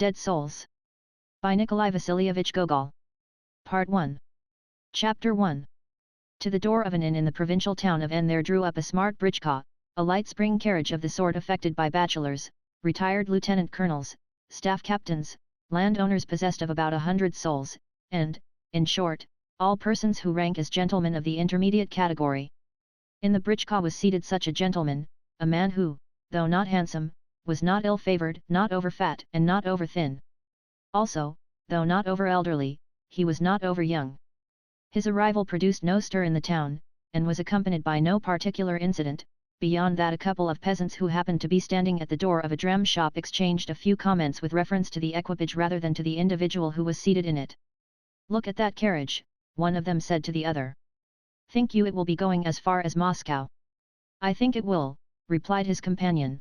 Dead Souls. By Nikolai Vasilievich Gogol. Part 1. Chapter 1. To the door of an inn in the provincial town of N there drew up a smart britchka, a light spring carriage of the sort affected by bachelors, retired lieutenant colonels, staff captains, landowners possessed of about 100 souls, and, in short, all persons who rank as gentlemen of the intermediate category. In the britchka was seated such a gentleman, a man who, though not handsome, was not ill-favoured, not over-fat and not over-thin. Also, though not over-elderly, he was not over-young. His arrival produced no stir in the town, and was accompanied by no particular incident, beyond that a couple of peasants who happened to be standing at the door of a dram shop exchanged a few comments with reference to the equipage rather than to the individual who was seated in it. "Look at that carriage," one of them said to the other. "Think you it will be going as far as Moscow?" "I think it will," replied his companion.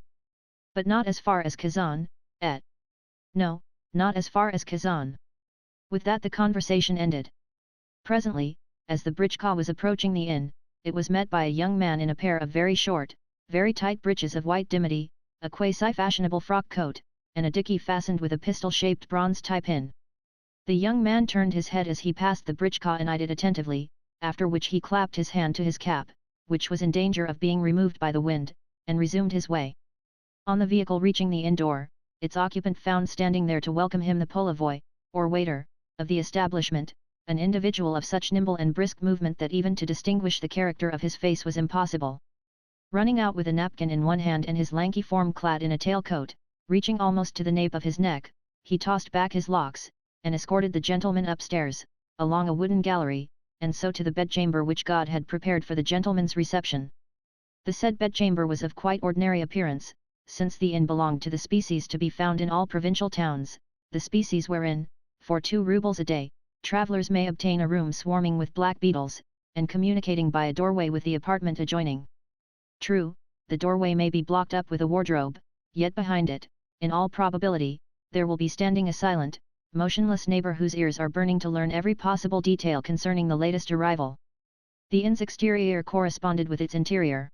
"But not as far as Kazan, eh?" "No, not as far as Kazan." With that the conversation ended. Presently, as the britchka was approaching the inn, it was met by a young man in a pair of very short, very tight breeches of white dimity, a quasi-fashionable frock coat, and a dicky fastened with a pistol-shaped bronze tie pin. The young man turned his head as he passed the britchka and eyed it attentively, after which he clapped his hand to his cap, which was in danger of being removed by the wind, and resumed his way. On the vehicle reaching the inn door, its occupant found standing there to welcome him the polavoy, or waiter, of the establishment, an individual of such nimble and brisk movement that even to distinguish the character of his face was impossible. Running out with a napkin in one hand and his lanky form clad in a tailcoat, reaching almost to the nape of his neck, he tossed back his locks, and escorted the gentleman upstairs, along a wooden gallery, and so to the bedchamber which God had prepared for the gentleman's reception. The said bedchamber was of quite ordinary appearance, since the inn belonged to the species to be found in all provincial towns, the species wherein, for 2 rubles a day, travellers may obtain a room swarming with black beetles, and communicating by a doorway with the apartment adjoining. True, the doorway may be blocked up with a wardrobe, yet behind it, in all probability, there will be standing a silent, motionless neighbour whose ears are burning to learn every possible detail concerning the latest arrival. The inn's exterior corresponded with its interior.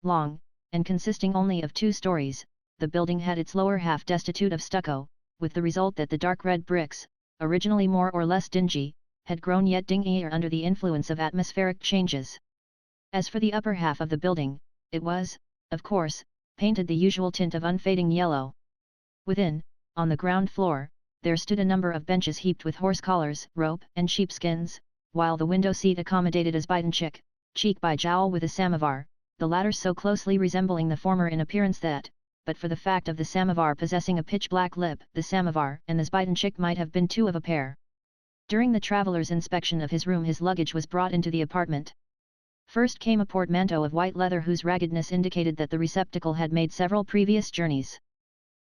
Long, and consisting only of 2 stories, the building had its lower half destitute of stucco, with the result that the dark red bricks, originally more or less dingy, had grown yet dingier under the influence of atmospheric changes. As for the upper half of the building, it was, of course, painted the usual tint of unfading yellow. Within, on the ground floor, there stood a number of benches heaped with horse collars, rope and sheepskins, while the window seat accommodated a zbydenchik, cheek by jowl with a samovar, the latter so closely resembling the former in appearance that, but for the fact of the samovar possessing a pitch-black lip, the samovar and the zbydenchik might have been 2 of a pair. During the traveller's inspection of his room his luggage was brought into the apartment. First came a portmanteau of white leather whose raggedness indicated that the receptacle had made several previous journeys.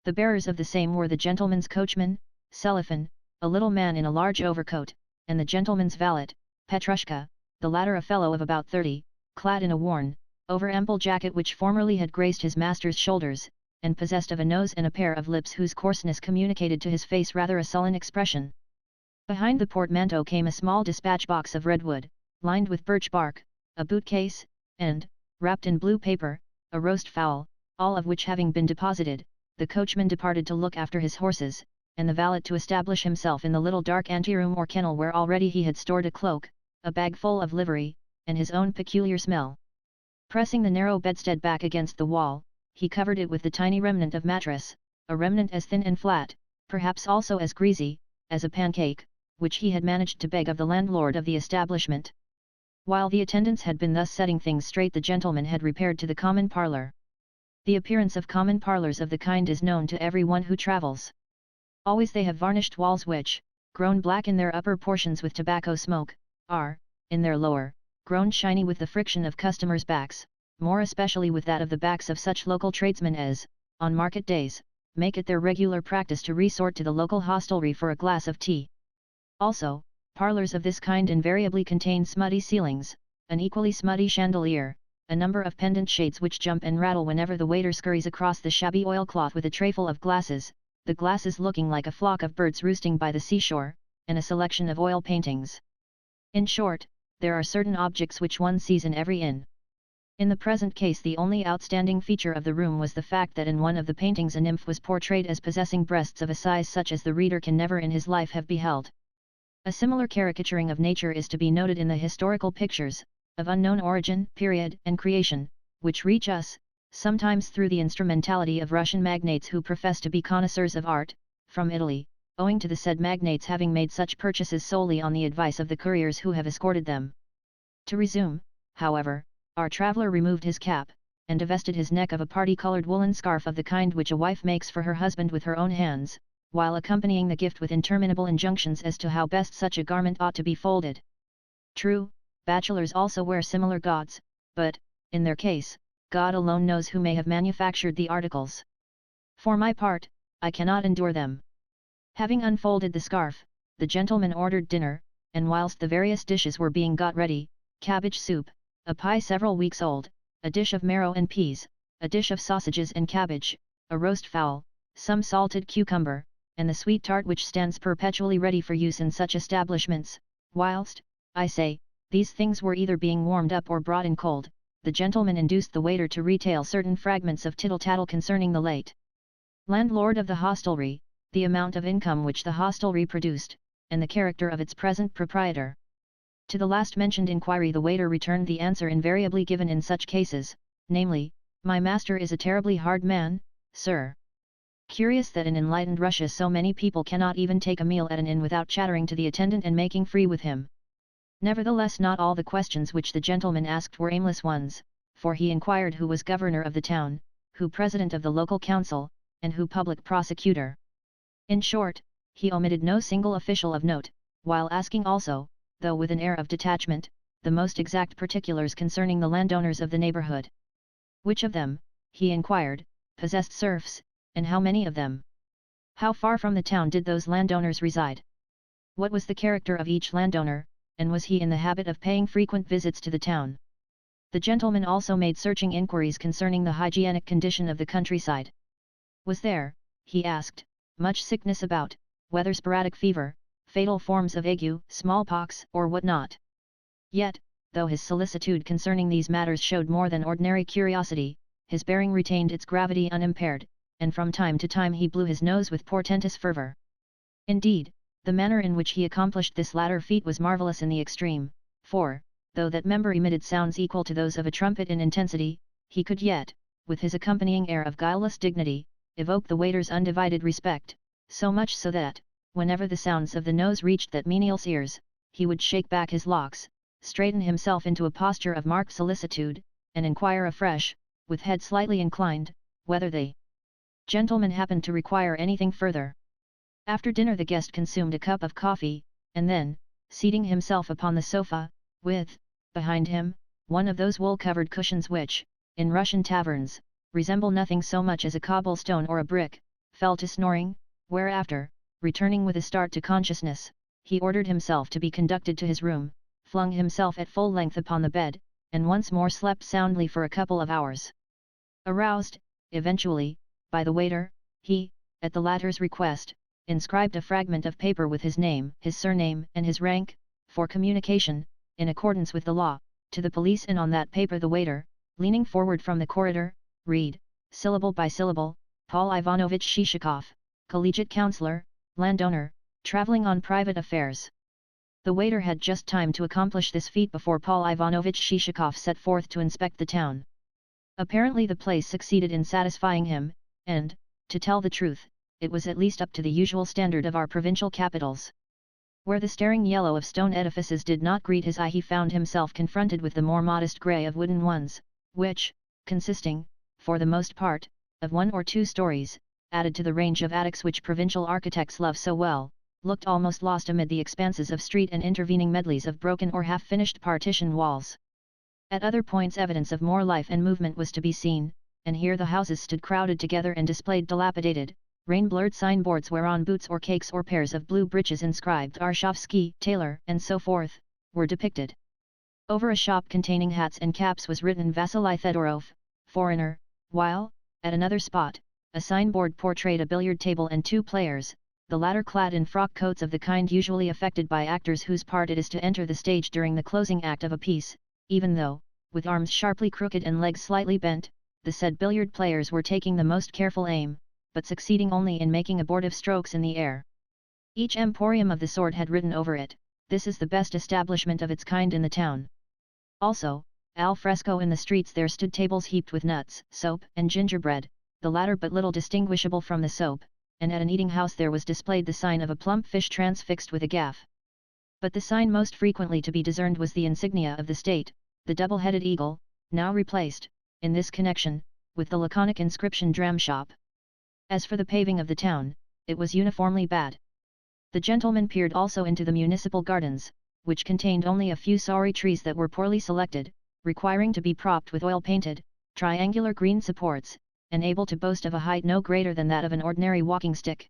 The bearers of the same were the gentleman's coachman, Selifan, a little man in a large overcoat, and the gentleman's valet, Petrushka, the latter a fellow of about 30, clad in a worn, over-ample jacket which formerly had graced his master's shoulders, and possessed of a nose and a pair of lips whose coarseness communicated to his face rather a sullen expression. Behind the portmanteau came a small dispatch box of redwood, lined with birch bark, a boot-case, and, wrapped in blue paper, a roast fowl, all of which having been deposited, the coachman departed to look after his horses, and the valet to establish himself in the little dark anteroom or kennel where already he had stored a cloak, a bag full of livery, and his own peculiar smell. Pressing the narrow bedstead back against the wall, he covered it with the tiny remnant of mattress, a remnant as thin and flat, perhaps also as greasy, as a pancake, which he had managed to beg of the landlord of the establishment. While the attendants had been thus setting things straight the gentleman had repaired to the common parlour. The appearance of common parlours of the kind is known to every one who travels. Always they have varnished walls which, grown black in their upper portions with tobacco smoke, are, in their lower, grown shiny with the friction of customers' backs, more especially with that of the backs of such local tradesmen as, on market days, make it their regular practice to resort to the local hostelry for a glass of tea. Also, parlours of this kind invariably contain smutty ceilings, an equally smutty chandelier, a number of pendant shades which jump and rattle whenever the waiter scurries across the shabby oilcloth with a trayful of glasses, the glasses looking like a flock of birds roosting by the seashore, and a selection of oil paintings. In short, there are certain objects which one sees in every inn. In the present case the only outstanding feature of the room was the fact that in one of the paintings a nymph was portrayed as possessing breasts of a size such as the reader can never in his life have beheld. A similar caricaturing of nature is to be noted in the historical pictures, of unknown origin, period, and creation, which reach us, sometimes through the instrumentality of Russian magnates who profess to be connoisseurs of art, from Italy, owing to the said magnates having made such purchases solely on the advice of the couriers who have escorted them. To resume, however, our traveller removed his cap, and divested his neck of a party-coloured woolen scarf of the kind which a wife makes for her husband with her own hands, while accompanying the gift with interminable injunctions as to how best such a garment ought to be folded. True, bachelors also wear similar gauds, but, in their case, God alone knows who may have manufactured the articles. For my part, I cannot endure them. Having unfolded the scarf, the gentleman ordered dinner, and whilst the various dishes were being got ready, cabbage soup, a pie several weeks old, a dish of marrow and peas, a dish of sausages and cabbage, a roast fowl, some salted cucumber, and the sweet tart which stands perpetually ready for use in such establishments, whilst, I say, these things were either being warmed up or brought in cold, the gentleman induced the waiter to retail certain fragments of tittle-tattle concerning the late landlord of the hostelry, the amount of income which the hostelry produced, and the character of its present proprietor. To the last mentioned inquiry the waiter returned the answer invariably given in such cases, namely, "My master is a terribly hard man, sir." Curious that in enlightened Russia so many people cannot even take a meal at an inn without chattering to the attendant and making free with him. Nevertheless not all the questions which the gentleman asked were aimless ones, for he inquired who was governor of the town, who president of the local council, and who public prosecutor. In short, he omitted no single official of note, while asking also, though with an air of detachment, the most exact particulars concerning the landowners of the neighbourhood. Which of them, he inquired, possessed serfs, and how many of them? How far from the town did those landowners reside? What was the character of each landowner, and was he in the habit of paying frequent visits to the town? The gentleman also made searching inquiries concerning the hygienic condition of the countryside. Was there, he asked, much sickness about, whether sporadic fever, fatal forms of ague, smallpox, or what not? Yet, though his solicitude concerning these matters showed more than ordinary curiosity, his bearing retained its gravity unimpaired, and from time to time he blew his nose with portentous fervour. Indeed, the manner in which he accomplished this latter feat was marvellous in the extreme, for, though that member emitted sounds equal to those of a trumpet in intensity, he could yet, with his accompanying air of guileless dignity, evoke the waiter's undivided respect, so much so that, whenever the sounds of the nose reached that menial's ears, he would shake back his locks, straighten himself into a posture of marked solicitude, and inquire afresh, with head slightly inclined, whether the gentleman happened to require anything further. After dinner the guest consumed a cup of coffee, and then, seating himself upon the sofa, with, behind him, one of those wool-covered cushions which, in Russian taverns, resemble nothing so much as a cobblestone or a brick, fell to snoring, whereafter, returning with a start to consciousness, he ordered himself to be conducted to his room, flung himself at full length upon the bed, and once more slept soundly for a couple of hours. Aroused, eventually, by the waiter, he, at the latter's request, inscribed a fragment of paper with his name, his surname, and his rank, for communication, in accordance with the law, to the police, and on that paper the waiter, leaning forward from the corridor, read, syllable by syllable, Paul Ivanovich Shishakov, collegiate councillor, landowner, travelling on private affairs. The waiter had just time to accomplish this feat before Paul Ivanovich Shishakov set forth to inspect the town. Apparently the place succeeded in satisfying him, and, to tell the truth, it was at least up to the usual standard of our provincial capitals. Where the staring yellow of stone edifices did not greet his eye he found himself confronted with the more modest grey of wooden ones, which, consisting, for the most part, of 1 or 2 stories, added to the range of attics which provincial architects love so well, looked almost lost amid the expanses of street and intervening medleys of broken or half-finished partition walls. At other points evidence of more life and movement was to be seen, and here the houses stood crowded together and displayed dilapidated, rain-blurred signboards whereon boots or cakes or pairs of blue breeches inscribed Arshovsky, tailor, and so forth, were depicted. Over a shop containing hats and caps was written Vasily Fedorov, foreigner, while, at another spot, a signboard portrayed a billiard table and 2 players, the latter clad in frock coats of the kind usually affected by actors whose part it is to enter the stage during the closing act of a piece, even though, with arms sharply crooked and legs slightly bent, the said billiard players were taking the most careful aim, but succeeding only in making abortive strokes in the air. Each emporium of the sort had written over it, "This is the best establishment of its kind in the town." Also, al fresco in the streets there stood tables heaped with nuts, soap, and gingerbread, the latter but little distinguishable from the soap, and at an eating house there was displayed the sign of a plump fish transfixed with a gaff. But the sign most frequently to be discerned was the insignia of the state, the double-headed eagle, now replaced, in this connection, with the laconic inscription "Dram Shop." As for the paving of the town, it was uniformly bad. The gentleman peered also into the municipal gardens, which contained only a few sorry trees that were poorly selected, requiring to be propped with oil-painted, triangular green supports, and able to boast of a height no greater than that of an ordinary walking stick.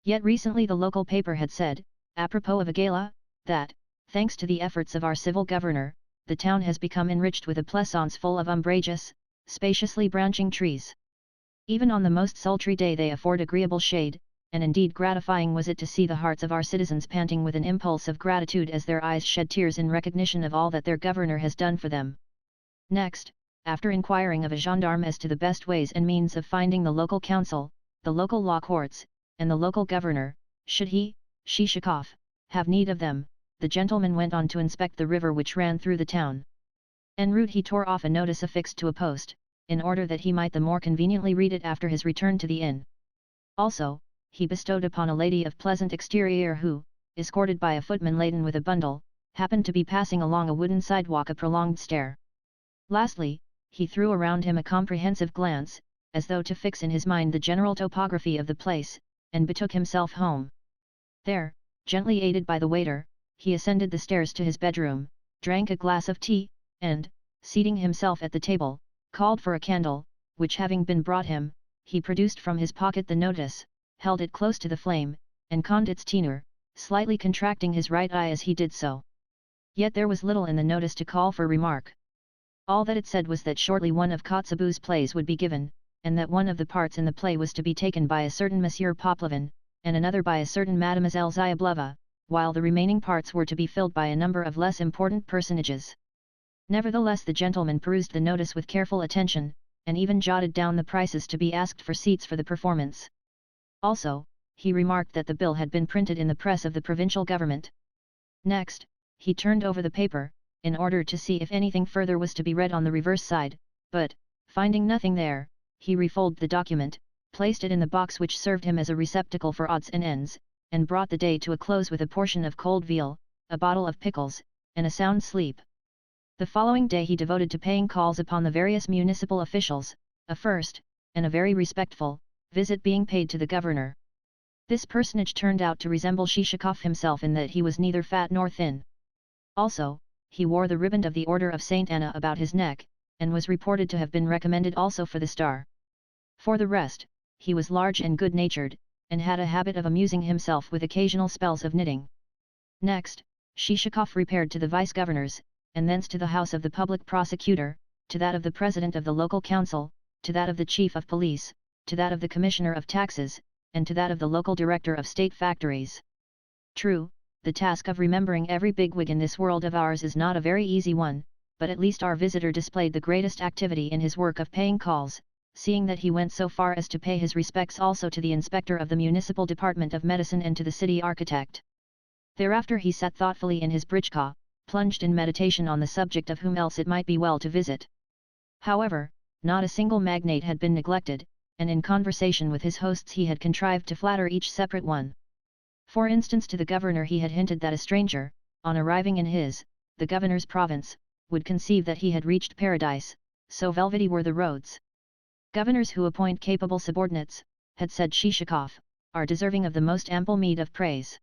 Yet recently the local paper had said, apropos of a gala, that, thanks to the efforts of our civil governor, the town has become enriched with a pleasaunce full of umbrageous, spaciously branching trees. Even on the most sultry day they afford agreeable shade, and indeed gratifying was it to see the hearts of our citizens panting with an impulse of gratitude as their eyes shed tears in recognition of all that their governor has done for them. Next, after inquiring of a gendarme as to the best ways and means of finding the local council, the local law courts, and the local governor, should he, Shishakov, have need of them, the gentleman went on to inspect the river which ran through the town. En route he tore off a notice affixed to a post, in order that he might the more conveniently read it after his return to the inn. Also, he bestowed upon a lady of pleasant exterior who, escorted by a footman laden with a bundle, happened to be passing along a wooden sidewalk a prolonged stare. Lastly, he threw around him a comprehensive glance, as though to fix in his mind the general topography of the place, and betook himself home. There, gently aided by the waiter, he ascended the stairs to his bedroom, drank a glass of tea, and, seating himself at the table, called for a candle, which having been brought him, he produced from his pocket the notice, held it close to the flame, and conned its tenor, slightly contracting his right eye as he did so. Yet there was little in the notice to call for remark. All that it said was that shortly one of Kotzebue's plays would be given, and that one of the parts in the play was to be taken by a certain Monsieur Poplevin, and another by a certain Mademoiselle Ziablova, while the remaining parts were to be filled by a number of less important personages. Nevertheless the gentleman perused the notice with careful attention, and even jotted down the prices to be asked for seats for the performance. Also, he remarked that the bill had been printed in the press of the provincial government. Next, he turned over the paper, in order to see if anything further was to be read on the reverse side, but, finding nothing there, he refolded the document, placed it in the box which served him as a receptacle for odds and ends, and brought the day to a close with a portion of cold veal, a bottle of pickles, and a sound sleep. The following day he devoted to paying calls upon the various municipal officials, a first, and a very respectful, visit being paid to the governor. This personage turned out to resemble Shishakov himself in that he was neither fat nor thin. Also, he wore the riband of the Order of Saint Anna about his neck, and was reported to have been recommended also for the star. For the rest, he was large and good-natured, and had a habit of amusing himself with occasional spells of knitting. Next, Shishakov repaired to the vice-governors, and thence to the house of the public prosecutor, to that of the president of the local council, to that of the chief of police, to that of the commissioner of taxes, and to that of the local director of state factories. True, the task of remembering every bigwig in this world of ours is not a very easy one, but at least our visitor displayed the greatest activity in his work of paying calls, seeing that he went so far as to pay his respects also to the inspector of the municipal department of medicine and to the city architect. Thereafter he sat thoughtfully in his britchka, plunged in meditation on the subject of whom else it might be well to visit. However, not a single magnate had been neglected, and in conversation with his hosts he had contrived to flatter each separate one. For instance, to the governor he had hinted that a stranger, on arriving in the governor's province, would conceive that he had reached paradise, so velvety were the roads. Governors who appoint capable subordinates, had said Shishakov, are deserving of the most ample meed of praise.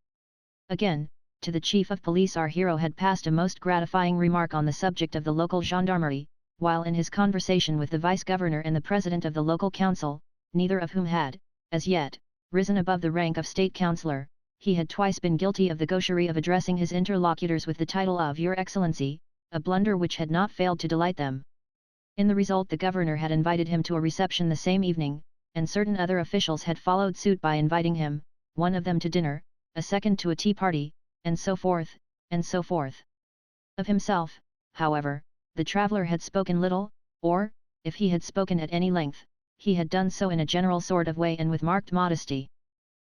Again, to the chief of police our hero had passed a most gratifying remark on the subject of the local gendarmerie, while in his conversation with the vice-governor and the president of the local council, neither of whom had, as yet, risen above the rank of state councillor, he had twice been guilty of the gaucherie of addressing his interlocutors with the title of Your Excellency, a blunder which had not failed to delight them. In the result the governor had invited him to a reception the same evening, and certain other officials had followed suit by inviting him, one of them to dinner, a second to a tea party, and so forth, and so forth. Of himself, however, the traveller had spoken little, or, if he had spoken at any length, he had done so in a general sort of way and with marked modesty.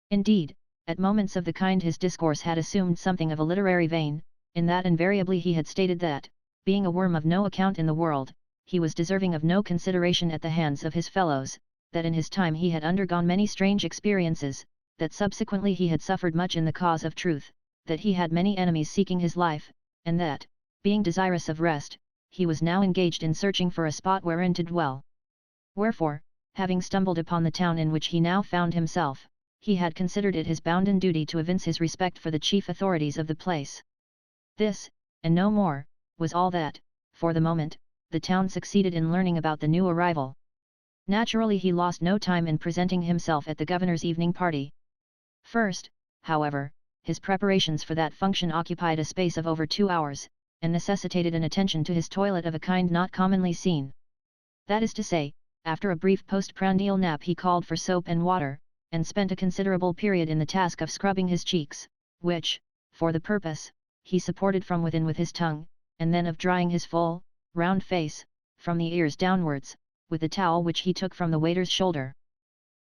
Indeed, at moments of the kind his discourse had assumed something of a literary vein, in that invariably he had stated that, being a worm of no account in the world, he was deserving of no consideration at the hands of his fellows, that in his time he had undergone many strange experiences, that subsequently he had suffered much in the cause of truth, that he had many enemies seeking his life, and that, being desirous of rest, he was now engaged in searching for a spot wherein to dwell. Wherefore, having stumbled upon the town in which he now found himself, he had considered it his bounden duty to evince his respect for the chief authorities of the place. This, and no more, was all that, for the moment, the town succeeded in learning about the new arrival. Naturally he lost no time in presenting himself at the governor's evening party. First, however, his preparations for that function occupied a space of over 2 hours, and necessitated an attention to his toilet of a kind not commonly seen. That is to say, after a brief postprandial nap he called for soap and water, and spent a considerable period in the task of scrubbing his cheeks, which, for the purpose, he supported from within with his tongue, and then of drying his full, round face, from the ears downwards, with the towel which he took from the waiter's shoulder.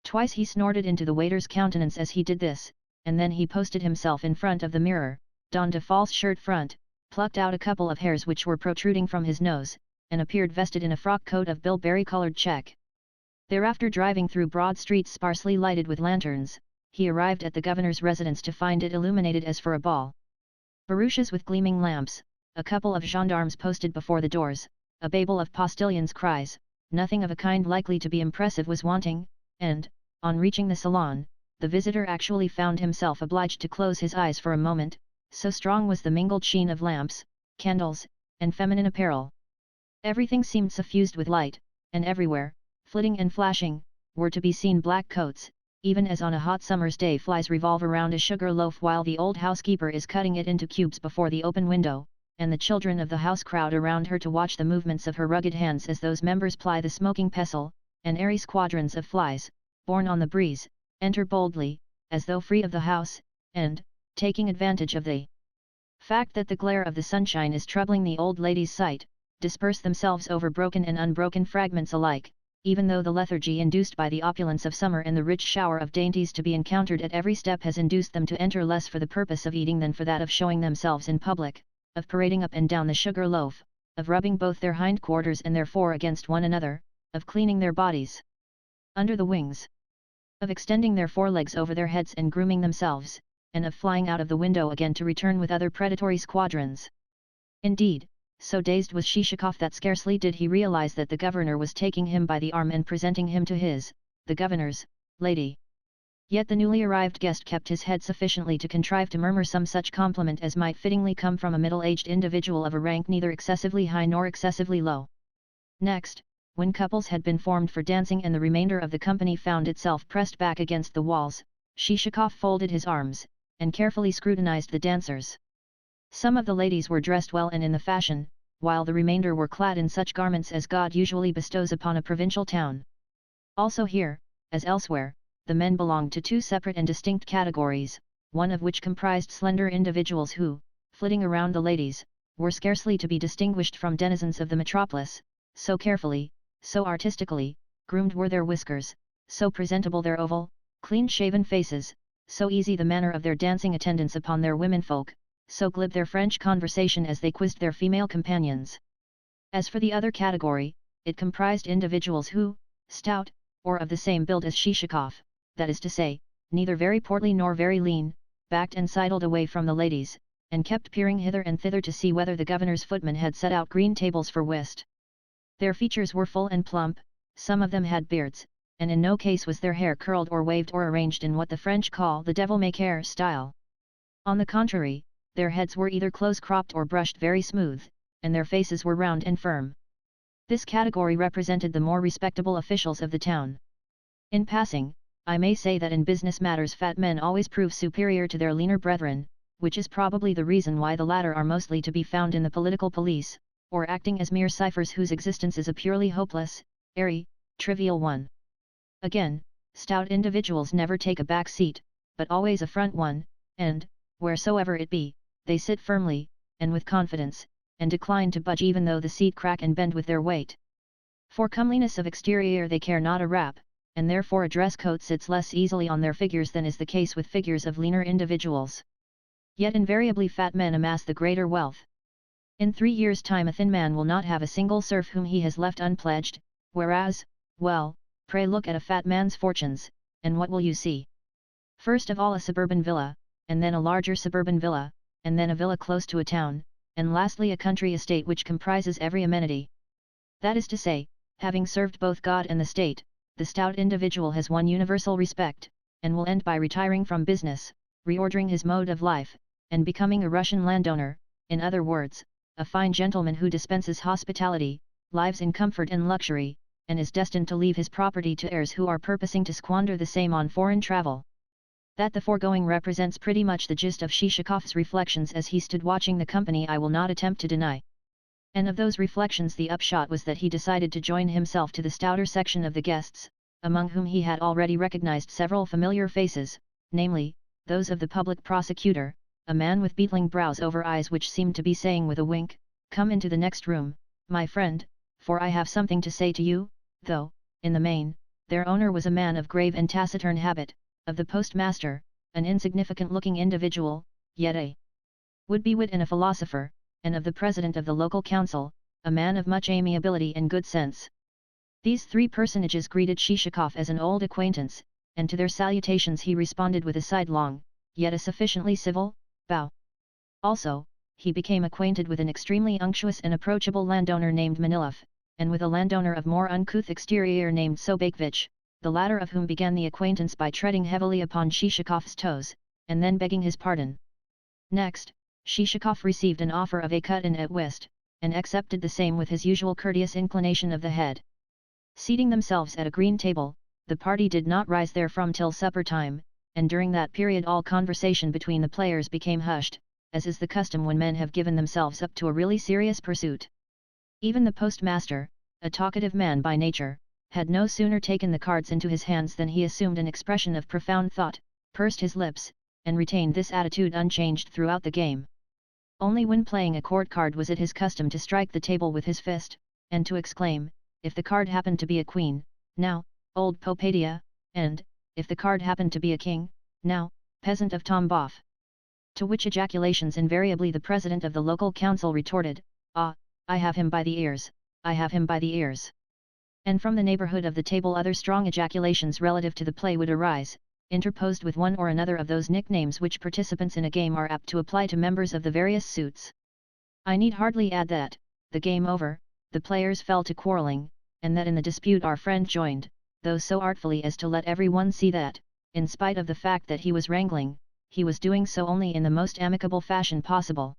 Twice he snorted into the waiter's countenance as he did this, and then he posted himself in front of the mirror, donned a false shirt front, plucked out a couple of hairs which were protruding from his nose, and appeared vested in a frock coat of bilberry-coloured check. Thereafter, driving through broad streets sparsely lighted with lanterns, he arrived at the governor's residence to find it illuminated as for a ball. Barouches with gleaming lamps, a couple of gendarmes posted before the doors, a babel of postilions' cries, nothing of a kind likely to be impressive was wanting, and, on reaching the salon, the visitor actually found himself obliged to close his eyes for a moment, so strong was the mingled sheen of lamps, candles, and feminine apparel. Everything seemed suffused with light, and everywhere, flitting and flashing, were to be seen black coats, even as on a hot summer's day flies revolve around a sugar loaf while the old housekeeper is cutting it into cubes before the open window, and the children of the house crowd around her to watch the movements of her rugged hands as those members ply the smoking pestle, and airy squadrons of flies, borne on the breeze, enter boldly, as though free of the house, and, taking advantage of the fact that the glare of the sunshine is troubling the old lady's sight, disperse themselves over broken and unbroken fragments alike, even though the lethargy induced by the opulence of summer and the rich shower of dainties to be encountered at every step has induced them to enter less for the purpose of eating than for that of showing themselves in public, of parading up and down the sugar loaf, of rubbing both their hind quarters and their fore against one another, of cleaning their bodies under the wings, of extending their forelegs over their heads and grooming themselves, and of flying out of the window again to return with other predatory squadrons. Indeed, so dazed was Shishakov that scarcely did he realize that the governor was taking him by the arm and presenting him to the governor's, lady. Yet the newly arrived guest kept his head sufficiently to contrive to murmur some such compliment as might fittingly come from a middle-aged individual of a rank neither excessively high nor excessively low. Next, when couples had been formed for dancing and the remainder of the company found itself pressed back against the walls, Shishakov folded his arms, and carefully scrutinized the dancers. Some of the ladies were dressed well and in the fashion, while the remainder were clad in such garments as God usually bestows upon a provincial town. Also here, as elsewhere, the men belonged to two separate and distinct categories, one of which comprised slender individuals who, flitting around the ladies, were scarcely to be distinguished from denizens of the metropolis, so carefully, so artistically, groomed were their whiskers, so presentable their oval, clean-shaven faces, so easy the manner of their dancing attendance upon their womenfolk, so glib their French conversation as they quizzed their female companions. As for the other category, it comprised individuals who, stout, or of the same build as Shishakov, that is to say, neither very portly nor very lean, backed and sidled away from the ladies, and kept peering hither and thither to see whether the governor's footman had set out green tables for whist. Their features were full and plump, some of them had beards, and in no case was their hair curled or waved or arranged in what the French call the devil-may-care style. On the contrary, their heads were either close-cropped or brushed very smooth, and their faces were round and firm. This category represented the more respectable officials of the town. In passing, I may say that in business matters fat men always prove superior to their leaner brethren, which is probably the reason why the latter are mostly to be found in the political police, or acting as mere ciphers whose existence is a purely hopeless, airy, trivial one. Again, stout individuals never take a back seat, but always a front one, and, wheresoever it be, they sit firmly, and with confidence, and decline to budge even though the seat crack and bend with their weight. For comeliness of exterior they care not a rap, and therefore a dress coat sits less easily on their figures than is the case with figures of leaner individuals. Yet invariably fat men amass the greater wealth. In 3 years' time a thin man will not have a single serf whom he has left unpledged, whereas, well, pray look at a fat man's fortunes, and what will you see? First of all a suburban villa, and then a larger suburban villa, and then a villa close to a town, and lastly a country estate which comprises every amenity. That is to say, having served both God and the state, the stout individual has won universal respect, and will end by retiring from business, reordering his mode of life, and becoming a Russian landowner, in other words, a fine gentleman who dispenses hospitality, lives in comfort and luxury, and is destined to leave his property to heirs who are purposing to squander the same on foreign travel. That the foregoing represents pretty much the gist of Shishikov's reflections as he stood watching the company I will not attempt to deny. And of those reflections the upshot was that he decided to join himself to the stouter section of the guests, among whom he had already recognized several familiar faces, namely, those of the public prosecutor, a man with beetling brows over eyes which seemed to be saying with a wink, "Come into the next room, my friend, for I have something to say to you," though, in the main, their owner was a man of grave and taciturn habit, of the postmaster, an insignificant-looking individual, yet a would-be wit and a philosopher, and of the president of the local council, a man of much amiability and good sense. These 3 personages greeted Shishikov as an old acquaintance, and to their salutations he responded with a sidelong, yet a sufficiently civil, bow. Also, he became acquainted with an extremely unctuous and approachable landowner named Manilov, and with a landowner of more uncouth exterior named Sobakevich, the latter of whom began the acquaintance by treading heavily upon Shishikov's toes, and then begging his pardon. Next, Shishikov received an offer of a cut-in at whist, and accepted the same with his usual courteous inclination of the head. Seating themselves at a green table, the party did not rise therefrom till supper time, and during that period all conversation between the players became hushed, as is the custom when men have given themselves up to a really serious pursuit. Even the postmaster, a talkative man by nature, had no sooner taken the cards into his hands than he assumed an expression of profound thought, pursed his lips, and retained this attitude unchanged throughout the game. Only when playing a court card was it his custom to strike the table with his fist, and to exclaim, if the card happened to be a queen, "Now, old Popadia," and, if the card happened to be a king, "Now, peasant of Tambov." To which ejaculations invariably the president of the local council retorted, "Ah, I have him by the ears, I have him by the ears." And from the neighborhood of the table other strong ejaculations relative to the play would arise, interposed with one or another of those nicknames which participants in a game are apt to apply to members of the various suits. I need hardly add that, the game over, the players fell to quarrelling, and that in the dispute our friend joined, though so artfully as to let every one see that, in spite of the fact that he was wrangling, he was doing so only in the most amicable fashion possible.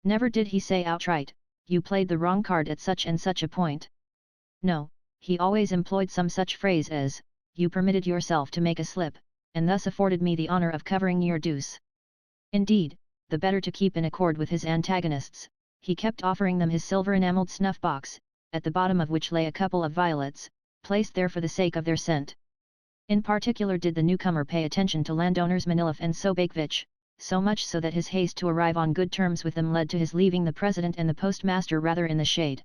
Never did he say outright, "You played the wrong card at such and such a point." No, he always employed some such phrase as, "You permitted yourself to make a slip, and thus afforded me the honour of covering your deuce." Indeed, the better to keep in accord with his antagonists, he kept offering them his silver enamelled snuff box, at the bottom of which lay a couple of violets, placed there for the sake of their scent. In particular did the newcomer pay attention to landowners Manilov and Sobakevich, so much so that his haste to arrive on good terms with them led to his leaving the president and the postmaster rather in the shade.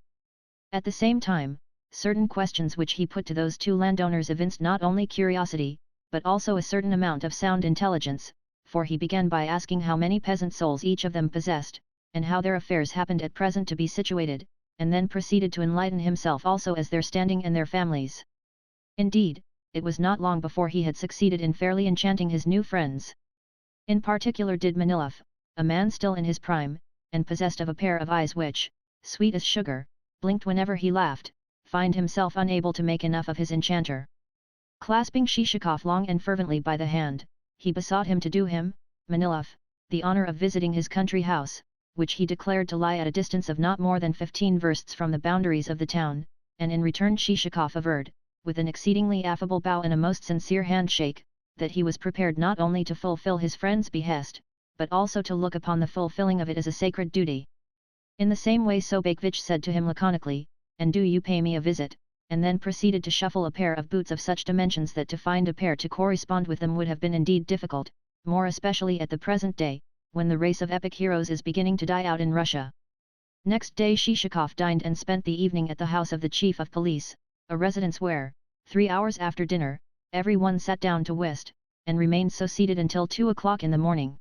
At the same time, certain questions which he put to those 2 landowners evinced not only curiosity, but also a certain amount of sound intelligence, for he began by asking how many peasant souls each of them possessed, and how their affairs happened at present to be situated, and then proceeded to enlighten himself also as their standing and their families. Indeed, it was not long before he had succeeded in fairly enchanting his new friends. In particular did Manilov, a man still in his prime, and possessed of a pair of eyes which, sweet as sugar, blinked whenever he laughed, find himself unable to make enough of his enchanter. Clasping Shishikov long and fervently by the hand, he besought him to do him, Manilov, the honour of visiting his country house, which he declared to lie at a distance of not more than 15 versts from the boundaries of the town, and in return Shishikov averred, with an exceedingly affable bow and a most sincere handshake, that he was prepared not only to fulfill his friend's behest, but also to look upon the fulfilling of it as a sacred duty. In the same way Sobakevich said to him laconically, "And do you pay me a visit," and then proceeded to shuffle a pair of boots of such dimensions that to find a pair to correspond with them would have been indeed difficult, more especially at the present day, when the race of epic heroes is beginning to die out in Russia. Next day Shishakov dined and spent the evening at the house of the chief of police, a residence where, 3 hours after dinner, everyone sat down to whist, and remained so seated until 2 o'clock in the morning.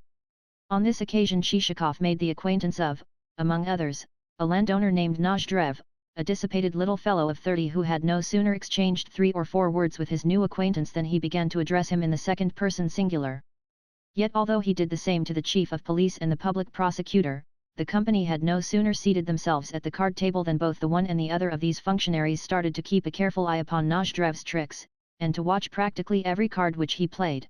On this occasion Shishakov made the acquaintance of, among others, a landowner named Nozdrev, a dissipated little fellow of 30 who had no sooner exchanged 3 or 4 words with his new acquaintance than he began to address him in the second person singular. Yet although he did the same to the chief of police and the public prosecutor, the company had no sooner seated themselves at the card table than both the one and the other of these functionaries started to keep a careful eye upon Nozdrev's tricks, and to watch practically every card which he played.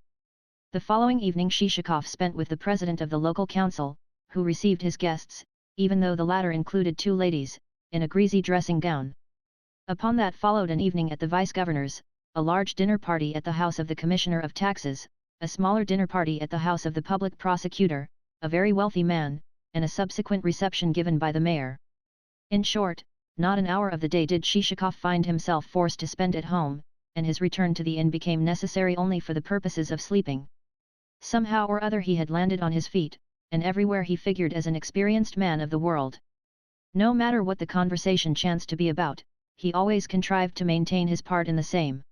The following evening Shishakov spent with the president of the local council, who received his guests, even though the latter included 2 ladies, in a greasy dressing gown. Upon that followed an evening at the vice-governor's, a large dinner party at the house of the commissioner of taxes, a smaller dinner party at the house of the public prosecutor, a very wealthy man, and a subsequent reception given by the mayor. In short, not an hour of the day did Shishakov find himself forced to spend at home, and his return to the inn became necessary only for the purposes of sleeping. Somehow or other he had landed on his feet, and everywhere he figured as an experienced man of the world. No matter what the conversation chanced to be about, he always contrived to maintain his part in the same.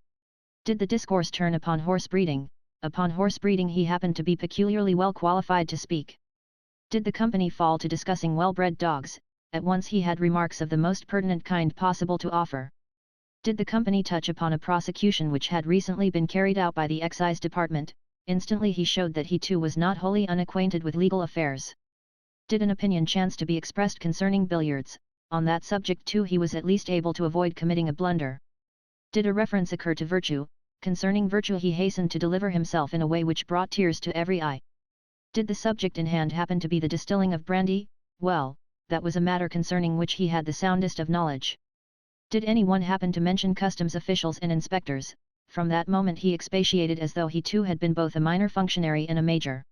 Did the discourse turn upon horse breeding he happened to be peculiarly well qualified to speak. Did the company fall to discussing well-bred dogs, at once he had remarks of the most pertinent kind possible to offer. Did the company touch upon a prosecution which had recently been carried out by the excise department, instantly he showed that he too was not wholly unacquainted with legal affairs. Did an opinion chance to be expressed concerning billiards, on that subject too he was at least able to avoid committing a blunder. Did a reference occur to virtue, concerning virtue he hastened to deliver himself in a way which brought tears to every eye. Did the subject in hand happen to be the distilling of brandy, well, that was a matter concerning which he had the soundest of knowledge. Did anyone happen to mention customs officials and inspectors, from that moment he expatiated as though he too had been both a minor functionary and a major.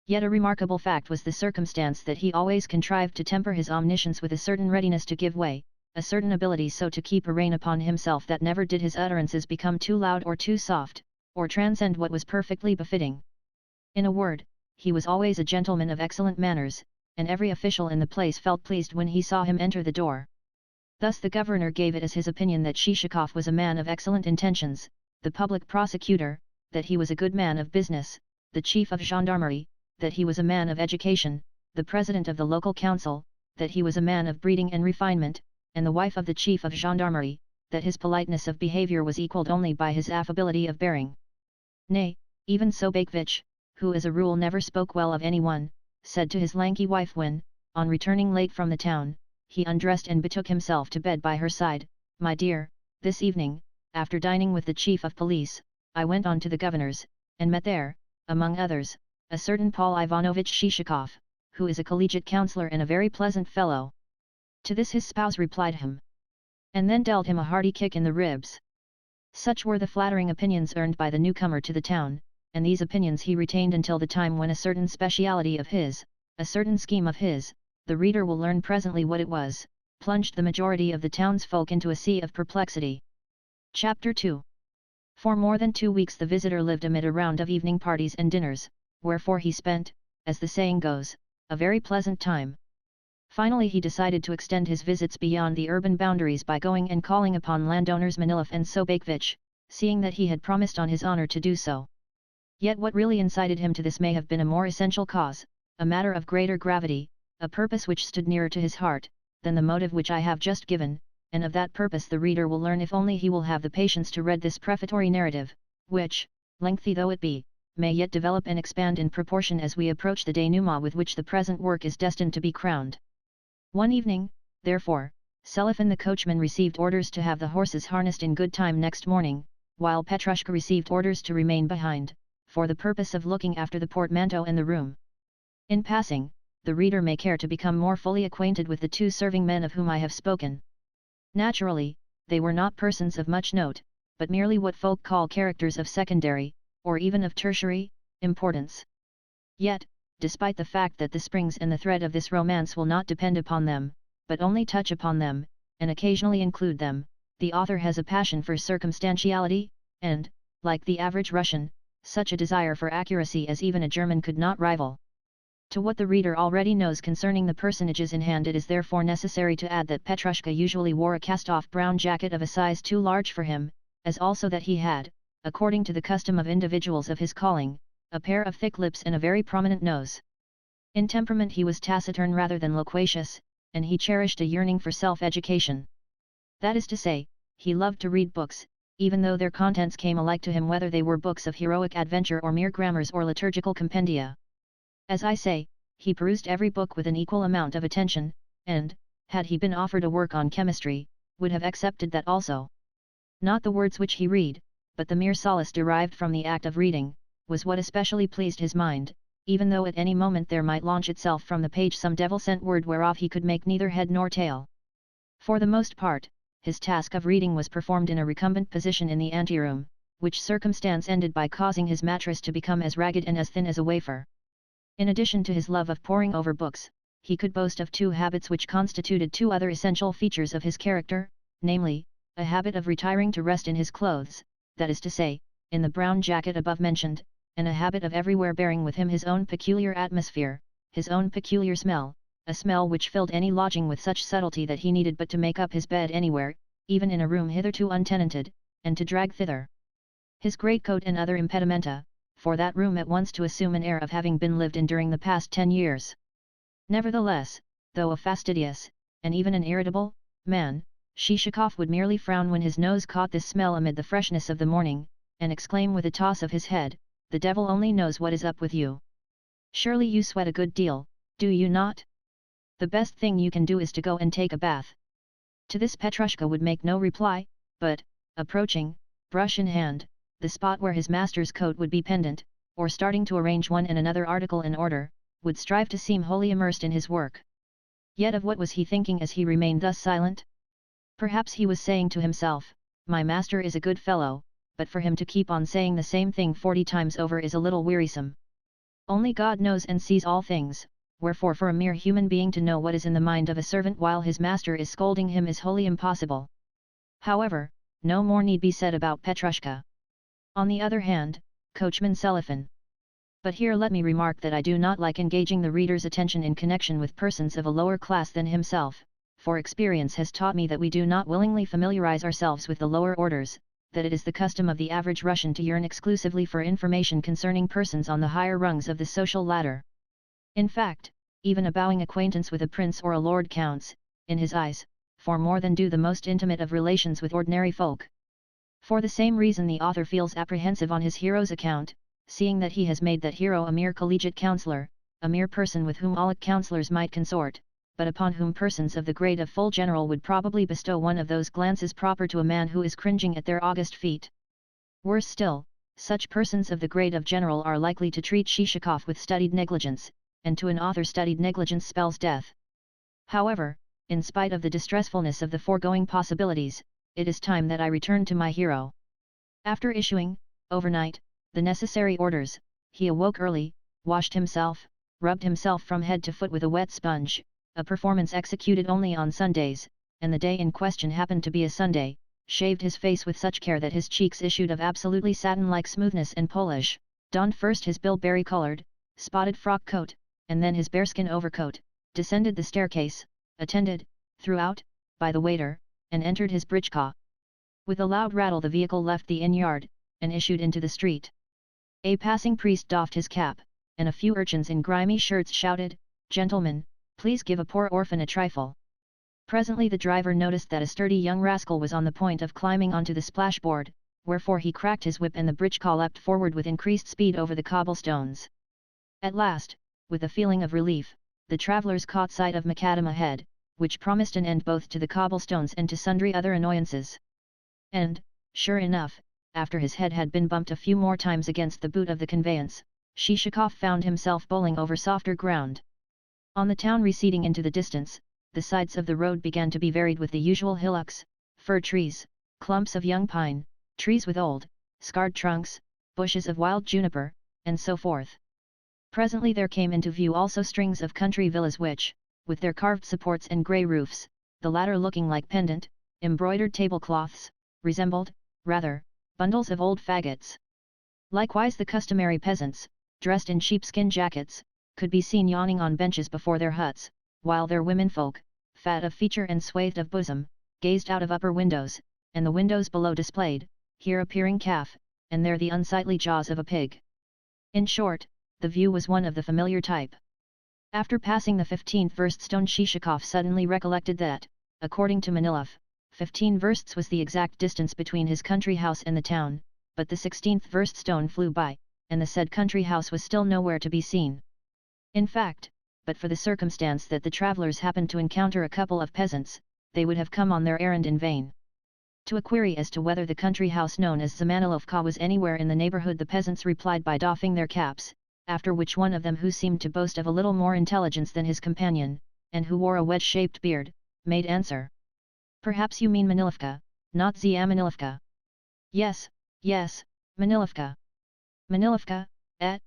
Yet a remarkable fact was the circumstance that he always contrived to temper his omniscience with a certain readiness to give way, a certain ability so to keep a rein upon himself that never did his utterances become too loud or too soft, or transcend what was perfectly befitting. In a word, he was always a gentleman of excellent manners, and every official in the place felt pleased when he saw him enter the door. Thus the governor gave it as his opinion that Shishakov was a man of excellent intentions, the public prosecutor, that he was a good man of business, the chief of gendarmerie, that he was a man of education, the president of the local council, that he was a man of breeding and refinement, and the wife of the chief of gendarmerie, that his politeness of behavior was equalled only by his affability of bearing. Nay, even Vasilevich, who as a rule never spoke well of anyone, said to his lanky wife when, on returning late from the town, he undressed and betook himself to bed by her side, "My dear, this evening, after dining with the chief of police, I went on to the governor's, and met there, among others, a certain Paul Ivanovitch Shishakov, who is a collegiate councillor and a very pleasant fellow." To this his spouse replied him, and then dealt him a hearty kick in the ribs. Such were the flattering opinions earned by the newcomer to the town, and these opinions he retained until the time when a certain speciality of his, a certain scheme of his, the reader will learn presently what it was, plunged the majority of the townsfolk into a sea of perplexity. Chapter 2. For more than 2 weeks the visitor lived amid a round of evening parties and dinners, wherefore he spent, as the saying goes, a very pleasant time. Finally he decided to extend his visits beyond the urban boundaries by going and calling upon landowners Manilov and Vasilevich, seeing that he had promised on his honor to do so. Yet what really incited him to this may have been a more essential cause, a matter of greater gravity, a purpose which stood nearer to his heart, than the motive which I have just given, and of that purpose the reader will learn if only he will have the patience to read this prefatory narrative, which, lengthy though it be, may yet develop and expand in proportion as we approach the denouement with which the present work is destined to be crowned. One evening, therefore, Selifan the coachman received orders to have the horses harnessed in good time next morning, while Petrushka received orders to remain behind, for the purpose of looking after the portmanteau and the room. In passing, the reader may care to become more fully acquainted with the 2 serving men of whom I have spoken. Naturally, they were not persons of much note, but merely what folk call characters of secondary, or even of tertiary, importance. Yet, despite the fact that the springs and the thread of this romance will not depend upon them, but only touch upon them, and occasionally include them, the author has a passion for circumstantiality, and, like the average Russian, such a desire for accuracy as even a German could not rival. To what the reader already knows concerning the personages in hand, it is therefore necessary to add that Petrushka usually wore a cast-off brown jacket of a size too large for him, as also that he had, according to the custom of individuals of his calling, a pair of thick lips and a very prominent nose. In temperament he was taciturn rather than loquacious, and he cherished a yearning for self-education. That is to say, he loved to read books, even though their contents came alike to him, whether they were books of heroic adventure or mere grammars or liturgical compendia. As I say, he perused every book with an equal amount of attention, and, had he been offered a work on chemistry, would have accepted that also. Not the words which he read, but the mere solace derived from the act of reading, was what especially pleased his mind, even though at any moment there might launch itself from the page some devil-sent word whereof he could make neither head nor tail. For the most part, his task of reading was performed in a recumbent position in the anteroom, which circumstance ended by causing his mattress to become as ragged and as thin as a wafer. In addition to his love of poring over books, he could boast of two habits which constituted two other essential features of his character, namely, a habit of retiring to rest in his clothes, that is to say, in the brown jacket above mentioned, and a habit of everywhere bearing with him his own peculiar atmosphere, his own peculiar smell, a smell which filled any lodging with such subtlety that he needed but to make up his bed anywhere, even in a room hitherto untenanted, and to drag thither his greatcoat and other impedimenta, for that room at once to assume an air of having been lived in during the past 10 years. Nevertheless, though a fastidious, and even an irritable, man, Shishakov would merely frown when his nose caught this smell amid the freshness of the morning, and exclaim with a toss of his head, "The devil only knows what is up with you. Surely you sweat a good deal, do you not? The best thing you can do is to go and take a bath." To this Petrushka would make no reply, but, approaching, brush in hand, the spot where his master's coat would be pendant, or starting to arrange one and another article in order, would strive to seem wholly immersed in his work. Yet of what was he thinking as he remained thus silent? Perhaps he was saying to himself, "My master is a good fellow, but for him to keep on saying the same thing 40 times over is a little wearisome. Only God knows and sees all things, wherefore for a mere human being to know what is in the mind of a servant while his master is scolding him is wholly impossible." However, no more need be said about Petrushka. On the other hand, Coachman Selifan. But here let me remark that I do not like engaging the reader's attention in connection with persons of a lower class than himself, for experience has taught me that we do not willingly familiarize ourselves with the lower orders, that it is the custom of the average Russian to yearn exclusively for information concerning persons on the higher rungs of the social ladder. In fact, even a bowing acquaintance with a prince or a lord counts, in his eyes, for more than do the most intimate of relations with ordinary folk. For the same reason the author feels apprehensive on his hero's account, seeing that he has made that hero a mere collegiate counsellor, a mere person with whom all counsellors might consort, but upon whom persons of the grade of full general would probably bestow one of those glances proper to a man who is cringing at their august feet. Worse still, such persons of the grade of general are likely to treat Shishakov with studied negligence, and to an author studied negligence spells death. However, in spite of the distressfulness of the foregoing possibilities, it is time that I return to my hero. After issuing, overnight, the necessary orders, he awoke early, washed himself, rubbed himself from head to foot with a wet sponge, a performance executed only on Sundays, and the day in question happened to be a Sunday, shaved his face with such care that his cheeks issued of absolutely satin-like smoothness and polish, donned first his bilberry-coloured, spotted frock coat, and then his bearskin overcoat, descended the staircase, attended, throughout, by the waiter, and entered his britchka. With a loud rattle the vehicle left the inn-yard, and issued into the street. A passing priest doffed his cap, and a few urchins in grimy shirts shouted, "Gentlemen, please give a poor orphan a trifle." Presently the driver noticed that a sturdy young rascal was on the point of climbing onto the splashboard, wherefore he cracked his whip and the britchka leapt forward with increased speed over the cobblestones. At last, with a feeling of relief, the travellers caught sight of macadam ahead, which promised an end both to the cobblestones and to sundry other annoyances. And, sure enough, after his head had been bumped a few more times against the boot of the conveyance, Shishakov found himself bowling over softer ground. On the town receding into the distance, the sides of the road began to be varied with the usual hillocks, fir trees, clumps of young pine, trees with old, scarred trunks, bushes of wild juniper, and so forth. Presently there came into view also strings of country villas which, with their carved supports and grey roofs, the latter looking like pendant, embroidered tablecloths, resembled, rather, bundles of old faggots. Likewise the customary peasants, dressed in sheepskin jackets, could be seen yawning on benches before their huts, while their womenfolk, fat of feature and swathed of bosom, gazed out of upper windows, and the windows below displayed, here a peering calf, and there the unsightly jaws of a pig. In short, the view was one of the familiar type. After passing the 15th verst stone, Shishakov suddenly recollected that, according to Manilov, 15 versts was the exact distance between his country house and the town, but the 16th verst stone flew by, and the said country house was still nowhere to be seen. In fact, but for the circumstance that the travellers happened to encounter a couple of peasants, they would have come on their errand in vain. To a query as to whether the country house known as Zamanilovka was anywhere in the neighbourhood, the peasants replied by doffing their caps, after which one of them, who seemed to boast of a little more intelligence than his companion, and who wore a wedge-shaped beard, made answer. "Perhaps you mean Manilivka, not Zamanilovka." "Yes, yes, Manilivka." "Manilivka, eh?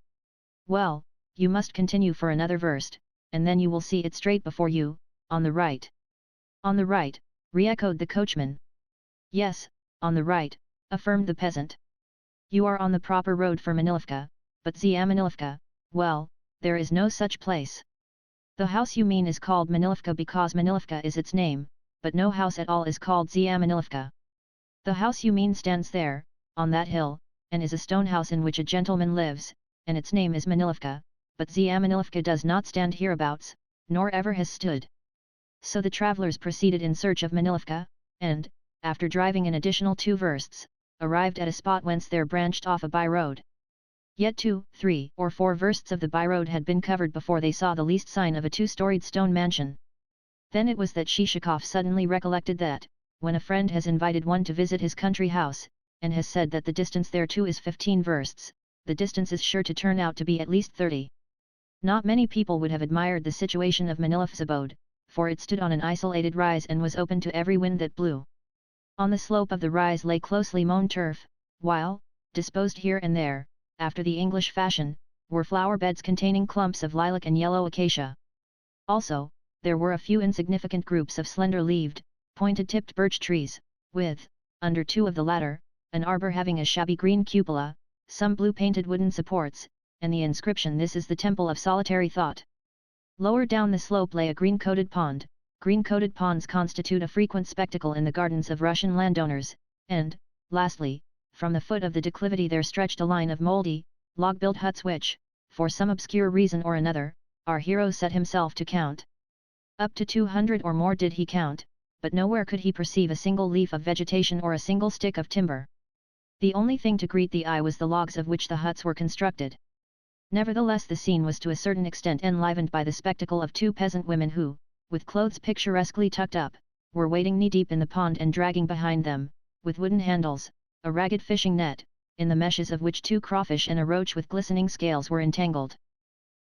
Well, you must continue for another verst, and then you will see it straight before you, on the right." "On the right," re-echoed the coachman. "Yes, on the right," affirmed the peasant. "You are on the proper road for Manilivka, but Zamanilovka, well, there is no such place. The house you mean is called Manilivka because Manilivka is its name, but no house at all is called Zamanilovka. The house you mean stands there, on that hill, and is a stone house in which a gentleman lives, and its name is Manilivka, but Zamanilovka does not stand hereabouts, nor ever has stood." So the travellers proceeded in search of Manilivka, and, after driving an additional 2 versts, arrived at a spot whence there branched off a by-road. Yet 2, 3, or 4 versts of the by-road had been covered before they saw the least sign of a 2-storied stone mansion. Then it was that Shishakov suddenly recollected that, when a friend has invited one to visit his country house, and has said that the distance thereto is 15 versts, the distance is sure to turn out to be at least 30. Not many people would have admired the situation of Manilov's abode, for it stood on an isolated rise and was open to every wind that blew. On the slope of the rise lay closely mown turf, while, disposed here and there, after the English fashion, were flower beds containing clumps of lilac and yellow acacia. Also, there were a few insignificant groups of slender-leaved, pointed-tipped birch trees, with, under 2 of the latter, an arbour having a shabby green cupola, some blue-painted wooden supports, and the inscription, "This is the Temple of Solitary Thought." Lower down the slope lay a green-coated pond. Green-coated ponds constitute a frequent spectacle in the gardens of Russian landowners, and, lastly, from the foot of the declivity there stretched a line of mouldy, log-built huts which, for some obscure reason or another, our hero set himself to count. Up to 200 or more did he count, but nowhere could he perceive a single leaf of vegetation or a single stick of timber. The only thing to greet the eye was the logs of which the huts were constructed. Nevertheless, the scene was to a certain extent enlivened by the spectacle of 2 peasant women who, with clothes picturesquely tucked up, were wading knee-deep in the pond and dragging behind them, with wooden handles, a ragged fishing net, in the meshes of which 2 crawfish and a roach with glistening scales were entangled.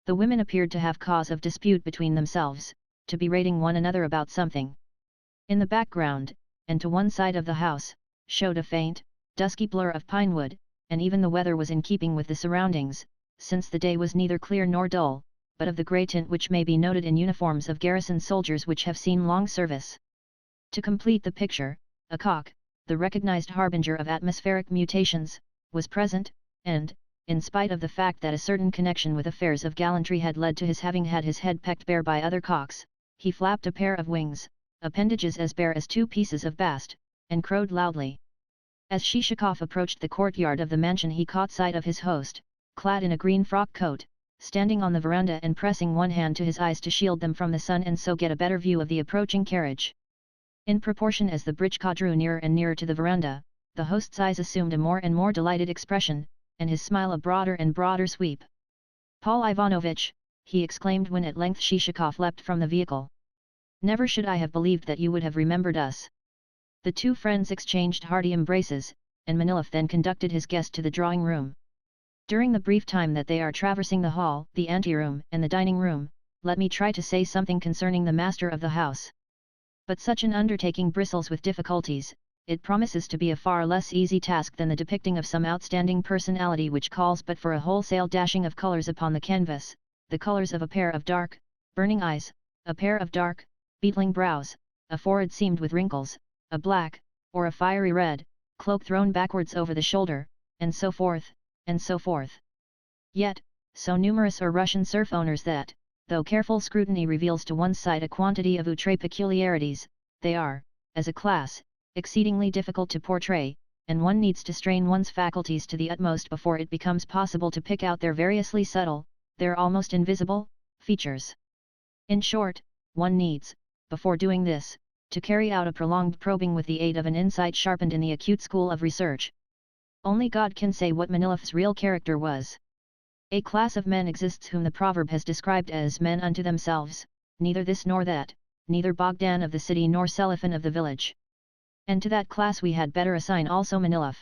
The women appeared to have cause of dispute between themselves, to be rating one another about something. In the background, and to one side of the house, showed a faint, dusky blur of pine wood, and even the weather was in keeping with the surroundings, since the day was neither clear nor dull, but of the grey tint which may be noted in uniforms of garrison soldiers which have seen long service. To complete the picture, a cock, the recognized harbinger of atmospheric mutations, was present, and, in spite of the fact that a certain connection with affairs of gallantry had led to his having had his head pecked bare by other cocks, he flapped a pair of wings, appendages as bare as 2 pieces of bast, and crowed loudly. As Shishakov approached the courtyard of the mansion, he caught sight of his host, clad in a green frock coat, standing on the veranda and pressing one hand to his eyes to shield them from the sun and so get a better view of the approaching carriage. In proportion as the britchka drew nearer and nearer to the veranda, the host's eyes assumed a more and more delighted expression, and his smile a broader and broader sweep. "Paul Ivanovitch," he exclaimed when at length Shishakov leapt from the vehicle. "Never should I have believed that you would have remembered us." The 2 friends exchanged hearty embraces, and Manilov then conducted his guest to the drawing-room. During the brief time that they are traversing the hall, the anteroom, and the dining-room, let me try to say something concerning the master of the house. But such an undertaking bristles with difficulties. It promises to be a far less easy task than the depicting of some outstanding personality which calls but for a wholesale dashing of colours upon the canvas, the colours of a pair of dark, burning eyes, a pair of dark, beetling brows, a forehead seamed with wrinkles, a black, or a fiery red, cloak thrown backwards over the shoulder, and so forth, and so forth. Yet, so numerous are Russian serf owners that, though careful scrutiny reveals to one's sight a quantity of outre peculiarities, they are, as a class, exceedingly difficult to portray, and one needs to strain one's faculties to the utmost before it becomes possible to pick out their variously subtle, their almost invisible, features. In short, one needs, before doing this, to carry out a prolonged probing with the aid of an insight sharpened in the acute school of research. Only God can say what Manilov's real character was. A class of men exists whom the proverb has described as men unto themselves, neither this nor that, neither Bogdan of the city nor Selifan of the village. And to that class we had better assign also Manilov.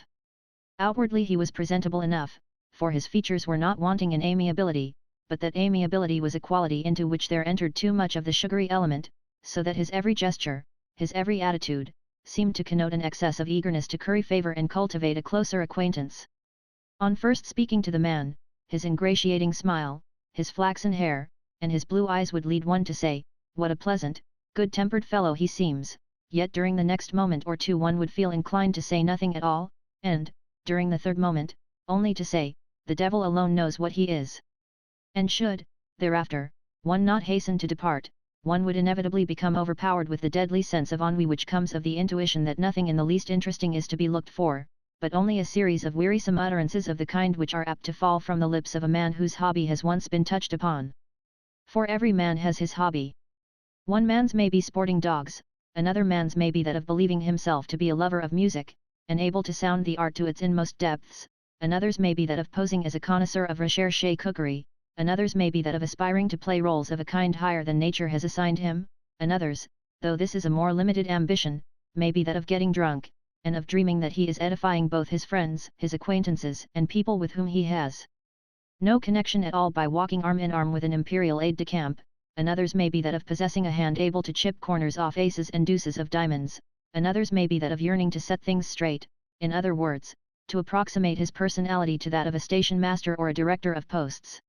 Outwardly he was presentable enough, for his features were not wanting in amiability, but that amiability was a quality into which there entered too much of the sugary element, so that his every gesture, his every attitude, seemed to connote an excess of eagerness to curry favour and cultivate a closer acquaintance. On first speaking to the man, his ingratiating smile, his flaxen hair, and his blue eyes would lead one to say, "What a pleasant, good-tempered fellow he seems," yet during the next moment or two one would feel inclined to say nothing at all, and, during the third moment, only to say, "The devil alone knows what he is." And should, thereafter, one not hasten to depart, one would inevitably become overpowered with the deadly sense of ennui which comes of the intuition that nothing in the least interesting is to be looked for, but only a series of wearisome utterances of the kind which are apt to fall from the lips of a man whose hobby has once been touched upon. For every man has his hobby. One man's may be sporting dogs, another man's may be that of believing himself to be a lover of music, and able to sound the art to its inmost depths, another's may be that of posing as a connoisseur of recherche cookery, another's may be that of aspiring to play roles of a kind higher than nature has assigned him, another's, though this is a more limited ambition, may be that of getting drunk, and of dreaming that he is edifying both his friends, his acquaintances, and people with whom he has no connection at all by walking arm in arm with an imperial aide-de-camp, another's may be that of possessing a hand able to chip corners off aces and deuces of diamonds, another's may be that of yearning to set things straight, in other words, to approximate his personality to that of a station master or a director of posts.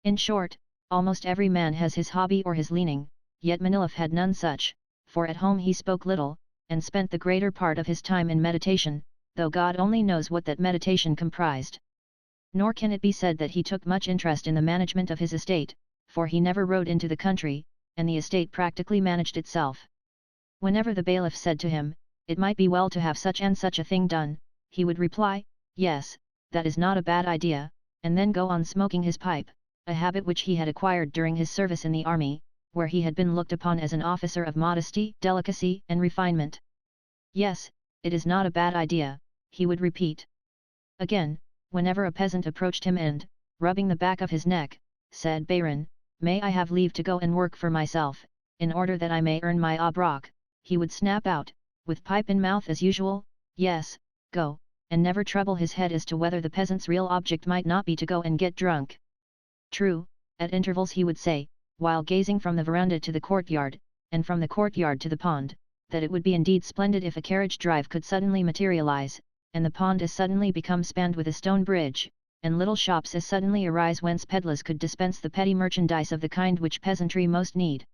In short, almost every man has his hobby or his leaning, yet Manilov had none such, for at home he spoke little, and spent the greater part of his time in meditation, though God only knows what that meditation comprised. Nor can it be said that he took much interest in the management of his estate, for he never rode into the country, and the estate practically managed itself. Whenever the bailiff said to him, "It might be well to have such and such a thing done," he would reply, "Yes, that is not a bad idea," and then go on smoking his pipe, a habit which he had acquired during his service in the army, where he had been looked upon as an officer of modesty, delicacy, and refinement. "Yes, it is not a bad idea," he would repeat. Again, whenever a peasant approached him and, rubbing the back of his neck, said, "Baron, may I have leave to go and work for myself, in order that I may earn my obrok," he would snap out, with pipe in mouth as usual, "Yes, go," and never trouble his head as to whether the peasant's real object might not be to go and get drunk. True, at intervals he would say, while gazing from the veranda to the courtyard, and from the courtyard to the pond, that it would be indeed splendid if a carriage drive could suddenly materialize, and the pond as suddenly become spanned with a stone bridge, and little shops as suddenly arise whence pedlars could dispense the petty merchandise of the kind which peasantry most need.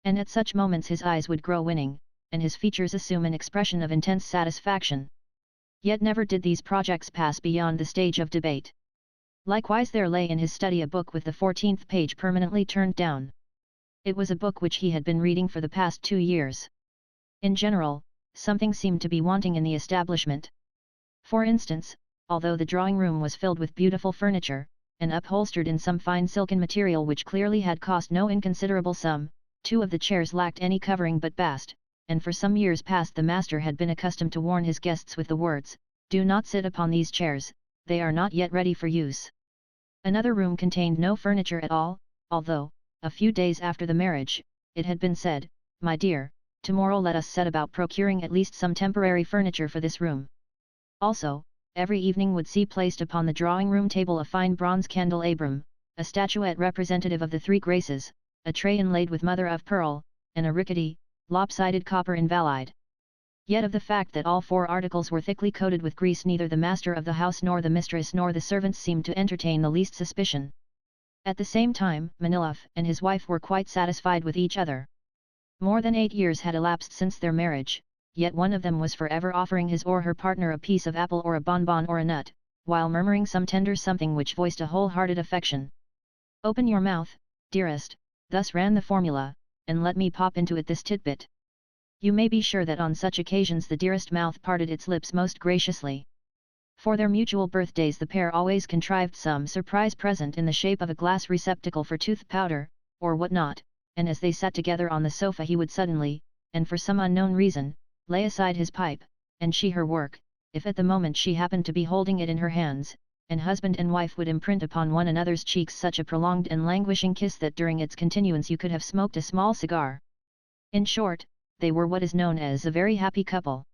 And at such moments his eyes would grow winning, and his features assume an expression of intense satisfaction. Yet never did these projects pass beyond the stage of debate. Likewise there lay in his study a book with the 14th page permanently turned down. It was a book which he had been reading for the past 2 years. In general, something seemed to be wanting in the establishment. For instance, although the drawing-room was filled with beautiful furniture, and upholstered in some fine silken material which clearly had cost no inconsiderable sum, 2 of the chairs lacked any covering but bast, and for some years past the master had been accustomed to warn his guests with the words, "Do not sit upon these chairs, they are not yet ready for use." Another room contained no furniture at all, although, a few days after the marriage, it had been said, "My dear, tomorrow let us set about procuring at least some temporary furniture for this room." Also, every evening would see placed upon the drawing-room table a fine bronze candelabrum, a statuette representative of the 3 Graces, a tray inlaid with mother of pearl, and a rickety, lopsided copper invalide. Yet of the fact that all 4 articles were thickly coated with grease neither the master of the house nor the mistress nor the servants seemed to entertain the least suspicion. At the same time, Manilov and his wife were quite satisfied with each other. More than 8 years had elapsed since their marriage, yet one of them was forever offering his or her partner a piece of apple or a bonbon or a nut, while murmuring some tender something which voiced a wholehearted affection. Open your mouth, dearest, thus ran the formula, and let me pop into it this tidbit. You may be sure that on such occasions the dearest mouth parted its lips most graciously. For their mutual birthdays the pair always contrived some surprise present in the shape of a glass receptacle for tooth powder, or what not, and as they sat together on the sofa he would suddenly, and for some unknown reason, lay aside his pipe, and she her work, if at the moment she happened to be holding it in her hands, and husband and wife would imprint upon one another's cheeks such a prolonged and languishing kiss that during its continuance you could have smoked a small cigar. In short, they were what is known as a very happy couple.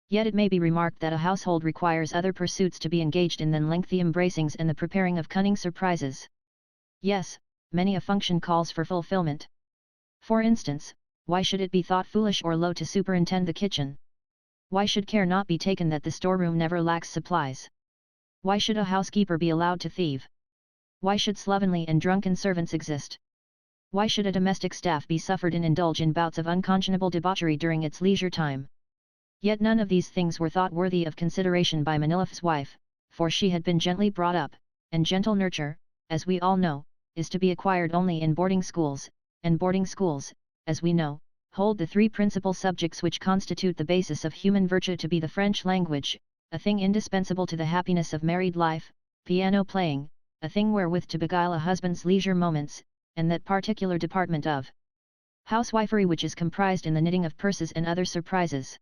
Yet it may be remarked that a household requires other pursuits to be engaged in than lengthy embracings and the preparing of cunning surprises. Yes, many a function calls for fulfillment. For instance, why should it be thought foolish or low to superintend the kitchen? Why should care not be taken that the storeroom never lacks supplies? Why should a housekeeper be allowed to thieve? Why should slovenly and drunken servants exist? Why should a domestic staff be suffered in indulge in bouts of unconscionable debauchery during its leisure time? Yet none of these things were thought worthy of consideration by Manilov's wife, for she had been gently brought up, and gentle nurture, as we all know, is to be acquired only in boarding schools, and boarding schools, as we know, hold the three principal subjects which constitute the basis of human virtue to be the French language, a thing indispensable to the happiness of married life, piano playing, a thing wherewith to beguile a husband's leisure moments, and that particular department of housewifery which is comprised in the knitting of purses and other surprises.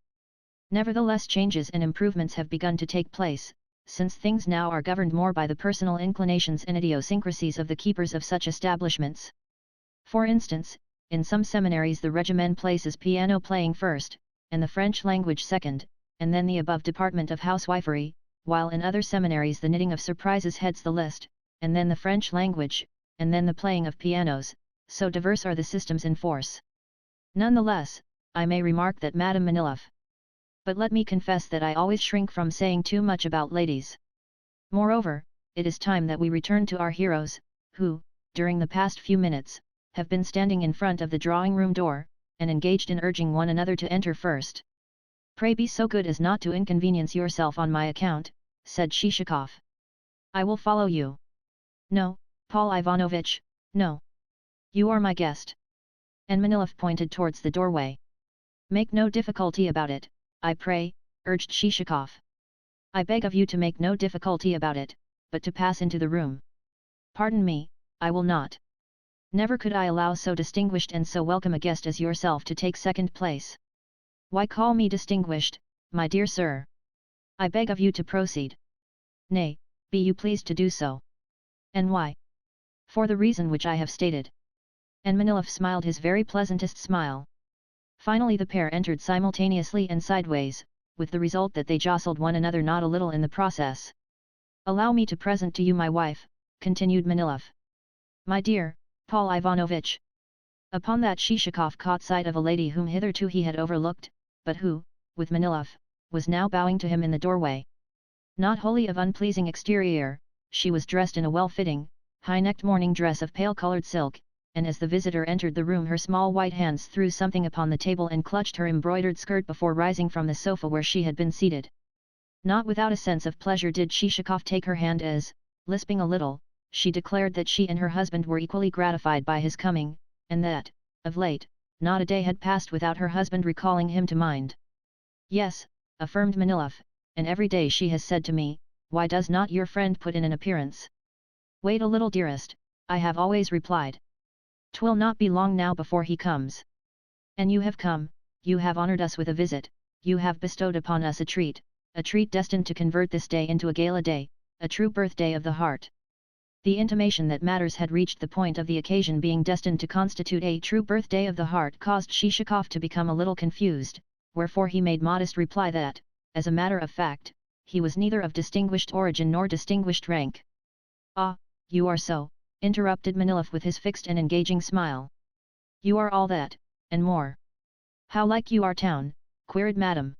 Nevertheless, changes and improvements have begun to take place, since things now are governed more by the personal inclinations and idiosyncrasies of the keepers of such establishments. For instance, in some seminaries the regimen places piano playing first, and the French language second, and then the above department of housewifery, while in other seminaries the knitting of surprises heads the list, and then the French language, and then the playing of pianos, so diverse are the systems in force. Nonetheless, I may remark that Madame Manilov. But let me confess that I always shrink from saying too much about ladies. Moreover, it is time that we return to our heroes, who, during the past few minutes, have been standing in front of the drawing-room door, and engaged in urging one another to enter first. Pray be so good as not to inconvenience yourself on my account, said Shishakov. I will follow you. No, Paul Ivanovitch, no. You are my guest. And Manilov pointed towards the doorway. Make no difficulty about it, I pray, urged Shishakov. I beg of you to make no difficulty about it, but to pass into the room. Pardon me, I will not. Never could I allow so distinguished and so welcome a guest as yourself to take second place. Why call me distinguished, my dear sir? I beg of you to proceed. Nay, be you pleased to do so. And why? For the reason which I have stated. And Manilov smiled his very pleasantest smile. Finally the pair entered simultaneously and sideways, with the result that they jostled one another not a little in the process. Allow me to present to you my wife, continued Manilov. My dear, Paul Ivanovitch. Upon that Shishakov caught sight of a lady whom hitherto he had overlooked, but who, with Manilov, was now bowing to him in the doorway. Not wholly of unpleasing exterior, she was dressed in a well-fitting, high-necked morning dress of pale-coloured silk, and as the visitor entered the room her small white hands threw something upon the table and clutched her embroidered skirt before rising from the sofa where she had been seated. Not without a sense of pleasure did Shishakov take her hand as, lisping a little, she declared that she and her husband were equally gratified by his coming, and that, of late, not a day had passed without her husband recalling him to mind. Yes, affirmed Manilov, and every day she has said to me, why does not your friend put in an appearance? Wait a little, dearest, I have always replied. 'Twill not be long now before he comes. And you have come, you have honoured us with a visit, you have bestowed upon us a treat destined to convert this day into a gala day, a true birthday of the heart. The intimation that matters had reached the point of the occasion being destined to constitute a true birthday of the heart caused Shishakov to become a little confused, wherefore he made modest reply that, as a matter of fact, he was neither of distinguished origin nor distinguished rank. Ah, you are so, interrupted Manilov with his fixed and engaging smile. You are all that, and more. How like you our town? Queried Madame.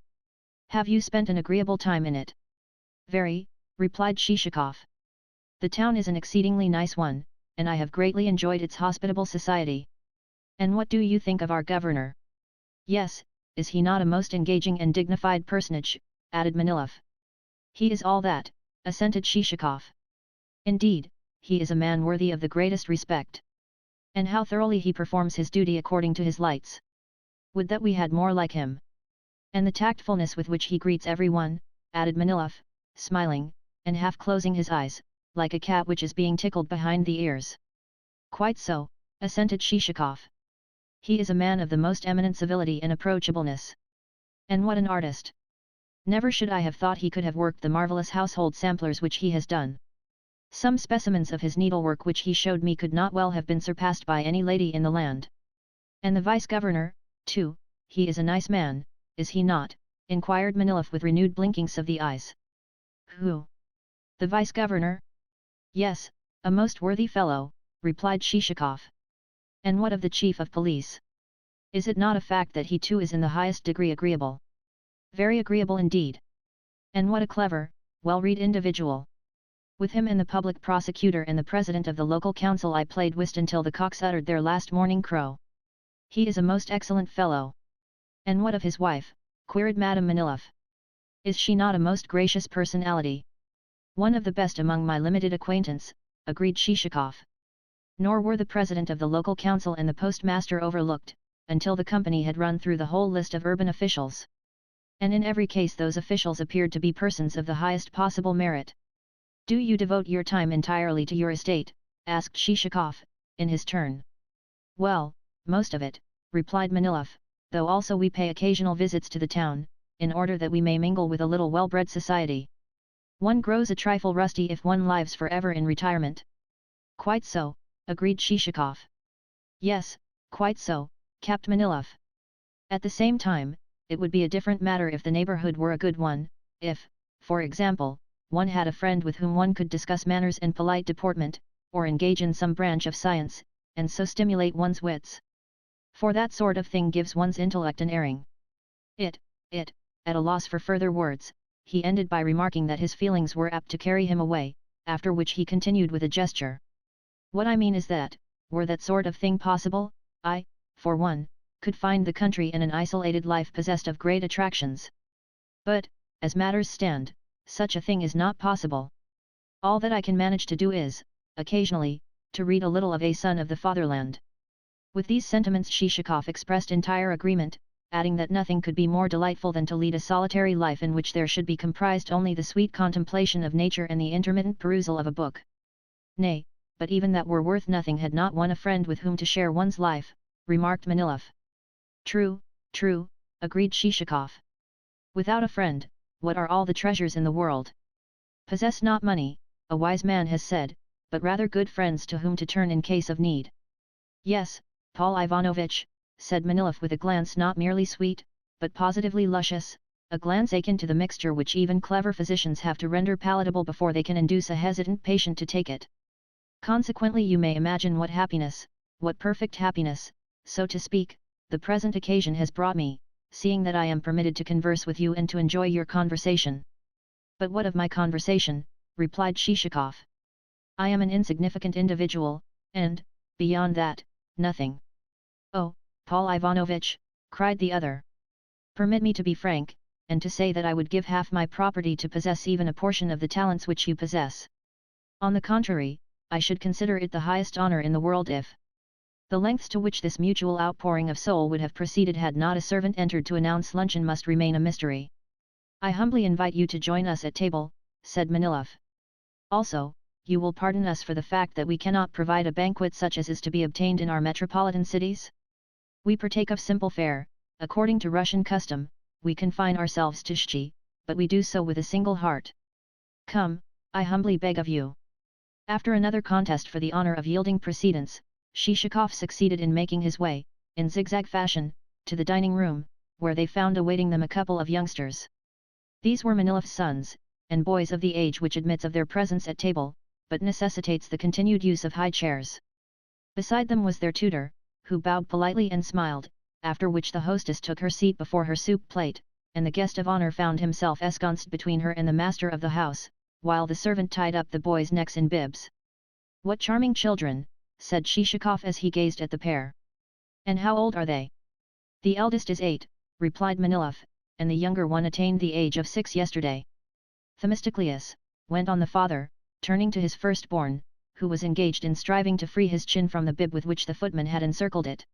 Have you spent an agreeable time in it? Very, replied Shishakov. The town is an exceedingly nice one, and I have greatly enjoyed its hospitable society. And what do you think of our governor? Yes, is he not a most engaging and dignified personage, added Manilov. He is all that, assented Shishakov. Indeed, he is a man worthy of the greatest respect. And how thoroughly he performs his duty according to his lights. Would that we had more like him. And the tactfulness with which he greets everyone, added Manilov, smiling, and half closing his eyes, like a cat which is being tickled behind the ears. Quite so, assented Shishakov. He is a man of the most eminent civility and approachableness. And what an artist! Never should I have thought he could have worked the marvelous household samplers which he has done. Some specimens of his needlework which he showed me could not well have been surpassed by any lady in the land. And the vice-governor, too, he is a nice man, is he not? Inquired Manilov with renewed blinkings of the eyes. Who? The vice-governor? Yes, a most worthy fellow, replied Shishakov. And what of the chief of police? Is it not a fact that he too is in the highest degree agreeable? Very agreeable indeed. And what a clever, well-read individual. With him and the public prosecutor and the president of the local council I played whist until the cocks uttered their last morning crow. He is a most excellent fellow. And what of his wife? Queried Madame Manilov. Is she not a most gracious personality? One of the best among my limited acquaintance, agreed Shishakov. Nor were the president of the local council and the postmaster overlooked, until the company had run through the whole list of urban officials. And in every case those officials appeared to be persons of the highest possible merit. Do you devote your time entirely to your estate? Asked Shishakov, in his turn. Well, most of it, replied Manilov, though also we pay occasional visits to the town, in order that we may mingle with a little well-bred society. One grows a trifle rusty if one lives forever in retirement. Quite so, agreed Shishakov. Yes, quite so, capped Manilov. At the same time, it would be a different matter if the neighborhood were a good one, if, for example, one had a friend with whom one could discuss manners and polite deportment, or engage in some branch of science, and so stimulate one's wits. For that sort of thing gives one's intellect an airing. At a loss for further words, he ended by remarking that his feelings were apt to carry him away, after which he continued with a gesture. What I mean is that, were that sort of thing possible, I, for one, could find the country and an isolated life possessed of great attractions. But, as matters stand, such a thing is not possible. All that I can manage to do is, occasionally, to read a little of A Son of the Fatherland. With these sentiments Shishakov expressed entire agreement, adding that nothing could be more delightful than to lead a solitary life in which there should be comprised only the sweet contemplation of nature and the intermittent perusal of a book. Nay, but even that were worth nothing had not one a friend with whom to share one's life, remarked Manilov. True, agreed Shishakov. Without a friend, what are all the treasures in the world? Possess not money, a wise man has said, but rather good friends to whom to turn in case of need. Yes, Paul Ivanovitch, said Manilov with a glance not merely sweet, but positively luscious, a glance akin to the mixture which even clever physicians have to render palatable before they can induce a hesitant patient to take it. Consequently you may imagine what happiness, what perfect happiness, so to speak, the present occasion has brought me, seeing that I am permitted to converse with you and to enjoy your conversation. But what of my conversation, replied Shishakov. I am an insignificant individual, and, beyond that, nothing. Oh, Paul Ivanovitch, cried the other. Permit me to be frank, and to say that I would give half my property to possess even a portion of the talents which you possess. On the contrary, I should consider it the highest honor in the world if the lengths to which this mutual outpouring of soul would have proceeded had not a servant entered to announce luncheon must remain a mystery. I humbly invite you to join us at table, said Manilov. Also, you will pardon us for the fact that we cannot provide a banquet such as is to be obtained in our metropolitan cities? We partake of simple fare, according to Russian custom, we confine ourselves to shchi, but we do so with a single heart. Come, I humbly beg of you. After another contest for the honor of yielding precedence, Shishakov succeeded in making his way, in zigzag fashion, to the dining room, where they found awaiting them a couple of youngsters. These were Manilov's sons, and boys of the age which admits of their presence at table, but necessitates the continued use of high chairs. Beside them was their tutor, who bowed politely and smiled, after which the hostess took her seat before her soup plate, and the guest of honor found himself ensconced between her and the master of the house, while the servant tied up the boys' necks in bibs. What charming children, said Shishakov as he gazed at the pair. And how old are they? The eldest is 8, replied Manilov, and the younger one attained the age of 6 yesterday. Themistocleus, went on the father, turning to his firstborn, who was engaged in striving to free his chin from the bib with which the footman had encircled it.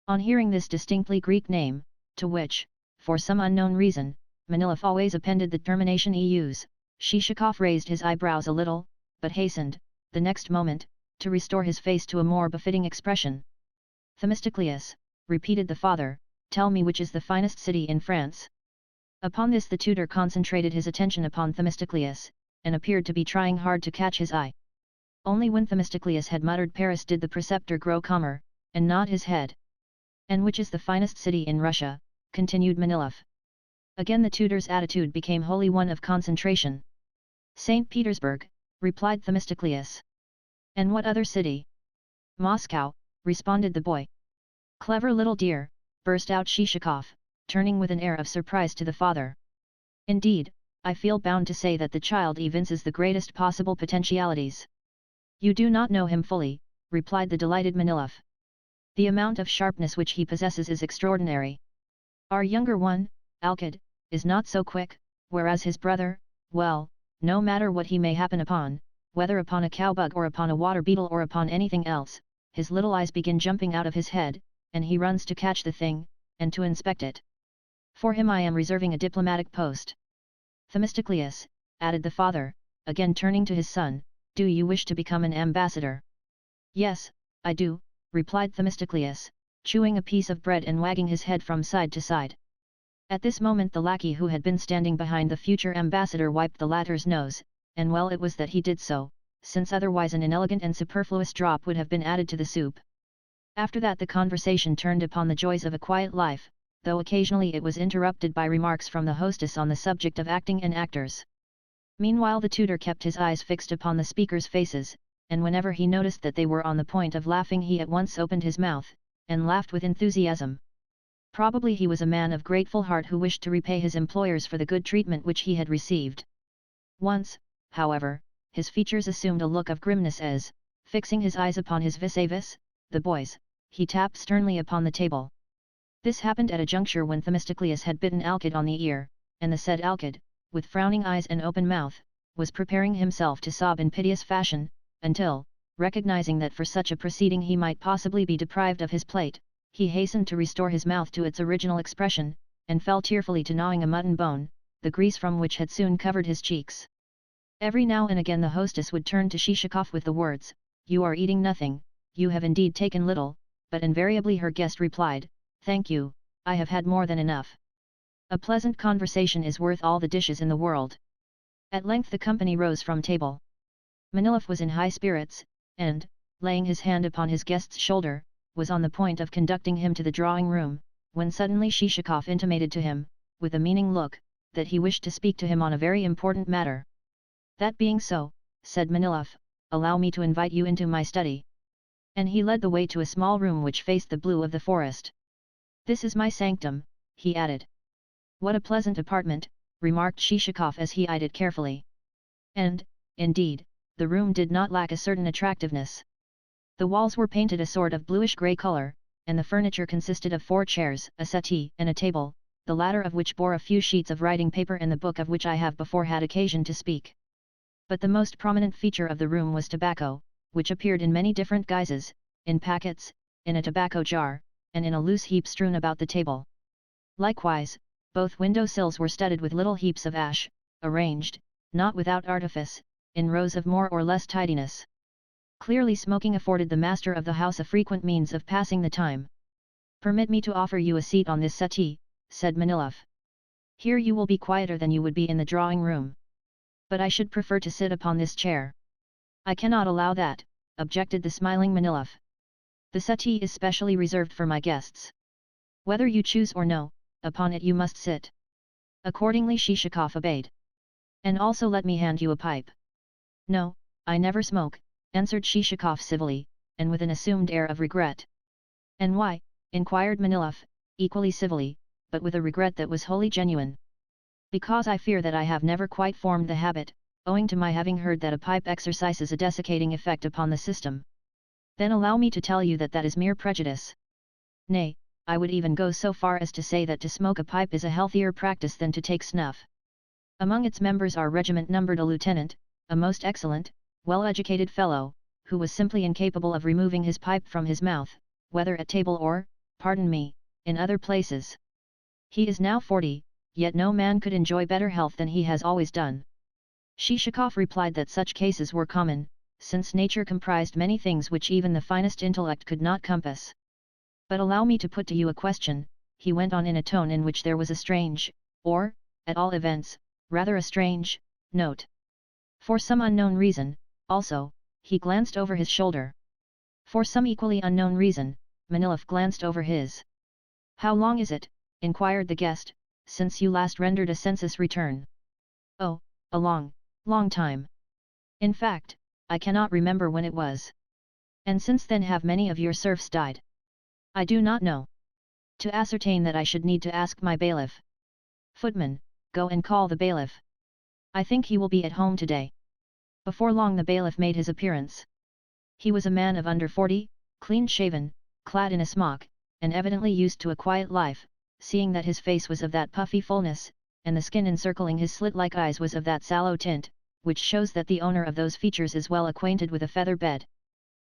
On hearing this distinctly Greek name, to which, for some unknown reason, Manilov always appended the termination eus, Shishakov raised his eyebrows a little, but hastened, the next moment, to restore his face to a more befitting expression. Themistocleus, repeated the father, tell me which is the finest city in France. Upon this the tutor concentrated his attention upon Themistocleus, and appeared to be trying hard to catch his eye. Only when Themistocleus had muttered Paris did the preceptor grow calmer, and nod his head. And which is the finest city in Russia, continued Manilov. Again the tutor's attitude became wholly one of concentration. St. Petersburg, replied Themistocleus. And what other city? Moscow, responded the boy. Clever little dear, burst out Shishakov, turning with an air of surprise to the father. Indeed, I feel bound to say that the child evinces the greatest possible potentialities. You do not know him fully, replied the delighted Manilov. The amount of sharpness which he possesses is extraordinary. Our younger one, Alkid, is not so quick, whereas his brother, well, no matter what he may happen upon, whether upon a cowbug or upon a water beetle or upon anything else, his little eyes begin jumping out of his head, and he runs to catch the thing, and to inspect it. For him I am reserving a diplomatic post. Themistocleus, added the father, again turning to his son, do you wish to become an ambassador? Yes, I do, replied Themistocleus, chewing a piece of bread and wagging his head from side to side. At this moment the lackey who had been standing behind the future ambassador wiped the latter's nose, and well it was that he did so, since otherwise an inelegant and superfluous drop would have been added to the soup. After that the conversation turned upon the joys of a quiet life, though occasionally it was interrupted by remarks from the hostess on the subject of acting and actors. Meanwhile the tutor kept his eyes fixed upon the speakers' faces, and whenever he noticed that they were on the point of laughing he at once opened his mouth, and laughed with enthusiasm. Probably he was a man of grateful heart who wished to repay his employers for the good treatment which he had received. Once, however, his features assumed a look of grimness as, fixing his eyes upon his vis-a-vis, the boys, he tapped sternly upon the table. This happened at a juncture when Themistocleus had bitten Alkid on the ear, and the said Alkid, with frowning eyes and open mouth, was preparing himself to sob in piteous fashion, until, recognizing that for such a proceeding he might possibly be deprived of his plate, he hastened to restore his mouth to its original expression, and fell tearfully to gnawing a mutton bone, the grease from which had soon covered his cheeks. Every now and again the hostess would turn to Shishakov with the words, "You are eating nothing, you have indeed taken little," but invariably her guest replied, "Thank you, I have had more than enough." A pleasant conversation is worth all the dishes in the world. At length the company rose from table. Manilov was in high spirits, and, laying his hand upon his guest's shoulder, was on the point of conducting him to the drawing-room, when suddenly Shishakov intimated to him, with a meaning look, that he wished to speak to him on a very important matter. "That being so," said Manilov, "allow me to invite you into my study." And he led the way to a small room which faced the blue of the forest. "This is my sanctum," he added. "What a pleasant apartment," remarked Shishakov as he eyed it carefully. And, indeed, the room did not lack a certain attractiveness. The walls were painted a sort of bluish-grey color, and the furniture consisted of 4 chairs, a settee, and a table, the latter of which bore a few sheets of writing paper and the book of which I have before had occasion to speak. But the most prominent feature of the room was tobacco, which appeared in many different guises, in packets, in a tobacco jar, and in a loose heap strewn about the table. Likewise, both window sills were studded with little heaps of ash, arranged, not without artifice, in rows of more or less tidiness. Clearly smoking afforded the master of the house a frequent means of passing the time. "Permit me to offer you a seat on this settee," said Manilov. "Here you will be quieter than you would be in the drawing-room." "But I should prefer to sit upon this chair." "I cannot allow that," objected the smiling Manilov. "The settee is specially reserved for my guests. Whether you choose or no, upon it you must sit." Accordingly Shishakov obeyed. "And also let me hand you a pipe." "No, I never smoke," answered Shishakov civilly, and with an assumed air of regret. "And why?" inquired Manilov, equally civilly, but with a regret that was wholly genuine. "Because I fear that I have never quite formed the habit, owing to my having heard that a pipe exercises a desiccating effect upon the system." "Then allow me to tell you that that is mere prejudice. Nay, I would even go so far as to say that to smoke a pipe is a healthier practice than to take snuff. Among its members our regiment numbered a lieutenant, a most excellent, well-educated fellow, who was simply incapable of removing his pipe from his mouth, whether at table or, pardon me, in other places. He is now 40, yet no man could enjoy better health than he has always done. Shishakov replied that such cases were common, since nature comprised many things which even the finest intellect could not compass. But allow me to put to you a question, he went on in a tone in which there was a strange, or, at all events, rather a strange, note. For some unknown reason, also, he glanced over his shoulder. For some equally unknown reason, Manilov glanced over his. How long is it, inquired the guest, since you last rendered a census return? Oh, a long time. In fact, I cannot remember when it was. And since then have many of your serfs died? I do not know. To ascertain that I should need to ask my bailiff. Footman, go and call the bailiff. I think he will be at home today. Before long the bailiff made his appearance. He was a man of under 40, clean-shaven, clad in a smock, and evidently used to a quiet life, seeing that his face was of that puffy fullness, and the skin encircling his slit-like eyes was of that sallow tint, which shows that the owner of those features is well acquainted with a feather bed.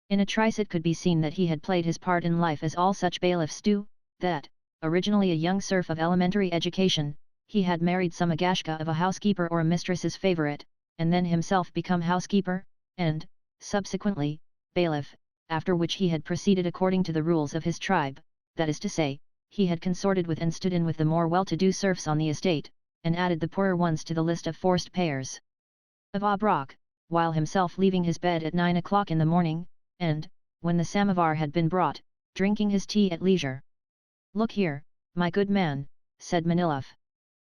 In a trice it could be seen that he had played his part in life as all such bailiffs do, that, originally a young serf of elementary education, he had married some agashka of a housekeeper or a mistress's favourite, and then himself become housekeeper, and, subsequently, bailiff, after which he had proceeded according to the rules of his tribe, that is to say, he had consorted with and stood in with the more well-to-do serfs on the estate, and added the poorer ones to the list of forced payers of Obrok, while himself leaving his bed at 9 o'clock in the morning, and, when the samovar had been brought, drinking his tea at leisure. Look here, my good man, said Manilov.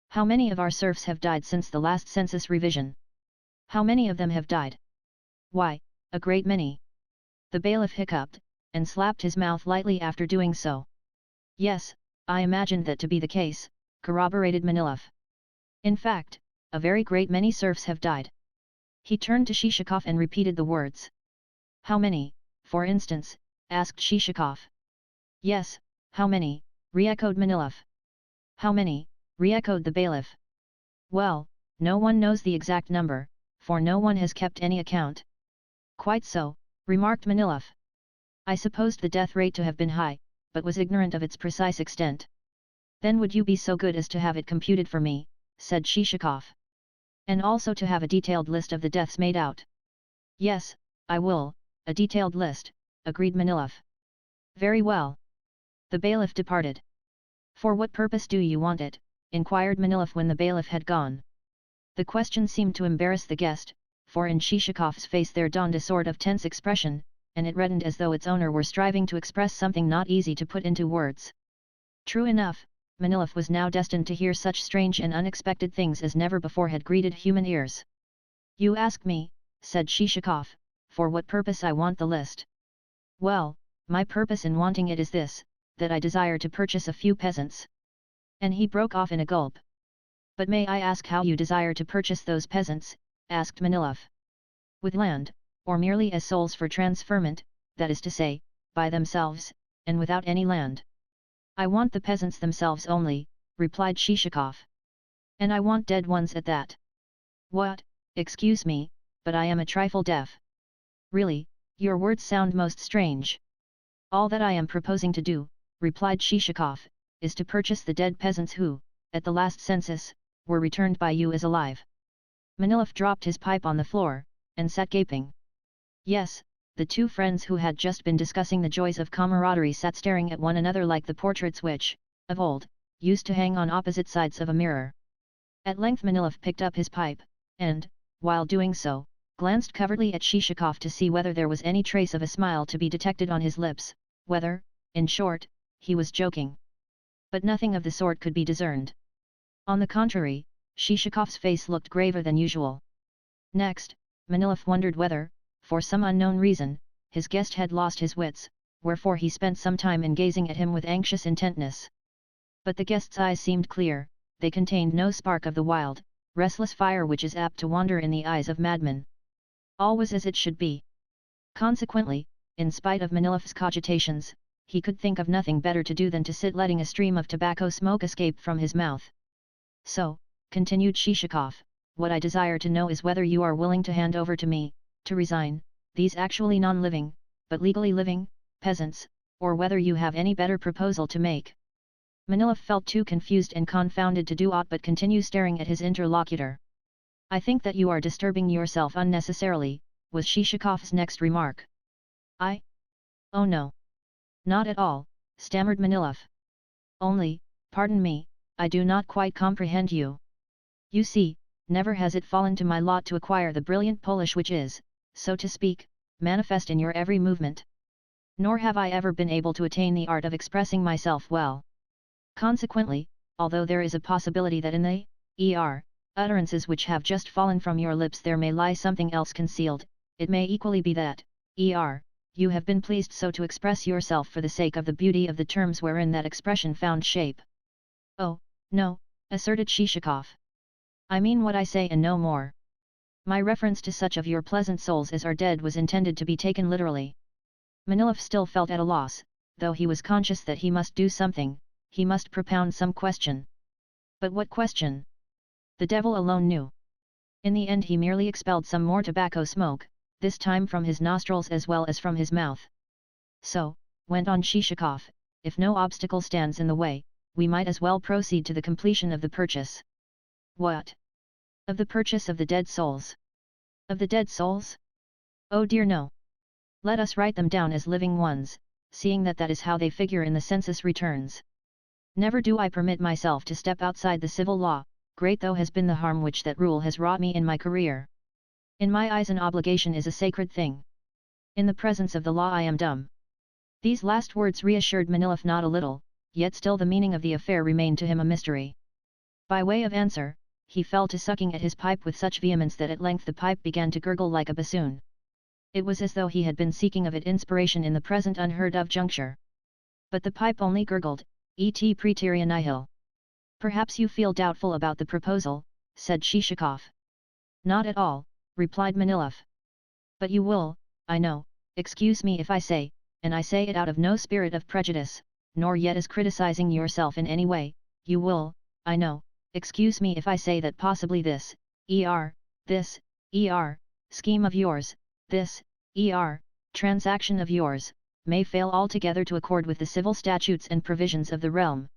How many of our serfs have died since the last census revision? How many of them have died? Why, a great many. The bailiff hiccuped, and slapped his mouth lightly after doing so. Yes, I imagined that to be the case, corroborated Manilov. In fact, a very great many serfs have died. He turned to Shishakov and repeated the words. How many, for instance, asked Shishakov. Yes, how many, re-echoed Manilov. How many, re-echoed the bailiff. Well, no one knows the exact number, for no one has kept any account. Quite so, remarked Manilov. I supposed the death rate to have been high, but was ignorant of its precise extent. Then would you be so good as to have it computed for me, said Shishakov. And also to have a detailed list of the deaths made out. Yes, I will, a detailed list, agreed Manilov. Very well. The bailiff departed. For what purpose do you want it, inquired Manilov when the bailiff had gone. The question seemed to embarrass the guest, for in Shishakov's face there dawned a sort of tense expression, and it reddened as though its owner were striving to express something not easy to put into words. True enough, Manilov was now destined to hear such strange and unexpected things as never before had greeted human ears. You ask me, said Shishakov, for what purpose I want the list. Well, my purpose in wanting it is this, that I desire to purchase a few peasants. And he broke off in a gulp. But may I ask how you desire to purchase those peasants, asked Manilov. With land, or merely as souls for transferment, that is to say, by themselves, and without any land. I want the peasants themselves only, replied Shishakov. And I want dead ones at that. What, excuse me, but I am a trifle deaf. Really, your words sound most strange. All that I am proposing to do, replied Shishakov, is to purchase the dead peasants who, at the last census, were returned by you as alive. Manilov dropped his pipe on the floor, and sat gaping. Yes, the two friends who had just been discussing the joys of camaraderie sat staring at one another like the portraits which, of old, used to hang on opposite sides of a mirror. At length Manilov picked up his pipe, and, while doing so, glanced covertly at Shishakov to see whether there was any trace of a smile to be detected on his lips, whether, in short, he was joking. But nothing of the sort could be discerned. On the contrary, Shishakov's face looked graver than usual. Next, Manilov wondered whether, for some unknown reason, his guest had lost his wits, wherefore he spent some time in gazing at him with anxious intentness. But the guest's eyes seemed clear, they contained no spark of the wild, restless fire which is apt to wander in the eyes of madmen. All was as it should be. Consequently, in spite of Manilov's cogitations, he could think of nothing better to do than to sit letting a stream of tobacco smoke escape from his mouth. So, continued Shishakov, what I desire to know is whether you are willing to hand over to me, to resign, these actually non-living, but legally living, peasants, or whether you have any better proposal to make. Manilov felt too confused and confounded to do aught but continue staring at his interlocutor. I think that you are disturbing yourself unnecessarily, was Shishikov's next remark. Oh no. Not at all, stammered Manilov. Only, pardon me, I do not quite comprehend you. You see, never has it fallen to my lot to acquire the brilliant Polish which is, so to speak, manifest in your every movement. Nor have I ever been able to attain the art of expressing myself well. Consequently, although there is a possibility that in the utterances which have just fallen from your lips there may lie something else concealed, it may equally be that you have been pleased so to express yourself for the sake of the beauty of the terms wherein that expression found shape. Oh, no, asserted Shishikov. I mean what I say and no more. My reference to such of your pleasant souls as are dead was intended to be taken literally. Manilov still felt at a loss, though he was conscious that he must do something, he must propound some question. But what question? The devil alone knew. In the end he merely expelled some more tobacco smoke, this time from his nostrils as well as from his mouth. So, went on Shishikov, if no obstacle stands in the way, we might as well proceed to the completion of the purchase. What? Of the purchase of the dead souls? Of the dead souls? Oh dear no. Let us write them down as living ones, seeing that that is how they figure in the census returns. Never do I permit myself to step outside the civil law, great though has been the harm which that rule has wrought me in my career. In my eyes an obligation is a sacred thing. In the presence of the law I am dumb. These last words reassured Manilov not a little, yet still the meaning of the affair remained to him a mystery. By way of answer, he fell to sucking at his pipe with such vehemence that at length the pipe began to gurgle like a bassoon. It was as though he had been seeking of it inspiration in the present unheard-of juncture. But the pipe only gurgled, et praeterea nihil. Perhaps you feel doubtful about the proposal, said Shishikov. Not at all, replied Manilov. But you will, I know, excuse me if I say, and I say it out of no spirit of prejudice, nor yet as criticizing yourself in any way, you will, I know, excuse me if I say that possibly this scheme of yours, this transaction of yours, may fail altogether to accord with the civil statutes and provisions of the realm.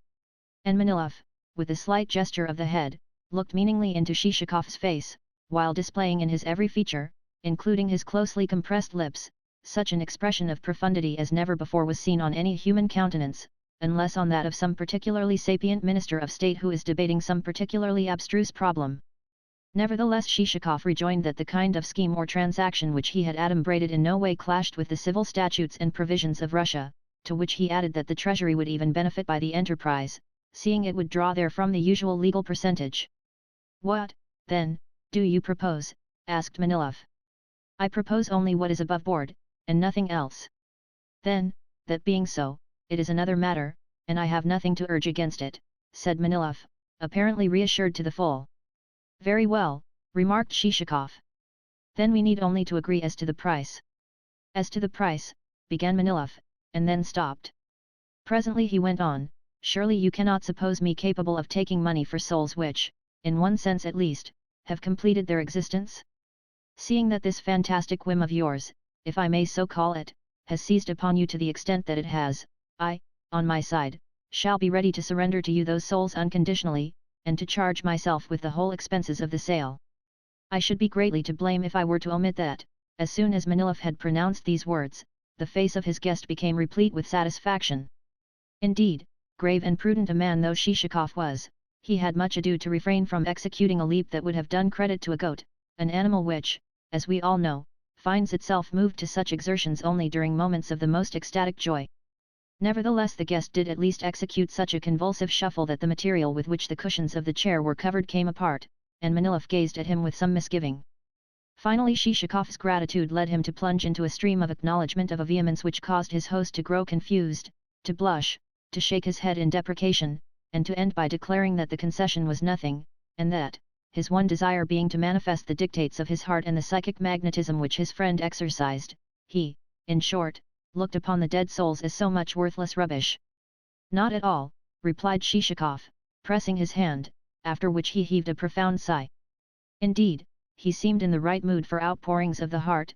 And Manilov, with a slight gesture of the head, looked meaningly into Shishikov's face, while displaying in his every feature, including his closely compressed lips, such an expression of profundity as never before was seen on any human countenance, unless on that of some particularly sapient minister of state who is debating some particularly abstruse problem. Nevertheless Shishikov rejoined that the kind of scheme or transaction which he had adumbrated in no way clashed with the civil statutes and provisions of Russia, to which he added that the treasury would even benefit by the enterprise, seeing it would draw therefrom the usual legal percentage. What, then, do you propose? Asked Manilov. I propose only what is above board, and nothing else. Then, that being so, it is another matter, and I have nothing to urge against it, said Manilov, apparently reassured to the full. Very well, remarked Shishikov. Then we need only to agree as to the price. As to the price, began Manilov, and then stopped. Presently he went on, surely you cannot suppose me capable of taking money for souls which, in one sense at least, have completed their existence? Seeing that this fantastic whim of yours, if I may so call it, has seized upon you to the extent that it has, I, on my side, shall be ready to surrender to you those souls unconditionally, and to charge myself with the whole expenses of the sale. I should be greatly to blame if I were to omit that. As soon as Manilov had pronounced these words, the face of his guest became replete with satisfaction. Indeed, grave and prudent a man though Shishikov was, he had much ado to refrain from executing a leap that would have done credit to a goat, an animal which, as we all know, finds itself moved to such exertions only during moments of the most ecstatic joy. Nevertheless the guest did at least execute such a convulsive shuffle that the material with which the cushions of the chair were covered came apart, and Manilov gazed at him with some misgiving. Finally Shishikov's gratitude led him to plunge into a stream of acknowledgement of a vehemence which caused his host to grow confused, to blush, to shake his head in deprecation, and to end by declaring that the concession was nothing, and that, his one desire being to manifest the dictates of his heart and the psychic magnetism which his friend exercised, he, in short, looked upon the dead souls as so much worthless rubbish. Not at all, replied Shishikov, pressing his hand, after which he heaved a profound sigh. Indeed, he seemed in the right mood for outpourings of the heart,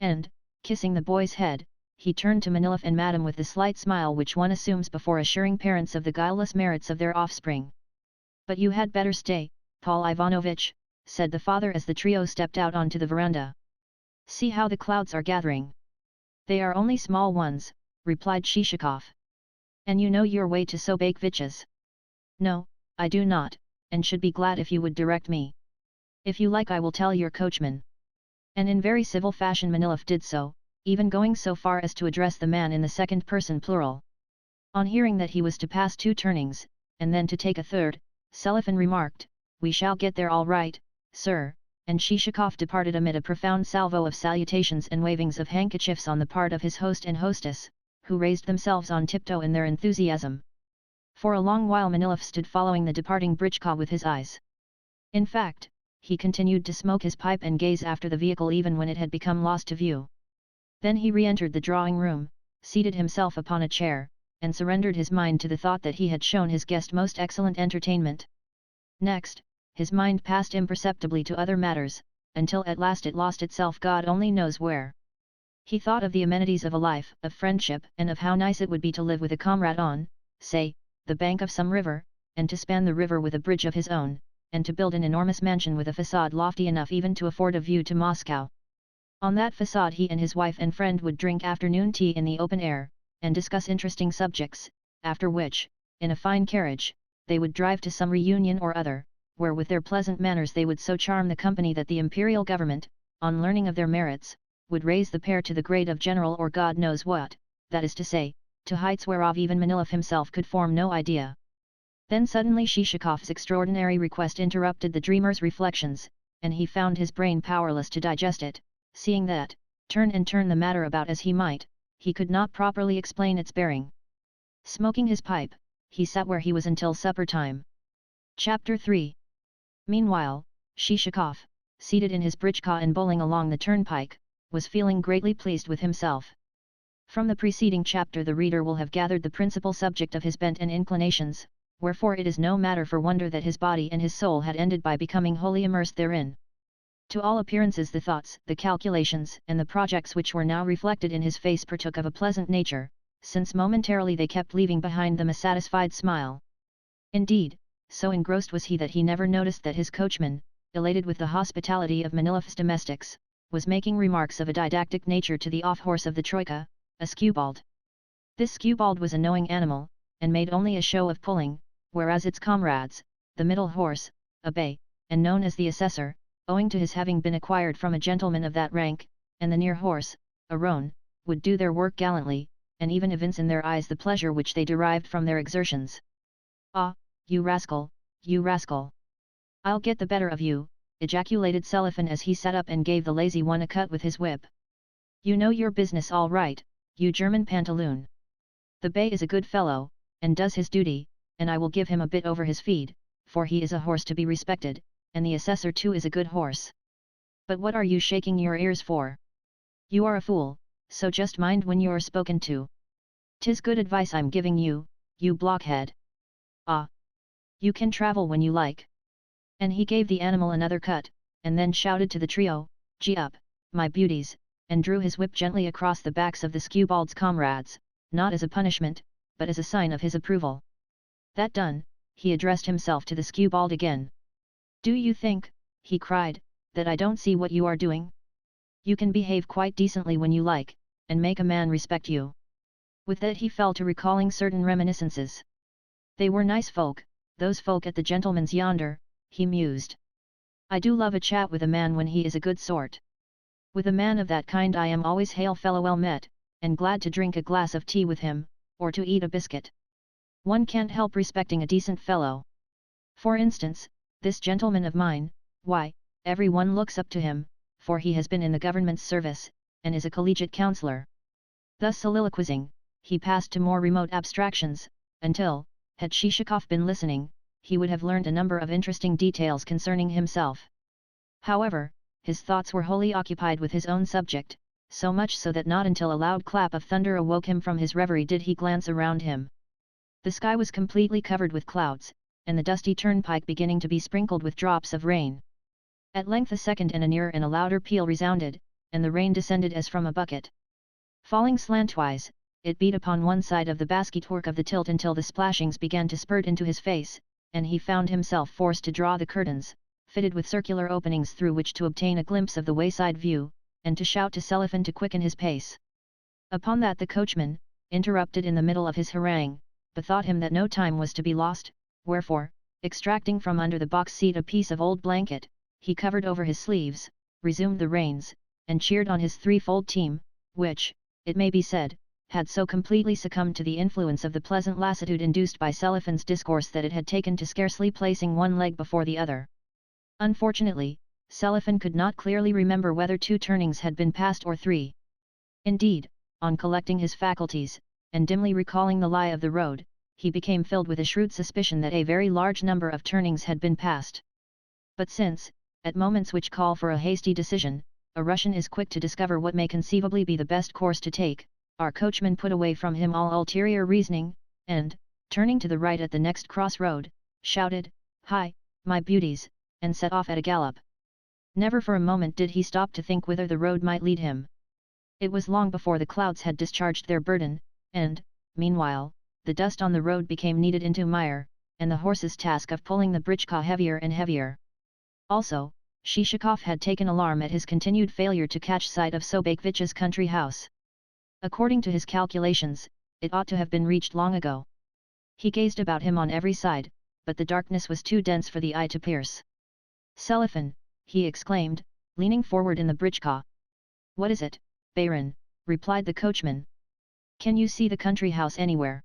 And, kissing the boy's head, he turned to Manilov and Madame with the slight smile which one assumes before assuring parents of the guileless merits of their offspring. "But you had better stay, Paul Ivanovitch," said the father as the trio stepped out onto the veranda. "See how the clouds are gathering." "They are only small ones," replied Shishakov. "And you know your way to Sobakevich's?" "No, I do not, and should be glad if you would direct me." "If you like I will tell your coachman." And in very civil fashion Manilov did so, even going so far as to address the man in the second person plural. On hearing that he was to pass 2 turnings, and then to take a third, Selifan remarked, "We shall get there all right, sir," and Shishakov departed amid a profound salvo of salutations and wavings of handkerchiefs on the part of his host and hostess, who raised themselves on tiptoe in their enthusiasm. For a long while Manilov stood following the departing britchka with his eyes. In fact, he continued to smoke his pipe and gaze after the vehicle even when it had become lost to view. Then he re-entered the drawing room, seated himself upon a chair, and surrendered his mind to the thought that he had shown his guest most excellent entertainment. Next, his mind passed imperceptibly to other matters, until at last it lost itself God only knows where. He thought of the amenities of a life of friendship and of how nice it would be to live with a comrade on, say, the bank of some river, and to span the river with a bridge of his own, and to build an enormous mansion with a facade lofty enough even to afford a view to Moscow. On that facade he and his wife and friend would drink afternoon tea in the open air, and discuss interesting subjects, after which, in a fine carriage, they would drive to some reunion or other, where with their pleasant manners they would so charm the company that the imperial government, on learning of their merits, would raise the pair to the grade of general or God knows what, that is to say, to heights whereof even Manilov himself could form no idea. Then suddenly Shishikov's extraordinary request interrupted the dreamer's reflections, and he found his brain powerless to digest it, seeing that, turn the matter about as he might, he could not properly explain its bearing. Smoking his pipe, he sat where he was until supper time. Chapter 3. Meanwhile, Shishikov, seated in his britchka and bowling along the turnpike, was feeling greatly pleased with himself. From the preceding chapter the reader will have gathered the principal subject of his bent and inclinations, wherefore it is no matter for wonder that his body and his soul had ended by becoming wholly immersed therein. To all appearances the thoughts, the calculations, and the projects which were now reflected in his face partook of a pleasant nature, since momentarily they kept leaving behind them a satisfied smile. Indeed, so engrossed was he that he never noticed that his coachman, elated with the hospitality of Manilov's domestics, was making remarks of a didactic nature to the off-horse of the troika, a skewbald. This skewbald was a knowing animal, and made only a show of pulling, whereas its comrades, the middle horse, a bay, and known as the assessor, owing to his having been acquired from a gentleman of that rank, and the near horse, a roan, would do their work gallantly, and even evince in their eyes the pleasure which they derived from their exertions. "Ah, you rascal, you rascal! I'll get the better of you," ejaculated Selifan as he sat up and gave the lazy one a cut with his whip. "You know your business all right, you German pantaloon. The bay is a good fellow, and does his duty, and I will give him a bit over his feed, for he is a horse to be respected, and the assessor too is a good horse. But what are you shaking your ears for? You are a fool, so just mind when you're spoken to. 'Tis good advice I'm giving you, you blockhead. Ah! You can travel when you like." And he gave the animal another cut, and then shouted to the trio, "Gee up, my beauties," and drew his whip gently across the backs of the skewbald's comrades, not as a punishment, but as a sign of his approval. That done, he addressed himself to the skewbald again. "Do you think," he cried, "that I don't see what you are doing? You can behave quite decently when you like, and make a man respect you." With that he fell to recalling certain reminiscences. They were nice folk, those folk at the gentleman's yonder, he mused. "I do love a chat with a man when he is a good sort. With a man of that kind I am always hail fellow well met, and glad to drink a glass of tea with him, or to eat a biscuit. One can't help respecting a decent fellow. For instance, this gentleman of mine, why, every one looks up to him, for he has been in the government's service, and is a collegiate councillor." Thus soliloquizing, he passed to more remote abstractions, until, had Shishikov been listening, he would have learned a number of interesting details concerning himself. However, his thoughts were wholly occupied with his own subject, so much so that not until a loud clap of thunder awoke him from his reverie did he glance around him. The sky was completely covered with clouds, and the dusty turnpike beginning to be sprinkled with drops of rain. At length a second and a nearer and a louder peal resounded, and the rain descended as from a bucket. Falling slantwise, it beat upon one side of the basket-work of the tilt until the splashings began to spurt into his face, and he found himself forced to draw the curtains, fitted with circular openings through which to obtain a glimpse of the wayside view, and to shout to Selifan to quicken his pace. Upon that the coachman, interrupted in the middle of his harangue, bethought him that no time was to be lost, wherefore, extracting from under the box seat a piece of old blanket, he covered over his sleeves, resumed the reins, and cheered on his threefold team, which, it may be said, had so completely succumbed to the influence of the pleasant lassitude induced by Selifan's discourse that it had taken to scarcely placing one leg before the other. Unfortunately, Selifan could not clearly remember whether 2 turnings had been passed or 3. Indeed, on collecting his faculties, and dimly recalling the lie of the road, he became filled with a shrewd suspicion that a very large number of turnings had been passed. But since, at moments which call for a hasty decision, a Russian is quick to discover what may conceivably be the best course to take, our coachman put away from him all ulterior reasoning, and, turning to the right at the next cross-road, shouted, "Hi, my beauties," and set off at a gallop. Never for a moment did he stop to think whither the road might lead him. It was long before the clouds had discharged their burden, and, meanwhile, the dust on the road became kneaded into mire, and the horse's task of pulling the britchka heavier and heavier. Also, Shishikov had taken alarm at his continued failure to catch sight of Sobakevich's country house. According to his calculations, it ought to have been reached long ago. He gazed about him on every side, but the darkness was too dense for the eye to pierce. Selifan, he exclaimed, leaning forward in the britchka. What is it, Baron? Replied the coachman. Can you see the country house anywhere?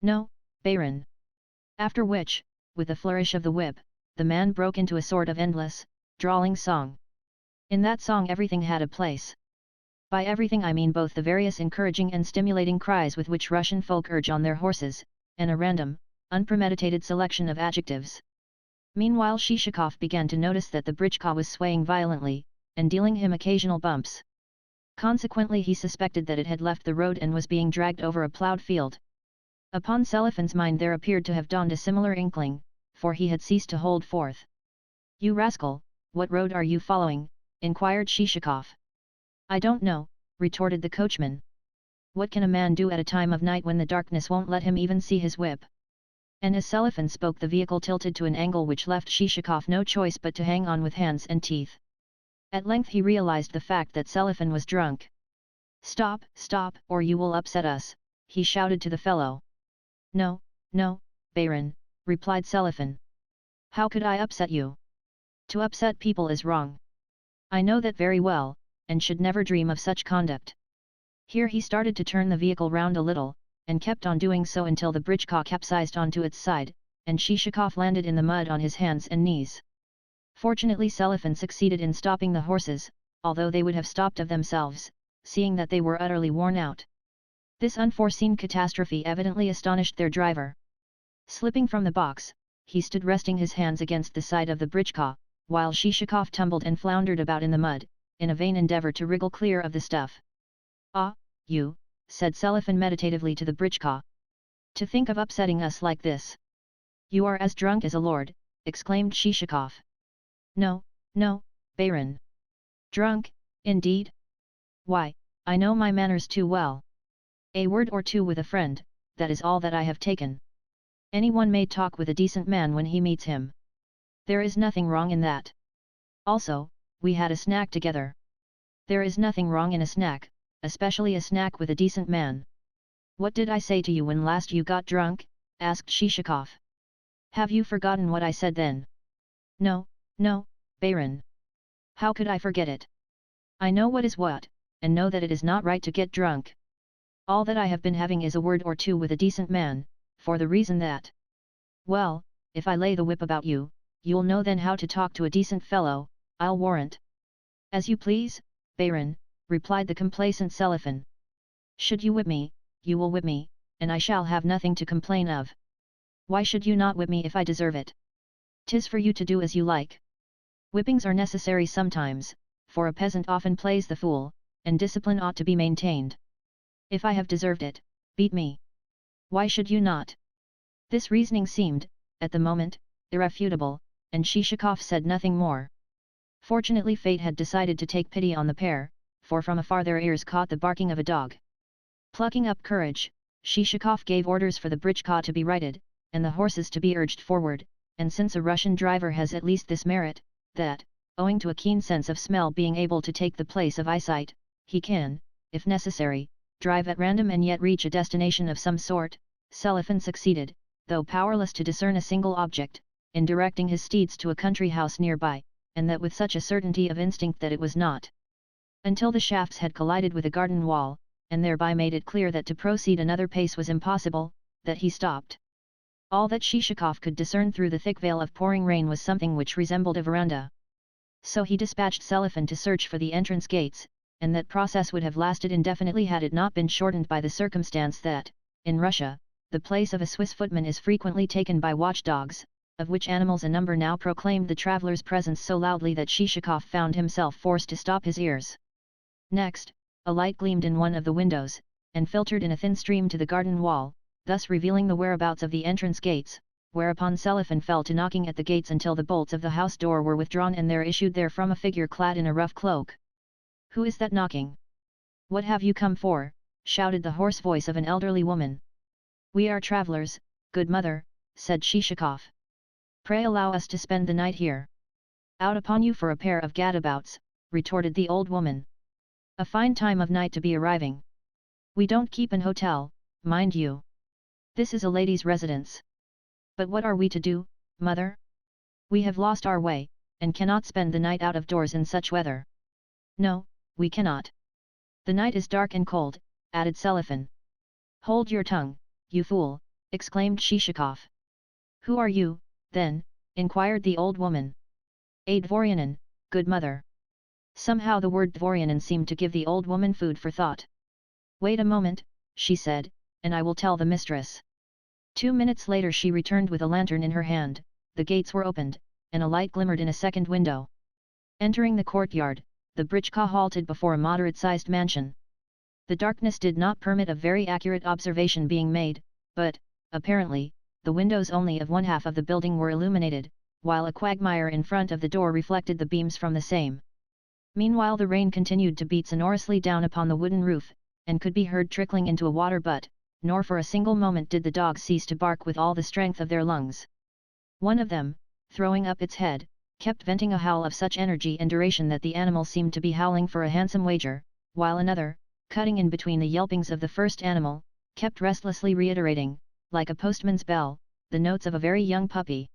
No, Baron. After which, with a flourish of the whip, the man broke into a sort of endless, drawling song. In that song everything had a place. By everything I mean both the various encouraging and stimulating cries with which Russian folk urge on their horses, and a random, unpremeditated selection of adjectives. Meanwhile Shishakov began to notice that the britchka was swaying violently, and dealing him occasional bumps. Consequently he suspected that it had left the road and was being dragged over a ploughed field. Upon Selifan's mind there appeared to have dawned a similar inkling, for he had ceased to hold forth. You rascal, what road are you following? Inquired Shishakov. I don't know, retorted the coachman. What can a man do at a time of night when the darkness won't let him even see his whip? And as Selifan spoke the vehicle tilted to an angle which left Shishakov no choice but to hang on with hands and teeth. At length he realized the fact that Selifan was drunk. Stop, stop, or you will upset us, he shouted to the fellow. No, no, Baron, replied Selifan. How could I upset you? To upset people is wrong. I know that very well, and should never dream of such conduct. Here he started to turn the vehicle round a little, and kept on doing so until the britchka capsized onto its side, and Shishakov landed in the mud on his hands and knees. Fortunately Selifan succeeded in stopping the horses, although they would have stopped of themselves, seeing that they were utterly worn out. This unforeseen catastrophe evidently astonished their driver. Slipping from the box, he stood resting his hands against the side of the britchka, while Shishakov tumbled and floundered about in the mud, in a vain endeavour to wriggle clear of the stuff. Ah, you, said Selifan meditatively to the britchka. To think of upsetting us like this! You are as drunk as a lord, exclaimed Shishakov. No, no, Baron. Drunk, indeed? Why, I know my manners too well. A word or two with a friend, that is all that I have taken. Anyone may talk with a decent man when he meets him. There is nothing wrong in that. Also, we had a snack together. There is nothing wrong in a snack, especially a snack with a decent man. What did I say to you when last you got drunk? Asked Shishakov. Have you forgotten what I said then? No, no, Baron. How could I forget it? I know what is what, and know that it is not right to get drunk. All that I have been having is a word or two with a decent man, for the reason that... Well, if I lay the whip about you, you'll know then how to talk to a decent fellow, I'll warrant. As you please, Baron, replied the complacent Selifan. Should you whip me, you will whip me, and I shall have nothing to complain of. Why should you not whip me if I deserve it? 'Tis for you to do as you like. Whippings are necessary sometimes, for a peasant often plays the fool, and discipline ought to be maintained. If I have deserved it, beat me. Why should you not? This reasoning seemed, at the moment, irrefutable, and Shishakov said nothing more. Fortunately fate had decided to take pity on the pair, for from afar their ears caught the barking of a dog. Plucking up courage, Shishakov gave orders for the britchka to be righted, and the horses to be urged forward, and since a Russian driver has at least this merit, that, owing to a keen sense of smell being able to take the place of eyesight, he can, if necessary, drive at random and yet reach a destination of some sort, Selifan succeeded, though powerless to discern a single object, in directing his steeds to a country house nearby, and that with such a certainty of instinct that it was not until the shafts had collided with a garden wall, and thereby made it clear that to proceed another pace was impossible, that he stopped. All that Shishakov could discern through the thick veil of pouring rain was something which resembled a veranda. So he dispatched Selifan to search for the entrance gates, and that process would have lasted indefinitely had it not been shortened by the circumstance that, in Russia, the place of a Swiss footman is frequently taken by watchdogs, of which animals a number now proclaimed the traveller's presence so loudly that Shishakov found himself forced to stop his ears. Next, a light gleamed in one of the windows, and filtered in a thin stream to the garden wall, thus revealing the whereabouts of the entrance gates, whereupon Selifan fell to knocking at the gates until the bolts of the house door were withdrawn and there issued therefrom a figure clad in a rough cloak. Who is that knocking? What have you come for? Shouted the hoarse voice of an elderly woman. We are travellers, good mother, said Shishakov. Pray allow us to spend the night here. Out upon you for a pair of gadabouts, retorted the old woman. A fine time of night to be arriving. We don't keep an hotel, mind you. This is a lady's residence. But what are we to do, mother? We have lost our way, and cannot spend the night out of doors in such weather. No, we cannot. The night is dark and cold, added Selifan. Hold your tongue, you fool, exclaimed Shishakov. Who are you, then? Inquired the old woman. A Dvoryanin, good mother. Somehow the word Dvoryanin seemed to give the old woman food for thought. Wait a moment, she said, and I will tell the mistress. 2 minutes later she returned with a lantern in her hand, the gates were opened, and a light glimmered in a second window. Entering the courtyard, the britchka halted before a moderate-sized mansion. The darkness did not permit of very accurate observation being made, but, apparently, the windows only of one half of the building were illuminated, while a quagmire in front of the door reflected the beams from the same. Meanwhile the rain continued to beat sonorously down upon the wooden roof, and could be heard trickling into a water butt, nor for a single moment did the dogs cease to bark with all the strength of their lungs. One of them, throwing up its head, kept venting a howl of such energy and duration that the animal seemed to be howling for a handsome wager, while another, cutting in between the yelpings of the first animal, kept restlessly reiterating, like a postman's bell, the notes of a very young puppy.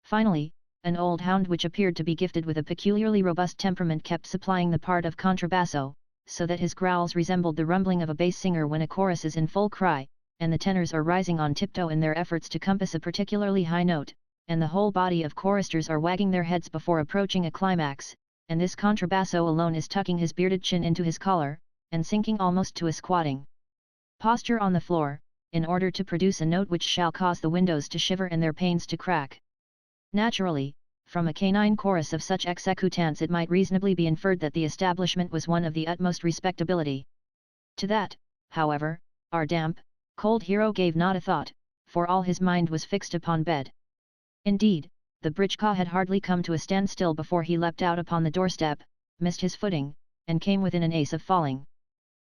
Finally, an old hound which appeared to be gifted with a peculiarly robust temperament kept supplying the part of contrabasso, so that his growls resembled the rumbling of a bass singer when a chorus is in full cry, and the tenors are rising on tiptoe in their efforts to compass a particularly high note, and the whole body of choristers are wagging their heads before approaching a climax, and this contrabasso alone is tucking his bearded chin into his collar, and sinking almost to a squatting posture on the floor, in order to produce a note which shall cause the windows to shiver and their panes to crack. Naturally, from a canine chorus of such executants it might reasonably be inferred that the establishment was one of the utmost respectability. To that, however, our damp, cold hero gave not a thought, for all his mind was fixed upon bed. Indeed, the britchka had hardly come to a standstill before he leapt out upon the doorstep, missed his footing, and came within an ace of falling.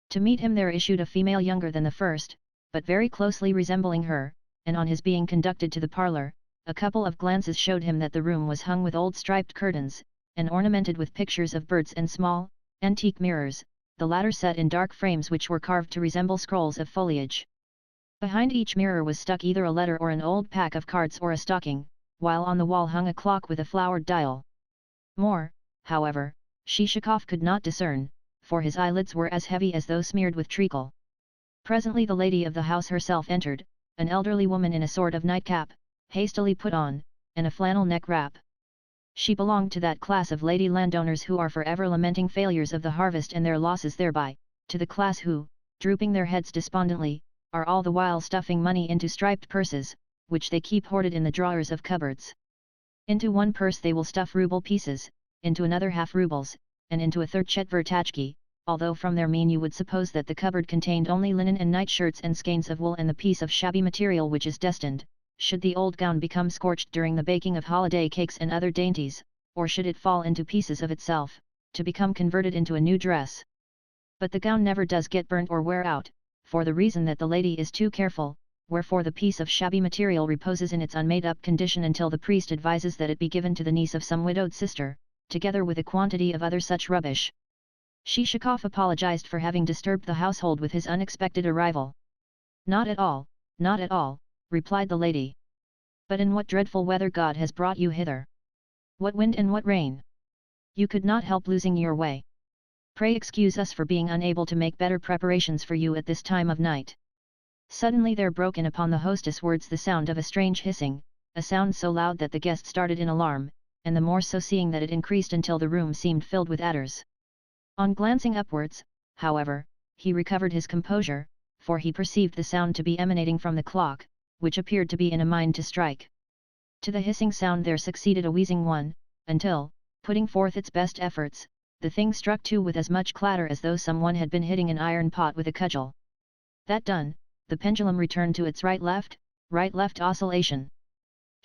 To meet him there issued a female younger than the first, but very closely resembling her, and on his being conducted to the parlour, a couple of glances showed him that the room was hung with old striped curtains, and ornamented with pictures of birds and small, antique mirrors, the latter set in dark frames which were carved to resemble scrolls of foliage. Behind each mirror was stuck either a letter or an old pack of cards or a stocking, while on the wall hung a clock with a flowered dial. More, however, Shishakov could not discern, for his eyelids were as heavy as though smeared with treacle. Presently the lady of the house herself entered, an elderly woman in a sort of nightcap, hastily put on, and a flannel neck wrap. She belonged to that class of lady landowners who are forever lamenting failures of the harvest and their losses thereby, to the class who, drooping their heads despondently, are all the while stuffing money into striped purses, which they keep hoarded in the drawers of cupboards. Into one purse they will stuff ruble pieces, into another half rubles, and into a third chetvertachki, although from their mien you would suppose that the cupboard contained only linen and nightshirts and skeins of wool and the piece of shabby material which is destined, should the old gown become scorched during the baking of holiday cakes and other dainties, or should it fall into pieces of itself, to become converted into a new dress. But the gown never does get burnt or wear out, for the reason that the lady is too careful, wherefore the piece of shabby material reposes in its unmade-up condition until the priest advises that it be given to the niece of some widowed sister, together with a quantity of other such rubbish. Shishakov apologized for having disturbed the household with his unexpected arrival. Not at all, not at all, replied the lady. But in what dreadful weather God has brought you hither? What wind and what rain? You could not help losing your way. Pray excuse us for being unable to make better preparations for you at this time of night. Suddenly there broke in upon the hostess' words the sound of a strange hissing, a sound so loud that the guest started in alarm, and the more so seeing that it increased until the room seemed filled with adders. On glancing upwards, however, he recovered his composure, for he perceived the sound to be emanating from the clock, which appeared to be in a mind to strike. To the hissing sound there succeeded a wheezing one, until, putting forth its best efforts, the thing struck two with as much clatter as though someone had been hitting an iron pot with a cudgel. That done, the pendulum returned to its right-left oscillation.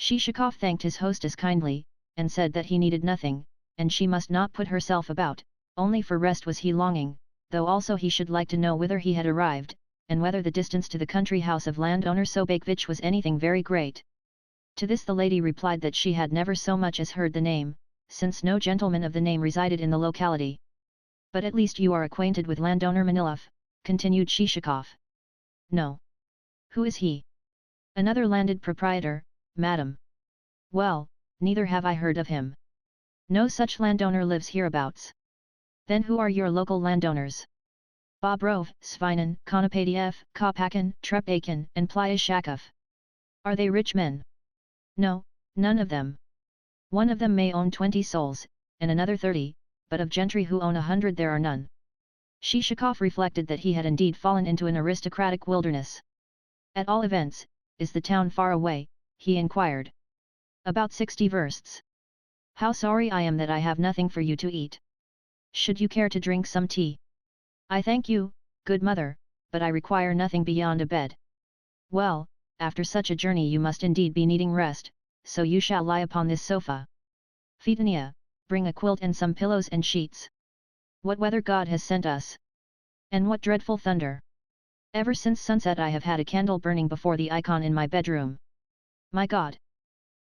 Shishakov thanked his hostess kindly, and said that he needed nothing, and she must not put herself about, only for rest was he longing, though also he should like to know whither he had arrived, and whether the distance to the country house of landowner Sobakevich was anything very great. To this the lady replied that she had never so much as heard the name, since no gentleman of the name resided in the locality. But at least you are acquainted with landowner Manilov, continued Shishakov. No. Who is he? Another landed proprietor, madam. Well, neither have I heard of him. No such landowner lives hereabouts. Then who are your local landowners? Bobrov, Svinen, Konopadiev, Kopakin, Trepakin, and Plyashakov. Are they rich men? No, none of them. One of them may own 20 souls, and another 30, but of gentry who own 100 there are none. Shishakov reflected that he had indeed fallen into an aristocratic wilderness. At all events, is the town far away? He inquired. About 60 versts. How sorry I am that I have nothing for you to eat. Should you care to drink some tea? I thank you, good mother, but I require nothing beyond a bed. Well, after such a journey you must indeed be needing rest, so you shall lie upon this sofa. Fitania, bring a quilt and some pillows and sheets. What weather God has sent us! And what dreadful thunder! Ever since sunset I have had a candle burning before the icon in my bedroom. My God!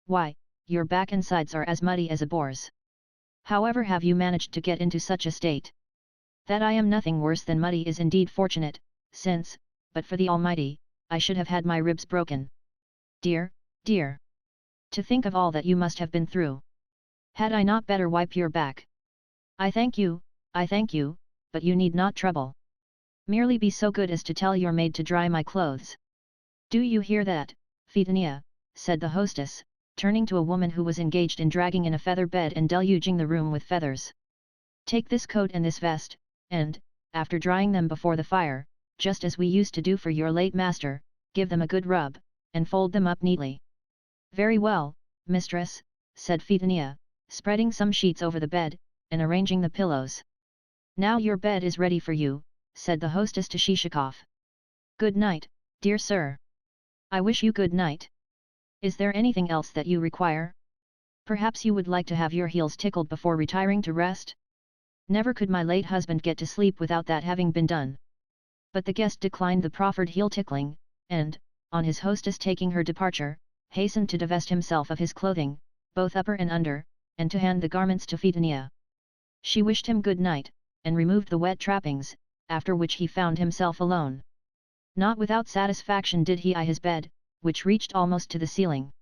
Why, your back and sides are as muddy as a boar's. However have you managed to get into such a state? That I am nothing worse than muddy is indeed fortunate, since, but for the Almighty, I should have had my ribs broken. Dear, dear! To think of all that you must have been through! Had I not better wipe your back? I thank you, but you need not trouble. Merely be so good as to tell your maid to dry my clothes. Do you hear that, Fitania? Said the hostess, turning to a woman who was engaged in dragging in a feather bed and deluging the room with feathers. Take this coat and this vest, and, after drying them before the fire, just as we used to do for your late master, give them a good rub, and fold them up neatly. Very well, mistress, said Fitania, spreading some sheets over the bed, and arranging the pillows. Now your bed is ready for you, said the hostess to Shishakov. Good night, dear sir. I wish you good night. Is there anything else that you require? Perhaps you would like to have your heels tickled before retiring to rest? Never could my late husband get to sleep without that having been done. But the guest declined the proffered heel tickling, and, on his hostess taking her departure, hastened to divest himself of his clothing, both upper and under, and to hand the garments to Fitania. She wished him good night, and removed the wet trappings, after which he found himself alone. Not without satisfaction did he eye his bed, which reached almost to the ceiling.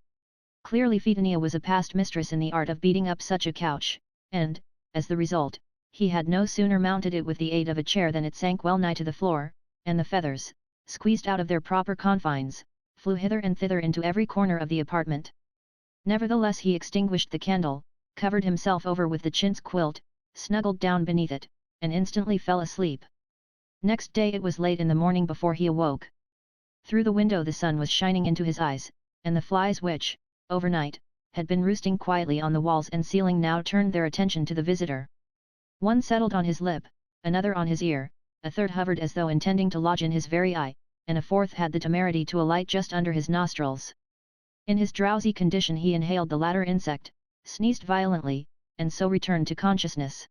Clearly Fitania was a past mistress in the art of beating up such a couch, and, as the result, he had no sooner mounted it with the aid of a chair than it sank well nigh to the floor, and the feathers, squeezed out of their proper confines, flew hither and thither into every corner of the apartment. Nevertheless he extinguished the candle, covered himself over with the chintz quilt, snuggled down beneath it, and instantly fell asleep. Next day it was late in the morning before he awoke. Through the window the sun was shining into his eyes, and the flies which, overnight, had been roosting quietly on the walls and ceiling now turned their attention to the visitor. One settled on his lip, another on his ear, a third hovered as though intending to lodge in his very eye, and a fourth had the temerity to alight just under his nostrils. In his drowsy condition he inhaled the latter insect, sneezed violently, and so returned to consciousness.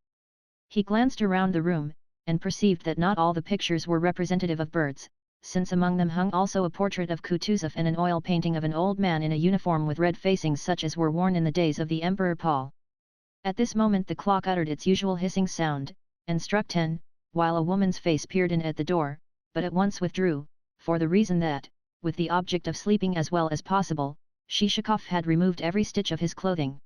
He glanced around the room, and perceived that not all the pictures were representative of birds, since among them hung also a portrait of Kutuzov and an oil painting of an old man in a uniform with red facings such as were worn in the days of the Emperor Paul. At this moment the clock uttered its usual hissing sound, and struck 10, while a woman's face peered in at the door, but at once withdrew, for the reason that, with the object of sleeping as well as possible, Shishakov had removed every stitch of his clothing.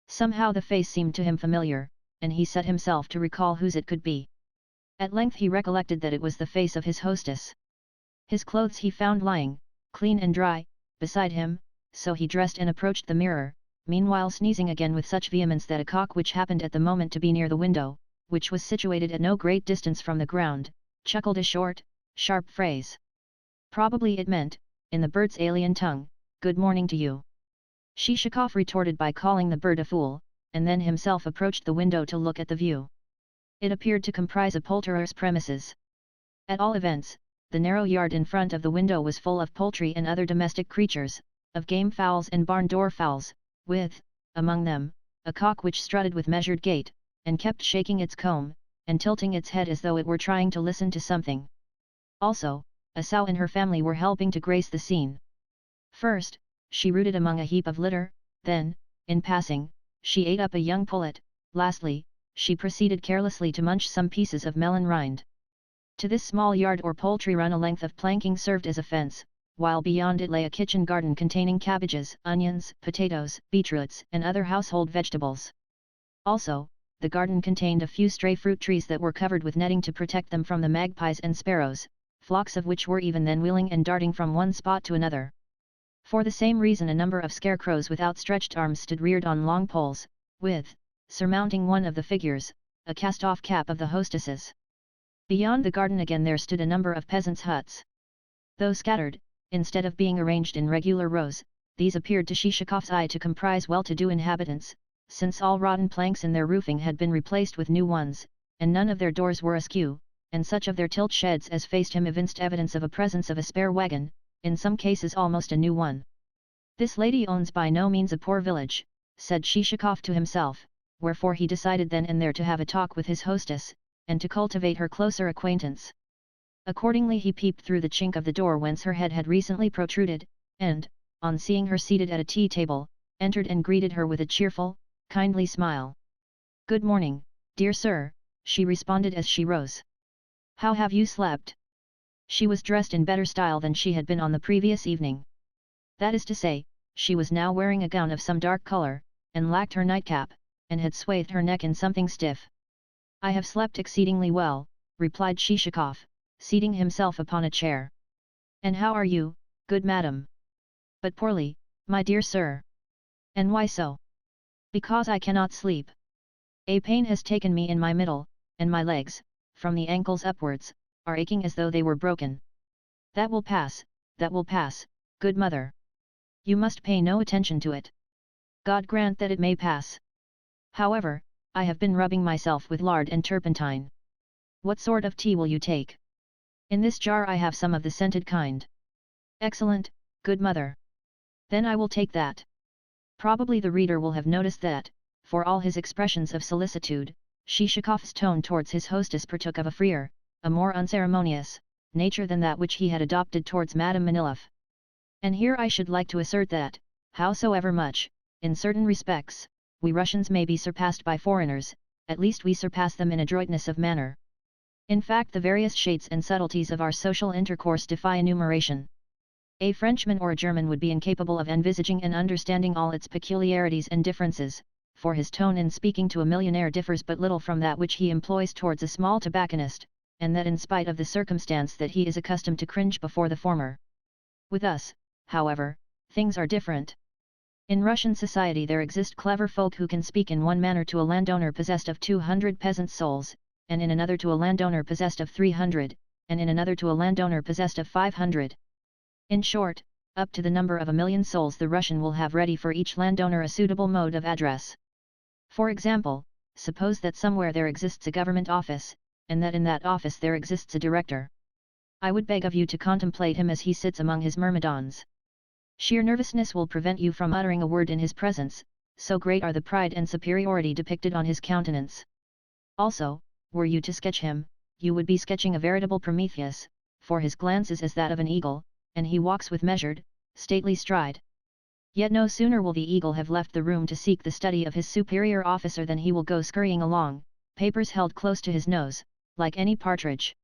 Somehow the face seemed to him familiar, and he set himself to recall whose it could be. At length he recollected that it was the face of his hostess. His clothes he found lying, clean and dry, beside him, so he dressed and approached the mirror, meanwhile sneezing again with such vehemence that a cock which happened at the moment to be near the window, which was situated at no great distance from the ground, chuckled a short, sharp phrase. Probably it meant, in the bird's alien tongue, "Good morning to you." Shishakov retorted by calling the bird a fool, and then himself approached the window to look at the view. It appeared to comprise a poulterer's premises. At all events, the narrow yard in front of the window was full of poultry and other domestic creatures, of game fowls and barn door fowls, with, among them, a cock which strutted with measured gait, and kept shaking its comb, and tilting its head as though it were trying to listen to something. Also, a sow and her family were helping to grace the scene. First, she rooted among a heap of litter, then, in passing, she ate up a young pullet, lastly, she proceeded carelessly to munch some pieces of melon rind. To this small yard or poultry run a length of planking served as a fence, while beyond it lay a kitchen garden containing cabbages, onions, potatoes, beetroots, and other household vegetables. Also, the garden contained a few stray fruit trees that were covered with netting to protect them from the magpies and sparrows, flocks of which were even then wheeling and darting from one spot to another. For the same reason a number of scarecrows with outstretched arms stood reared on long poles, with, surmounting one of the figures, a cast-off cap of the hostesses. Beyond the garden again there stood a number of peasants' huts. Though scattered, instead of being arranged in regular rows, these appeared to Shishikov's eye to comprise well-to-do inhabitants, since all rotten planks in their roofing had been replaced with new ones, and none of their doors were askew, and such of their tilt sheds as faced him evinced evidence of a presence of a spare wagon, in some cases almost a new one. "This lady owns by no means a poor village," said Shishikov to himself, wherefore he decided then and there to have a talk with his hostess, and to cultivate her closer acquaintance. Accordingly he peeped through the chink of the door whence her head had recently protruded, and, on seeing her seated at a tea table, entered and greeted her with a cheerful, kindly smile. "Good morning, dear sir," she responded as she rose. "How have you slept?" She was dressed in better style than she had been on the previous evening. That is to say, she was now wearing a gown of some dark color, and lacked her nightcap, and had swathed her neck in something stiff. "I have slept exceedingly well," replied Shishikov, seating himself upon a chair. "And how are you, good madam?" "But poorly, my dear sir." "And why so?" "Because I cannot sleep. A pain has taken me in my middle, and my legs, from the ankles upwards, are aching as though they were broken." That will pass, good mother. You must pay no attention to it. God grant that it may pass. However, I have been rubbing myself with lard and turpentine. What sort of tea will you take?" "In this jar I have some of the scented kind." "Excellent, good mother. Then I will take that." Probably the reader will have noticed that, for all his expressions of solicitude, Shishikov's tone towards his hostess partook of a freer, a more unceremonious, nature than that which he had adopted towards Madame Manilov. And here I should like to assert that, howsoever much, in certain respects, we Russians may be surpassed by foreigners, at least we surpass them in adroitness of manner. In fact the various shades and subtleties of our social intercourse defy enumeration. A Frenchman or a German would be incapable of envisaging and understanding all its peculiarities and differences, for his tone in speaking to a millionaire differs but little from that which he employs towards a small tobacconist, and that in spite of the circumstance that he is accustomed to cringe before the former. With us, however, things are different. In Russian society there exist clever folk who can speak in one manner to a landowner possessed of 200 peasant souls, and in another to a landowner possessed of 300, and in another to a landowner possessed of 500. In short, up to the number of 1,000,000 souls the Russian will have ready for each landowner a suitable mode of address. For example, suppose that somewhere there exists a government office, and that in that office there exists a director. I would beg of you to contemplate him as he sits among his myrmidons. Sheer nervousness will prevent you from uttering a word in his presence, so great are the pride and superiority depicted on his countenance. Also, were you to sketch him, you would be sketching a veritable Prometheus, for his glance is as that of an eagle, and he walks with measured, stately stride. Yet no sooner will the eagle have left the room to seek the study of his superior officer than he will go scurrying along, papers held close to his nose, like any partridge.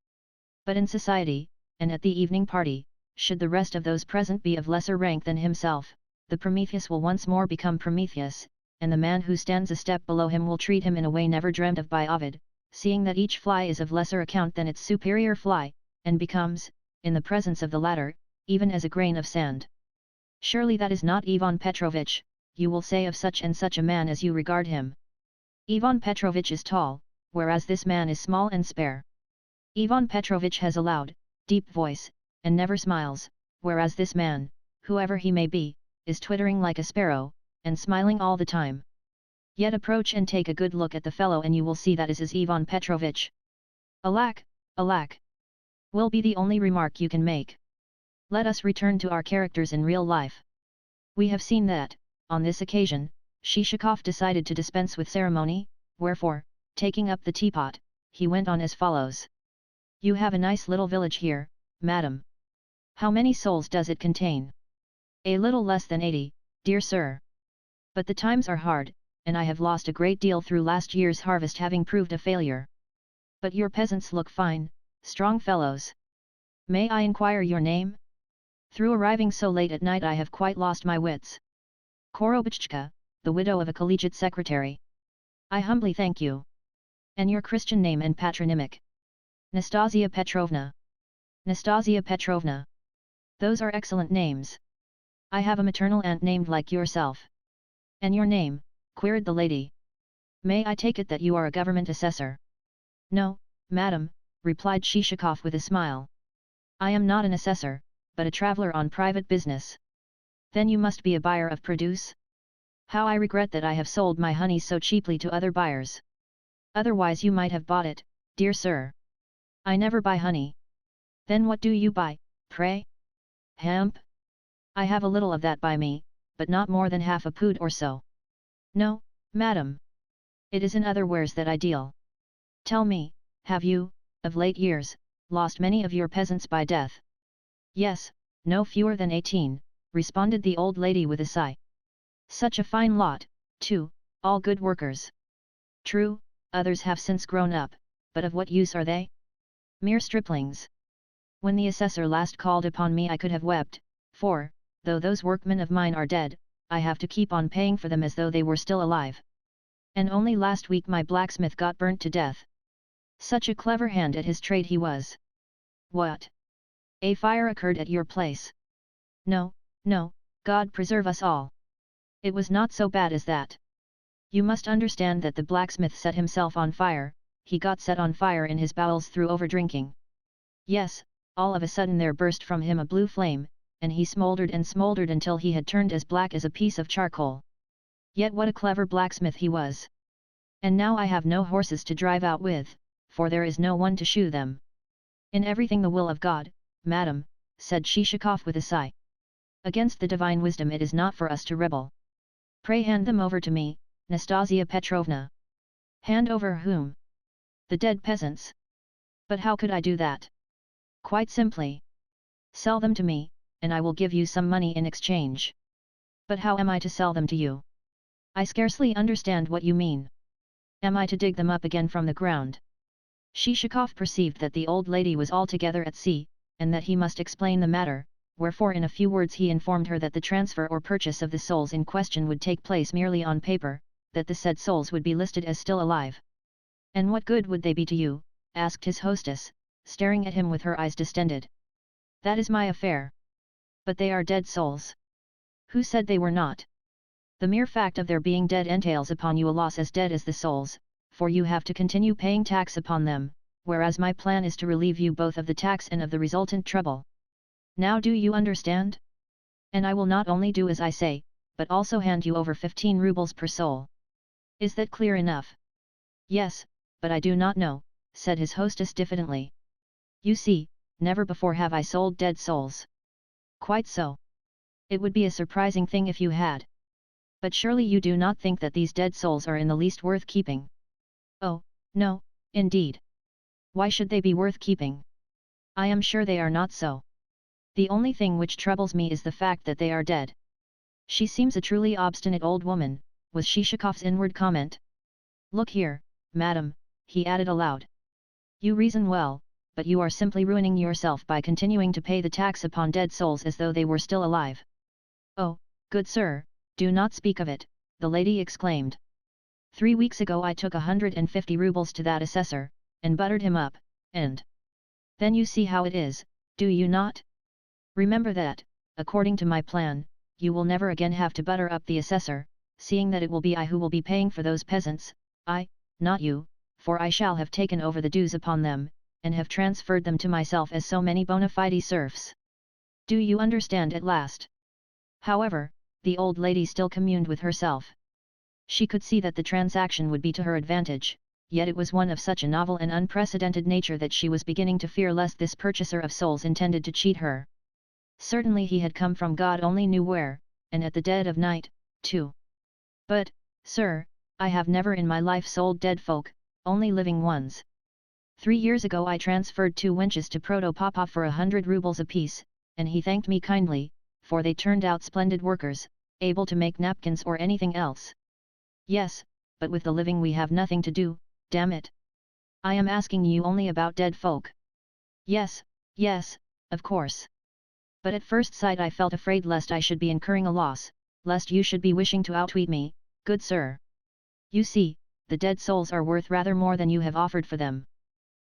But in society, and at the evening party, should the rest of those present be of lesser rank than himself, the Prometheus will once more become Prometheus, and the man who stands a step below him will treat him in a way never dreamt of by Ovid, seeing that each fly is of lesser account than its superior fly, and becomes, in the presence of the latter, even as a grain of sand. Surely that is not Ivan Petrovitch, you will say of such and such a man as you regard him. Ivan Petrovitch is tall, whereas this man is small and spare. Ivan Petrovitch has a loud, deep voice, and never smiles, whereas this man, whoever he may be, is twittering like a sparrow, and smiling all the time. Yet approach and take a good look at the fellow and you will see that is Ivan Petrovitch. Alack, alack! Will be the only remark you can make. Let us return to our characters in real life. We have seen that, on this occasion, Shishikov decided to dispense with ceremony, wherefore, taking up the teapot, he went on as follows. "You have a nice little village here, madam. How many souls does it contain?" "A little less than 80, dear sir. But the times are hard, and I have lost a great deal through last year's harvest having proved a failure. But your peasants look fine, strong fellows. May I inquire your name?" Through arriving so late at night I have quite lost my wits. Korobichka, the widow of a collegiate secretary. I humbly thank you. And your Christian name and patronymic? Nastasia Petrovna. Nastasia Petrovna. Those are excellent names. I have a maternal aunt named like yourself. And your name? Queried the lady. May I take it that you are a government assessor? No, madam, replied Shishakov with a smile. I am not an assessor, but a traveller on private business. Then you must be a buyer of produce? How I regret that I have sold my honey so cheaply to other buyers. Otherwise you might have bought it, dear sir. I never buy honey. Then what do you buy, pray? Hemp? I have a little of that by me, but not more than half a pood or so. No, madam. It is in other wares that I deal. Tell me, have you, of late years, lost many of your peasants by death? Yes, no fewer than 18, responded the old lady with a sigh. Such a fine lot, too, all good workers. True, others have since grown up, but of what use are they? Mere striplings. When the assessor last called upon me I could have wept, for, though those workmen of mine are dead, I have to keep on paying for them as though they were still alive. And only last week my blacksmith got burnt to death. Such a clever hand at his trade he was. What? A fire occurred at your place? No, no, God preserve us all. It was not so bad as that. You must understand that the blacksmith set himself on fire, he got set on fire in his bowels through overdrinking. Yes, all of a sudden there burst from him a blue flame, and he smoldered and smoldered until he had turned as black as a piece of charcoal. Yet what a clever blacksmith he was! And now I have no horses to drive out with, for there is no one to shoe them. In everything the will of God, madam, said Shishakov with a sigh. Against the divine wisdom it is not for us to rebel. Pray hand them over to me, Nastasia Petrovna. Hand over whom? The dead peasants. But how could I do that? Quite simply. Sell them to me, and I will give you some money in exchange. But how am I to sell them to you? I scarcely understand what you mean. Am I to dig them up again from the ground? Shishakov perceived that the old lady was altogether at sea, and that he must explain the matter, wherefore in a few words he informed her that the transfer or purchase of the souls in question would take place merely on paper, that the said souls would be listed as still alive. And what good would they be to you? Asked his hostess, staring at him with her eyes distended. That is my affair. But they are dead souls. Who said they were not? The mere fact of their being dead entails upon you a loss as dead as the souls, for you have to continue paying tax upon them, whereas my plan is to relieve you both of the tax and of the resultant trouble. Now do you understand? And I will not only do as I say, but also hand you over 15 rubles per soul. Is that clear enough? Yes, but I do not know, said his hostess diffidently. You see, never before have I sold dead souls. Quite so. It would be a surprising thing if you had. But surely you do not think that these dead souls are in the least worth keeping? Oh, no, indeed. Why should they be worth keeping? I am sure they are not so. The only thing which troubles me is the fact that they are dead. She seems a truly obstinate old woman, was Shishakov's inward comment. Look here, madam, he added aloud. You reason well, but you are simply ruining yourself by continuing to pay the tax upon dead souls as though they were still alive. Oh, good sir, do not speak of it, the lady exclaimed. 3 weeks ago I took 150 rubles to that assessor, and buttered him up, and then you see how it is, do you not? Remember that, according to my plan, you will never again have to butter up the assessor, seeing that it will be I who will be paying for those peasants, I, not you, for I shall have taken over the dues upon them, and have transferred them to myself as so many bona fide serfs. Do you understand at last? However, the old lady still communed with herself. She could see that the transaction would be to her advantage, yet it was one of such a novel and unprecedented nature that she was beginning to fear lest this purchaser of souls intended to cheat her. Certainly he had come from God only knew where, and at the dead of night, too. But, sir, I have never in my life sold dead folk, only living ones. 3 years ago I transferred 2 wenches to Protopopov for 100 rubles apiece, and he thanked me kindly, for they turned out splendid workers, able to make napkins or anything else. Yes, but with the living we have nothing to do, damn it. I am asking you only about dead folk. Yes, yes, of course. But at first sight I felt afraid lest I should be incurring a loss, lest you should be wishing to outweed me, good sir. You see, the dead souls are worth rather more than you have offered for them.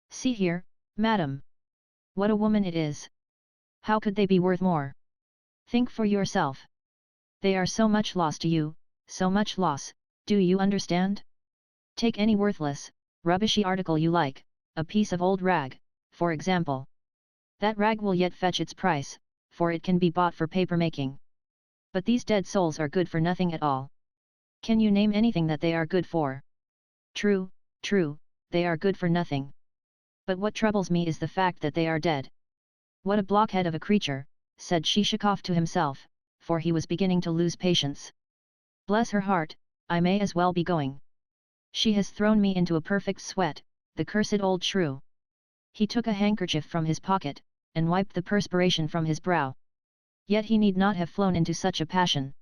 See here, madam. What a woman it is! How could they be worth more? Think for yourself. They are so much loss to you, so much loss, do you understand? Take any worthless, rubbishy article you like, a piece of old rag, for example. That rag will yet fetch its price, for it can be bought for paper making. But these dead souls are good for nothing at all. Can you name anything that they are good for? True, true, they are good for nothing. But what troubles me is the fact that they are dead. What a blockhead of a creature, said Shishakov to himself, for he was beginning to lose patience. Bless her heart, I may as well be going. She has thrown me into a perfect sweat, the cursed old shrew. He took a handkerchief from his pocket, and wiped the perspiration from his brow. Yet he need not have flown into such a passion.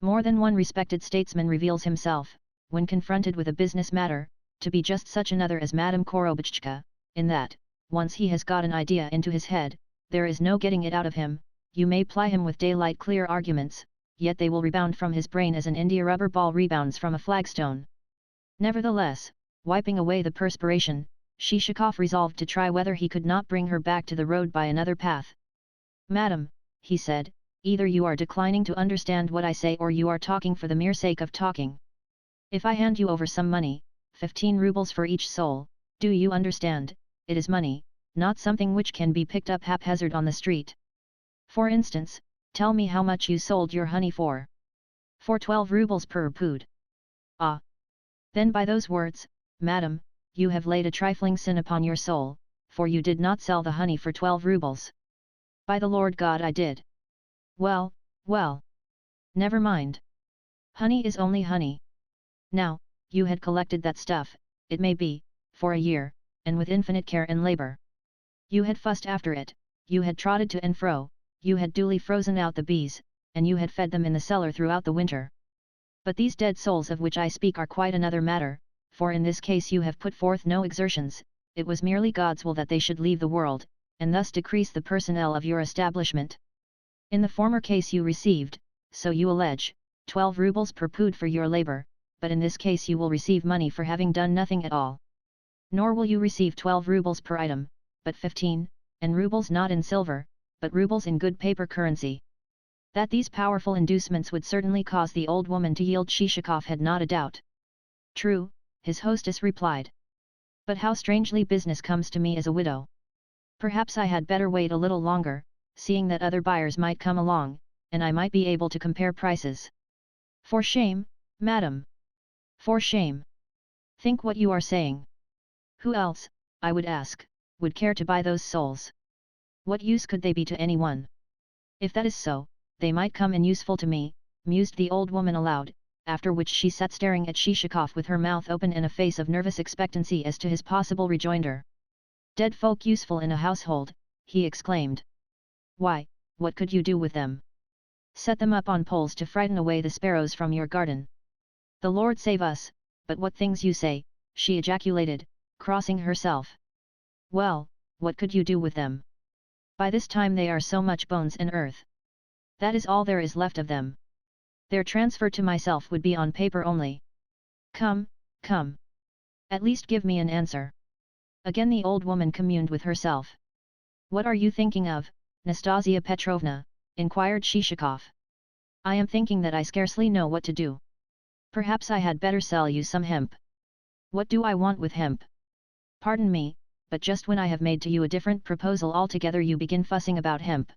More than one respected statesman reveals himself, when confronted with a business matter, to be just such another as Madame Korobuchka, in that, once he has got an idea into his head, there is no getting it out of him. You may ply him with daylight clear arguments, yet they will rebound from his brain as an India rubber ball rebounds from a flagstone. Nevertheless, wiping away the perspiration, Shishakov resolved to try whether he could not bring her back to the road by another path. Madam, he said, either you are declining to understand what I say or you are talking for the mere sake of talking. If I hand you over some money, 15 rubles for each soul, do you understand, it is money, not something which can be picked up haphazard on the street. For instance, tell me how much you sold your honey for. For 12 rubles per pood. Ah! Then by those words, madam, you have laid a trifling sin upon your soul, for you did not sell the honey for 12 rubles. By the Lord God I did. Well, well. Never mind. Honey is only honey. Now, you had collected that stuff, it may be, for a year, and with infinite care and labor. You had fussed after it, you had trotted to and fro, you had duly frozen out the bees, and you had fed them in the cellar throughout the winter. But these dead souls of which I speak are quite another matter, for in this case you have put forth no exertions, it was merely God's will that they should leave the world, and thus decrease the personnel of your establishment. In the former case you received, so you allege, 12 rubles per pood for your labor, but in this case you will receive money for having done nothing at all. Nor will you receive 12 rubles per item, but 15, and rubles not in silver, but rubles in good paper currency. That these powerful inducements would certainly cause the old woman to yield Shishakov had not a doubt. True, his hostess replied. But how strangely business comes to me as a widow. Perhaps I had better wait a little longer, seeing that other buyers might come along, and I might be able to compare prices. For shame, madam! For shame! Think what you are saying. Who else, I would ask, would care to buy those souls? What use could they be to anyone? If that is so, they might come in useful to me, mused the old woman aloud, after which she sat staring at Shishakov with her mouth open and a face of nervous expectancy as to his possible rejoinder. Dead folk useful in a household, he exclaimed. Why, what could you do with them? Set them up on poles to frighten away the sparrows from your garden. The Lord save us, but what things you say, she ejaculated, crossing herself. Well, what could you do with them? By this time they are so much bones and earth. That is all there is left of them. Their transfer to myself would be on paper only. Come, come. At least give me an answer. Again the old woman communed with herself. What are you thinking of, Nastasia Petrovna? Inquired Shishakov. I am thinking that I scarcely know what to do. Perhaps I had better sell you some hemp. What do I want with hemp? Pardon me, but just when I have made to you a different proposal altogether you begin fussing about hemp.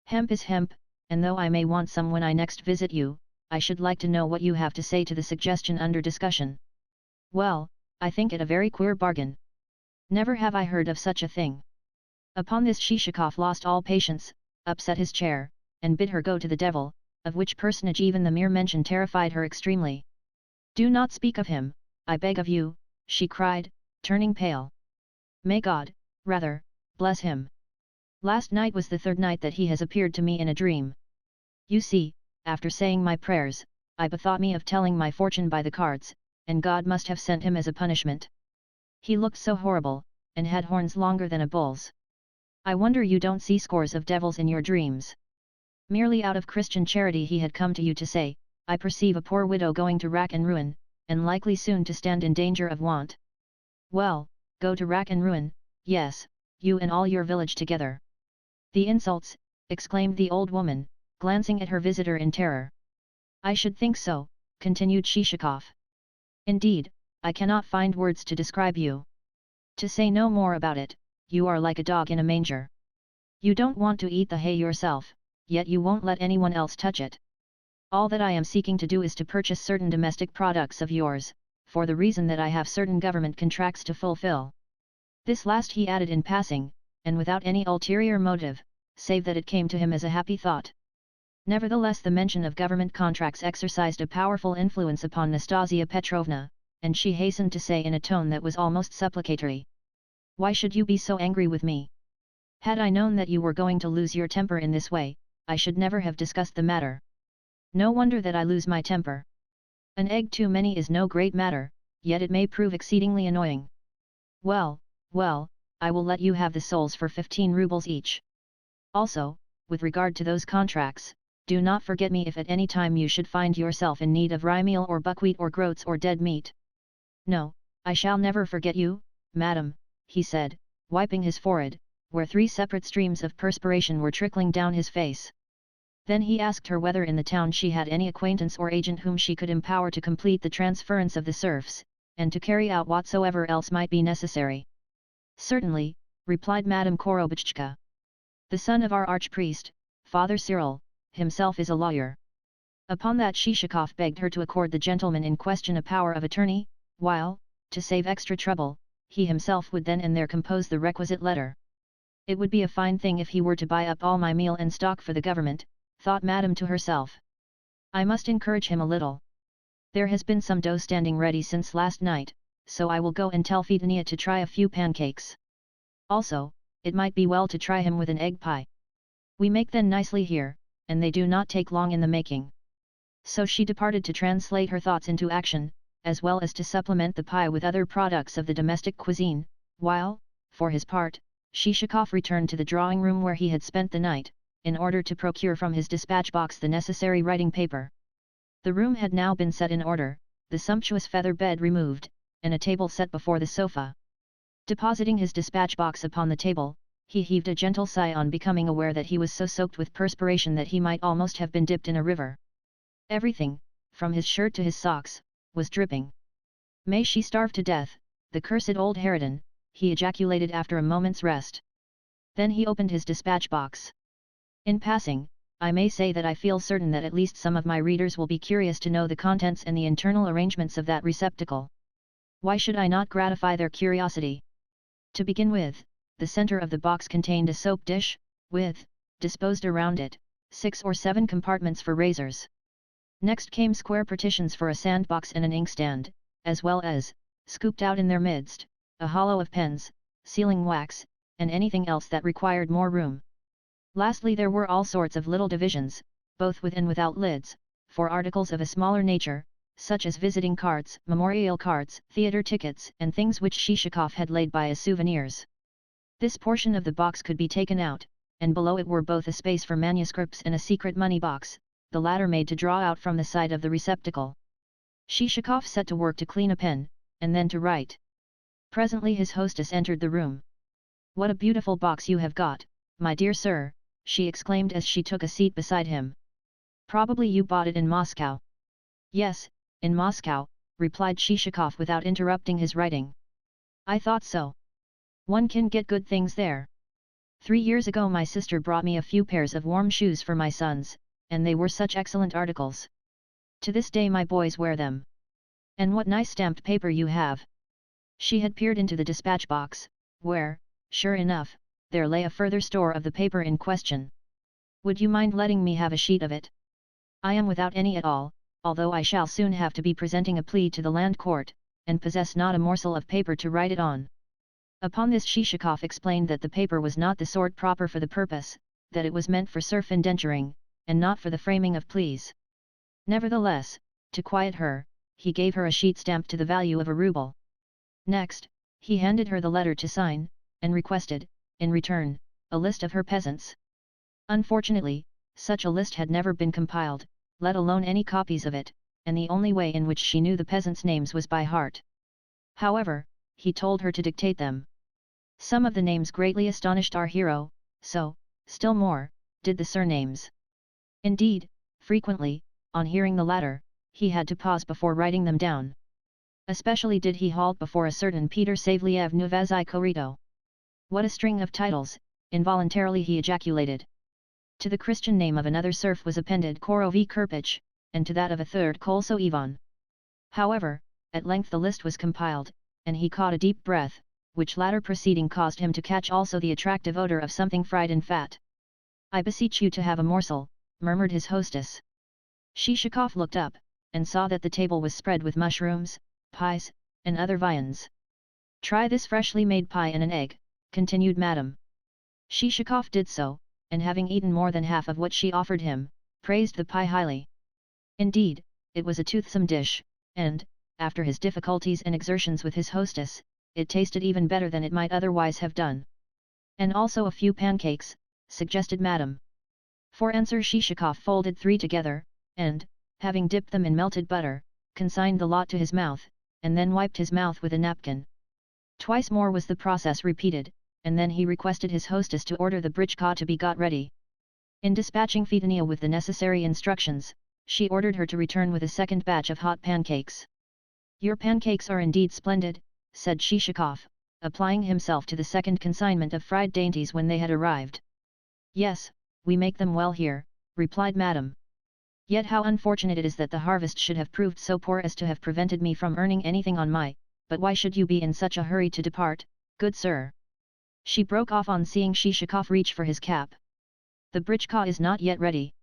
Hemp is hemp, and though I may want some when I next visit you, I should like to know what you have to say to the suggestion under discussion. Well, I think it a very queer bargain. Never have I heard of such a thing. Upon this Shishakov lost all patience, upset his chair, and bid her go to the devil, of which personage even the mere mention terrified her extremely. Do not speak of him, I beg of you, she cried, turning pale. May God, rather, bless him. Last night was the third night that he has appeared to me in a dream. You see, after saying my prayers, I bethought me of telling my fortune by the cards, and God must have sent him as a punishment. He looked so horrible, and had horns longer than a bull's. I wonder you don't see scores of devils in your dreams. Merely out of Christian charity he had come to you to say, I perceive a poor widow going to rack and ruin, and likely soon to stand in danger of want. Well, go to rack and ruin, yes, you and all your village together. The insults, exclaimed the old woman, glancing at her visitor in terror. I should think so, continued Shishakov. Indeed, I cannot find words to describe you. To say no more about it, you are like a dog in a manger. You don't want to eat the hay yourself, yet you won't let anyone else touch it. All that I am seeking to do is to purchase certain domestic products of yours, for the reason that I have certain government contracts to fulfill. This last he added in passing, and without any ulterior motive, save that it came to him as a happy thought. Nevertheless, the mention of government contracts exercised a powerful influence upon Nastasia Petrovna, and she hastened to say in a tone that was almost supplicatory. Why should you be so angry with me? Had I known that you were going to lose your temper in this way, I should never have discussed the matter. No wonder that I lose my temper. An egg too many is no great matter, yet it may prove exceedingly annoying. Well, I will let you have the souls for 15 rubles each. Also, with regard to those contracts, do not forget me if at any time you should find yourself in need of rye meal or buckwheat or groats or dead meat. No, I shall never forget you, madam, he said, wiping his forehead, where 3 separate streams of perspiration were trickling down his face. Then he asked her whether in the town she had any acquaintance or agent whom she could empower to complete the transference of the serfs, and to carry out whatsoever else might be necessary. Certainly, replied Madame Korobuchka. The son of our archpriest, Father Cyril, himself is a lawyer. Upon that Shishakov begged her to accord the gentleman in question a power of attorney, while, to save extra trouble, he himself would then and there compose the requisite letter. It would be a fine thing if he were to buy up all my meal and stock for the government, thought Madame to herself. I must encourage him a little. There has been some dough standing ready since last night, so I will go and tell Fedania to try a few pancakes. Also, it might be well to try him with an egg pie. We make them nicely here, and they do not take long in the making. So she departed to translate her thoughts into action, as well as to supplement the pie with other products of the domestic cuisine, while, for his part, Shishakov returned to the drawing room where he had spent the night, in order to procure from his dispatch box the necessary writing paper. The room had now been set in order, the sumptuous feather bed removed, and a table set before the sofa. Depositing his dispatch box upon the table, he heaved a gentle sigh on becoming aware that he was so soaked with perspiration that he might almost have been dipped in a river. Everything, from his shirt to his socks, was dripping. May she starve to death, the cursed old harridan, he ejaculated after a moment's rest. Then he opened his dispatch box. In passing, I may say that I feel certain that at least some of my readers will be curious to know the contents and the internal arrangements of that receptacle. Why should I not gratify their curiosity? To begin with, the center of the box contained a soap dish, with, disposed around it, 6 or 7 compartments for razors. Next came square partitions for a sandbox and an inkstand, as well as, scooped out in their midst, a hollow of pens, sealing wax, and anything else that required more room. Lastly, there were all sorts of little divisions, both with and without lids, for articles of a smaller nature, such as visiting cards, memorial cards, theatre tickets, and things which Shishakov had laid by as souvenirs. This portion of the box could be taken out, and below it were both a space for manuscripts and a secret money box, the latter made to draw out from the side of the receptacle. Shishakov set to work to clean a pen, and then to write. Presently his hostess entered the room. "What a beautiful box you have got, my dear sir," she exclaimed as she took a seat beside him. "Probably you bought it in Moscow." "Yes, in Moscow," replied Shishakov without interrupting his writing. "I thought so. One can get good things there. 3 years ago my sister brought me a few pairs of warm shoes for my sons, and they were such excellent articles. To this day my boys wear them. And what nice stamped paper you have!" She had peered into the dispatch box, where, sure enough, there lay a further store of the paper in question. "Would you mind letting me have a sheet of it? I am without any at all, although I shall soon have to be presenting a plea to the land court, and possess not a morsel of paper to write it on." Upon this Shishakov explained that the paper was not the sort proper for the purpose, that it was meant for serf indenturing, and not for the framing of pleas. Nevertheless, to quiet her, he gave her a sheet stamped to the value of a ruble. Next, he handed her the letter to sign, and requested, in return, a list of her peasants. Unfortunately, such a list had never been compiled, let alone any copies of it, and the only way in which she knew the peasants' names was by heart. However, he told her to dictate them. Some of the names greatly astonished our hero, so, still more, did the surnames. Indeed, frequently, on hearing the latter, he had to pause before writing them down. Especially did he halt before a certain Peter Savliev Nuvazai Korito. What a string of titles, involuntarily he ejaculated. To the Christian name of another serf was appended Korovi Kirpich, and to that of a third Kolso Ivan. However, at length the list was compiled, and he caught a deep breath, which latter proceeding caused him to catch also the attractive odor of something fried and fat. "I beseech you to have a morsel," murmured his hostess. Shishakov looked up, and saw that the table was spread with mushrooms, pies, and other viands. "Try this freshly made pie and an egg," continued Madame. Shishakov did so, and having eaten more than half of what she offered him, praised the pie highly. Indeed, it was a toothsome dish, and, after his difficulties and exertions with his hostess, it tasted even better than it might otherwise have done. "And also a few pancakes," suggested Madame. For answer Shishakov folded 3 together, and, having dipped them in melted butter, consigned the lot to his mouth, and then wiped his mouth with a napkin. Twice more was the process repeated, and then he requested his hostess to order the britchka to be got ready. In dispatching Fedania with the necessary instructions, she ordered her to return with a second batch of hot pancakes. "Your pancakes are indeed splendid," said Shishakov, applying himself to the second consignment of fried dainties when they had arrived. "Yes, we make them well here," replied Madame. "Yet how unfortunate it is that the harvest should have proved so poor as to have prevented me from earning anything on my, but why should you be in such a hurry to depart, good sir?" She broke off on seeing Shishakov reach for his cap. "The britchka is not yet ready."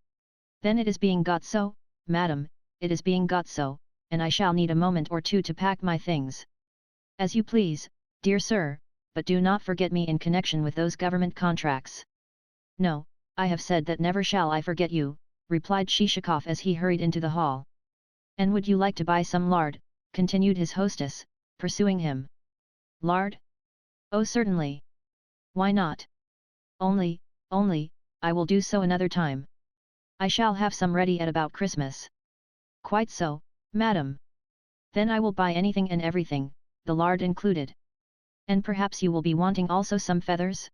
"Then it is being got so, madam, it is being got so, and I shall need a moment or two to pack my things." "As you please, dear sir, but do not forget me in connection with those government contracts." "No, I have said that never shall I forget you," replied Shishakov as he hurried into the hall. "And would you like to buy some lard?" continued his hostess, pursuing him. "Lard? Oh certainly. Why not? Only, I will do so another time. I shall have some ready at about Christmas." "Quite so, madam. Then I will buy anything and everything, the lard included. And perhaps you will be wanting also some feathers?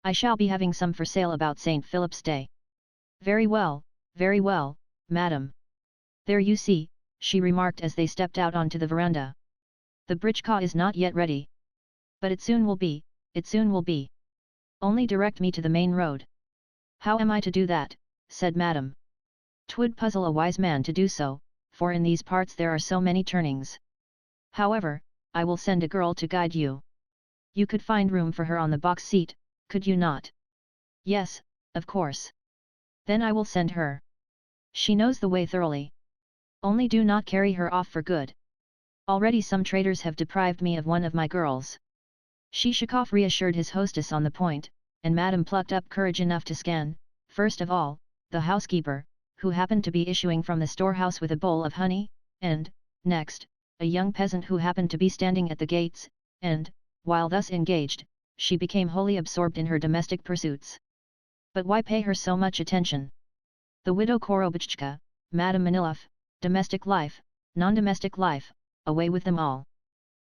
I shall be having some for sale about St. Philip's Day." Very well, madam. "There you see," she remarked as they stepped out onto the veranda. "The britchka is not yet ready. But it soon will be, it soon will be. Only direct me to the main road." "How am I to do that?" said Madame. "'Twould puzzle a wise man to do so, for in these parts there are so many turnings. However, I will send a girl to guide you. You could find room for her on the box seat, could you not?" "Yes, of course. Then I will send her. She knows the way thoroughly. Only do not carry her off for good. Already some traitors have deprived me of one of my girls." Shishakov reassured his hostess on the point, and Madame plucked up courage enough to scan, first of all, the housekeeper, who happened to be issuing from the storehouse with a bowl of honey, and, next, a young peasant who happened to be standing at the gates, and, while thus engaged, she became wholly absorbed in her domestic pursuits. But why pay her so much attention? The widow Korobichka, Madame Manilov, domestic life, non-domestic life, away with them all.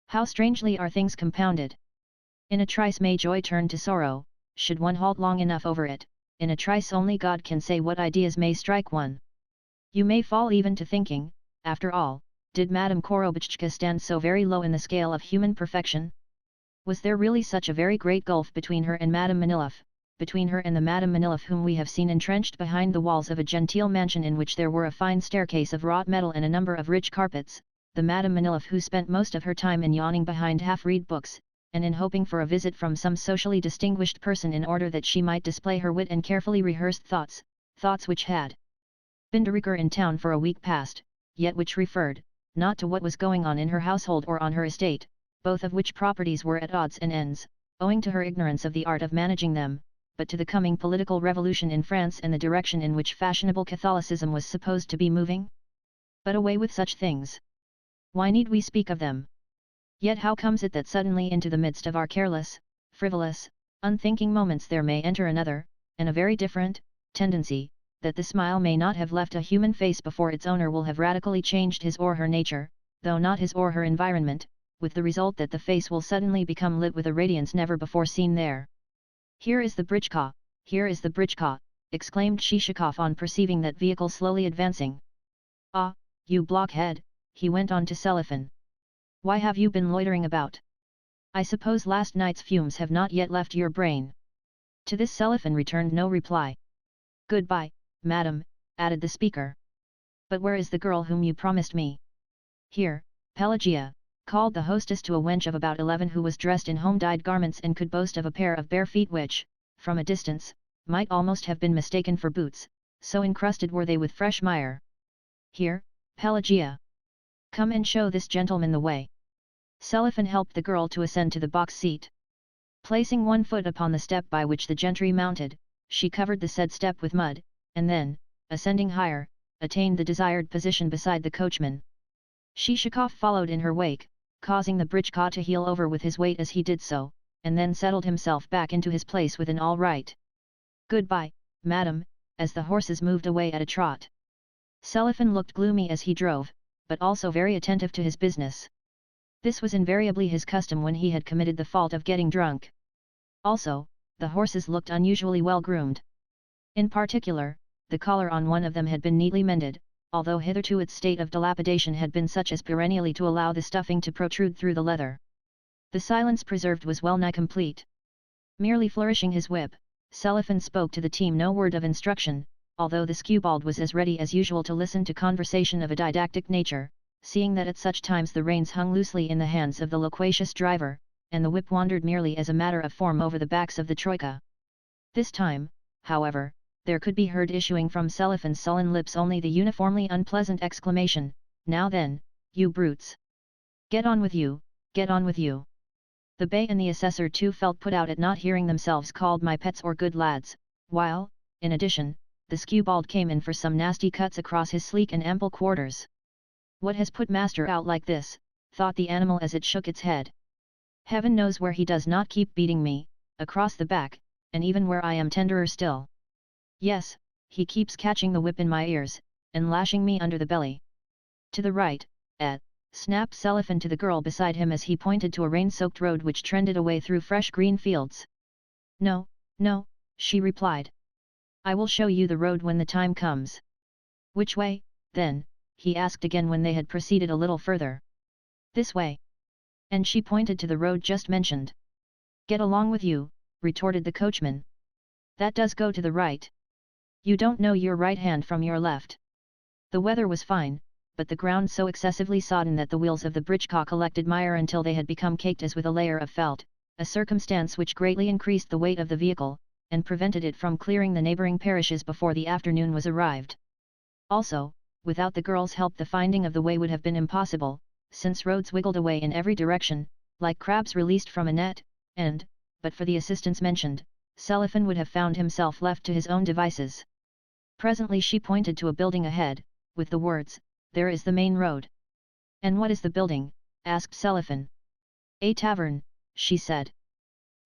How strangely are things compounded! In a trice may joy turn to sorrow, should one halt long enough over it, in a trice only God can say what ideas may strike one. You may fall even to thinking, after all, did Madame Korobichka stand so very low in the scale of human perfection? Was there really such a very great gulf between her and Madame Manilov, between her and the Madame Manilov whom we have seen entrenched behind the walls of a genteel mansion in which there were a fine staircase of wrought metal and a number of rich carpets, the Madame Manilov who spent most of her time in yawning behind half-read books, and in hoping for a visit from some socially distinguished person in order that she might display her wit and carefully rehearsed thoughts which had been de rigueur in town for a week past, yet which referred, not to what was going on in her household or on her estate, both of which properties were at odds and ends, owing to her ignorance of the art of managing them, but to the coming political revolution in France and the direction in which fashionable Catholicism was supposed to be moving? But away with such things! Why need we speak of them? Yet how comes it that suddenly into the midst of our careless, frivolous, Unthinking moments there may enter another, and a very different, tendency, that the smile may not have left a human face before its owner will have radically changed his or her nature, though not his or her environment, with the result that the face will suddenly become lit with a radiance never before seen there. "Here is the britchka, here is the britchka," exclaimed Shishakov on perceiving that vehicle slowly advancing. "Ah, you blockhead," he went on to Selifan. "Why have you been loitering about? I suppose last night's fumes have not yet left your brain." To this Selifan returned no reply. "Goodbye, madam," added the speaker. "But where is the girl whom you promised me?" "Here, Pelagia," called the hostess to a wench of about 11 who was dressed in home-dyed garments and could boast of a pair of bare feet which, from a distance, might almost have been mistaken for boots, so encrusted were they with fresh mire. "Here, Pelagia. Come and show this gentleman the way." Selifan helped the girl to ascend to the box seat. Placing one foot upon the step by which the gentry mounted, she covered the said step with mud, and then, ascending higher, attained the desired position beside the coachman. Shishakov followed in her wake, causing the britchka to heel over with his weight as he did so, and then settled himself back into his place with an "all right. Goodbye, madam," as the horses moved away at a trot. Selifan looked gloomy as he drove, but also very attentive to his business. This was invariably his custom when he had committed the fault of getting drunk. Also, the horses looked unusually well groomed. In particular, the collar on one of them had been neatly mended, although hitherto its state of dilapidation had been such as perennially to allow the stuffing to protrude through the leather. The silence preserved was well nigh complete. Merely flourishing his whip, Selifan spoke to the team no word of instruction, although the skewbald was as ready as usual to listen to conversation of a didactic nature, seeing that at such times the reins hung loosely in the hands of the loquacious driver, and the whip wandered merely as a matter of form over the backs of the troika. This time, however, there could be heard issuing from Selifan's sullen lips only the uniformly unpleasant exclamation, "Now then, you brutes! Get on with you, get on with you!" The Bey and the assessor too felt put out at not hearing themselves called my pets or good lads, while, in addition, the skewbald came in for some nasty cuts across his sleek and ample quarters. "What has put master out like this?" thought the animal as it shook its head. "Heaven knows where he does not keep beating me, across the back, and even where I am tenderer still. Yes, he keeps catching the whip in my ears, and lashing me under the belly. To the right, snapped Selifan to the girl beside him as he pointed to a rain-soaked road which trended away through fresh green fields. "No, no," she replied. "I will show you the road when the time comes." "Which way, then?" he asked again when they had proceeded a little further. "This way." And she pointed to the road just mentioned. "Get along with you," retorted the coachman. "That does go to the right. You don't know your right hand from your left." The weather was fine, but the ground so excessively sodden that the wheels of the britchka collected mire until they had become caked as with a layer of felt, a circumstance which greatly increased the weight of the vehicle, and prevented it from clearing the neighbouring parishes before the afternoon was arrived. Also, without the girls' help the finding of the way would have been impossible, since roads wiggled away in every direction, like crabs released from a net, and, but for the assistance mentioned, Selifan would have found himself left to his own devices. Presently she pointed to a building ahead, with the words, "There is the main road." "And what is the building?" asked Selifan. "A tavern," she said.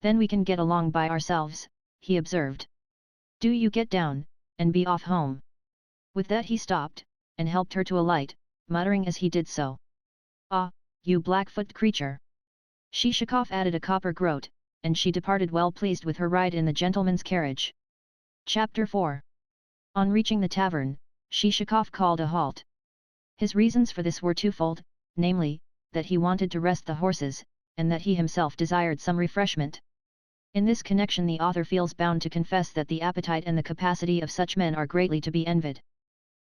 "Then we can get along by ourselves," he observed. "Do you get down, and be off home." With that he stopped, and helped her to alight, muttering as he did so, "Ah, you black-foot creature!" Shishakov added a copper groat, and she departed well pleased with her ride in the gentleman's carriage. Chapter 4. On reaching the tavern, Shishakov called a halt. His reasons for this were twofold, namely, that he wanted to rest the horses, and that he himself desired some refreshment. In this connection the author feels bound to confess that the appetite and the capacity of such men are greatly to be envied.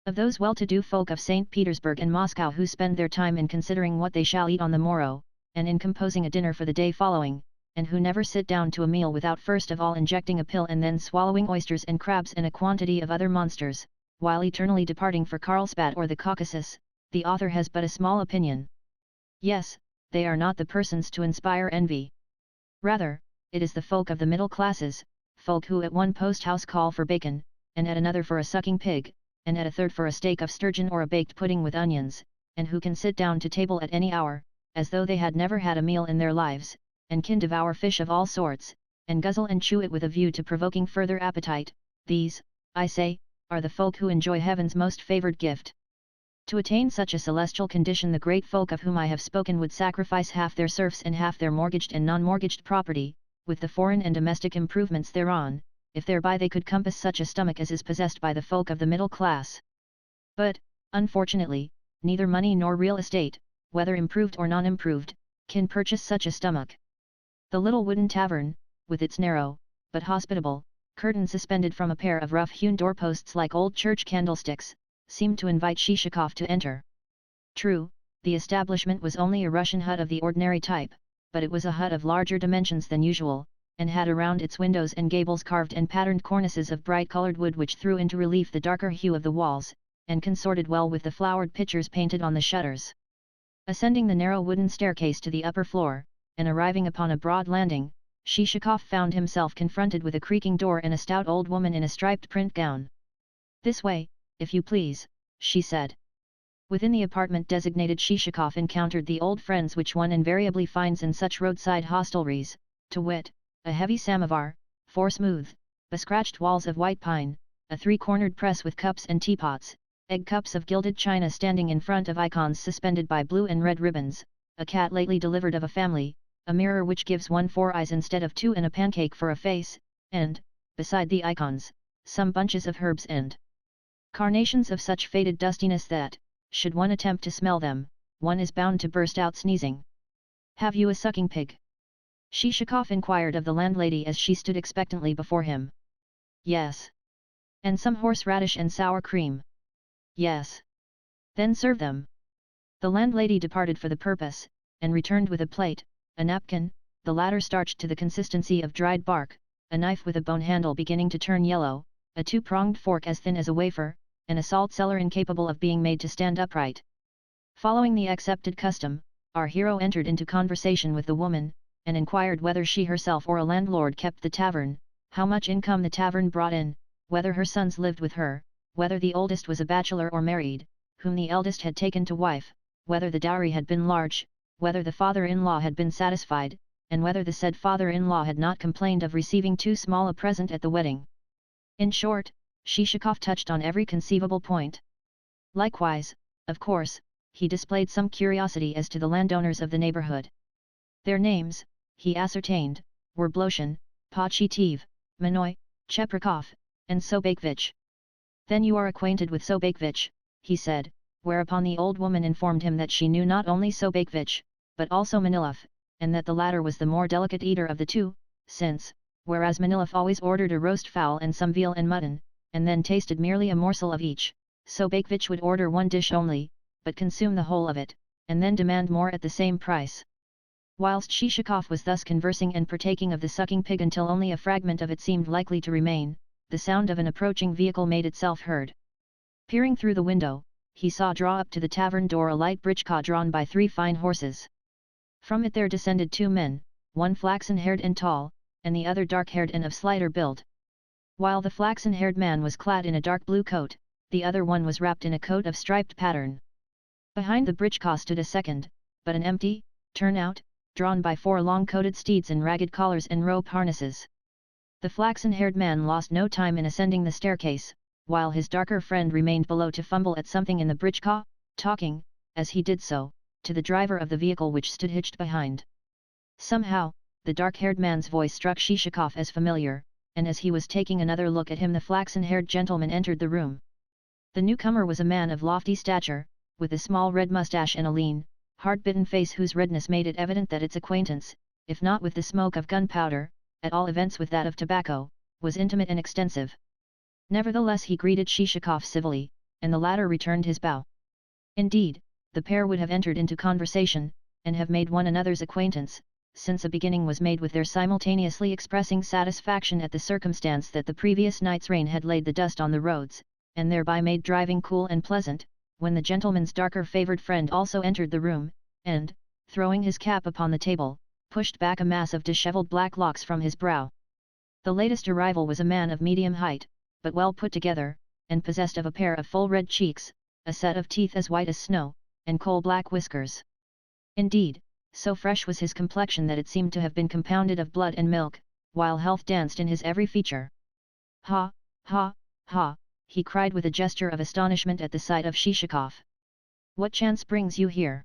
Of those well-to-do folk of St. Petersburg and Moscow who spend their time in considering what they shall eat on the morrow, and in composing a dinner for the day following, and who never sit down to a meal without first of all injecting a pill and then swallowing oysters and crabs and a quantity of other monsters, while eternally departing for Carlsbad or the Caucasus, the author has but a small opinion. Yes, they are not the persons to inspire envy. Rather, it is the folk of the middle classes, folk who at one post-house call for bacon, and at another for a sucking pig, and at a third for a steak of sturgeon or a baked pudding with onions, and who can sit down to table at any hour, as though they had never had a meal in their lives, and can devour fish of all sorts, and guzzle and chew it with a view to provoking further appetite. These, I say, are the folk who enjoy heaven's most favored gift. To attain such a celestial condition, the great folk of whom I have spoken would sacrifice half their serfs and half their mortgaged and non-mortgaged property, with the foreign and domestic improvements thereon, if thereby they could compass such a stomach as is possessed by the folk of the middle class. But, unfortunately, neither money nor real estate, whether improved or non-improved, can purchase such a stomach. The little wooden tavern, with its narrow, but hospitable, curtain suspended from a pair of rough-hewn doorposts like old church candlesticks, seemed to invite Shishakov to enter. True, the establishment was only a Russian hut of the ordinary type, but it was a hut of larger dimensions than usual, and had around its windows and gables carved and patterned cornices of bright-colored wood which threw into relief the darker hue of the walls, and consorted well with the flowered pictures painted on the shutters. Ascending the narrow wooden staircase to the upper floor, and arriving upon a broad landing, Shishakov found himself confronted with a creaking door and a stout old woman in a striped print gown. "This way, if you please," she said. Within the apartment designated, Shishakov encountered the old friends which one invariably finds in such roadside hostelries, to wit, a heavy samovar, 4 smooth, bescratched walls of white pine, a 3-cornered press with cups and teapots, egg cups of gilded china standing in front of icons suspended by blue and red ribbons, a cat lately delivered of a family, a mirror which gives one 4 eyes instead of 2 and a pancake for a face, and, beside the icons, some bunches of herbs and carnations of such faded dustiness that, should one attempt to smell them, one is bound to burst out sneezing. "Have you a sucking pig?" Shishakov inquired of the landlady as she stood expectantly before him. "Yes." "And some horseradish and sour cream?" "Yes." "Then serve them." The landlady departed for the purpose, and returned with a plate, a napkin, the latter starched to the consistency of dried bark, a knife with a bone handle beginning to turn yellow, a 2-pronged fork as thin as a wafer, and a salt cellar incapable of being made to stand upright. Following the accepted custom, our hero entered into conversation with the woman, and inquired whether she herself or a landlord kept the tavern, how much income the tavern brought in, whether her sons lived with her, whether the oldest was a bachelor or married, whom the eldest had taken to wife, whether the dowry had been large, whether the father-in-law had been satisfied, and whether the said father-in-law had not complained of receiving too small a present at the wedding. In short, Shishakov touched on every conceivable point. Likewise, of course, he displayed some curiosity as to the landowners of the neighborhood. Their names, he ascertained, were Bloshin, Pachitiv, Manoy, Cheprikov, and Sobakevich. "Then you are acquainted with Sobakevich," he said, whereupon the old woman informed him that she knew not only Sobakevich, but also Manilov, and that the latter was the more delicate eater of the two, since, whereas Manilov always ordered a roast fowl and some veal and mutton, and then tasted merely a morsel of each, Sobakevich would order one dish only, but consume the whole of it, and then demand more at the same price. Whilst Shishakov was thus conversing and partaking of the sucking pig until only a fragment of it seemed likely to remain, the sound of an approaching vehicle made itself heard. Peering through the window, he saw draw up to the tavern door a light britchka drawn by 3 fine horses. From it there descended 2 men, one flaxen-haired and tall, and the other dark-haired and of slighter build. While the flaxen-haired man was clad in a dark blue coat, the other one was wrapped in a coat of striped pattern. Behind the britchka stood a second, but an empty, turnout, drawn by 4 long-coated steeds in ragged collars and rope harnesses. The flaxen-haired man lost no time in ascending the staircase, while his darker friend remained below to fumble at something in the britchka, talking, as he did so, to the driver of the vehicle which stood hitched behind. Somehow, the dark-haired man's voice struck Shishakov as familiar, and as he was taking another look at him the flaxen-haired gentleman entered the room. The newcomer was a man of lofty stature, with a small red moustache and a lean, hard-bitten face whose redness made it evident that its acquaintance, if not with the smoke of gunpowder, at all events with that of tobacco, was intimate and extensive. Nevertheless he greeted Shishakov civilly, and the latter returned his bow. Indeed, the pair would have entered into conversation, and have made one another's acquaintance, since a beginning was made with their simultaneously expressing satisfaction at the circumstance that the previous night's rain had laid the dust on the roads, and thereby made driving cool and pleasant, when the gentleman's darker favoured friend also entered the room, and, throwing his cap upon the table, pushed back a mass of dishevelled black locks from his brow. The latest arrival was a man of medium height, but well put together, and possessed of a pair of full red cheeks, a set of teeth as white as snow, and coal-black whiskers. Indeed, so fresh was his complexion that it seemed to have been compounded of blood and milk, while health danced in his every feature. Ha, ha, ha, he cried with a gesture of astonishment at the sight of Shishakov. What chance brings you here?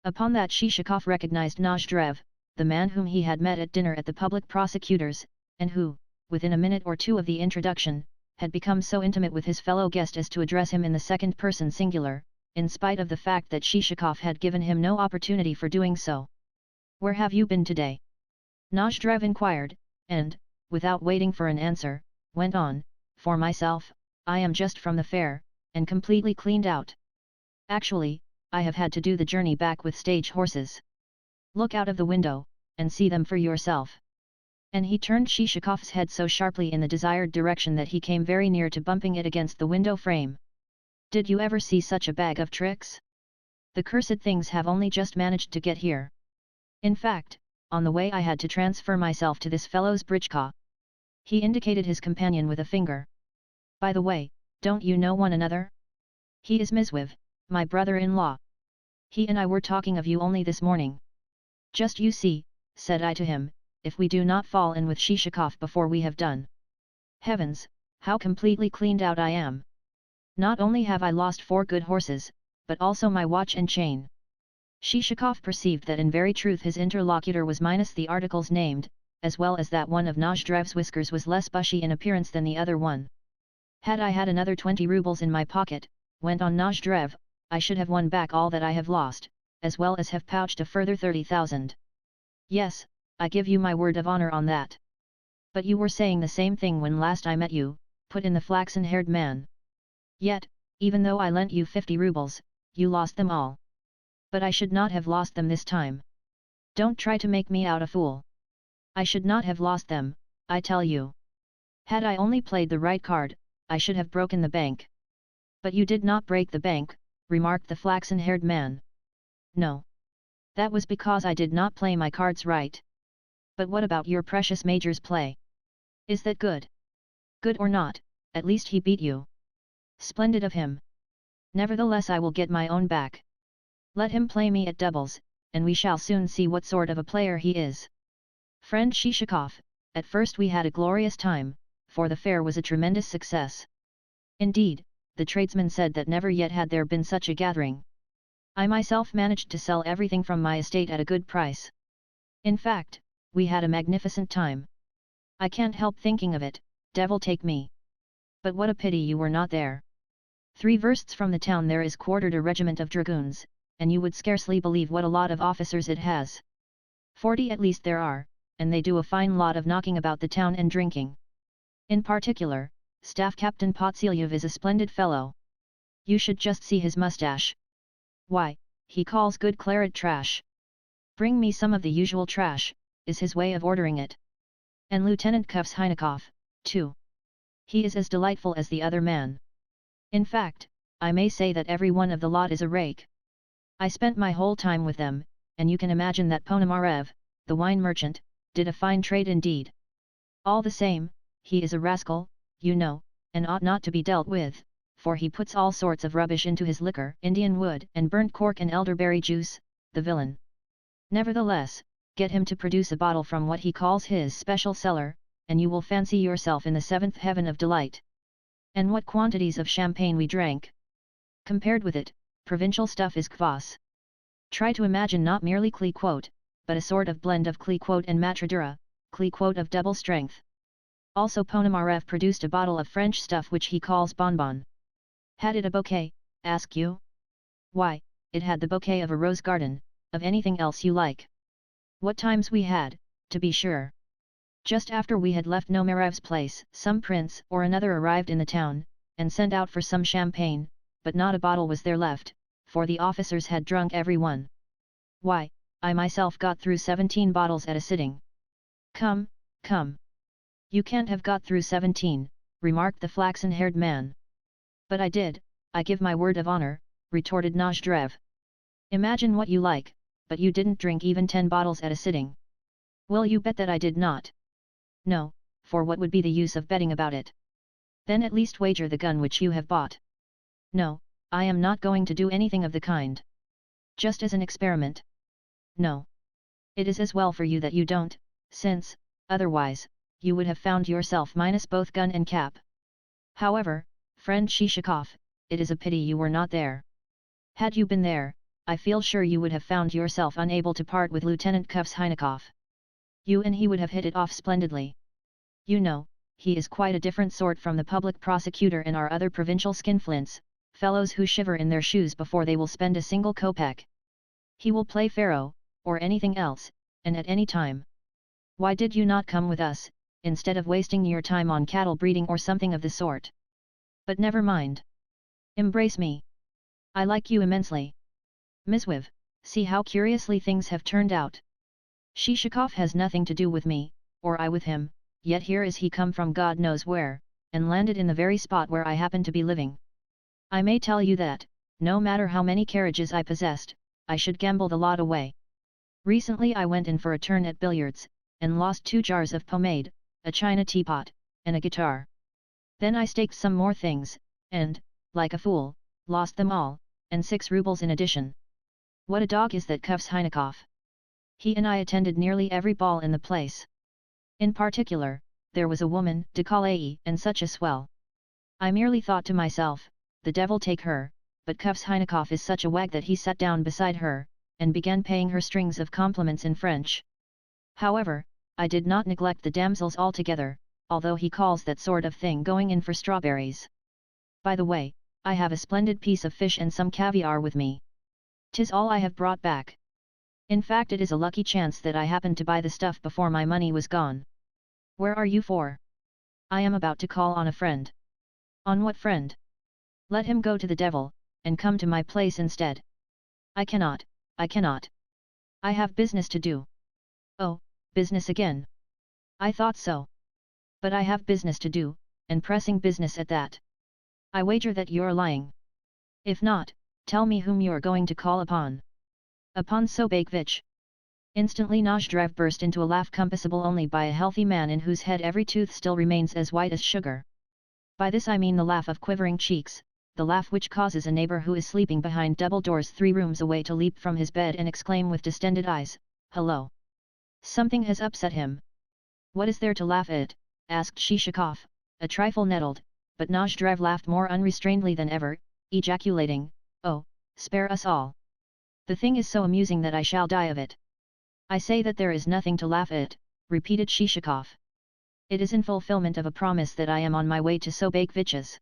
Upon that Shishakov recognized Nozdrev, the man whom he had met at dinner at the public prosecutor's, and who, within a minute or two of the introduction, had become so intimate with his fellow guest as to address him in the second person singular, in spite of the fact that Shishakov had given him no opportunity for doing so. Where have you been today? Nozdrev inquired, and, without waiting for an answer, went on, for myself, I am just from the fair, and completely cleaned out. Actually, I have had to do the journey back with stage horses. Look out of the window, and see them for yourself. And he turned Shishakov's head so sharply in the desired direction that he came very near to bumping it against the window frame. Did you ever see such a bag of tricks? The cursed things have only just managed to get here. In fact, on the way I had to transfer myself to this fellow's britchka. He indicated his companion with a finger. By the way, don't you know one another? He is Mizwiv, my brother-in-law. He and I were talking of you only this morning. Just you see, said I to him, if we do not fall in with Shishakov before we have done. Heavens, how completely cleaned out I am! Not only have I lost 4 good horses, but also my watch and chain. Shishakov perceived that in very truth his interlocutor was minus the articles named, as well as that one of Nozdrev's whiskers was less bushy in appearance than the other one. Had I had another 20 rubles in my pocket, went on Nozdrev, I should have won back all that I have lost, as well as have pouched a further 30,000. Yes, I give you my word of honor on that. But you were saying the same thing when last I met you, put in the flaxen-haired man. Yet, even though I lent you 50 rubles, you lost them all. But I should not have lost them this time. Don't try to make me out a fool. I should not have lost them, I tell you. Had I only played the right card, I should have broken the bank. But you did not break the bank, remarked the flaxen-haired man. No. That was because I did not play my cards right. But what about your precious major's play? Is that good? Good or not, at least he beat you. Splendid of him. Nevertheless I will get my own back. Let him play me at doubles, and we shall soon see what sort of a player he is. Friend Shishakov, at first we had a glorious time, for the fair was a tremendous success. Indeed, the tradesmen said that never yet had there been such a gathering. I myself managed to sell everything from my estate at a good price. In fact, we had a magnificent time. I can't help thinking of it, devil take me. But what a pity you were not there. 3 versts from the town there is quartered a regiment of dragoons, and you would scarcely believe what a lot of officers it has. 40 at least there are, and they do a fine lot of knocking about the town and drinking. In particular, Staff Captain Potsilyev is a splendid fellow. You should just see his mustache. Why, he calls good claret trash. Bring me some of the usual trash, is his way of ordering it. And Lieutenant Kuvshainikov, too. He is as delightful as the other man. In fact, I may say that every one of the lot is a rake. I spent my whole time with them, and you can imagine that Ponomarev, the wine merchant, did a fine trade indeed. All the same, he is a rascal, you know, and ought not to be dealt with, for he puts all sorts of rubbish into his liquor, Indian wood and burnt cork and elderberry juice, the villain. Nevertheless, get him to produce a bottle from what he calls his special cellar, and you will fancy yourself in the 7th heaven of delight. And what quantities of champagne we drank! Compared with it, provincial stuff is kvass. Try to imagine not merely Cliquot, but a sort of blend of Cliquot and Matradura, Cliquot of double strength. Also Ponomarev produced a bottle of French stuff which he calls bonbon. Had it a bouquet, ask you? Why, it had the bouquet of a rose garden, of anything else you like. What times we had, to be sure. Just after we had left Nomarev's place, some prince or another arrived in the town, and sent out for some champagne, but not a bottle was there left, for the officers had drunk every one. Why, I myself got through 17 bottles at a sitting. Come, come. You can't have got through 17, remarked the flaxen-haired man. But I did, I give my word of honor, retorted Nozdrev. Imagine what you like, but you didn't drink even 10 bottles at a sitting. Will you bet that I did not? No, for what would be the use of betting about it? Then at least wager the gun which you have bought. No, I am not going to do anything of the kind. Just as an experiment. No. It is as well for you that you don't, since, otherwise, you would have found yourself minus both gun and cap. However, friend Shishakov, it is a pity you were not there. Had you been there, I feel sure you would have found yourself unable to part with Lieutenant Kvashynikov. You and he would have hit it off splendidly. You know, he is quite a different sort from the public prosecutor and our other provincial skinflints, fellows who shiver in their shoes before they will spend a single kopeck. He will play pharaoh, or anything else, and at any time. Why did you not come with us, instead of wasting your time on cattle breeding or something of the sort? But never mind. Embrace me. I like you immensely. Mizwiv, see how curiously things have turned out. Shishakov has nothing to do with me, or I with him, yet here is he come from God knows where, and landed in the very spot where I happen to be living. I may tell you that, no matter how many carriages I possessed, I should gamble the lot away. Recently I went in for a turn at billiards, and lost 2 jars of pomade, a china teapot, and a guitar. Then I staked some more things, and, like a fool, lost them all, and 6 rubles in addition. What a dog is that Kvashynikov! He and I attended nearly every ball in the place. In particular, there was a woman, Nikolai, and such a swell. I merely thought to myself, the devil take her, but Kvashynikov is such a wag that he sat down beside her, and began paying her strings of compliments in French. However, I did not neglect the damsels altogether, although he calls that sort of thing going in for strawberries. By the way, I have a splendid piece of fish and some caviar with me. 'Tis all I have brought back. In fact, it is a lucky chance that I happened to buy the stuff before my money was gone. Where are you for? I am about to call on a friend. On what friend? Let him go to the devil, and come to my place instead. I cannot, I cannot. I have business to do. Oh, business again. I thought so. But I have business to do, and pressing business at that. I wager that you're lying. If not, tell me whom you're going to call upon. Upon Sobakevich. Instantly Nozdrev burst into a laugh compassable only by a healthy man in whose head every tooth still remains as white as sugar. By this I mean the laugh of quivering cheeks, the laugh which causes a neighbor who is sleeping behind double doors 3 rooms away to leap from his bed and exclaim with distended eyes, "Hello! Something has upset him." "What is there to laugh at?" asked Shishakov, a trifle nettled, but Nozdrev laughed more unrestrainedly than ever, ejaculating, "Oh, spare us all! The thing is so amusing that I shall die of it." "I say that there is nothing to laugh at," repeated Shishakov. "It is in fulfillment of a promise that I am on my way to Sobakevich's.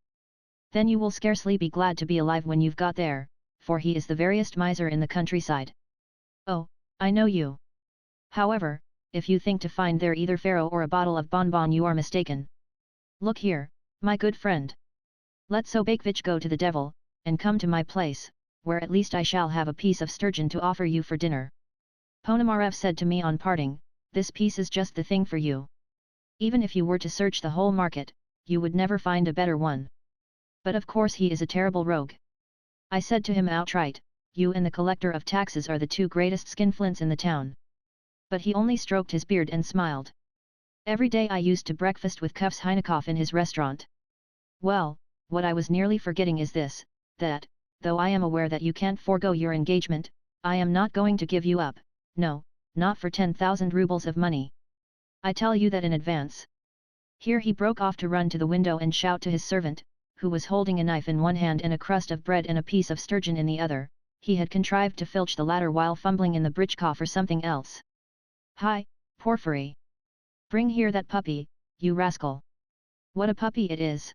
Then you will scarcely be glad to be alive when you've got there, for he is the veriest miser in the countryside." "Oh, I know you. However, if you think to find there either faro or a bottle of bonbon you are mistaken. Look here, my good friend. Let Sobakevich go to the devil, and come to my place, where at least I shall have a piece of sturgeon to offer you for dinner. Ponomarev said to me on parting, this piece is just the thing for you. Even if you were to search the whole market, you would never find a better one. But of course he is a terrible rogue. I said to him outright, you and the collector of taxes are the 2 greatest skinflints in the town. But he only stroked his beard and smiled. Every day I used to breakfast with Kvashynikov in his restaurant. Well, what I was nearly forgetting is this, that, though I am aware that you can't forego your engagement, I am not going to give you up, no, not for 10,000 rubles of money. I tell you that in advance." Here he broke off to run to the window and shout to his servant, who was holding a knife in one hand and a crust of bread and a piece of sturgeon in the other. He had contrived to filch the latter while fumbling in the britchka for something else. "Hi, Porfiry! Bring here that puppy, you rascal! What a puppy it is!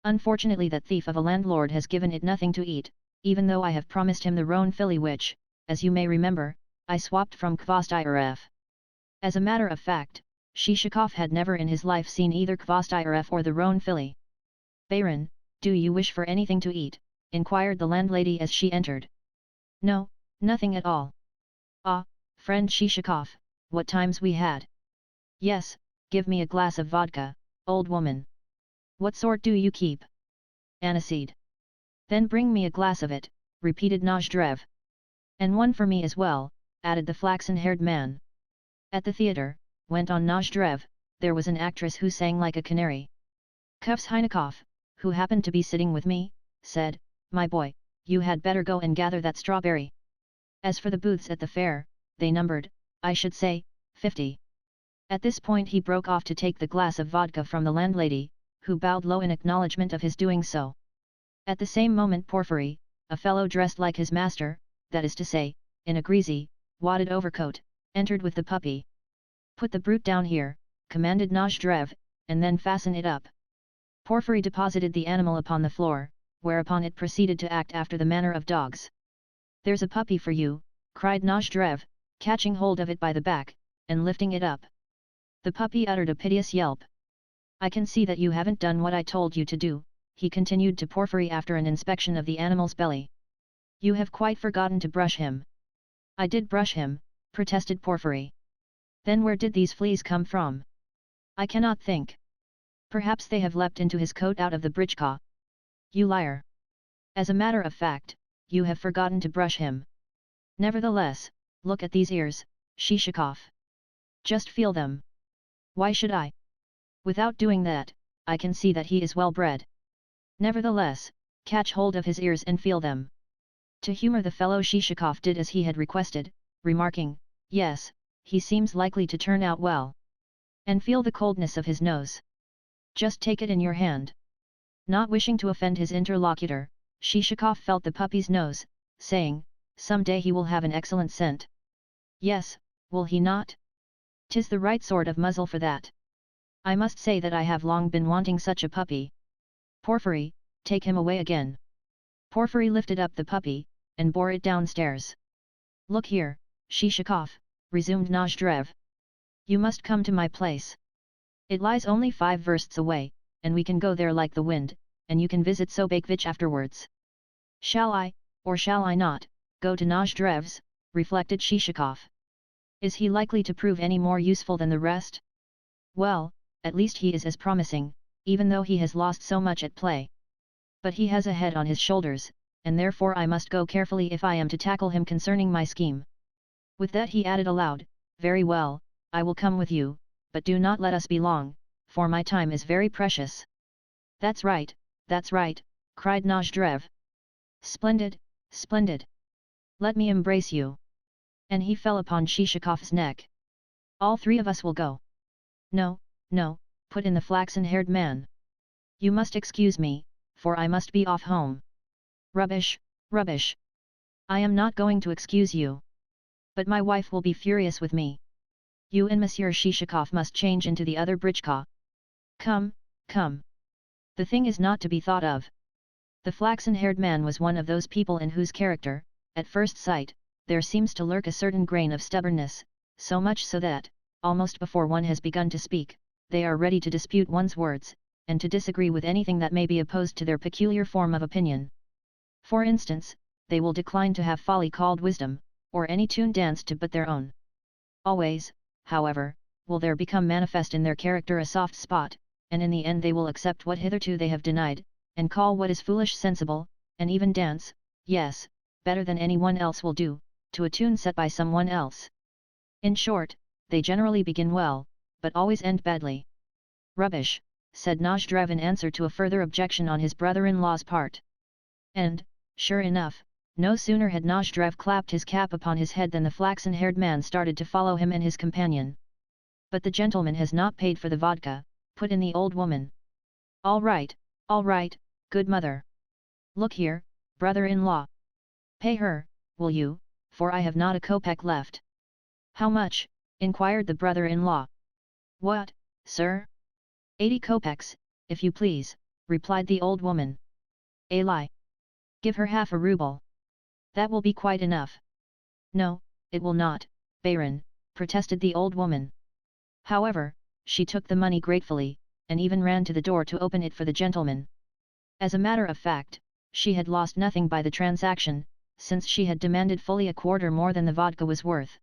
Unfortunately that thief of a landlord has given it nothing to eat, even though I have promised him the roan filly which, as you may remember, I swapped from Kvasdyaref." As a matter of fact, Shishakov had never in his life seen either Kvasdyaref or the roan filly. "Baron, do you wish for anything to eat?" inquired the landlady as she entered. "No, nothing at all." "Ah, friend Shishakov, what times we had!" "Yes, give me a glass of vodka, old woman." "What sort do you keep?" "Aniseed." "Then bring me a glass of it," repeated Nozdrev. "And one for me as well," added the flaxen-haired man. "At the theatre," went on Nozdrev, "there was an actress who sang like a canary. Kvashynikov, who happened to be sitting with me, said, 'My boy, you had better go and gather that strawberry.' As for the booths at the fair, they numbered, I should say, 50. At this point he broke off to take the glass of vodka from the landlady, who bowed low in acknowledgement of his doing so. At the same moment Porfiry, a fellow dressed like his master, that is to say, in a greasy, wadded overcoat, entered with the puppy. "Put the brute down here," commanded Nozdrev, "and then fasten it up." Porfiry deposited the animal upon the floor, whereupon it proceeded to act after the manner of dogs. "There's a puppy for you," cried Nozdrev, catching hold of it by the back, and lifting it up. The puppy uttered a piteous yelp. "I can see that you haven't done what I told you to do," he continued to Porfiry after an inspection of the animal's belly. "You have quite forgotten to brush him." "I did brush him," protested Porfiry. "Then where did these fleas come from?" "I cannot think. Perhaps they have leapt into his coat out of the britchka." "You liar! As a matter of fact, you have forgotten to brush him." "Nevertheless, look at these ears, Shishakov. Just feel them." "Why should I? Without doing that, I can see that he is well bred." "Nevertheless, catch hold of his ears and feel them." To humor the fellow Shishakov did as he had requested, remarking, "Yes, he seems likely to turn out well. And feel the coldness of his nose. Just take it in your hand." Not wishing to offend his interlocutor, Shishakov felt the puppy's nose, saying, "Some day he will have an excellent scent." "Yes, will he not? 'Tis the right sort of muzzle for that. I must say that I have long been wanting such a puppy. Porfiry, take him away again." Porfiry lifted up the puppy, and bore it downstairs. "Look here, Shishakov," resumed Nozdrev. "You must come to my place. It lies only 5 versts away, and we can go there like the wind, and you can visit Sobakevich afterwards." "Shall I, or shall I not, go to Nozdrev's?" reflected Shishakov. "Is he likely to prove any more useful than the rest? Well, at least he is as promising, even though he has lost so much at play. But he has a head on his shoulders, and therefore I must go carefully if I am to tackle him concerning my scheme." With that he added aloud, "Very well, I will come with you, but do not let us be long, for my time is very precious." That's right," cried Nozdrev. "Splendid, splendid! Let me embrace you." And he fell upon Shishakov's neck. "All 3 of us will go." "No, no," put in the flaxen-haired man. "You must excuse me, for I must be off home." "Rubbish, rubbish! I am not going to excuse you. But my wife will be furious with me. You and Monsieur Shishakov must change into the other britchka. Come, come. The thing is not to be thought of." The flaxen-haired man was one of those people in whose character, at first sight, there seems to lurk a certain grain of stubbornness, so much so that, almost before one has begun to speak, they are ready to dispute one's words, and to disagree with anything that may be opposed to their peculiar form of opinion. For instance, they will decline to have folly called wisdom, or any tune danced to but their own. Always, however, will there become manifest in their character a soft spot, and in the end they will accept what hitherto they have denied, and call what is foolish sensible, and even dance, yes, better than anyone else will do, to a tune set by someone else. In short, they generally begin well, but always end badly. "Rubbish," said Nozdrev in answer to a further objection on his brother-in-law's part. And, sure enough, no sooner had Nozdrev clapped his cap upon his head than the flaxen-haired man started to follow him and his companion. "But the gentleman has not paid for the vodka," put in the old woman. All right, good mother. Look here, brother-in-law. Pay her, will you, for I have not a kopeck left." "How much?" inquired the brother-in-law. "What, sir? 80 kopecks, if you please," replied the old woman. "A lie. Give her half a ruble. That will be quite enough." "No, it will not, Baron," protested the old woman. However, she took the money gratefully, and even ran to the door to open it for the gentleman. As a matter of fact, she had lost nothing by the transaction, since she had demanded fully a quarter more than the vodka was worth.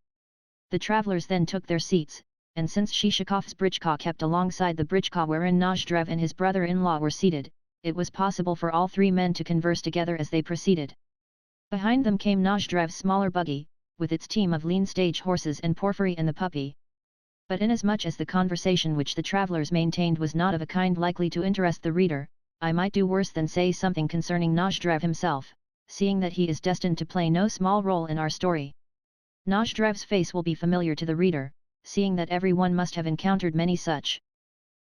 The travellers then took their seats, and since Shishakov's britchka kept alongside the britchka wherein Nozdrev and his brother-in-law were seated, it was possible for all 3 men to converse together as they proceeded. Behind them came Nozdrev's smaller buggy, with its team of lean stage horses and Porfiry and the puppy. But inasmuch as the conversation which the travellers maintained was not of a kind likely to interest the reader, I might do worse than say something concerning Nozdrev himself, seeing that he is destined to play no small role in our story. Nozdrev's face will be familiar to the reader, seeing that everyone must have encountered many such.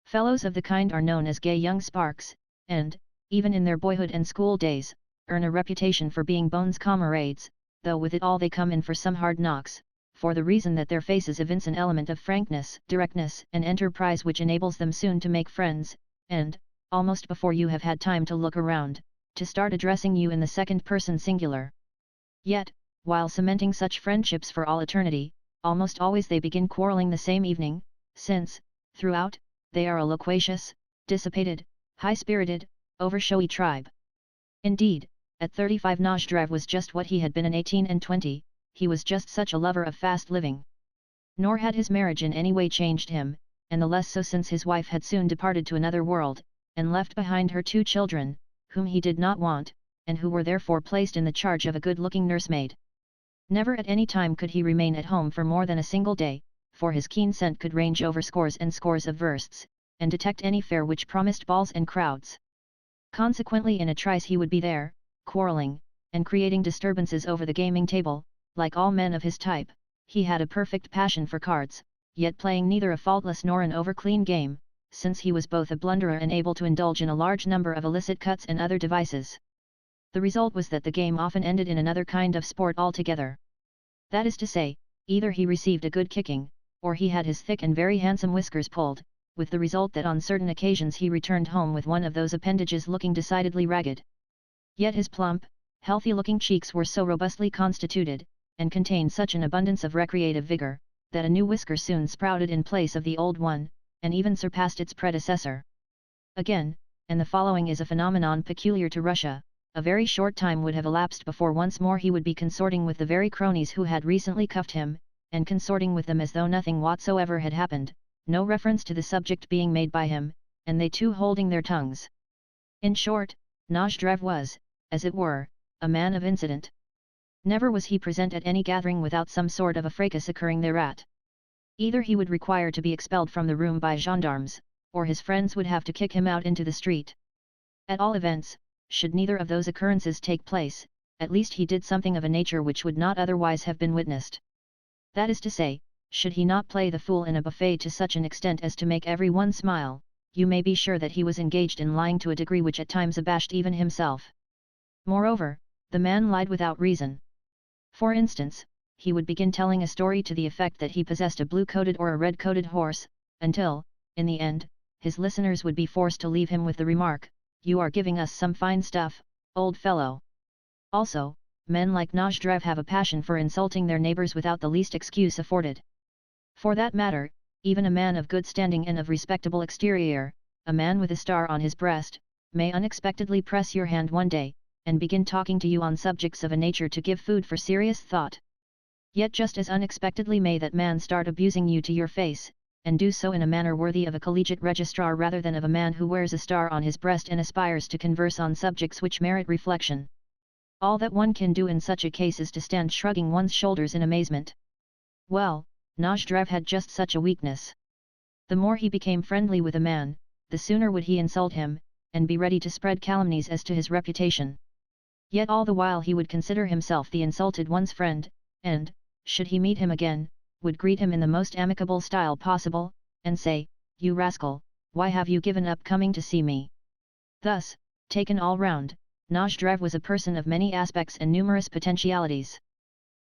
Fellows of the kind are known as gay young sparks, and, even in their boyhood and school days, earn a reputation for being bones comrades, though with it all they come in for some hard knocks, for the reason that their faces evince an element of frankness, directness and enterprise which enables them soon to make friends, and, almost before you have had time to look around, to start addressing you in the second person singular. Yet, while cementing such friendships for all eternity, almost always they begin quarreling the same evening, since, throughout, they are a loquacious, dissipated, high-spirited, over-showy tribe. Indeed, at 35 Nozdrev was just what he had been in 18 and 20, he was just such a lover of fast living. Nor had his marriage in any way changed him, and the less so since his wife had soon departed to another world, and left behind her 2 children, whom he did not want, and who were therefore placed in the charge of a good-looking nursemaid. Never at any time could he remain at home for more than a single day, for his keen scent could range over scores and scores of versts, and detect any fare which promised balls and crowds. Consequently in a trice he would be there, quarrelling, and creating disturbances over the gaming table. Like all men of his type, he had a perfect passion for cards, yet playing neither a faultless nor an over-clean game, since he was both a blunderer and able to indulge in a large number of illicit cuts and other devices. The result was that the game often ended in another kind of sport altogether. That is to say, either he received a good kicking, or he had his thick and very handsome whiskers pulled, with the result that on certain occasions he returned home with one of those appendages looking decidedly ragged. Yet his plump, healthy-looking cheeks were so robustly constituted, and contained such an abundance of recreative vigor, that a new whisker soon sprouted in place of the old one, and even surpassed its predecessor. Again, and the following is a phenomenon peculiar to Russia, a very short time would have elapsed before once more he would be consorting with the very cronies who had recently cuffed him, and consorting with them as though nothing whatsoever had happened, no reference to the subject being made by him, and they too holding their tongues. In short, Nozdrev was, as it were, a man of incident. Never was he present at any gathering without some sort of a fracas occurring thereat. Either he would require to be expelled from the room by gendarmes, or his friends would have to kick him out into the street. At all events, should neither of those occurrences take place, at least he did something of a nature which would not otherwise have been witnessed. That is to say, should he not play the fool in a buffet to such an extent as to make every one smile, you may be sure that he was engaged in lying to a degree which at times abashed even himself. Moreover, the man lied without reason. For instance, he would begin telling a story to the effect that he possessed a blue-coated or a red-coated horse, until, in the end, his listeners would be forced to leave him with the remark, "You are giving us some fine stuff, old fellow." Also, men like Nozdrev have a passion for insulting their neighbors without the least excuse afforded. For that matter, even a man of good standing and of respectable exterior, a man with a star on his breast, may unexpectedly press your hand one day, and begin talking to you on subjects of a nature to give food for serious thought. Yet just as unexpectedly may that man start abusing you to your face, and do so in a manner worthy of a collegiate registrar rather than of a man who wears a star on his breast and aspires to converse on subjects which merit reflection. All that one can do in such a case is to stand shrugging one's shoulders in amazement. Well, Nozdrev had just such a weakness. The more he became friendly with a man, the sooner would he insult him, and be ready to spread calumnies as to his reputation. Yet all the while he would consider himself the insulted one's friend, and, should he meet him again, would greet him in the most amicable style possible, and say, "You rascal, why have you given up coming to see me?" Thus, taken all round, Nozdrev was a person of many aspects and numerous potentialities.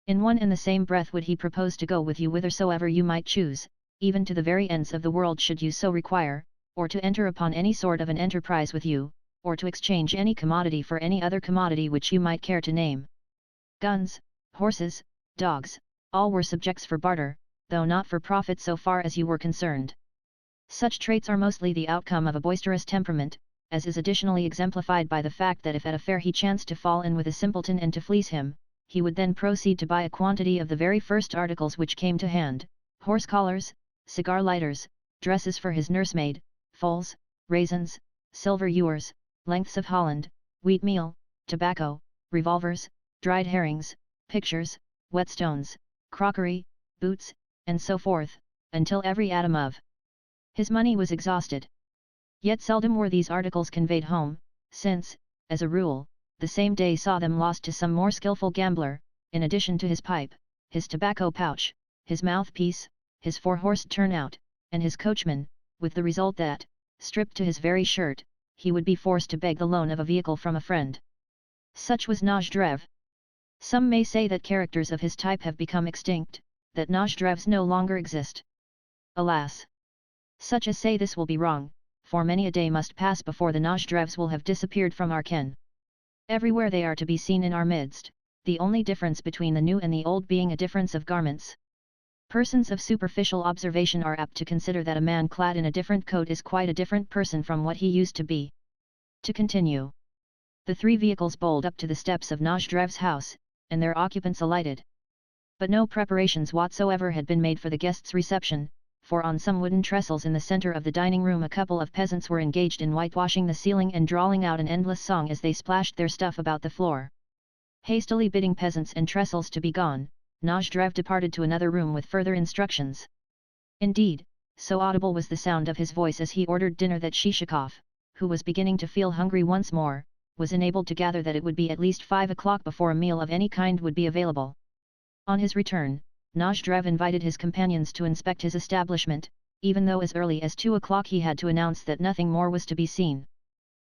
In one and the same breath would he propose to go with you whithersoever you might choose, even to the very ends of the world should you so require, or to enter upon any sort of an enterprise with you, or to exchange any commodity for any other commodity which you might care to name. Guns, horses, dogs, all were subjects for barter, though not for profit so far as you were concerned. Such traits are mostly the outcome of a boisterous temperament, as is additionally exemplified by the fact that if at a fair he chanced to fall in with a simpleton and to fleece him, he would then proceed to buy a quantity of the very first articles which came to hand, horse collars, cigar lighters, dresses for his nursemaid, foals, raisins, silver ewers, lengths of Holland, wheatmeal, tobacco, revolvers, dried herrings, pictures, whetstones, crockery, boots, and so forth, until every atom of his money was exhausted. Yet seldom were these articles conveyed home, since, as a rule, the same day saw them lost to some more skilful gambler, in addition to his pipe, his tobacco pouch, his mouthpiece, his four-horsed turnout, and his coachman, with the result that, stripped to his very shirt, he would be forced to beg the loan of a vehicle from a friend. Such was Nozdrev. Some may say that characters of his type have become extinct, that Nozdrevs no longer exist. Alas! Such as say this will be wrong, for many a day must pass before the Nozdrevs will have disappeared from our ken. Everywhere they are to be seen in our midst, the only difference between the new and the old being a difference of garments. Persons of superficial observation are apt to consider that a man clad in a different coat is quite a different person from what he used to be. To continue. The three vehicles bowled up to the steps of Nozdrev's house, and their occupants alighted. But no preparations whatsoever had been made for the guests' reception, for on some wooden trestles in the center of the dining room a couple of peasants were engaged in whitewashing the ceiling and drawling out an endless song as they splashed their stuff about the floor. Hastily bidding peasants and trestles to be gone, Nozdrev departed to another room with further instructions. Indeed, so audible was the sound of his voice as he ordered dinner that Shishakov, who was beginning to feel hungry once more, was enabled to gather that it would be at least 5 o'clock before a meal of any kind would be available. On his return, Nozdrev invited his companions to inspect his establishment, even though as early as 2 o'clock he had to announce that nothing more was to be seen.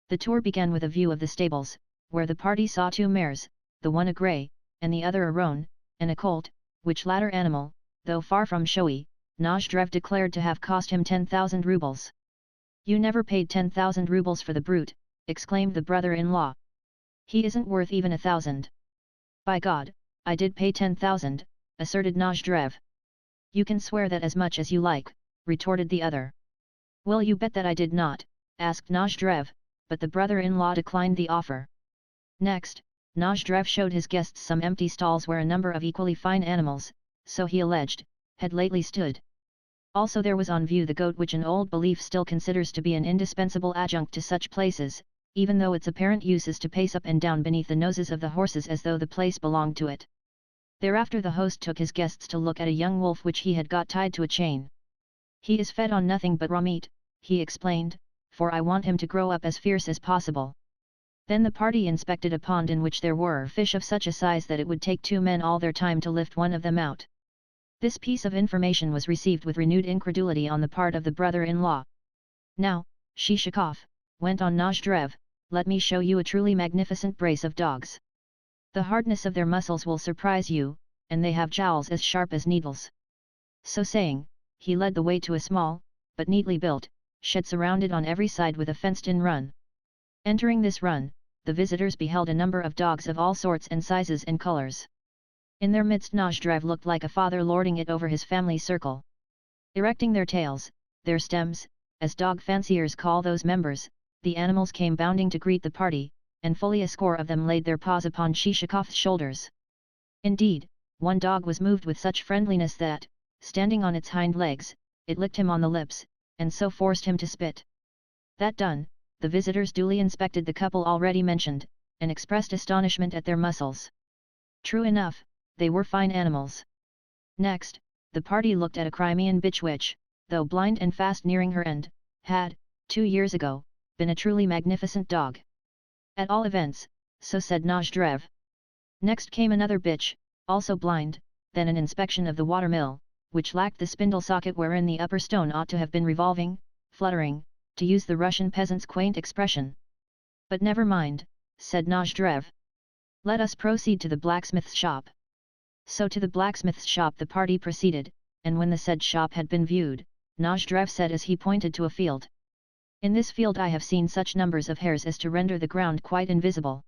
The tour began with a view of the stables, where the party saw 2 mares, the one a grey, and the other a roan, and a colt, which latter animal, though far from showy, Nozdrev declared to have cost him 10,000 rubles. "You never paid 10,000 rubles for the brute," exclaimed the brother-in-law. "He isn't worth even 1,000. "By God, I did pay 10,000, asserted Nozdrev. "You can swear that as much as you like," retorted the other. "Will you bet that I did not?" asked Nozdrev, but the brother-in-law declined the offer. Next, Nozdrev showed his guests some empty stalls where a number of equally fine animals, so he alleged, had lately stood. Also there was on view the goat, which an old belief still considers to be an indispensable adjunct to such places, even though its apparent use is to pace up and down beneath the noses of the horses as though the place belonged to it. Thereafter the host took his guests to look at a young wolf which he had got tied to a chain. "He is fed on nothing but raw meat," he explained, "for I want him to grow up as fierce as possible." Then the party inspected a pond in which there were fish of such a size that it would take 2 men all their time to lift one of them out. This piece of information was received with renewed incredulity on the part of the brother-in-law. "Now, Shishakov," went on Nozdrev, "let me show you a truly magnificent brace of dogs. The hardness of their muscles will surprise you, and they have jowls as sharp as needles." So saying, he led the way to a small, but neatly built, shed surrounded on every side with a fenced-in run. Entering this run, the visitors beheld a number of dogs of all sorts and sizes and colors. In their midst Nozdrev looked like a father lording it over his family circle. Erecting their tails, their stems, as dog fanciers call those members, the animals came bounding to greet the party, and fully a score of them laid their paws upon Shishakov's shoulders. Indeed, one dog was moved with such friendliness that, standing on its hind legs, it licked him on the lips, and so forced him to spit. That done, the visitors duly inspected the couple already mentioned, and expressed astonishment at their muscles. True enough, they were fine animals. Next, the party looked at a Crimean bitch which, though blind and fast nearing her end, had, 2 years ago, been a truly magnificent dog. At all events, so said Nozdrev. Next came another bitch, also blind, then an inspection of the watermill, which lacked the spindle socket wherein the upper stone ought to have been revolving, fluttering, to use the Russian peasant's quaint expression. "But never mind," said Nozdrev. "Let us proceed to the blacksmith's shop." So to the blacksmith's shop the party proceeded, and when the said shop had been viewed, Nozdrev said as he pointed to a field. "In this field I have seen such numbers of hares as to render the ground quite invisible.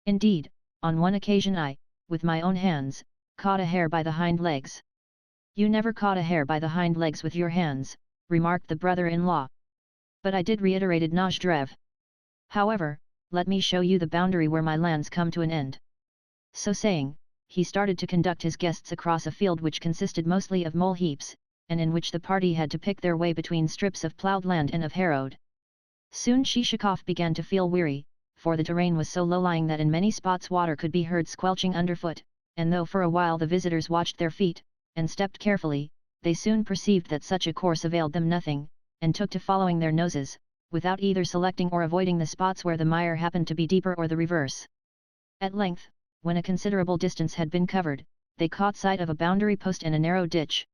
Indeed, on one occasion I, with my own hands, caught a hare by the hind legs." "You never caught a hare by the hind legs with your hands," remarked the brother-in-law. "But I did," reiterated Nozdrev. "However, let me show you the boundary where my lands come to an end." So saying, he started to conduct his guests across a field which consisted mostly of mole heaps, and in which the party had to pick their way between strips of ploughed land and of harrowed. Soon Shishakov began to feel weary, for the terrain was so low-lying that in many spots water could be heard squelching underfoot, and though for a while the visitors watched their feet, and stepped carefully, they soon perceived that such a course availed them nothing, and took to following their noses, without either selecting or avoiding the spots where the mire happened to be deeper or the reverse. At length, when a considerable distance had been covered, they caught sight of a boundary post and a narrow ditch.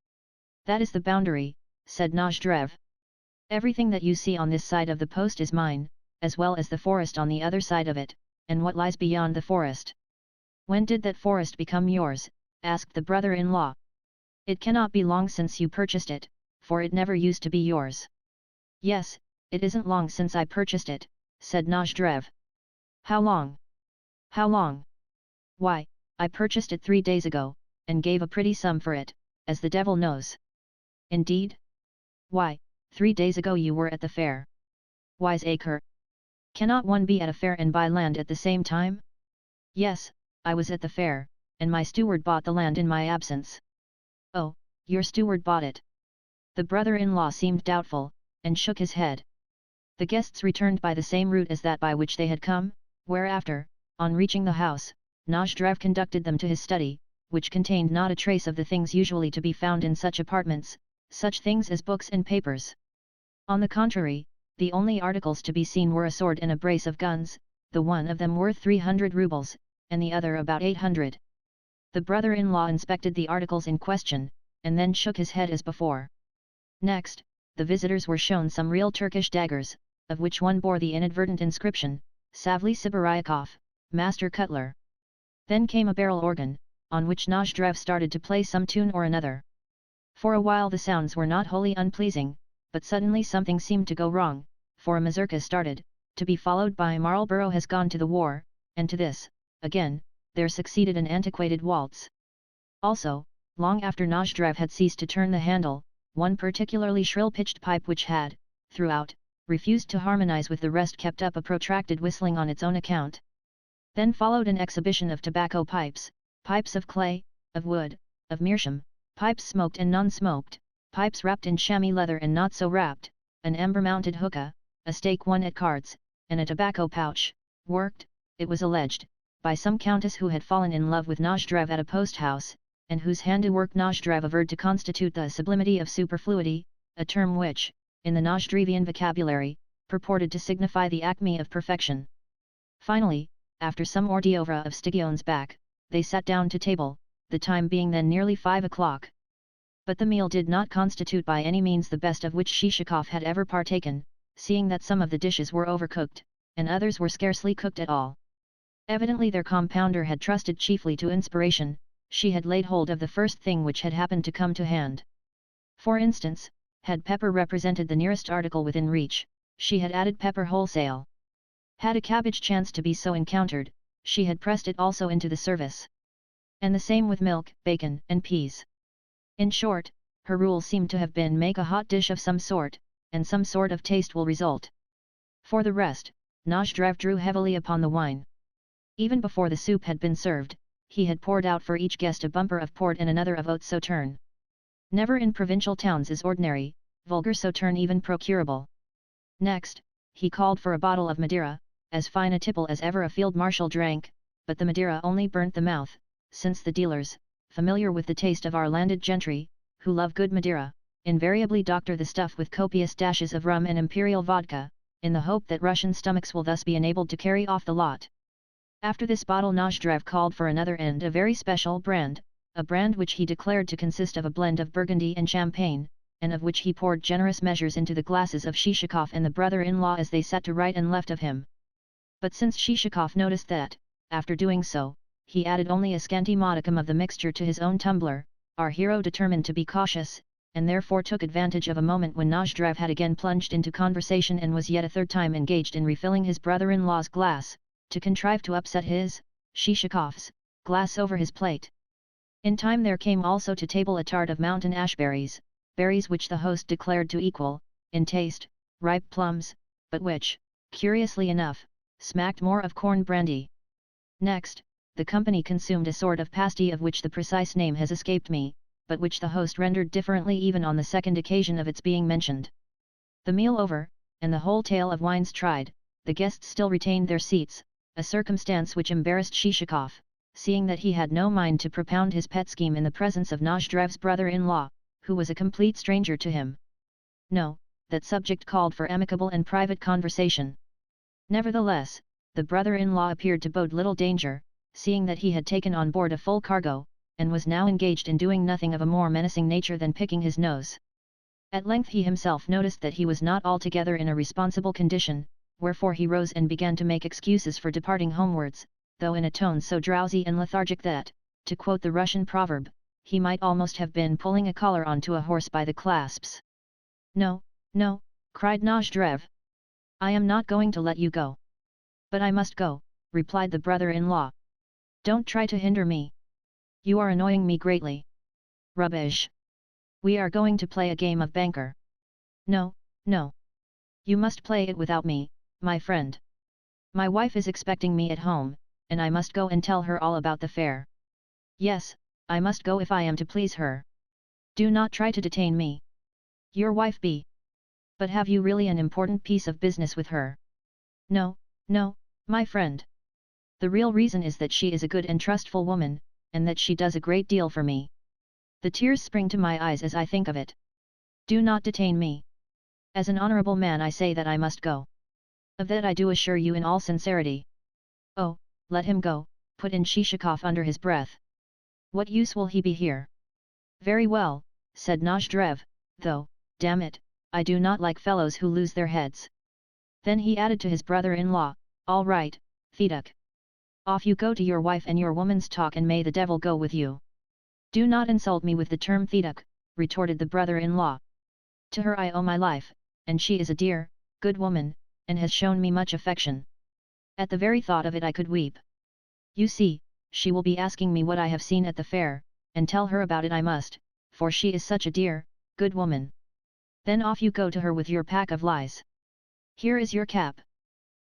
That is the boundary, said Nozdrev. Everything that you see on this side of the post is mine, as well as the forest on the other side of it, and what lies beyond the forest. When did that forest become yours? Asked the brother-in-law. It cannot be long since you purchased it, for it never used to be yours. Yes, it isn't long since I purchased it, said Nozdrev. How long? How long? Why, I purchased it 3 days ago, and gave a pretty sum for it, as the devil knows. Indeed? Why, 3 days ago you were at the fair. Wiseacre. Cannot one be at a fair and buy land at the same time? Yes, I was at the fair, and my steward bought the land in my absence. Oh, your steward bought it. The brother-in-law seemed doubtful, and shook his head. The guests returned by the same route as that by which they had come, whereafter, on reaching the house, Nozdrev conducted them to his study, which contained not a trace of the things usually to be found in such apartments, such things as books and papers. On the contrary, the only articles to be seen were a sword and a brace of guns, the one of them worth 300 rubles, and the other about 800. The brother-in-law inspected the articles in question, and then shook his head as before. Next, the visitors were shown some real Turkish daggers, of which one bore the inadvertent inscription, Savly Sibaryakov, Master Cutler. Then came a barrel organ, on which Nozdrev started to play some tune or another. For a while the sounds were not wholly unpleasing, but suddenly something seemed to go wrong, for a mazurka started, to be followed by Marlborough has gone to the war, and to this, again, there succeeded an antiquated waltz. Also, long after Nozdrev had ceased to turn the handle, one particularly shrill-pitched pipe which had, throughout, refused to harmonize with the rest kept up a protracted whistling on its own account. Then followed an exhibition of tobacco pipes, pipes of clay, of wood, of meerschaum, pipes smoked and non-smoked, pipes wrapped in chamois leather and not so wrapped, an amber-mounted hookah, a stake won at cards, and a tobacco pouch, worked, it was alleged, by some countess who had fallen in love with Nozdrev at a post-house, and whose handiwork Nozdrev averred to constitute the sublimity of superfluity, a term which, in the Nozdrevian vocabulary, purported to signify the acme of perfection. Finally, after some ordiovra of Stigion's back, they sat down to table, the time being then nearly 5 o'clock. But the meal did not constitute by any means the best of which Shishakov had ever partaken, seeing that some of the dishes were overcooked, and others were scarcely cooked at all. Evidently their compounder had trusted chiefly to inspiration, she had laid hold of the first thing which had happened to come to hand. For instance, had pepper represented the nearest article within reach, she had added pepper wholesale. Had a cabbage chanced to be so encountered, she had pressed it also into the service. And the same with milk, bacon, and peas. In short, her rule seemed to have been make a hot dish of some sort, and some sort of taste will result. For the rest, Nozdrev drew heavily upon the wine. Even before the soup had been served, he had poured out for each guest a bumper of port and another of haut sauterne. Never in provincial towns is ordinary, vulgar sauterne even procurable. Next, he called for a bottle of Madeira, as fine a tipple as ever a field marshal drank, but the Madeira only burnt the mouth, since the dealers, familiar with the taste of our landed gentry, who love good Madeira, invariably doctor the stuff with copious dashes of rum and imperial vodka, in the hope that Russian stomachs will thus be enabled to carry off the lot. After this bottle Nozdrev called for another and a very special brand, a brand which he declared to consist of a blend of Burgundy and champagne, and of which he poured generous measures into the glasses of Shishakov and the brother-in-law as they sat to right and left of him. But since Shishakov noticed that, after doing so, he added only a scanty modicum of the mixture to his own tumbler, our hero determined to be cautious, and therefore took advantage of a moment when Nozdrev had again plunged into conversation and was yet a third time engaged in refilling his brother-in-law's glass, to contrive to upset his, Shishakov's, glass over his plate. In time there came also to table a tart of mountain ashberries, berries which the host declared to equal, in taste, ripe plums, but which, curiously enough, smacked more of corn brandy. Next, the company consumed a sort of pasty of which the precise name has escaped me, but which the host rendered differently even on the second occasion of its being mentioned. The meal over, and the whole tale of wines tried, the guests still retained their seats, a circumstance which embarrassed Shishakov, seeing that he had no mind to propound his pet scheme in the presence of Nozdrev's brother-in-law, who was a complete stranger to him. No, that subject called for amicable and private conversation. Nevertheless, the brother-in-law appeared to bode little danger, seeing that he had taken on board a full cargo, and was now engaged in doing nothing of a more menacing nature than picking his nose. At length he himself noticed that he was not altogether in a responsible condition, wherefore he rose and began to make excuses for departing homewards, though in a tone so drowsy and lethargic that, to quote the Russian proverb, he might almost have been pulling a collar onto a horse by the clasps. "No, no," cried Nozdrev. "I am not going to let you go." "But I must go," replied the brother-in-law. "Don't try to hinder me. You are annoying me greatly." "Rubbish! We are going to play a game of banker." "No, no. You must play it without me, my friend. My wife is expecting me at home, and I must go and tell her all about the fair." "Yes, I must go if I am to please her. Do not try to detain me." "Your wife be? But have you really an important piece of business with her?" "No, no, my friend. The real reason is that she is a good and trustful woman, and that she does a great deal for me. The tears spring to my eyes as I think of it. Do not detain me. As an honorable man I say that I must go. Of that I do assure you in all sincerity." "Oh, let him go," put in Shishakov under his breath. "What use will he be here?" "Very well," said Nozdrev, "though, damn it, I do not like fellows who lose their heads." Then he added to his brother-in-law, "All right, Theduk. Off you go to your wife and your woman's talk, and may the devil go with you." "Do not insult me with the term Theduk," retorted the brother-in-law. "To her I owe my life, and she is a dear, good woman, and has shown me much affection. At the very thought of it I could weep. You see, she will be asking me what I have seen at the fair, and tell her about it I must, for she is such a dear, good woman. Then off you go to her with your pack of lies. Here is your cap.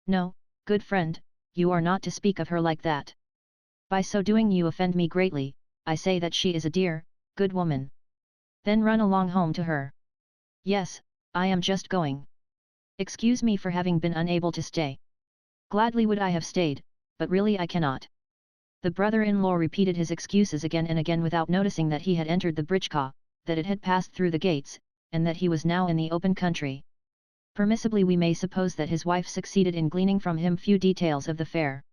No, good friend, you are not to speak of her like that. By so doing you offend me greatly. I say that she is a dear, good woman. Then run along home to her." "Yes, I am just going. Excuse me for having been unable to stay. Gladly would I have stayed, but really I cannot." The brother-in-law repeated his excuses again and again without noticing that he had entered the britchka, that it had passed through the gates, and that he was now in the open country. Permissibly we may suppose that his wife succeeded in gleaning from him few details of the fair.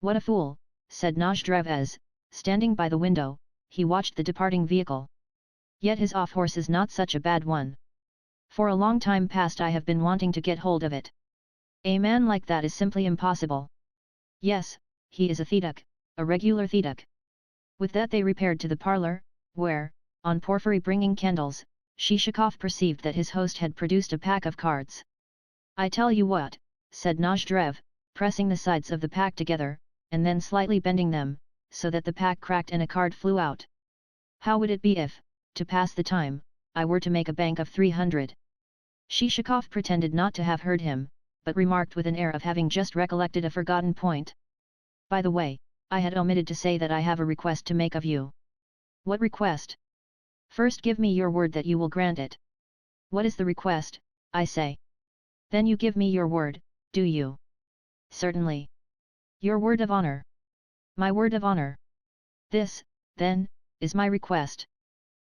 "What a fool," said Nozdrev as, standing by the window, he watched the departing vehicle. "Yet his off-horse is not such a bad one. For a long time past I have been wanting to get hold of it. A man like that is simply impossible. Yes, he is a Theduk, a regular Theduk." With that they repaired to the parlour, where, on Porfiry bringing candles, Shishakov perceived that his host had produced a pack of cards. "I tell you what," said Nozdrev, pressing the sides of the pack together, and then slightly bending them, so that the pack cracked and a card flew out. "How would it be if, to pass the time, I were to make a bank of 300? Shishakov pretended not to have heard him, but remarked with an air of having just recollected a forgotten point. "By the way, I had omitted to say that I have a request to make of you." "What request?" "First give me your word that you will grant it." "What is the request, I say?" "Then you give me your word, do you?" "Certainly." "Your word of honor?" "My word of honor. This, then, is my request.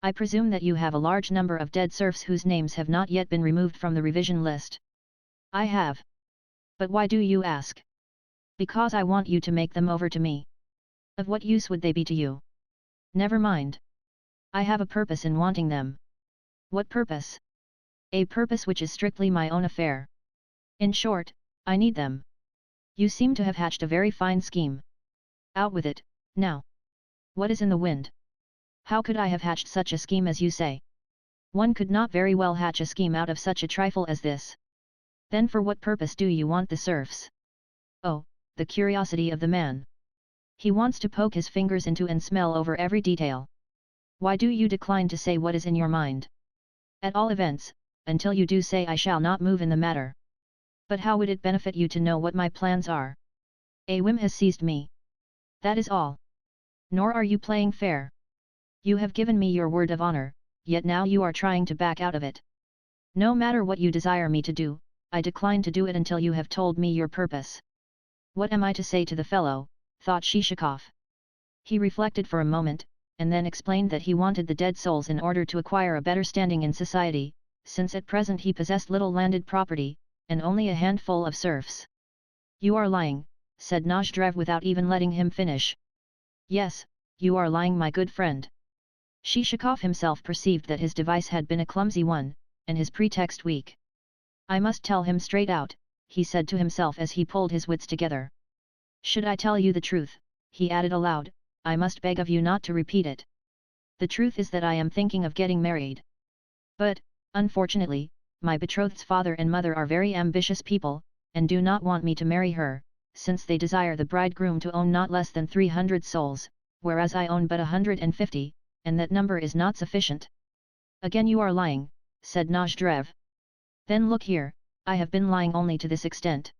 I presume that you have a large number of dead serfs whose names have not yet been removed from the revision list." "I have." "But why do you ask?" "Because I want you to make them over to me." "Of what use would they be to you?" "Never mind. I have a purpose in wanting them." "What purpose?" "A purpose which is strictly my own affair. In short, I need them." "You seem to have hatched a very fine scheme. Out with it, now. What is in the wind?" "How could I have hatched such a scheme as you say? One could not very well hatch a scheme out of such a trifle as this." "Then for what purpose do you want the serfs?" "Oh, the curiosity of the man. He wants to poke his fingers into and smell over every detail." "Why do you decline to say what is in your mind?" "At all events, until you do say I shall not move in the matter." "But how would it benefit you to know what my plans are?" "A whim has seized me. That is all." "Nor are you playing fair. You have given me your word of honor, yet now you are trying to back out of it." "No matter what you desire me to do, I decline to do it until you have told me your purpose." "What am I to say to the fellow?" thought Shishakov. He reflected for a moment, and then explained that he wanted the dead souls in order to acquire a better standing in society, since at present he possessed little landed property, and only a handful of serfs. "You are lying," said Nozdrev without even letting him finish. "Yes, you are lying, my good friend. Shishakov himself perceived that his device had been a clumsy one, and his pretext weak. I must tell him straight out, he said to himself as he pulled his wits together. Should I tell you the truth, he added aloud, I must beg of you not to repeat it. The truth is that I am thinking of getting married. But, unfortunately, my betrothed's father and mother are very ambitious people, and do not want me to marry her, since they desire the bridegroom to own not less than 300 souls, whereas I own but 150, and that number is not sufficient. Again you are lying, said Nozdrev. Then look here, I have been lying only to this extent.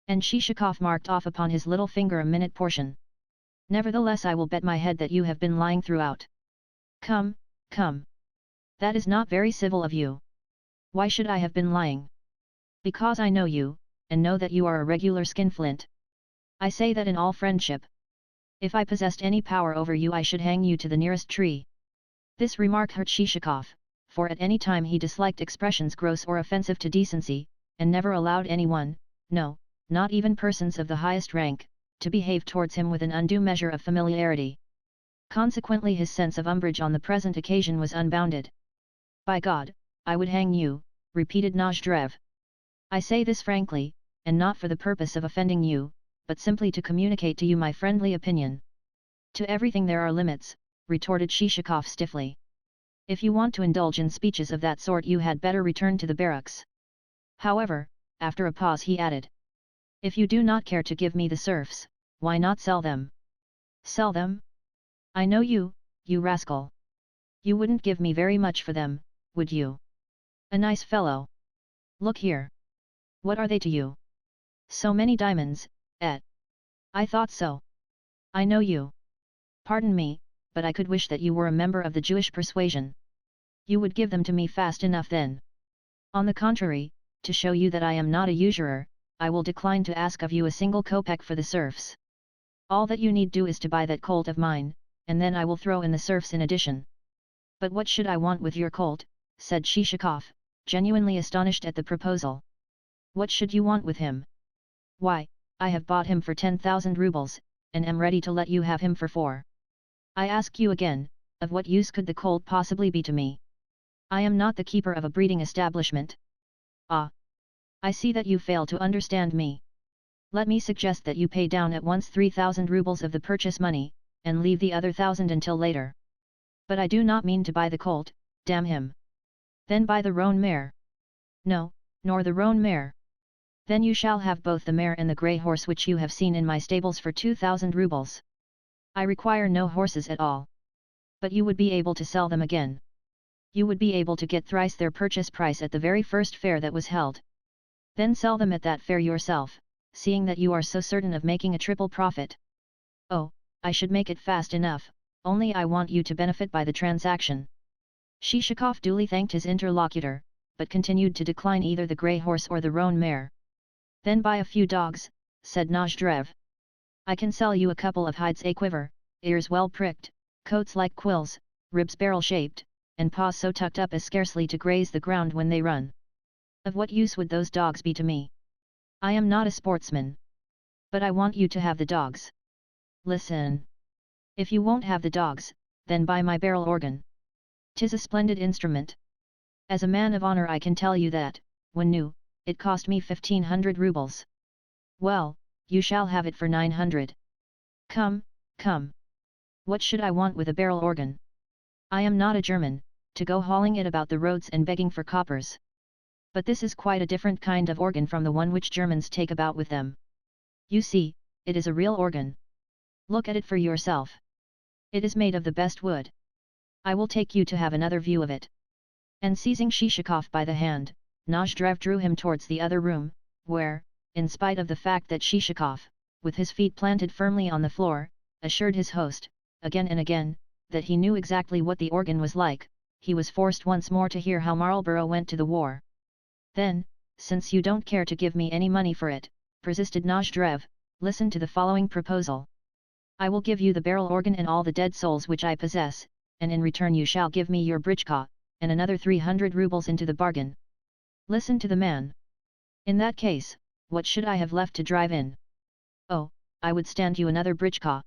And Shishakov marked off upon his little finger a minute portion. Nevertheless I will bet my head that you have been lying throughout. Come, come. That is not very civil of you. Why should I have been lying? Because I know you, and know that you are a regular skinflint. I say that in all friendship. If I possessed any power over you I should hang you to the nearest tree. This remark hurt Shishakov, for at any time he disliked expressions gross or offensive to decency, and never allowed anyone, no, not even persons of the highest rank, to behave towards him with an undue measure of familiarity. Consequently his sense of umbrage on the present occasion was unbounded. By God, I would hang you, repeated Nozdrev. I say this frankly, and not for the purpose of offending you, but simply to communicate to you my friendly opinion. To everything there are limits, retorted Shishakov stiffly. If you want to indulge in speeches of that sort you had better return to the barracks. However, after a pause he added. If you do not care to give me the serfs, why not sell them? Sell them? I know you, you rascal. You wouldn't give me very much for them, would you? A nice fellow. Look here. What are they to you? So many diamonds, eh? I thought so. I know you. Pardon me, but I could wish that you were a member of the Jewish persuasion. You would give them to me fast enough then. On the contrary, to show you that I am not a usurer, I will decline to ask of you a single kopeck for the serfs. All that you need do is to buy that colt of mine, and then I will throw in the serfs in addition. But what should I want with your colt, said Shishakov, genuinely astonished at the proposal. What should you want with him? Why, I have bought him for 10,000 rubles, and am ready to let you have him for 4. I ask you again, of what use could the colt possibly be to me? I am not the keeper of a breeding establishment. Ah! I see that you fail to understand me. Let me suggest that you pay down at once 3,000 rubles of the purchase money, and leave the other 1,000 until later. But I do not mean to buy the colt, damn him. Then buy the roan mare. No, nor the roan mare. Then you shall have both the mare and the grey horse which you have seen in my stables for 2,000 rubles. I require no horses at all. But you would be able to sell them again. You would be able to get thrice their purchase price at the very first fair that was held. Then sell them at that fair yourself, seeing that you are so certain of making a triple profit. Oh, I should make it fast enough, only I want you to benefit by the transaction. Shishakov duly thanked his interlocutor, but continued to decline either the grey horse or the roan mare. Then buy a few dogs, said Nozdrev. I can sell you a couple of hides a quiver, ears well pricked, coats like quills, ribs barrel-shaped, and paws so tucked up as scarcely to graze the ground when they run. Of what use would those dogs be to me? I am not a sportsman. But I want you to have the dogs. Listen. If you won't have the dogs, then buy my barrel organ. 'Tis a splendid instrument. As a man of honor I can tell you that, when new, it cost me 1,500 rubles. Well, you shall have it for 900. Come, come. What should I want with a barrel organ? I am not a German, to go hauling it about the roads and begging for coppers. But this is quite a different kind of organ from the one which Germans take about with them. You see, it is a real organ. Look at it for yourself. It is made of the best wood. I will take you to have another view of it. And seizing Shishakov by the hand, Nozdrev drew him towards the other room, where, in spite of the fact that Shishakov, with his feet planted firmly on the floor, assured his host, again and again, that he knew exactly what the organ was like, he was forced once more to hear how Marlborough went to the war. Then, since you don't care to give me any money for it, persisted Nozdrev, listen to the following proposal. I will give you the barrel organ and all the dead souls which I possess, and in return you shall give me your britchka, and another 300 rubles into the bargain. Listen to the man. In that case, what should I have left to drive in? Oh, I would stand you another britchka.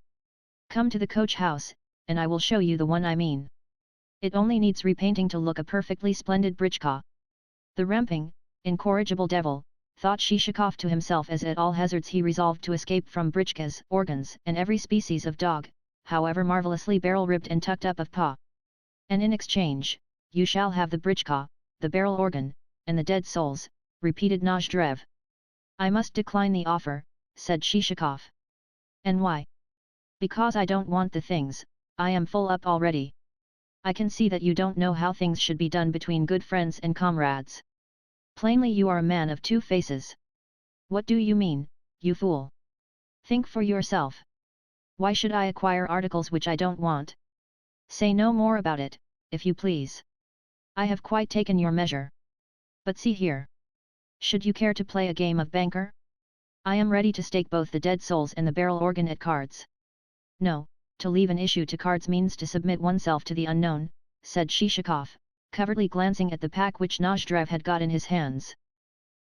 Come to the coach house, and I will show you the one I mean. It only needs repainting to look a perfectly splendid britchka. The ramping, incorrigible devil, thought Shishakov to himself as at all hazards he resolved to escape from britchkas, organs, and every species of dog, however marvellously barrel-ribbed and tucked up of paw. And in exchange, you shall have the britchka, the barrel organ, and the dead souls, repeated Nozdrev. I must decline the offer, said Shishakov. And why? Because I don't want the things, I am full up already. I can see that you don't know how things should be done between good friends and comrades. Plainly you are a man of two faces. What do you mean, you fool? Think for yourself. Why should I acquire articles which I don't want? Say no more about it, if you please. I have quite taken your measure. But see here. Should you care to play a game of banker? I am ready to stake both the dead souls and the barrel organ at cards. No, to leave an issue to cards means to submit oneself to the unknown, said Shishakov, covertly glancing at the pack which Nozdrev had got in his hands.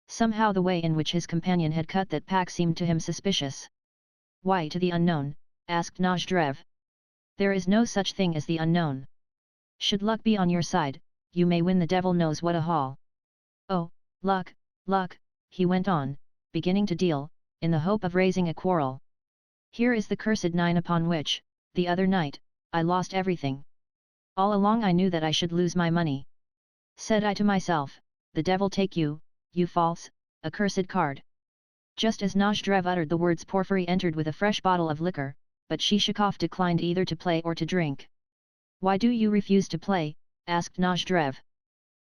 Somehow the way in which his companion had cut that pack seemed to him suspicious. Why to the unknown? Asked Nozdrev. There is no such thing as the unknown. Should luck be on your side, you may win the devil knows what a haul. Oh, luck, luck, he went on, beginning to deal, in the hope of raising a quarrel. Here is the cursed 9 upon which, the other night, I lost everything. All along I knew that I should lose my money. Said I to myself, the devil take you, you false, accursed card. Just as Nozdrev uttered the words Porfiry entered with a fresh bottle of liquor, but Shishakov declined either to play or to drink. Why do you refuse to play? Asked Nozdrev.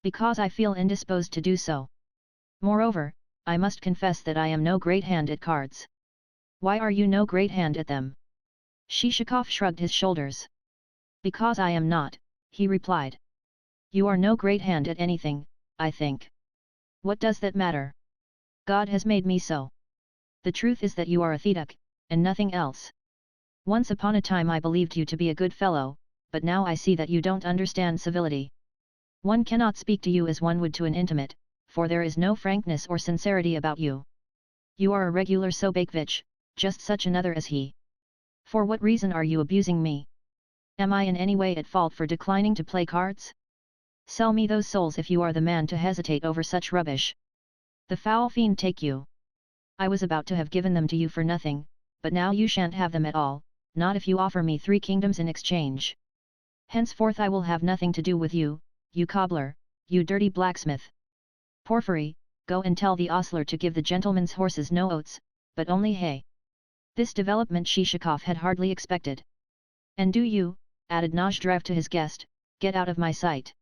Because I feel indisposed to do so. Moreover, I must confess that I am no great hand at cards. Why are you no great hand at them? Shishakov shrugged his shoulders. Because I am not, he replied. You are no great hand at anything, I think. What does that matter? God has made me so. The truth is that you are a thetic, and nothing else. Once upon a time I believed you to be a good fellow, but now I see that you don't understand civility. One cannot speak to you as one would to an intimate, for there is no frankness or sincerity about you. You are a regular Sobakevich, just such another as he. For what reason are you abusing me? Am I in any way at fault for declining to play cards? Sell me those souls if you are the man to hesitate over such rubbish. The foul fiend take you. I was about to have given them to you for nothing, but now you shan't have them at all, not if you offer me 3 kingdoms in exchange. Henceforth I will have nothing to do with you, you cobbler, you dirty blacksmith. Porfiry, go and tell the ostler to give the gentleman's horses no oats, but only hay. This development Shishakov had hardly expected. And do you, added Nozdrev to his guest, get out of my sight.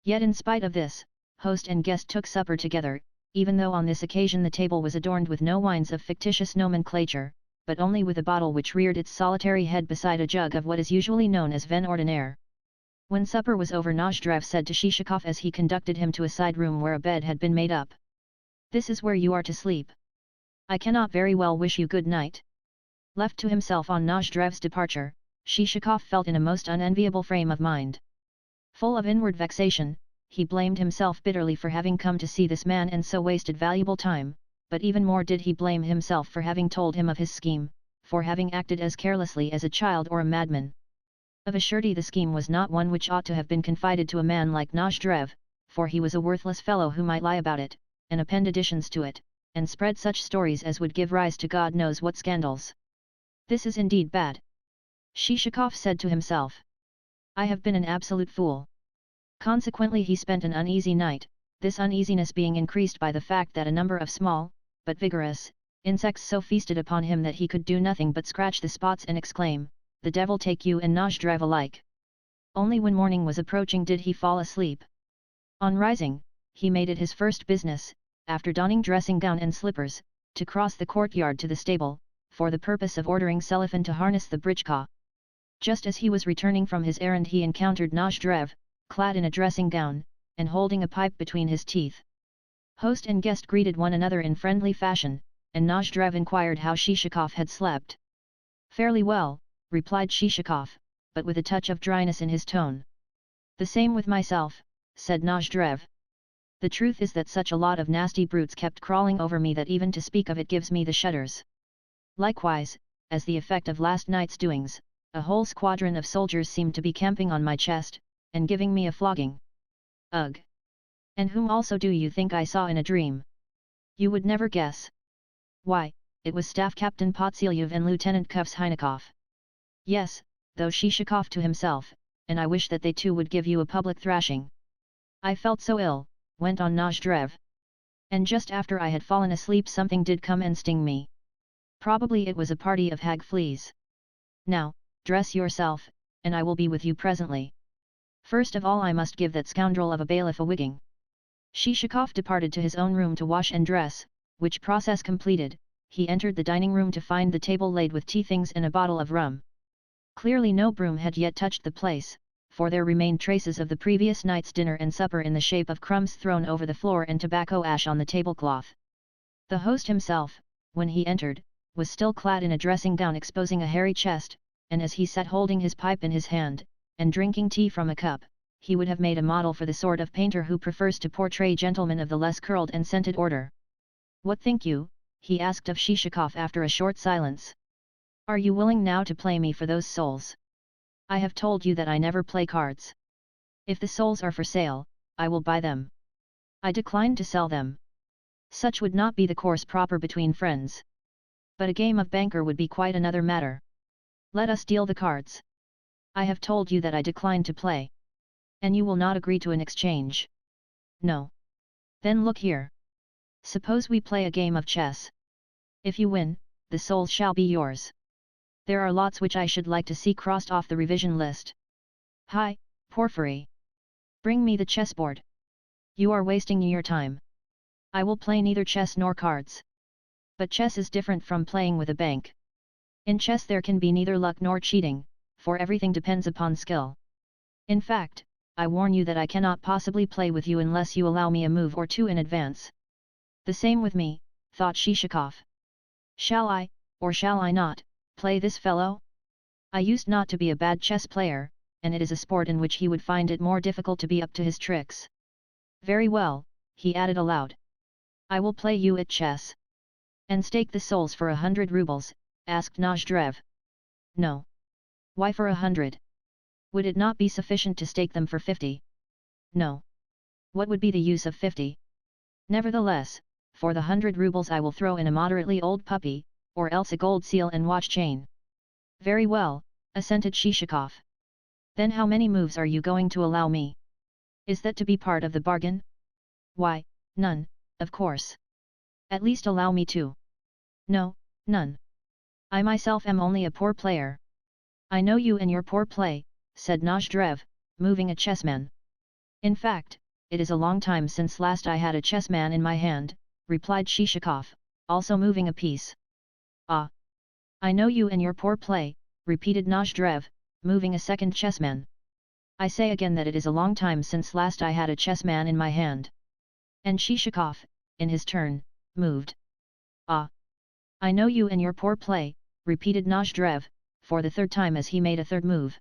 Yet in spite of this, host and guest took supper together, even though on this occasion the table was adorned with no wines of fictitious nomenclature, but only with a bottle which reared its solitary head beside a jug of what is usually known as vin ordinaire. When supper was over Nozdrev said to Shishakov as he conducted him to a side room where a bed had been made up. This is where you are to sleep. I cannot very well wish you good night. Left to himself on Nozdrev's departure, Shishakov felt in a most unenviable frame of mind. Full of inward vexation, he blamed himself bitterly for having come to see this man and so wasted valuable time, but even more did he blame himself for having told him of his scheme, for having acted as carelessly as a child or a madman. Of a surety the scheme was not one which ought to have been confided to a man like Nozdrev, for he was a worthless fellow who might lie about it, and append additions to it, and spread such stories as would give rise to God knows what scandals. This is indeed bad. Shishakov said to himself. I have been an absolute fool. Consequently he spent an uneasy night, this uneasiness being increased by the fact that a number of small, but vigorous, insects so feasted upon him that he could do nothing but scratch the spots and exclaim, the devil take you and Nozdrev alike. Only when morning was approaching did he fall asleep. On rising, he made it his first business, after donning dressing gown and slippers, to cross the courtyard to the stable, for the purpose of ordering Selifan to harness the britchka. Just as he was returning from his errand he encountered Nozdrev, clad in a dressing gown, and holding a pipe between his teeth. Host and guest greeted one another in friendly fashion, and Nozdrev inquired how Shishakov had slept. Fairly well, replied Shishakov, but with a touch of dryness in his tone. The same with myself, said Nozdrev. The truth is that such a lot of nasty brutes kept crawling over me that even to speak of it gives me the shudders. Likewise, as the effect of last night's doings, A whole squadron of soldiers seemed to be camping on my chest, and giving me a flogging. Ugh! And whom also do you think I saw in a dream? You would never guess. Why, it was Staff Captain Potselyev and Lieutenant Kufs-Heinikov. Yes, though Shishakov to himself, and I wish that they too would give you a public thrashing. I felt so ill, went on Nozdrev. And just after I had fallen asleep something did come and sting me. Probably it was a party of hag fleas. Now, dress yourself, and I will be with you presently. First of all I must give that scoundrel of a bailiff a wigging. Shishakov departed to his own room to wash and dress, which process completed, he entered the dining room to find the table laid with tea things and a bottle of rum. Clearly no broom had yet touched the place, for there remained traces of the previous night's dinner and supper in the shape of crumbs thrown over the floor and tobacco ash on the tablecloth. The host himself, when he entered, was still clad in a dressing gown exposing a hairy chest, and as he sat holding his pipe in his hand, and drinking tea from a cup, he would have made a model for the sort of painter who prefers to portray gentlemen of the less curled and scented order. What think you? He asked of Shishakov after a short silence. Are you willing now to play me for those souls? I have told you that I never play cards. If the souls are for sale, I will buy them. I decline to sell them. Such would not be the course proper between friends. But a game of banker would be quite another matter. Let us deal the cards. I have told you that I decline to play. And you will not agree to an exchange. No. Then look here. Suppose we play a game of chess. If you win, the souls shall be yours. There are lots which I should like to see crossed off the revision list. Hi, Porfiry. Bring me the chessboard. You are wasting your time. I will play neither chess nor cards. But chess is different from playing with a bank. In chess there can be neither luck nor cheating, for everything depends upon skill. In fact, I warn you that I cannot possibly play with you unless you allow me a move or two in advance. The same with me, thought Shishakov. Shall I, or shall I not, play this fellow? I used not to be a bad chess player, and it is a sport in which he would find it more difficult to be up to his tricks. Very well, he added aloud. I will play you at chess. And stake the souls for 100 rubles, asked Nozdrev. No. Why for 100? Would it not be sufficient to stake them for 50? No. What would be the use of 50? Nevertheless, for the 100 rubles I will throw in a moderately old puppy, or else a gold seal and watch chain. Very well, assented Shishakov. Then how many moves are you going to allow me? Is that to be part of the bargain? Why, none, of course. At least allow me two. No, none. I myself am only a poor player. I know you and your poor play, said Nozdrev, moving a chessman. In fact, it is a long time since last I had a chessman in my hand, replied Shishakov, also moving a piece. Ah! I know you and your poor play, repeated Nozdrev, moving a second chessman. I say again that it is a long time since last I had a chessman in my hand. And Shishakov, in his turn, moved. Ah! I know you and your poor play, repeated Nozdrev, for the third time as he made a third move.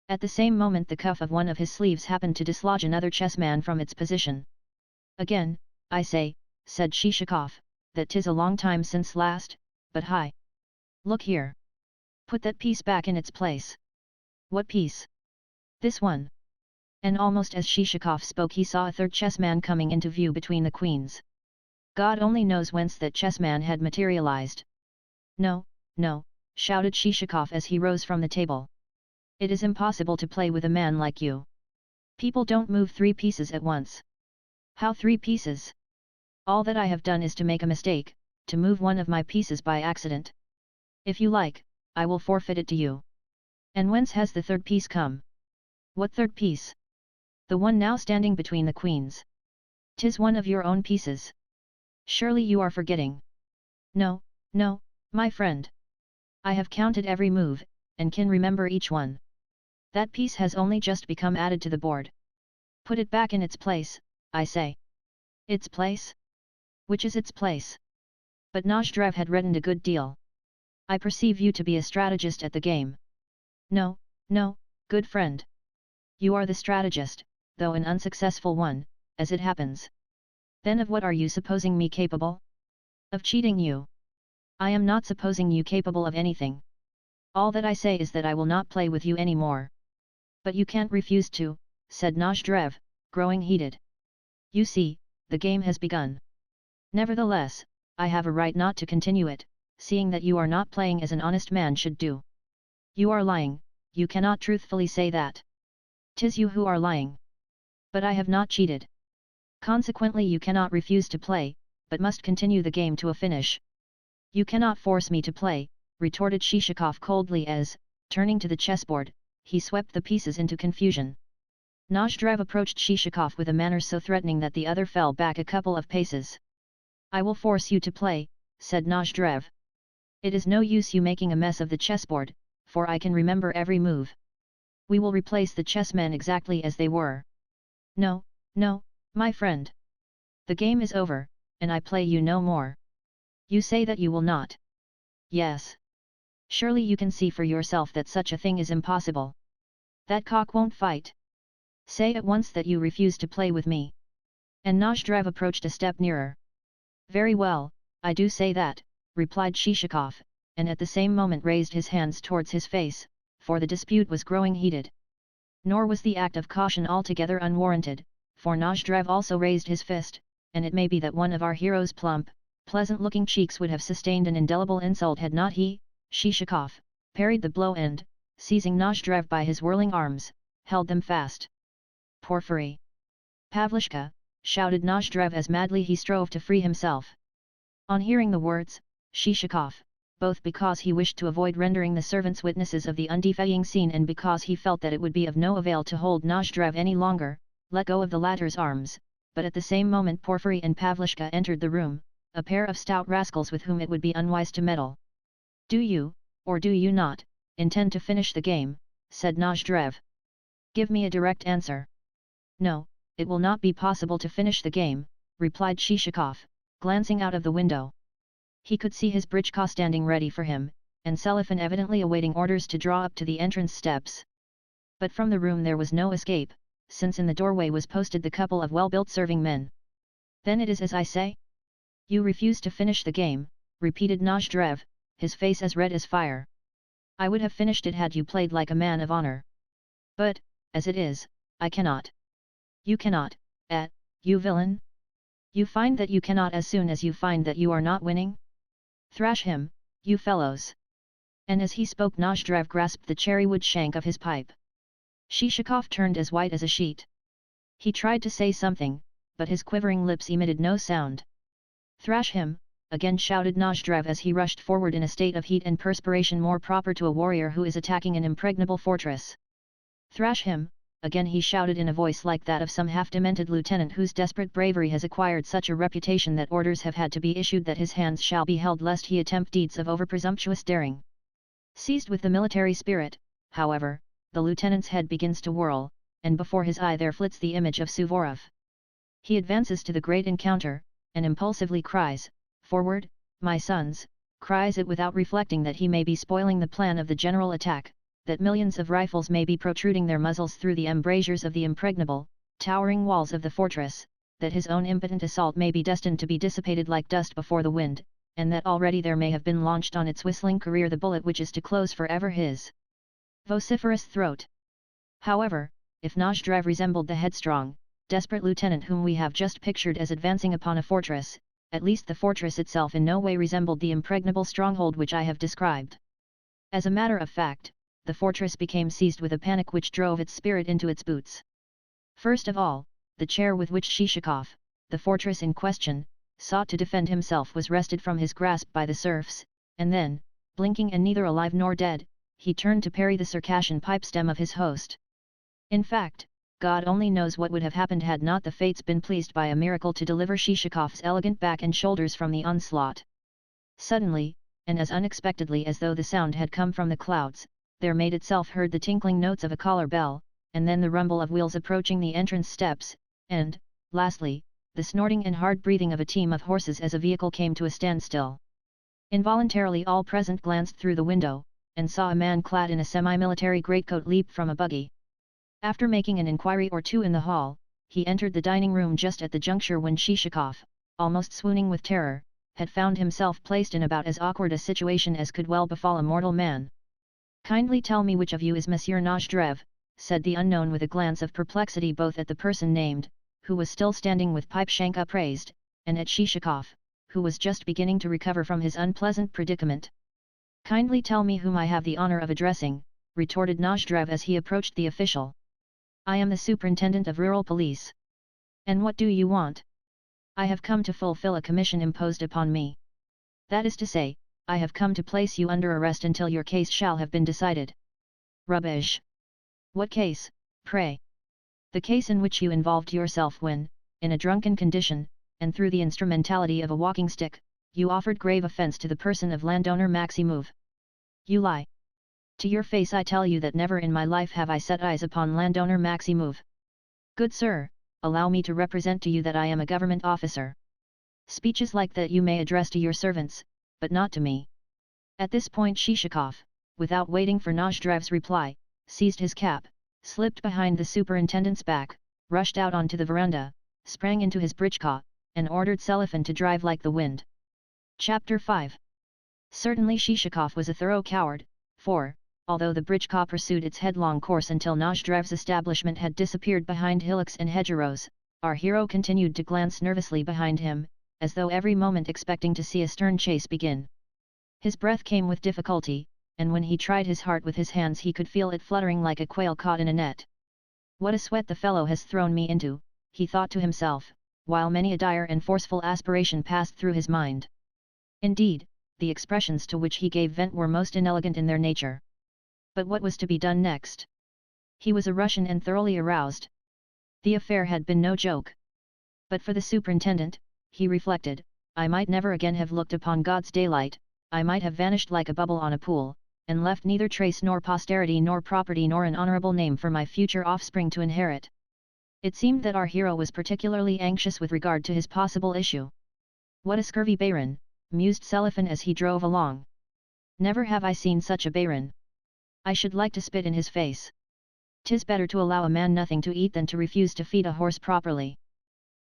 At the same moment the cuff of one of his sleeves happened to dislodge another chessman from its position. Again, I say, said Shishakov, that 'tis a long time since last, but hi! Look here! Put that piece back in its place. What piece? This one. And almost as Shishakov spoke he saw a third chessman coming into view between the queens. God only knows whence that chessman had materialized. No, no, shouted Shishakov as he rose from the table. It is impossible to play with a man like you. People don't move 3 pieces at once. How 3 pieces? All that I have done is to make a mistake, to move one of my pieces by accident. If you like, I will forfeit it to you. And whence has the third piece come? What third piece? The one now standing between the queens. 'Tis one of your own pieces. Surely you are forgetting. No, no, my friend. I have counted every move, and can remember each one. That piece has only just become added to the board. Put it back in its place, I say. Its place? Which is its place? But Nozdrev had reddened a good deal. I perceive you to be a strategist at the game. No, no, good friend. You are the strategist, though an unsuccessful one, as it happens. Then of what are you supposing me capable? Of cheating you. I am not supposing you capable of anything. All that I say is that I will not play with you any more. But you can't refuse to, said Nozdrev, growing heated. You see, the game has begun. Nevertheless, I have a right not to continue it, seeing that you are not playing as an honest man should do. You are lying, you cannot truthfully say that. 'Tis you who are lying. But I have not cheated. Consequently you cannot refuse to play, but must continue the game to a finish. You cannot force me to play, retorted Shishakov coldly as, turning to the chessboard, he swept the pieces into confusion. Nozdrev approached Shishakov with a manner so threatening that the other fell back a couple of paces. I will force you to play, said Nozdrev. It is no use you making a mess of the chessboard, for I can remember every move. We will replace the chessmen exactly as they were. No, no, my friend. The game is over, and I play you no more. You say that you will not. Yes. Surely you can see for yourself that such a thing is impossible. That cock won't fight. Say at once that you refuse to play with me. And Nozdrev approached a step nearer. Very well, I do say that, replied Shishakov, and at the same moment raised his hands towards his face, for the dispute was growing heated. Nor was the act of caution altogether unwarranted, for Nozdrev also raised his fist, and it may be that one of our hero's plump, pleasant-looking cheeks would have sustained an indelible insult had not he, Shishakov, parried the blow and, seizing Nozdrev by his whirling arms, held them fast. Porfiry! Pavlishka! Shouted Nozdrev as madly he strove to free himself. On hearing the words, Shishakov, both because he wished to avoid rendering the servants witnesses of the undefying scene and because he felt that it would be of no avail to hold Nozdrev any longer, let go of the latter's arms, but at the same moment Porfiry and Pavlishka entered the room, a pair of stout rascals with whom it would be unwise to meddle. Do you, or do you not, intend to finish the game, said Nozdrev. Give me a direct answer. No, it will not be possible to finish the game, replied Shishakov, glancing out of the window. He could see his britchka standing ready for him, and Selifan evidently awaiting orders to draw up to the entrance steps. But from the room there was no escape, since in the doorway was posted the couple of well-built serving men. Then it is as I say? You refuse to finish the game, repeated Nozdrev, his face as red as fire. I would have finished it had you played like a man of honor. But, as it is, I cannot. You cannot, you villain? You find that you cannot as soon as you find that you are not winning? Thrash him, you fellows! And as he spoke Nozdrev grasped the cherry-wood shank of his pipe. Shishakov turned as white as a sheet. He tried to say something, but his quivering lips emitted no sound. Thrash him, again shouted Nozdrev as he rushed forward in a state of heat and perspiration more proper to a warrior who is attacking an impregnable fortress. Thrash him, again he shouted in a voice like that of some half-demented lieutenant whose desperate bravery has acquired such a reputation that orders have had to be issued that his hands shall be held lest he attempt deeds of over-presumptuous daring. Seized with the military spirit, however, the lieutenant's head begins to whirl, and before his eye there flits the image of Suvorov. He advances to the great encounter, and impulsively cries, "Forward, my sons!" cries it without reflecting that he may be spoiling the plan of the general attack, that millions of rifles may be protruding their muzzles through the embrasures of the impregnable, towering walls of the fortress, that his own impotent assault may be destined to be dissipated like dust before the wind, and that already there may have been launched on its whistling career the bullet which is to close forever his vociferous throat. However, if Nozdrev resembled the headstrong, desperate lieutenant whom we have just pictured as advancing upon a fortress, at least the fortress itself in no way resembled the impregnable stronghold which I have described. As a matter of fact, the fortress became seized with a panic which drove its spirit into its boots. First of all, the chair with which Shishakov, the fortress in question, sought to defend himself was wrested from his grasp by the serfs, and then, blinking and neither alive nor dead, he turned to parry the Circassian pipe-stem of his host. In fact, God only knows what would have happened had not the fates been pleased by a miracle to deliver Shishakov's elegant back and shoulders from the onslaught. Suddenly, and as unexpectedly as though the sound had come from the clouds, there made itself heard the tinkling notes of a collar bell, and then the rumble of wheels approaching the entrance steps, and, lastly, the snorting and hard breathing of a team of horses as a vehicle came to a standstill. Involuntarily all present glanced through the window, and saw a man clad in a semi-military greatcoat leap from a buggy. After making an inquiry or two in the hall, he entered the dining room just at the juncture when Shishakov, almost swooning with terror, had found himself placed in about as awkward a situation as could well befall a mortal man. Kindly tell me which of you is Monsieur Nozdrev, said the unknown with a glance of perplexity both at the person named, who was still standing with pipe shank upraised, and at Shishakov, who was just beginning to recover from his unpleasant predicament. Kindly tell me whom I have the honor of addressing, retorted Nozdrev as he approached the official. I am the superintendent of rural police. And what do you want? I have come to fulfill a commission imposed upon me. That is to say, I have come to place you under arrest until your case shall have been decided. Rubbish! What case, pray? The case in which you involved yourself when, in a drunken condition, and through the instrumentality of a walking stick, you offered grave offence to the person of landowner Maximov. You lie. To your face I tell you that never in my life have I set eyes upon landowner Maximov. Good sir, allow me to represent to you that I am a government officer. Speeches like that you may address to your servants, but not to me. At this point Shishakov, without waiting for Nozdrev's reply, seized his cap, slipped behind the superintendent's back, rushed out onto the veranda, sprang into his britchka, and ordered Selifan to drive like the wind. Chapter 5. Certainly Shishakov was a thorough coward, for, although the britchka pursued its headlong course until Nozdrev's establishment had disappeared behind hillocks and hedgerows, our hero continued to glance nervously behind him, as though every moment expecting to see a stern chase begin. His breath came with difficulty, and when he tried his heart with his hands he could feel it fluttering like a quail caught in a net. What a sweat the fellow has thrown me into, he thought to himself, while many a dire and forceful aspiration passed through his mind. Indeed, the expressions to which he gave vent were most inelegant in their nature. But what was to be done next? He was a Russian and thoroughly aroused. The affair had been no joke. But for the superintendent, he reflected, I might never again have looked upon God's daylight, I might have vanished like a bubble on a pool, and left neither trace nor posterity nor property nor an honourable name for my future offspring to inherit. It seemed that our hero was particularly anxious with regard to his possible issue. What a scurvy baron, mused Selifan as he drove along. Never have I seen such a baron. I should like to spit in his face. 'Tis better to allow a man nothing to eat than to refuse to feed a horse properly.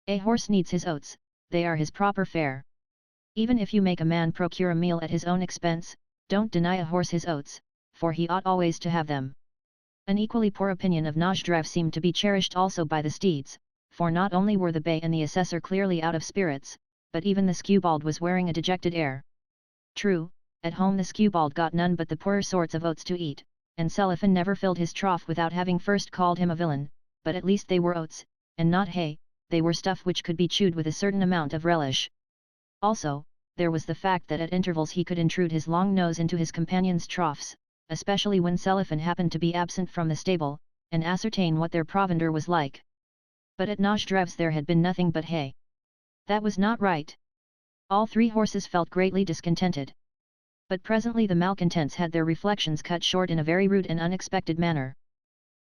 A horse needs his oats, they are his proper fare. Even if you make a man procure a meal at his own expense, don't deny a horse his oats, for he ought always to have them. An equally poor opinion of Nozdrev seemed to be cherished also by the steeds, for not only were the bay and the assessor clearly out of spirits, but even the skewbald was wearing a dejected air. True, at home the skewbald got none but the poorer sorts of oats to eat, and Selifan never filled his trough without having first called him a villain, but at least they were oats, and not hay, they were stuff which could be chewed with a certain amount of relish. Also, there was the fact that at intervals he could intrude his long nose into his companions' troughs, especially when Selifan happened to be absent from the stable, and ascertain what their provender was like. But at Nozdrev's there had been nothing but hay. That was not right. All three horses felt greatly discontented. But presently the malcontents had their reflections cut short in a very rude and unexpected manner.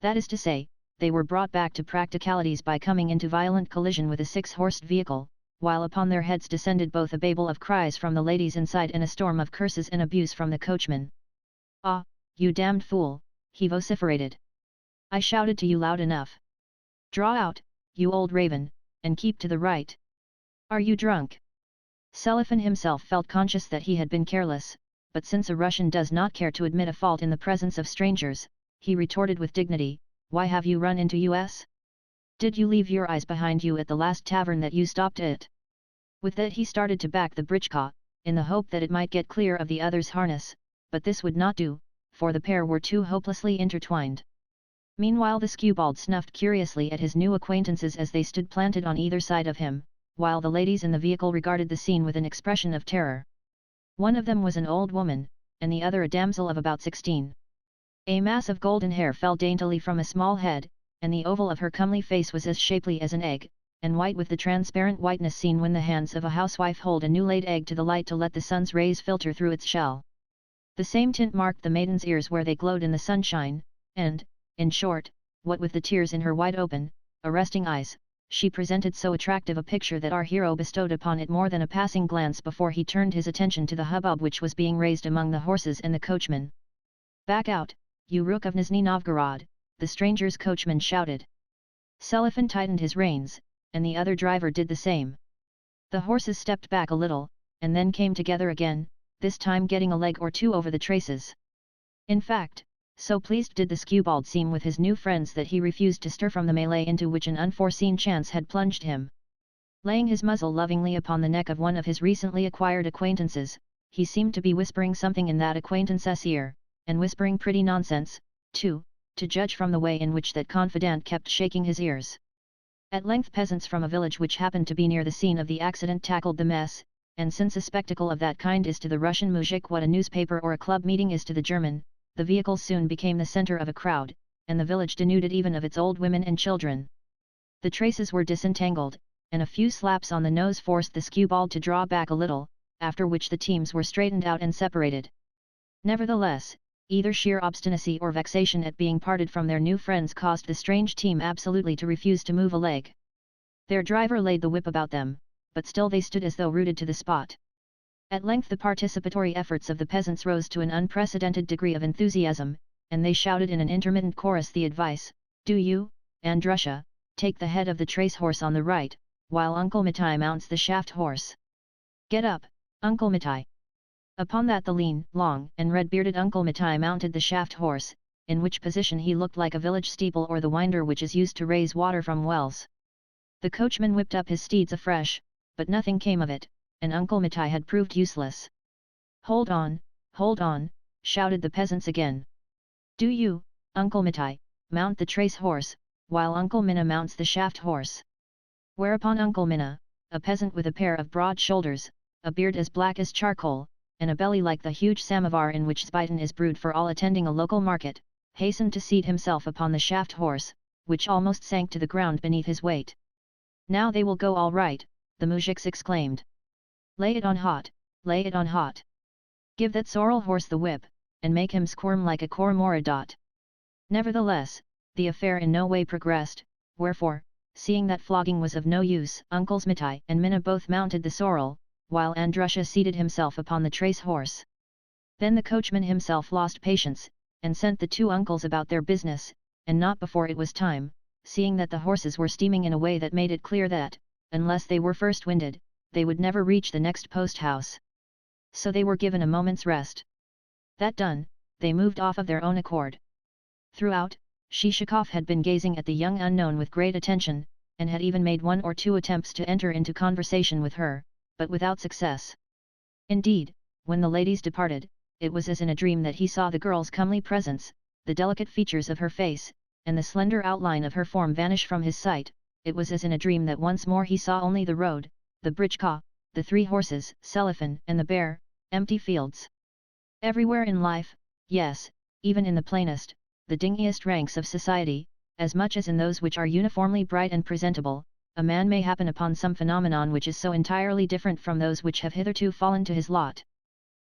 That is to say, they were brought back to practicalities by coming into violent collision with a six-horsed vehicle, while upon their heads descended both a babel of cries from the ladies inside and a storm of curses and abuse from the coachman. Ah, you damned fool, he vociferated. I shouted to you loud enough. Draw out, you old raven, and keep to the right. Are you drunk? Selifan himself felt conscious that he had been careless, but since a Russian does not care to admit a fault in the presence of strangers, he retorted with dignity, why have you run into us? Did you leave your eyes behind you at the last tavern that you stopped at? With that he started to back the britchka, in the hope that it might get clear of the other's harness, but this would not do, for the pair were too hopelessly intertwined. Meanwhile the skewbald snuffed curiously at his new acquaintances as they stood planted on either side of him, while the ladies in the vehicle regarded the scene with an expression of terror. One of them was an old woman, and the other a damsel of about 16. A mass of golden hair fell daintily from a small head, and the oval of her comely face was as shapely as an egg, and white with the transparent whiteness seen when the hands of a housewife hold a new-laid egg to the light to let the sun's rays filter through its shell. The same tint marked the maiden's ears where they glowed in the sunshine, and, in short, what with the tears in her wide-open, arresting eyes, she presented so attractive a picture that our hero bestowed upon it more than a passing glance before he turned his attention to the hubbub which was being raised among the horses and the coachman. Back out, you rook of Nizhny Novgorod, the stranger's coachman shouted. Selifan tightened his reins, and the other driver did the same. The horses stepped back a little, and then came together again, this time getting a leg or two over the traces. In fact, so pleased did the skewbald seem with his new friends that he refused to stir from the melee into which an unforeseen chance had plunged him. Laying his muzzle lovingly upon the neck of one of his recently acquired acquaintances, he seemed to be whispering something in that acquaintance's ear, and whispering pretty nonsense, too, to judge from the way in which that confidant kept shaking his ears. At length peasants from a village which happened to be near the scene of the accident tackled the mess, and since a spectacle of that kind is to the Russian muzhik what a newspaper or a club meeting is to the German, the vehicle soon became the center of a crowd, and the village denuded even of its old women and children. The traces were disentangled, and a few slaps on the nose forced the skewbald to draw back a little, after which the teams were straightened out and separated. Nevertheless, either sheer obstinacy or vexation at being parted from their new friends caused the strange team absolutely to refuse to move a leg. Their driver laid the whip about them, but still they stood as though rooted to the spot. At length the participatory efforts of the peasants rose to an unprecedented degree of enthusiasm, and they shouted in an intermittent chorus the advice, "Do you, Andrusha, take the head of the trace horse on the right, while Uncle Mitai mounts the shaft horse. Get up, Uncle Mitai." Upon that the lean, long, and red-bearded Uncle Mitai mounted the shaft horse, in which position he looked like a village steeple or the winder which is used to raise water from wells. The coachman whipped up his steeds afresh, but nothing came of it, and Uncle Mitai had proved useless. Hold on," shouted the peasants again. "Do you, Uncle Mitai, mount the trace horse, while Uncle Minna mounts the shaft horse." Whereupon Uncle Minna, a peasant with a pair of broad shoulders, a beard as black as charcoal, and a belly like the huge samovar in which spiton is brewed for all attending a local market, hastened to seat himself upon the shaft horse, which almost sank to the ground beneath his weight. "Now they will go all right," the muzhiks exclaimed. "Lay it on hot, lay it on hot. Give that sorrel horse the whip, and make him squirm like a cormorant." Nevertheless, the affair in no way progressed, wherefore, seeing that flogging was of no use, Uncles Mitai and Minna both mounted the sorrel, while Andrusha seated himself upon the trace horse. Then the coachman himself lost patience, and sent the two uncles about their business, and not before it was time, seeing that the horses were steaming in a way that made it clear that, unless they were first winded, they would never reach the next post-house. So they were given a moment's rest. That done, they moved off of their own accord. Throughout, Shishakov had been gazing at the young unknown with great attention, and had even made one or two attempts to enter into conversation with her, but without success. Indeed, when the ladies departed, it was as in a dream that he saw the girl's comely presence, the delicate features of her face, and the slender outline of her form vanish from his sight. It was as in a dream that once more he saw only the road, the britchka, the three horses, Selifan and the bare, empty fields. Everywhere in life, yes, even in the plainest, the dingiest ranks of society, as much as in those which are uniformly bright and presentable, a man may happen upon some phenomenon which is so entirely different from those which have hitherto fallen to his lot.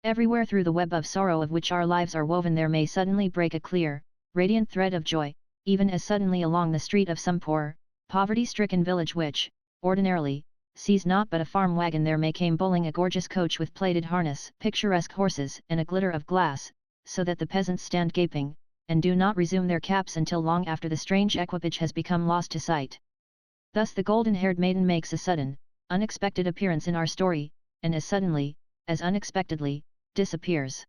Everywhere through the web of sorrow of which our lives are woven there may suddenly break a clear, radiant thread of joy, even as suddenly along the street of some poor, poverty-stricken village which, ordinarily, sees naught but a farm wagon there may come bowling a gorgeous coach with plated harness, picturesque horses and a glitter of glass, so that the peasants stand gaping, and do not resume their caps until long after the strange equipage has become lost to sight. Thus the golden-haired maiden makes a sudden, unexpected appearance in our story, and as suddenly, as unexpectedly, disappears.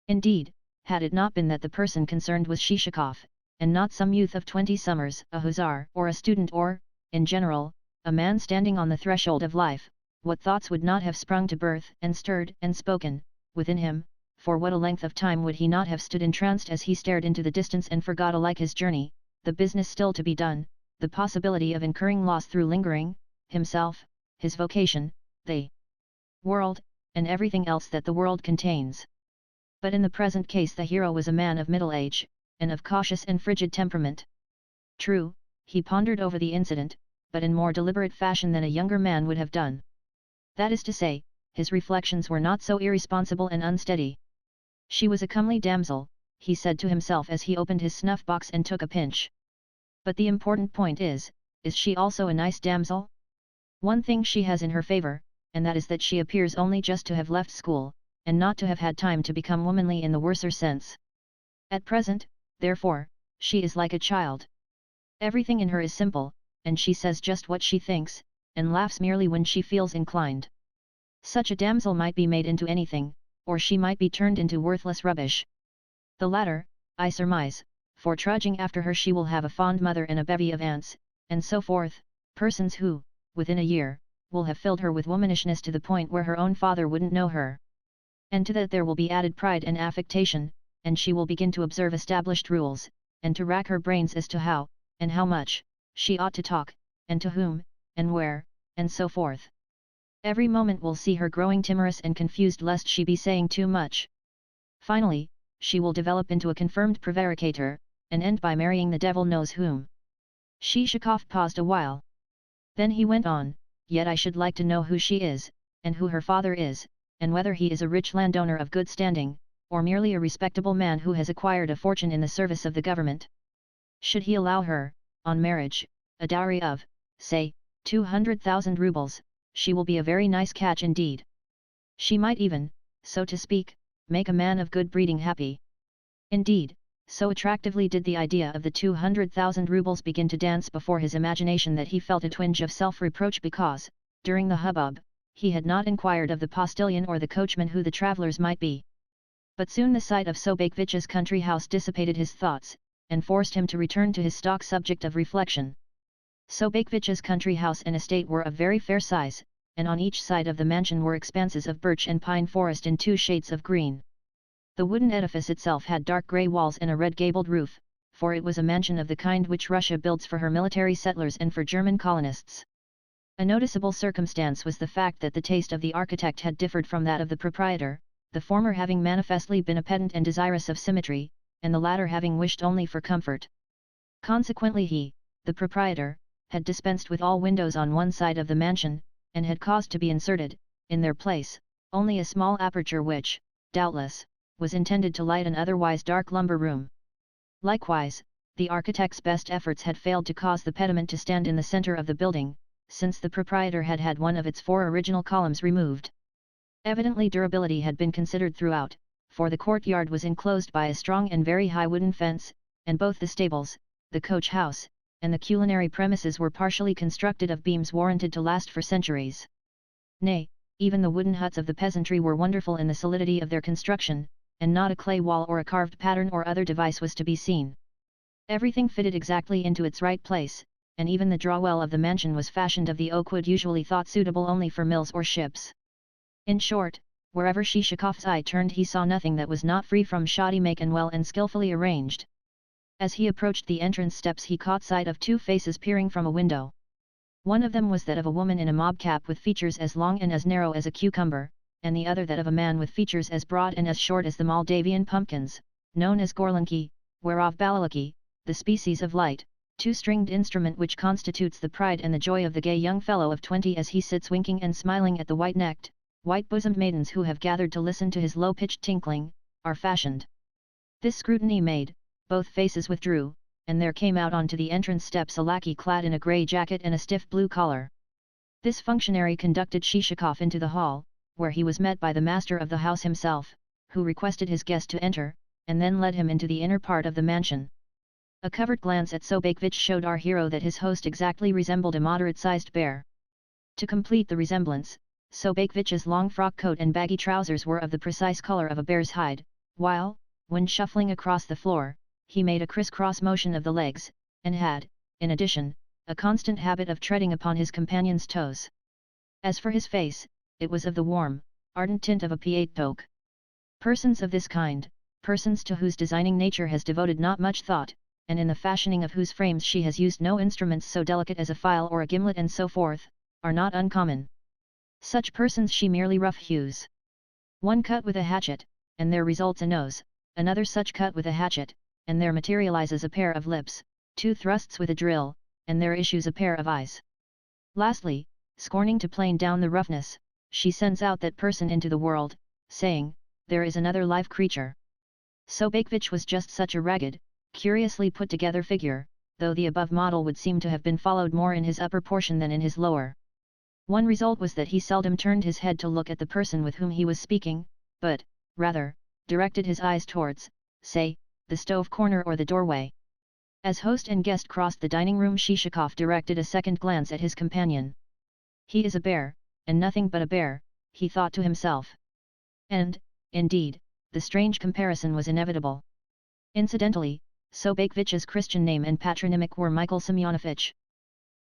Indeed, had it not been that the person concerned was Shishakov, and not some youth of 20 summers, a hussar or a student or, in general, a man standing on the threshold of life, what thoughts would not have sprung to birth and stirred and spoken, within him, for what a length of time would he not have stood entranced as he stared into the distance and forgot alike his journey, the business still to be done, the possibility of incurring loss through lingering, himself, his vocation, the world, and everything else that the world contains. But in the present case the hero was a man of middle age, and of cautious and frigid temperament. True, he pondered over the incident, but in more deliberate fashion than a younger man would have done. That is to say, his reflections were not so irresponsible and unsteady. She was a comely damsel, he said to himself as he opened his snuff-box and took a pinch. But the important point is she also a nice damsel? One thing she has in her favor, and that is that she appears only just to have left school, and not to have had time to become womanly in the worser sense. At present, therefore, she is like a child. Everything in her is simple, and she says just what she thinks, and laughs merely when she feels inclined. Such a damsel might be made into anything, or she might be turned into worthless rubbish. The latter, I surmise, for trudging after her she will have a fond mother and a bevy of aunts, and so forth, persons who, within a year, will have filled her with womanishness to the point where her own father wouldn't know her. And to that there will be added pride and affectation, and she will begin to observe established rules, and to rack her brains as to how, and how much, she ought to talk, and to whom, and where, and so forth. Every moment will see her growing timorous and confused lest she be saying too much. Finally, she will develop into a confirmed prevaricator, and end by marrying the devil knows whom. Shishakov paused a while. Then he went on, yet I should like to know who she is, and who her father is, and whether he is a rich landowner of good standing, or merely a respectable man who has acquired a fortune in the service of the government. Should he allow her, on marriage, a dowry of, say, 200,000 rubles, she will be a very nice catch indeed. She might even, so to speak, make a man of good breeding happy. Indeed, so attractively did the idea of the 200,000 rubles begin to dance before his imagination that he felt a twinge of self-reproach because, during the hubbub, he had not inquired of the postilion or the coachman who the travellers might be. But soon the sight of Sobakevitch's country house dissipated his thoughts, and forced him to return to his stock subject of reflection. Sobakevitch's country house and estate were of very fair size, and on each side of the mansion were expanses of birch and pine forest in 2 shades of green. The wooden edifice itself had dark grey walls and a red gabled roof, for it was a mansion of the kind which Russia builds for her military settlers and for German colonists. A noticeable circumstance was the fact that the taste of the architect had differed from that of the proprietor, the former having manifestly been a pedant and desirous of symmetry, and the latter having wished only for comfort. Consequently he, the proprietor, had dispensed with all windows on one side of the mansion, and had caused to be inserted, in their place, only a small aperture which, doubtless, was intended to light an otherwise dark lumber room. Likewise, the architect's best efforts had failed to cause the pediment to stand in the centre of the building, since the proprietor had had one of its 4 original columns removed. Evidently durability had been considered throughout, for the courtyard was enclosed by a strong and very high wooden fence, and both the stables, the coach house, and the culinary premises were partially constructed of beams warranted to last for centuries. Nay, even the wooden huts of the peasantry were wonderful in the solidity of their construction, and not a clay wall or a carved pattern or other device was to be seen. Everything fitted exactly into its right place, and even the draw-well of the mansion was fashioned of the oak wood usually thought suitable only for mills or ships. In short, wherever Shishakov's eye turned he saw nothing that was not free from shoddy make and well and skillfully arranged. As he approached the entrance steps he caught sight of 2 faces peering from a window. One of them was that of a woman in a mob cap with features as long and as narrow as a cucumber, and the other that of a man with features as broad and as short as the Moldavian pumpkins, known as gorlanki, whereof balalaki, the species of light, 2-stringed instrument which constitutes the pride and the joy of the gay young fellow of 20 as he sits winking and smiling at the white-necked, white-bosomed maidens who have gathered to listen to his low-pitched tinkling, are fashioned. This scrutiny made, both faces withdrew, and there came out onto the entrance steps a lackey clad in a grey jacket and a stiff blue collar. This functionary conducted Shishakov into the hall, where he was met by the master of the house himself, who requested his guest to enter, and then led him into the inner part of the mansion. A covert glance at Sobakevitch showed our hero that his host exactly resembled a moderate-sized bear. To complete the resemblance, Sobakevitch's long frock coat and baggy trousers were of the precise color of a bear's hide, while, when shuffling across the floor, he made a criss-cross motion of the legs, and had, in addition, a constant habit of treading upon his companion's toes. As for his face, it was of the warm, ardent tint of a pied taupe. Persons of this kind, persons to whose designing nature has devoted not much thought, and in the fashioning of whose frames she has used no instruments so delicate as a file or a gimlet and so forth, are not uncommon. Such persons she merely rough hews. One cut with a hatchet, and there results a nose, another such cut with a hatchet, and there materializes a pair of lips, 2 thrusts with a drill, and there issues a pair of eyes. Lastly, scorning to plane down the roughness, she sends out that person into the world, saying, there is another live creature. Sobakevitch was just such a ragged, curiously put together figure, though the above model would seem to have been followed more in his upper portion than in his lower. One result was that he seldom turned his head to look at the person with whom he was speaking, but, rather, directed his eyes towards, say, the stove corner or the doorway. As host and guest crossed the dining room Shishakov directed a second glance at his companion. He is a bear, and nothing but a bear, he thought to himself. And, indeed, the strange comparison was inevitable. Incidentally, Sobakvich's Christian name and patronymic were Michael Semyonovich.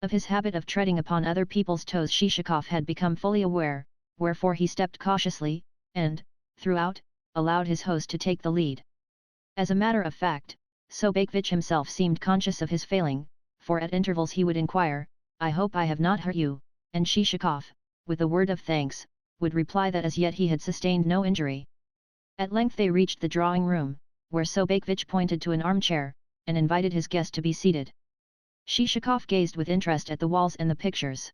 Of his habit of treading upon other people's toes Shishakov had become fully aware, wherefore he stepped cautiously, and, throughout, allowed his host to take the lead. As a matter of fact, Sobakvich himself seemed conscious of his failing, for at intervals he would inquire, "I hope I have not hurt you," and Shishakov, with a word of thanks, would reply that as yet he had sustained no injury. At length they reached the drawing room, where Sobakvich pointed to an armchair, and invited his guest to be seated. Shishakov gazed with interest at the walls and the pictures.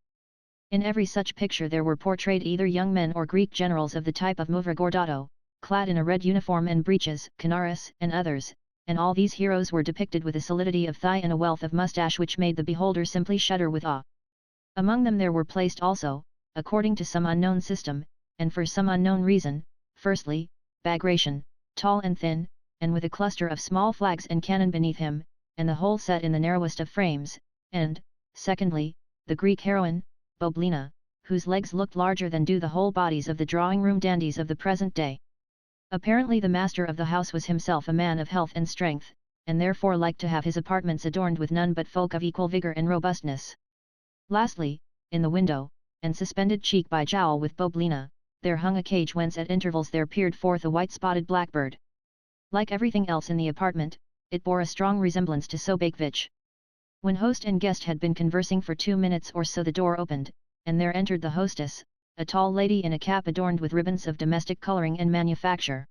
In every such picture there were portrayed either young men or Greek generals of the type of Muvragordato, clad in a red uniform and breeches, Canaris, and others, and all these heroes were depicted with a solidity of thigh and a wealth of moustache which made the beholder simply shudder with awe. Among them there were placed also, according to some unknown system, and for some unknown reason, firstly, Bagration, tall and thin, and with a cluster of small flags and cannon beneath him, and the whole set in the narrowest of frames, and, secondly, the Greek heroine, Boblina, whose legs looked larger than do the whole bodies of the drawing-room dandies of the present day. Apparently the master of the house was himself a man of health and strength, and therefore liked to have his apartments adorned with none but folk of equal vigour and robustness. Lastly, in the window, and suspended cheek by jowl with Boblina, there hung a cage whence at intervals there peered forth a white-spotted blackbird. Like everything else in the apartment, it bore a strong resemblance to Sobakvich. When host and guest had been conversing for 2 minutes or so the door opened, and there entered the hostess, a tall lady in a cap adorned with ribbons of domestic colouring and manufacture.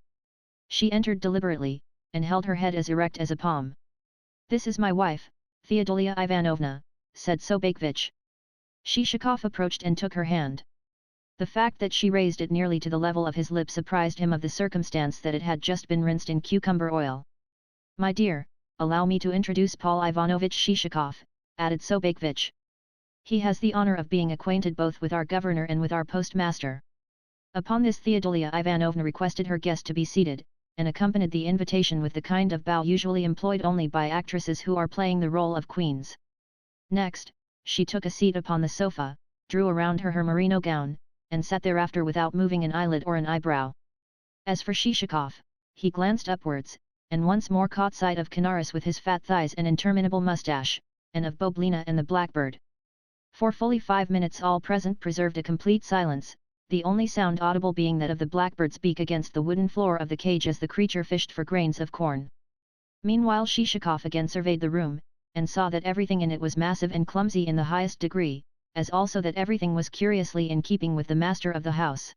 She entered deliberately, and held her head as erect as a palm. "This is my wife, Theodolia Ivanovna," said Sobakvich. Shishakov approached and took her hand. The fact that she raised it nearly to the level of his lips apprised him of the circumstance that it had just been rinsed in cucumber oil. "My dear, allow me to introduce Paul Ivanovich Shishakov," added Sobakvich. "He has the honour of being acquainted both with our governor and with our postmaster." Upon this Theodolia Ivanovna requested her guest to be seated, and accompanied the invitation with the kind of bow usually employed only by actresses who are playing the role of queens. Next, she took a seat upon the sofa, drew around her merino gown, and sat thereafter without moving an eyelid or an eyebrow. As for Shishakov, he glanced upwards, and once more caught sight of Canaris with his fat thighs and interminable moustache, and of Boblina and the blackbird. For fully 5 minutes all present preserved a complete silence, the only sound audible being that of the blackbird's beak against the wooden floor of the cage as the creature fished for grains of corn. Meanwhile Shishakov again surveyed the room, and saw that everything in it was massive and clumsy in the highest degree, as also that everything was curiously in keeping with the master of the house.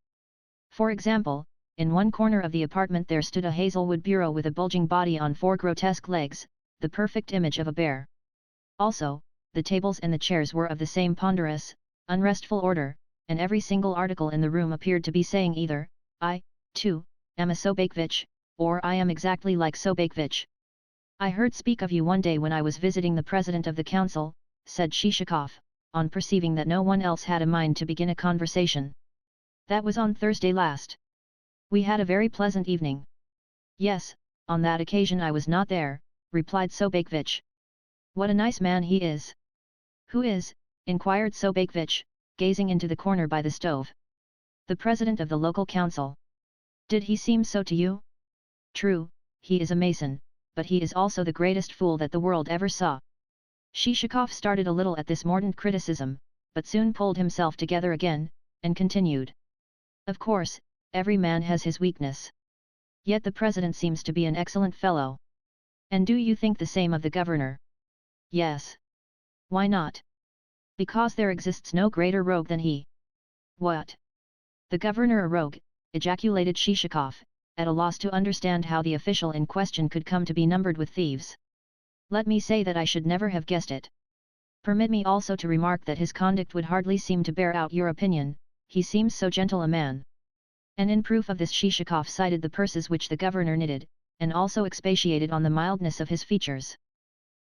For example, in one corner of the apartment there stood a hazelwood bureau with a bulging body on 4 grotesque legs, the perfect image of a bear. Also, the tables and the chairs were of the same ponderous, unrestful order, and every single article in the room appeared to be saying either, "I, too, am a Sobakvich," or "I am exactly like Sobakvich." "I heard speak of you one day when I was visiting the president of the council," said Shishakov, on perceiving that no one else had a mind to begin a conversation. "That was on Thursday last. We had a very pleasant evening." "Yes, on that occasion I was not there," replied Sobakvich. "What a nice man he is!" "Who is?" inquired Sobakvich, gazing into the corner by the stove. "The president of the local council." "Did he seem so to you?" "True, he is a mason, but he is also the greatest fool that the world ever saw." Shishakov started a little at this mordant criticism, but soon pulled himself together again, and continued. "Of course, every man has his weakness. Yet the president seems to be an excellent fellow. And do you think the same of the governor?" "Yes." "Why not?" "Because there exists no greater rogue than he." "What? The governor a rogue?" ejaculated Shishakov, at a loss to understand how the official in question could come to be numbered with thieves. "Let me say that I should never have guessed it. Permit me also to remark that his conduct would hardly seem to bear out your opinion, he seems so gentle a man." And in proof of this Shishakov cited the purses which the governor knitted, and also expatiated on the mildness of his features.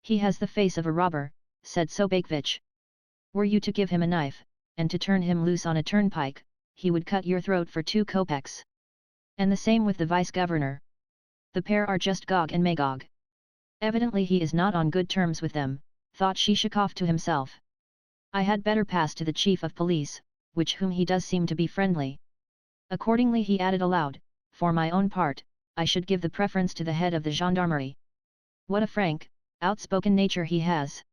"He has the face of a robber," said Sobakvich. "Were you to give him a knife, and to turn him loose on a turnpike, he would cut your throat for 2 kopecks. And the same with the vice-governor. The pair are just Gog and Magog. Evidently he is not on good terms with them," thought Shishakov to himself. "I had better pass to the chief of police, with whom he does seem to be friendly." Accordingly he added aloud, "For my own part, I should give the preference to the head of the gendarmerie." What a frank, outspoken nature he has!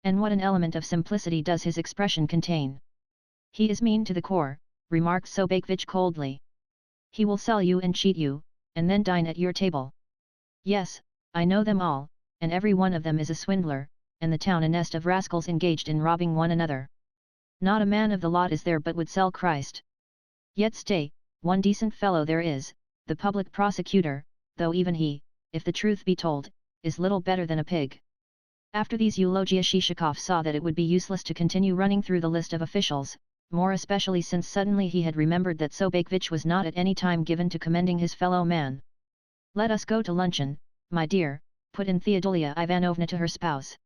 And what an element of simplicity does his expression contain! He is mean to the core, remarked Sobakevich coldly. He will sell you and cheat you, and then dine at your table. Yes, I know them all, and every one of them is a swindler, and the town a nest of rascals engaged in robbing one another. Not a man of the lot is there but would sell Christ. Yet stay, one decent fellow there is, the public prosecutor, though even he, if the truth be told, is little better than a pig. After these eulogia Shishakov saw that it would be useless to continue running through the list of officials, more especially since suddenly he had remembered that Sobakevich was not at any time given to commending his fellow man. "Let us go to luncheon, my dear," put in Theodolia Ivanovna to her spouse.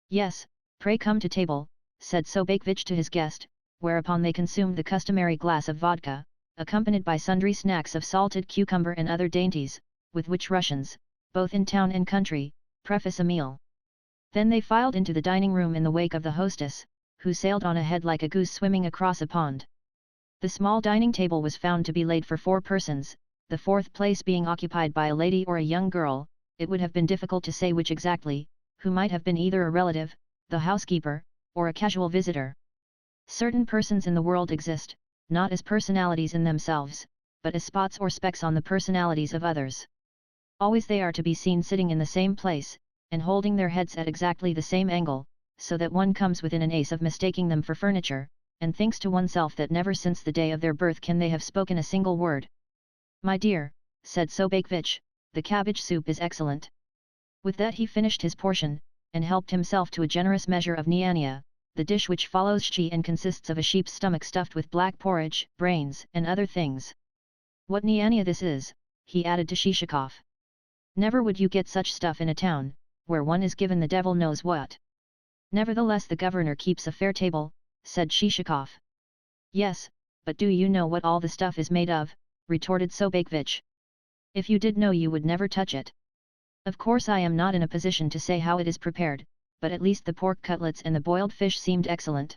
"Yes, pray come to table," said Sobakevich to his guest, whereupon they consumed the customary glass of vodka, accompanied by sundry snacks of salted cucumber and other dainties, with which Russians, both in town and country, preface a meal. Then they filed into the dining room in the wake of the hostess, who sailed on ahead like a goose swimming across a pond. The small dining table was found to be laid for 4 persons, the 4th place being occupied by a lady or a young girl, it would have been difficult to say which exactly, who might have been either a relative, the housekeeper, or a casual visitor. Certain persons in the world exist, not as personalities in themselves, but as spots or specks on the personalities of others. Always they are to be seen sitting in the same place, and holding their heads at exactly the same angle, so that one comes within an ace of mistaking them for furniture, and thinks to oneself that never since the day of their birth can they have spoken a single word. "My dear," said Sobakevich, "the cabbage soup is excellent." With that he finished his portion, and helped himself to a generous measure of niania, the dish which follows shchi and consists of a sheep's stomach stuffed with black porridge, brains, and other things. "What niania this is," he added to Shishakov. "Never would you get such stuff in a town, where one is given the devil knows what." "Nevertheless the governor keeps a fair table," said Shishakov. "Yes, but do you know what all the stuff is made of?" retorted Sobakevich. "If you did know you would never touch it. Of course I am not in a position to say how it is prepared, but at least the pork cutlets and the boiled fish seemed excellent."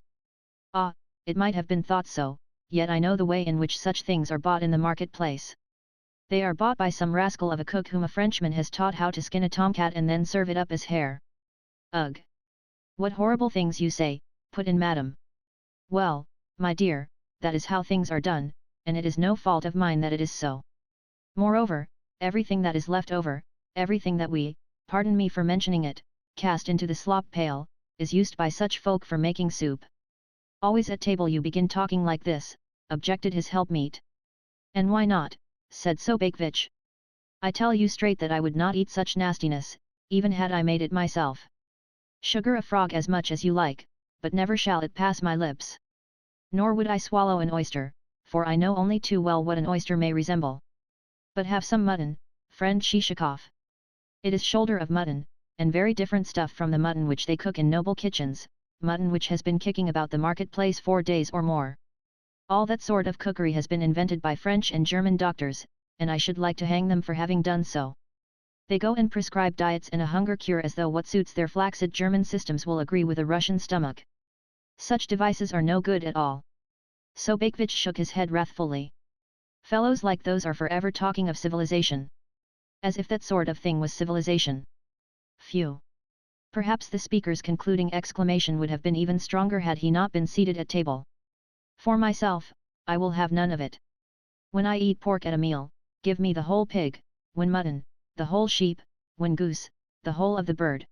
"Ah, it might have been thought so, yet I know the way in which such things are bought in the marketplace. They are bought by some rascal of a cook whom a Frenchman has taught how to skin a tomcat and then serve it up as hare." "Ugh! What horrible things you say," put in Madame. "Well, my dear, that is how things are done, and it is no fault of mine that it is so. Moreover, everything that is left over, everything that we, pardon me for mentioning it, cast into the slop pail, is used by such folk for making soup." "Always at table you begin talking like this," objected his helpmeet. "And why not?" said Sobakevich. "I tell you straight that I would not eat such nastiness, even had I made it myself. Sugar a frog as much as you like, but never shall it pass my lips. Nor would I swallow an oyster, for I know only too well what an oyster may resemble. But have some mutton, friend Shishakov. It is shoulder of mutton, and very different stuff from the mutton which they cook in noble kitchens, mutton which has been kicking about the marketplace 4 days or more. All that sort of cookery has been invented by French and German doctors, and I should like to hang them for having done so. They go and prescribe diets and a hunger cure as though what suits their flaccid German systems will agree with a Russian stomach. Such devices are no good at all." Sobakevich shook his head wrathfully. "Fellows like those are forever talking of civilization. As if that sort of thing was civilization. Phew!" Perhaps the speaker's concluding exclamation would have been even stronger had he not been seated at table. "For myself, I will have none of it. When I eat pork at a meal, give me the whole pig, when mutton, the whole sheep, when goose, the whole of the bird.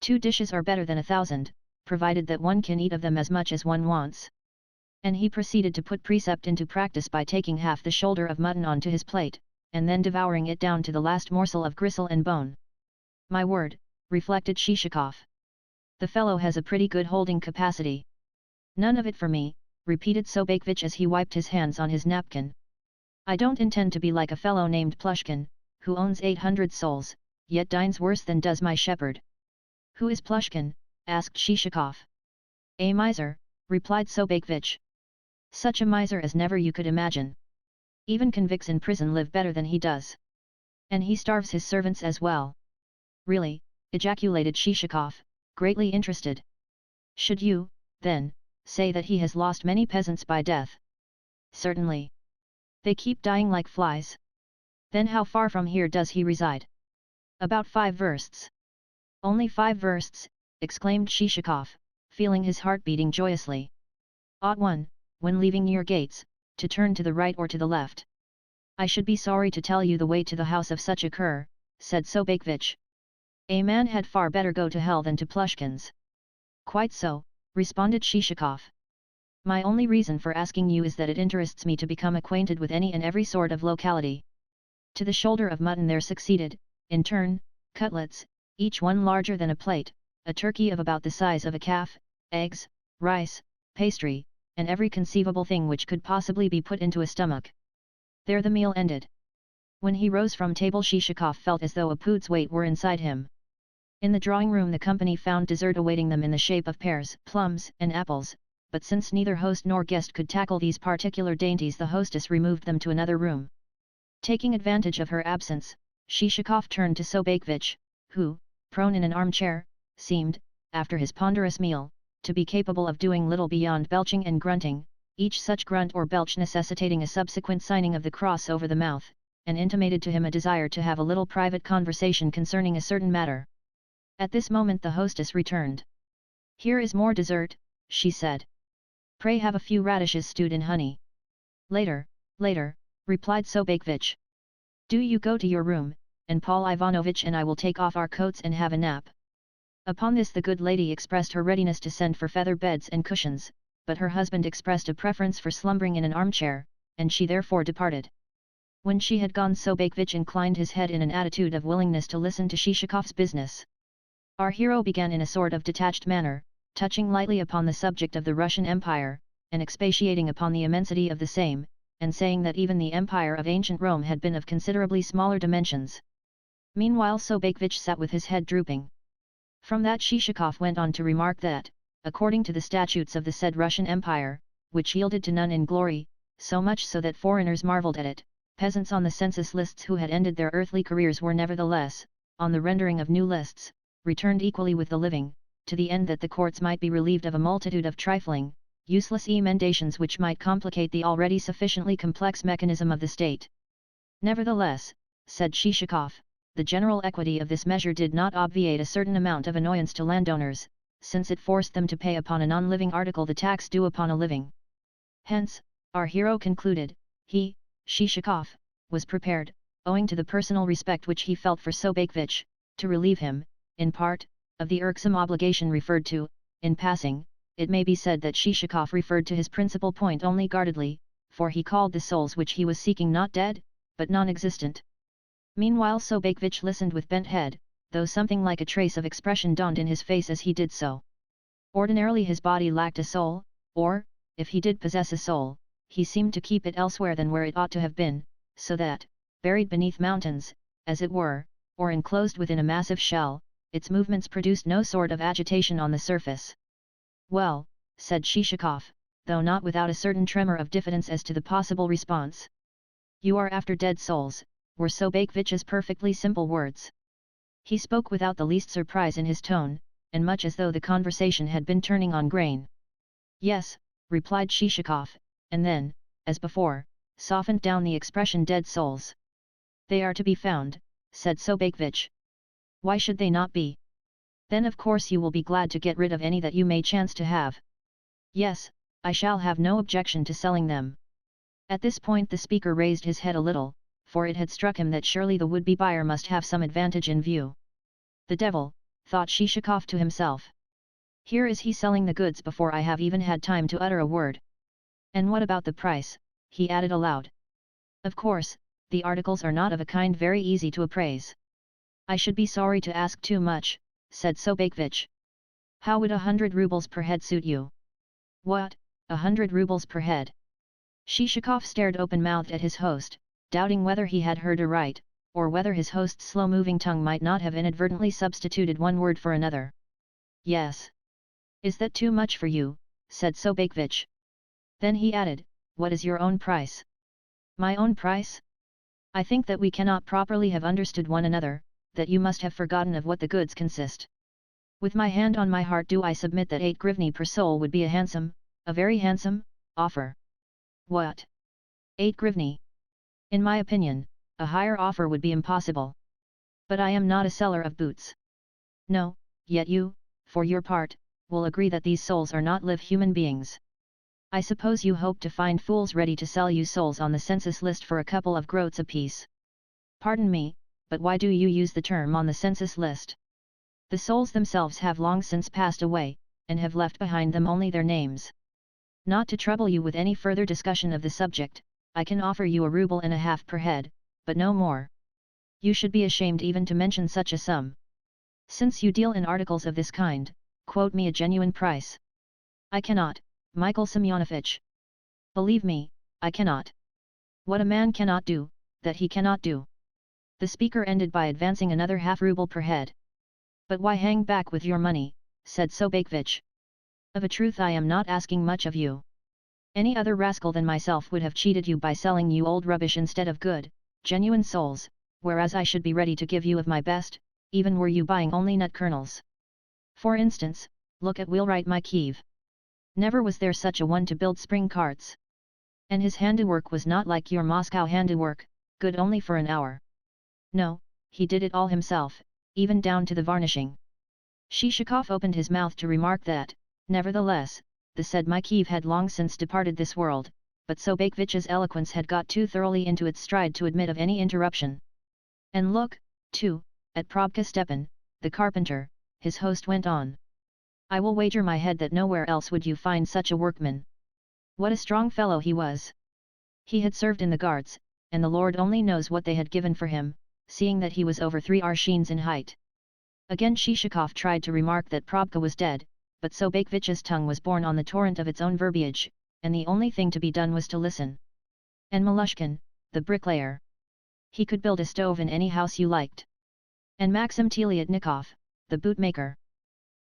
2 dishes are better than 1,000, provided that one can eat of them as much as one wants." And he proceeded to put precept into practice by taking half the shoulder of mutton onto his plate, and then devouring it down to the last morsel of gristle and bone. "My word," reflected Shishakov. "The fellow has a pretty good holding capacity." "None of it for me," repeated Sobakevich as he wiped his hands on his napkin. "I don't intend to be like a fellow named Plushkin, who owns 800 souls, yet dines worse than does my shepherd." "Who is Plushkin?" asked Shishakov. "A miser," replied Sobakevich. "Such a miser as never you could imagine. Even convicts in prison live better than he does. And he starves his servants as well." "Really?" ejaculated Shishakov, greatly interested. "Should you, then, say that he has lost many peasants by death?" "Certainly. They keep dying like flies." "Then how far from here does he reside?" About 5 versts. Only 5 versts, exclaimed Shishakov, feeling his heart beating joyously. Ought one, when leaving your gates, to turn to the right or to the left? I should be sorry to tell you the way to the house of such a cur, said Sobakevich. A man had far better go to hell than to Plushkin's. Quite so, responded Shishakov. My only reason for asking you is that it interests me to become acquainted with any and every sort of locality. To the shoulder of mutton there succeeded, in turn, cutlets, each one larger than a plate, a turkey of about the size of a calf, eggs, rice, pastry, and every conceivable thing which could possibly be put into a stomach. There the meal ended. When he rose from table Shishakov felt as though a pood's weight were inside him. In the drawing room the company found dessert awaiting them in the shape of pears, plums, and apples, but since neither host nor guest could tackle these particular dainties the hostess removed them to another room. Taking advantage of her absence, Shishakov turned to Sobakevich, who, prone in an armchair, seemed, after his ponderous meal, to be capable of doing little beyond belching and grunting, each such grunt or belch necessitating a subsequent signing of the cross over the mouth, and intimated to him a desire to have a little private conversation concerning a certain matter. At this moment the hostess returned. Here is more dessert, she said. Pray have a few radishes stewed in honey. Later, replied Sobakevich. Do you go to your room, and Paul Ivanovitch and I will take off our coats and have a nap. Upon this the good lady expressed her readiness to send for feather beds and cushions, but her husband expressed a preference for slumbering in an armchair, and she therefore departed. When she had gone Sobakevich inclined his head in an attitude of willingness to listen to Shishakov's business. Our hero began in a sort of detached manner, touching lightly upon the subject of the Russian Empire, and expatiating upon the immensity of the same, and saying that even the empire of ancient Rome had been of considerably smaller dimensions. Meanwhile Sobakevich sat with his head drooping. From that Shishakov went on to remark that, according to the statutes of the said Russian Empire, which yielded to none in glory, so much so that foreigners marvelled at it, peasants on the census lists who had ended their earthly careers were nevertheless, on the rendering of new lists, returned equally with the living, to the end that the courts might be relieved of a multitude of trifling, useless emendations which might complicate the already sufficiently complex mechanism of the state. Nevertheless, said Shishakov, the general equity of this measure did not obviate a certain amount of annoyance to landowners, since it forced them to pay upon a non-living article the tax due upon a living. Hence, our hero concluded, he, Shishakov, was prepared, owing to the personal respect which he felt for Sobakevich, to relieve him, in part, of the irksome obligation referred to. In passing, it may be said that Shishakov referred to his principal point only guardedly, for he called the souls which he was seeking not dead, but non-existent. Meanwhile Sobakevich listened with bent head, though something like a trace of expression dawned in his face as he did so. Ordinarily his body lacked a soul, or, if he did possess a soul, he seemed to keep it elsewhere than where it ought to have been, so that, buried beneath mountains, as it were, or enclosed within a massive shell, its movements produced no sort of agitation on the surface. Well, said Shishakov, though not without a certain tremor of diffidence as to the possible response. You are after dead souls, were Sobakevich's perfectly simple words. He spoke without the least surprise in his tone, and much as though the conversation had been turning on grain. Yes, replied Shishakov, and then, as before, softened down the expression dead souls. They are to be found, said Sobakevich. Why should they not be? Then of course you will be glad to get rid of any that you may chance to have. Yes, I shall have no objection to selling them. At this point the speaker raised his head a little, for it had struck him that surely the would-be buyer must have some advantage in view. The devil, thought Shishakov to himself. Here is he selling the goods before I have even had time to utter a word. And what about the price, he added aloud. Of course, the articles are not of a kind very easy to appraise. I should be sorry to ask too much, said Sobakevich. How would 100 rubles per head suit you? What, 100 rubles per head? Shishakov stared open-mouthed at his host, doubting whether he had heard aright, or whether his host's slow-moving tongue might not have inadvertently substituted one word for another. Yes. Is that too much for you? Said Sobakevich. Then he added, what is your own price? My own price? I think that we cannot properly have understood one another, that you must have forgotten of what the goods consist. With my hand on my heart do I submit that 8 grivni per soul would be a very handsome, offer. What? 8 grivni? In my opinion, a higher offer would be impossible. But I am not a seller of boots. No, yet you, for your part, will agree that these souls are not live human beings. I suppose you hope to find fools ready to sell you souls on the census list for a couple of groats apiece. Pardon me, but why do you use the term on the census list? The souls themselves have long since passed away, and have left behind them only their names. Not to trouble you with any further discussion of the subject, I can offer you 1.5 rubles per head, but no more. You should be ashamed even to mention such a sum. Since you deal in articles of this kind, quote me a genuine price. I cannot, Michael Semyonovich. Believe me, I cannot. What a man cannot do, that he cannot do. The speaker ended by advancing another half-ruble per head. But why hang back with your money, said Sobakevich. Of a truth I am not asking much of you. Any other rascal than myself would have cheated you by selling you old rubbish instead of good, genuine souls, whereas I should be ready to give you of my best, even were you buying only nut kernels. For instance, look at Wheelwright my Kiev. Never was there such a one to build spring carts. And his handiwork was not like your Moscow handiwork, good only for an hour. No, he did it all himself, even down to the varnishing. Shishakov opened his mouth to remark that, nevertheless, the said Mikheev had long since departed this world, but Sobakevich's eloquence had got too thoroughly into its stride to admit of any interruption. And look, too, at Probka Stepan, the carpenter, his host went on. I will wager my head that nowhere else would you find such a workman. What a strong fellow he was! He had served in the guards, and the Lord only knows what they had given for him, seeing that he was over 3 arshins in height. Again Shishakov tried to remark that Probka was dead, but Sobakevich's tongue was borne on the torrent of its own verbiage, and the only thing to be done was to listen. And Malushkin, the bricklayer. He could build a stove in any house you liked. And Maxim Teliatnikov, the bootmaker.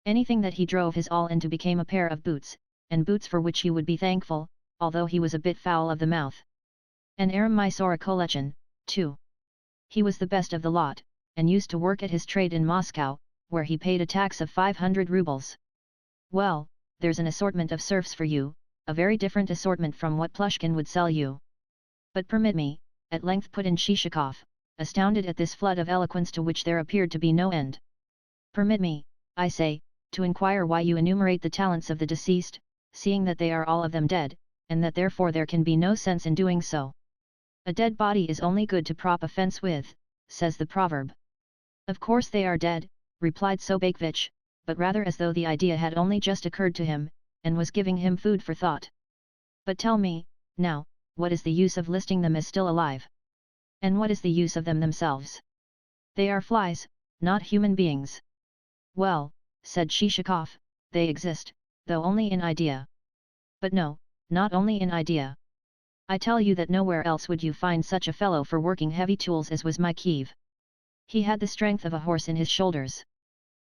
Anything that he drove his all into became a pair of boots, and boots for which he would be thankful, although he was a bit foul of the mouth. And Aram Mysora Kolechin, too. He was the best of the lot, and used to work at his trade in Moscow, where he paid a tax of 500 rubles. Well, there's an assortment of serfs for you, a very different assortment from what Plushkin would sell you. But permit me, at length put in Shishakov, astounded at this flood of eloquence to which there appeared to be no end. Permit me, I say, to inquire why you enumerate the talents of the deceased, seeing that they are all of them dead, and that therefore there can be no sense in doing so. A dead body is only good to prop a fence with, says the proverb. Of course they are dead, replied Sobakevich, but rather as though the idea had only just occurred to him, and was giving him food for thought. But tell me, now, what is the use of listing them as still alive? And what is the use of them themselves? They are flies, not human beings. Well, said Shishakov, they exist, though only in idea. But no, not only in idea. I tell you that nowhere else would you find such a fellow for working heavy tools as was Mikheev. He had the strength of a horse in his shoulders.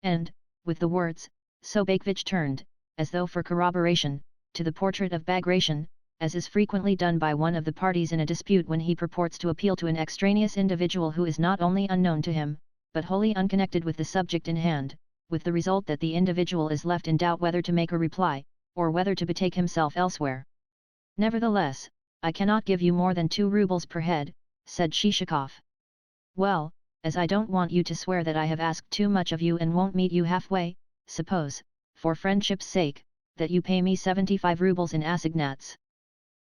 And, with the words, Sobakevich turned, as though for corroboration, to the portrait of Bagration, as is frequently done by one of the parties in a dispute when he purports to appeal to an extraneous individual who is not only unknown to him, but wholly unconnected with the subject in hand, with the result that the individual is left in doubt whether to make a reply, or whether to betake himself elsewhere. Nevertheless, I cannot give you more than 2 rubles per head, said Shishakov. Well, as I don't want you to swear that I have asked too much of you and won't meet you halfway, suppose, for friendship's sake, that you pay me 75 rubles in assignats.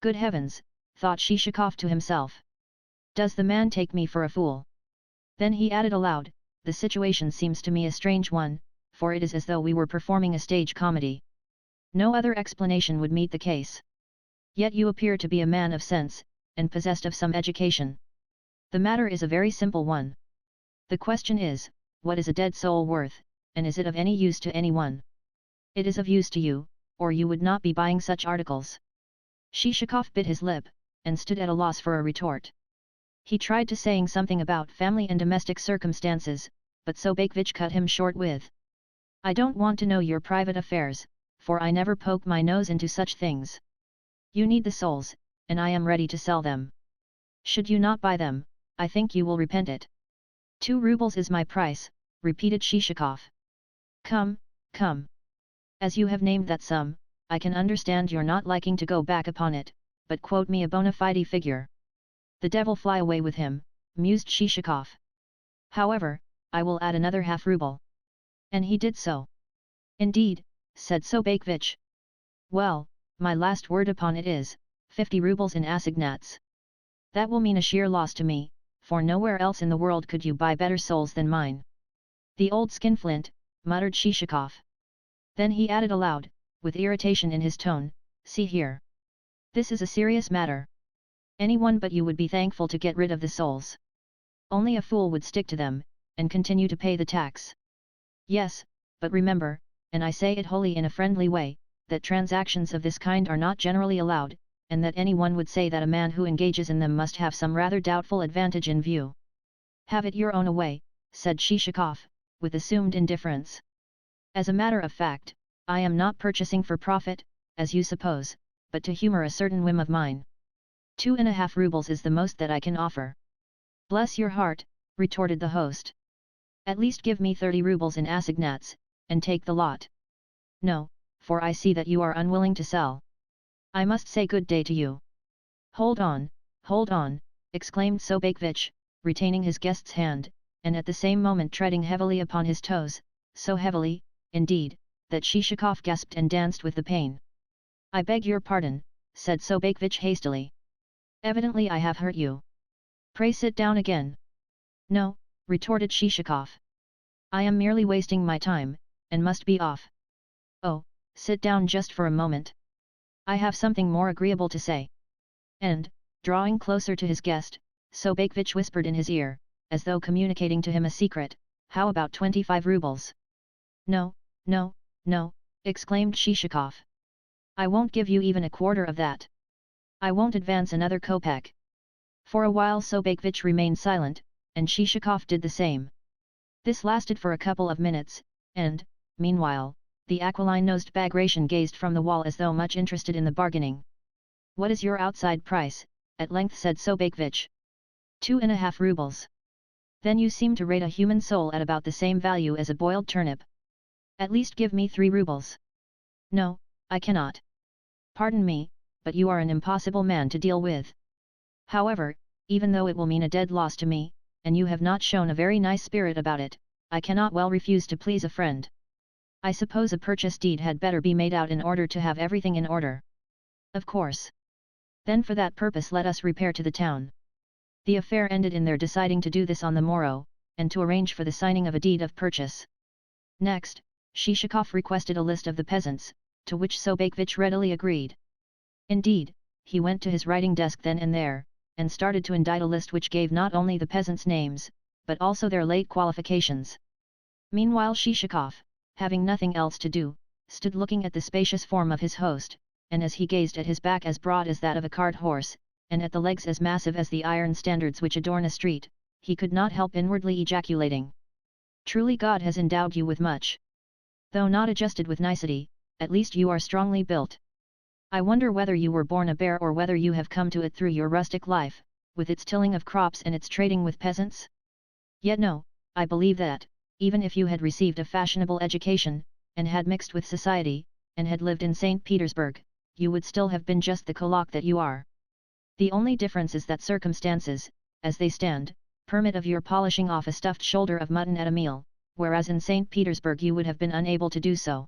Good heavens, thought Shishakov to himself. Does the man take me for a fool? Then he added aloud, the situation seems to me a strange one, for it is as though we were performing a stage comedy. No other explanation would meet the case. Yet you appear to be a man of sense, and possessed of some education. The matter is a very simple one. The question is, what is a dead soul worth, and is it of any use to anyone? It is of use to you, or you would not be buying such articles. Shishakov bit his lip, and stood at a loss for a retort. He tried to saying something about family and domestic circumstances, but Sobakevich cut him short with. I don't want to know your private affairs, for I never poke my nose into such things. You need the souls, and I am ready to sell them. Should you not buy them, I think you will repent it. 2 rubles is my price, repeated Shishakov. Come, come. As you have named that sum, I can understand your not liking to go back upon it, but quote me a bona fide figure. The devil fly away with him, mused Shishakov. However, I will add another half-ruble. And he did so. Indeed, said Sobakevich. Well, my last word upon it is, 50 rubles in assignats. That will mean a sheer loss to me, for nowhere else in the world could you buy better souls than mine. The old skinflint, muttered Shishakov. Then he added aloud, with irritation in his tone, see here. This is a serious matter. Anyone but you would be thankful to get rid of the souls. Only a fool would stick to them, and continue to pay the tax. Yes, but remember, and I say it wholly in a friendly way, that transactions of this kind are not generally allowed, and that anyone would say that a man who engages in them must have some rather doubtful advantage in view. Have it your own way, said Shishakov, with assumed indifference. As a matter of fact, I am not purchasing for profit, as you suppose, but to humor a certain whim of mine. 2.5 rubles is the most that I can offer. Bless your heart, retorted the host. At least give me 30 rubles in assignats, and take the lot. No, for I see that you are unwilling to sell. I must say good day to you. Hold on, exclaimed Sobakevich, retaining his guest's hand, and at the same moment treading heavily upon his toes, so heavily, indeed, that Shishakov gasped and danced with the pain. I beg your pardon, said Sobakevich hastily. Evidently I have hurt you. Pray sit down again. No, retorted Shishakov. I am merely wasting my time, and must be off. Oh, sit down just for a moment. I have something more agreeable to say. And, drawing closer to his guest, Sobakevich whispered in his ear, as though communicating to him a secret, how about 25 rubles? No, exclaimed Shishakov. I won't give you even a quarter of that. I won't advance another kopeck. For a while Sobakevich remained silent, and Shishakov did the same. This lasted for a couple of minutes, and, meanwhile, the aquiline-nosed Bagration gazed from the wall as though much interested in the bargaining. What is your outside price? At length said Sobakevich. 2.5 rubles. Then you seem to rate a human soul at about the same value as a boiled turnip. At least give me 3 rubles. No, I cannot. Pardon me, but you are an impossible man to deal with. However, even though it will mean a dead loss to me, and you have not shown a very nice spirit about it, I cannot well refuse to please a friend. I suppose a purchase deed had better be made out in order to have everything in order. Of course. Then for that purpose let us repair to the town. The affair ended in their deciding to do this on the morrow, and to arrange for the signing of a deed of purchase. Next, Shishakov requested a list of the peasants, to which Sobakevich readily agreed. Indeed, he went to his writing desk then and there, and started to indite a list which gave not only the peasants' names, but also their late qualifications. Meanwhile Shishakov, having nothing else to do, stood looking at the spacious form of his host, and as he gazed at his back as broad as that of a cart horse, and at the legs as massive as the iron standards which adorn a street, he could not help inwardly ejaculating. Truly God has endowed you with much. Though not adjusted with nicety, at least you are strongly built. I wonder whether you were born a bear or whether you have come to it through your rustic life, with its tilling of crops and its trading with peasants? Yet no, I believe that, even if you had received a fashionable education, and had mixed with society, and had lived in St. Petersburg, you would still have been just the Kulak that you are. The only difference is that circumstances, as they stand, permit of your polishing off a stuffed shoulder of mutton at a meal, whereas in St. Petersburg you would have been unable to do so.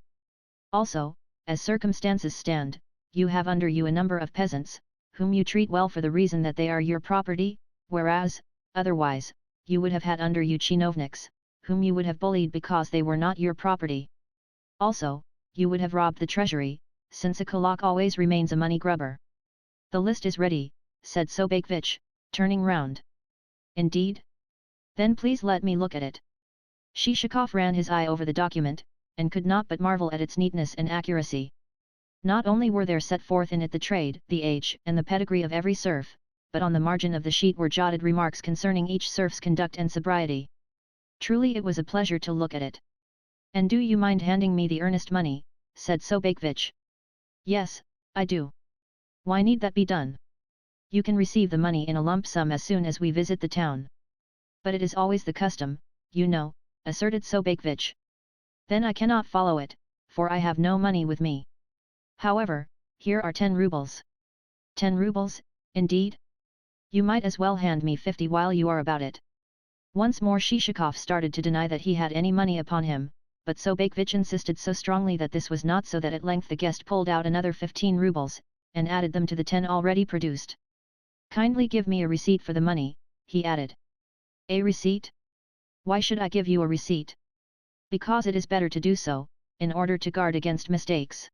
Also, as circumstances stand, you have under you a number of peasants, whom you treat well for the reason that they are your property, whereas, otherwise, you would have had under you chinovniks, whom you would have bullied because they were not your property. Also, you would have robbed the treasury, since a Kulak always remains a money grubber. The list is ready, said Sobakevich, turning round. Indeed? Then please let me look at it. Shishakov ran his eye over the document, and could not but marvel at its neatness and accuracy. Not only were there set forth in it the trade, the age, and the pedigree of every serf, but on the margin of the sheet were jotted remarks concerning each serf's conduct and sobriety. Truly it was a pleasure to look at it. And do you mind handing me the earnest money? Said Sobakevich. Yes, I do. Why need that be done? You can receive the money in a lump sum as soon as we visit the town. But it is always the custom, you know, asserted Sobakevich. Then I cannot follow it, for I have no money with me. However, here are 10 rubles. 10 rubles, indeed? You might as well hand me 50 while you are about it. Once more Shishakov started to deny that he had any money upon him, but Sobakevich insisted so strongly that this was not so that at length the guest pulled out another 15 rubles, and added them to the 10 already produced. "Kindly give me a receipt for the money," he added. "A receipt? Why should I give you a receipt?" "Because it is better to do so, in order to guard against mistakes."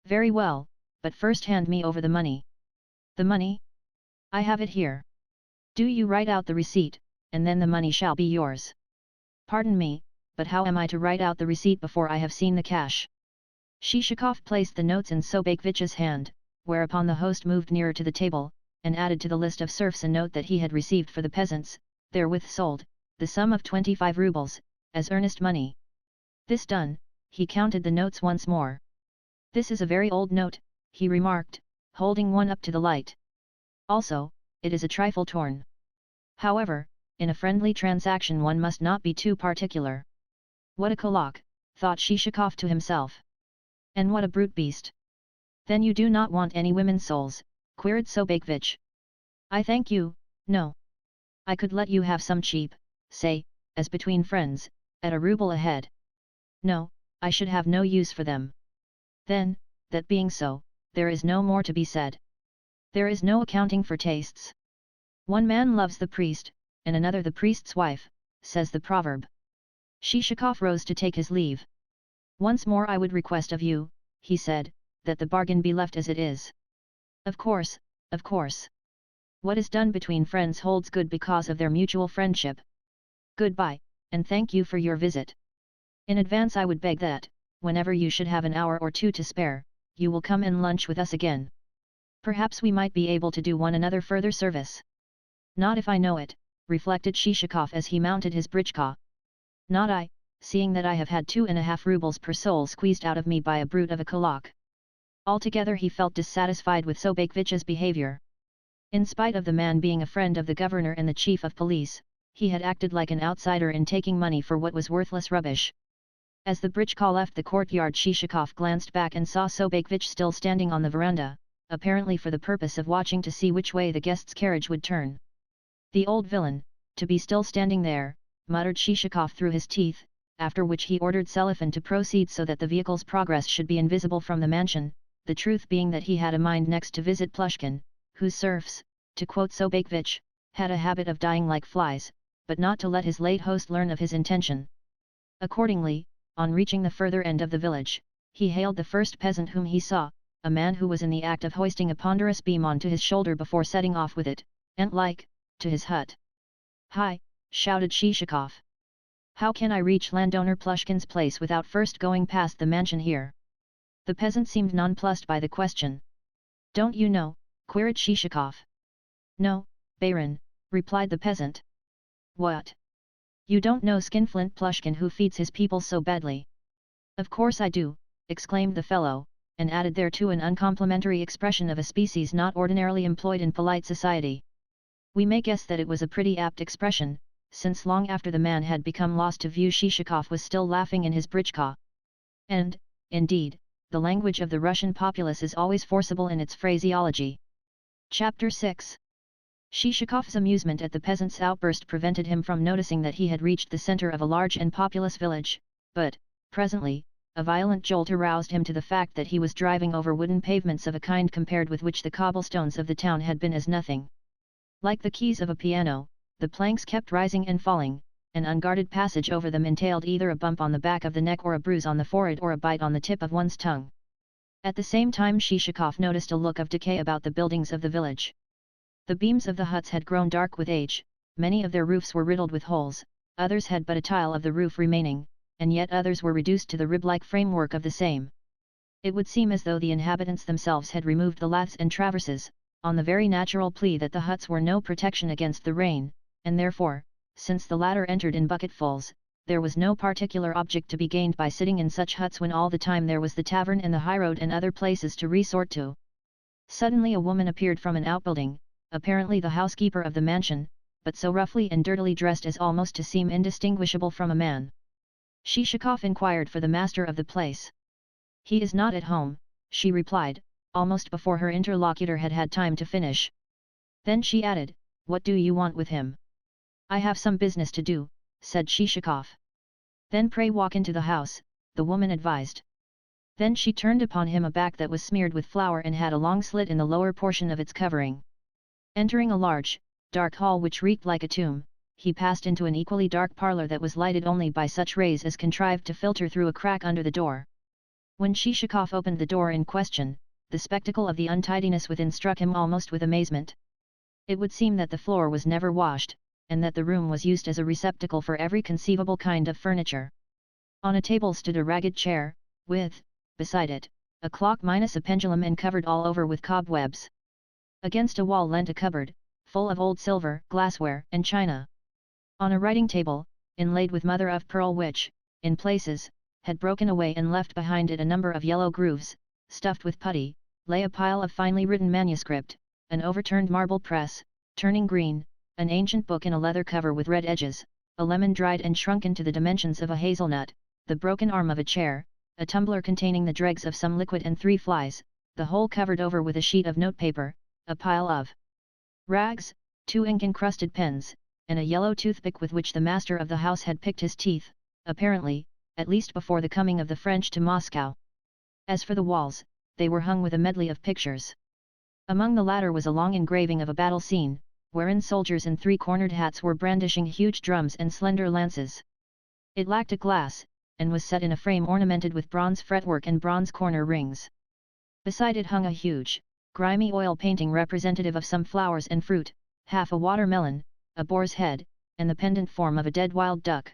"Very well, but first hand me over the money." "The money? I have it here." "Do you write out the receipt, and then the money shall be yours." "Pardon me, but how am I to write out the receipt before I have seen the cash?" Shishakov placed the notes in Sobakevich's hand, whereupon the host moved nearer to the table, and added to the list of serfs a note that he had received for the peasants, therewith sold, the sum of 25 rubles, as earnest money. This done, he counted the notes once more. "This is a very old note," he remarked, holding one up to the light. "Also, it is a trifle torn. However, in a friendly transaction one must not be too particular." "What a kolak," thought Shishakov to himself. "And what a brute beast." "Then you do not want any women's souls?" queried Sobakevich. "I thank you, no. I could let you have some cheap, say, as between friends, at a ruble a head." "No, I should have no use for them." "Then, that being so, there is no more to be said. There is no accounting for tastes. One man loves the priest, and another the priest's wife, says the proverb." Shishakov rose to take his leave. "Once more I would request of you," he said, "that the bargain be left as it is." Of course, of course. What is done between friends holds good because of their mutual friendship. Goodbye, and thank you for your visit. In advance I would beg that, whenever you should have an hour or two to spare, you will come and lunch with us again. Perhaps we might be able to do one another further service." "Not if I know it," reflected Shishakov as he mounted his britchka. "Not I, seeing that I have had 2.5 rubles per soul squeezed out of me by a brute of a kulak." Altogether he felt dissatisfied with Sobakevich's behavior. In spite of the man being a friend of the governor and the chief of police, he had acted like an outsider in taking money for what was worthless rubbish. As the britchka left the courtyard, Shishakov glanced back and saw Sobakevich still standing on the veranda, apparently for the purpose of watching to see which way the guest's carriage would turn. "The old villain, to be still standing there," muttered Shishakov through his teeth, after which he ordered Selifan to proceed so that the vehicle's progress should be invisible from the mansion, the truth being that he had a mind next to visit Plushkin, whose serfs, to quote Sobakevich, had a habit of dying like flies, but not to let his late host learn of his intention. Accordingly, on reaching the further end of the village, he hailed the first peasant whom he saw, a man who was in the act of hoisting a ponderous beam onto his shoulder before setting off with it, ant-like, to his hut. "Hi!" shouted Shishakov. "How can I reach landowner Plushkin's place without first going past the mansion here?" The peasant seemed nonplussed by the question. "Don't you know?" queried Shishakov. "No, Baron," replied the peasant. "What? You don't know Skinflint Plushkin who feeds his people so badly?" "Of course I do," exclaimed the fellow, and added thereto an uncomplimentary expression of a species not ordinarily employed in polite society. We may guess that it was a pretty apt expression, since long after the man had become lost to view Shishakov was still laughing in his britchka. And, indeed, the language of the Russian populace is always forcible in its phraseology. Chapter 6. Shishakov's amusement at the peasant's outburst prevented him from noticing that he had reached the center of a large and populous village, but, presently, a violent jolt aroused him to the fact that he was driving over wooden pavements of a kind compared with which the cobblestones of the town had been as nothing. Like the keys of a piano, the planks kept rising and falling, an unguarded passage over them entailed either a bump on the back of the neck or a bruise on the forehead or a bite on the tip of one's tongue. At the same time Shishakov noticed a look of decay about the buildings of the village. The beams of the huts had grown dark with age, many of their roofs were riddled with holes, others had but a tile of the roof remaining, and yet others were reduced to the rib-like framework of the same. It would seem as though the inhabitants themselves had removed the laths and traverses, on the very natural plea that the huts were no protection against the rain, and therefore, since the latter entered in bucketfuls, there was no particular object to be gained by sitting in such huts when all the time there was the tavern and the highroad and other places to resort to. Suddenly a woman appeared from an outbuilding, apparently the housekeeper of the mansion, but so roughly and dirtily dressed as almost to seem indistinguishable from a man. Shishakov inquired for the master of the place. "He is not at home," she replied, almost before her interlocutor had had time to finish. Then she added, "What do you want with him?" I have some business to do, said Shishakov. Then pray walk into the house, the woman advised. Then she turned upon him a back that was smeared with flour and had a long slit in the lower portion of its covering. Entering a large, dark hall which reeked like a tomb, he passed into an equally dark parlour that was lighted only by such rays as contrived to filter through a crack under the door. When Shishakov opened the door in question, the spectacle of the untidiness within struck him almost with amazement. It would seem that the floor was never washed, and that the room was used as a receptacle for every conceivable kind of furniture. On a table stood a ragged chair, with, beside it, a clock minus a pendulum and covered all over with cobwebs. Against a wall leant a cupboard, full of old silver, glassware, and china. On a writing table, inlaid with mother of pearl which, in places, had broken away and left behind it a number of yellow grooves, stuffed with putty, lay a pile of finely written manuscript, an overturned marble press, turning green, an ancient book in a leather cover with red edges, a lemon dried and shrunken to the dimensions of a hazelnut, the broken arm of a chair, a tumbler containing the dregs of some liquid and 3 flies, the whole covered over with a sheet of notepaper, a pile of rags, 2 ink-encrusted pens, and a yellow toothpick with which the master of the house had picked his teeth, apparently, at least before the coming of the French to Moscow. As for the walls, they were hung with a medley of pictures. Among the latter was a long engraving of a battle scene, wherein soldiers in 3-cornered hats were brandishing huge drums and slender lances. It lacked a glass, and was set in a frame ornamented with bronze fretwork and bronze corner rings. Beside it hung a huge, grimy oil painting representative of some flowers and fruit, half a watermelon, a boar's head, and the pendant form of a dead wild duck.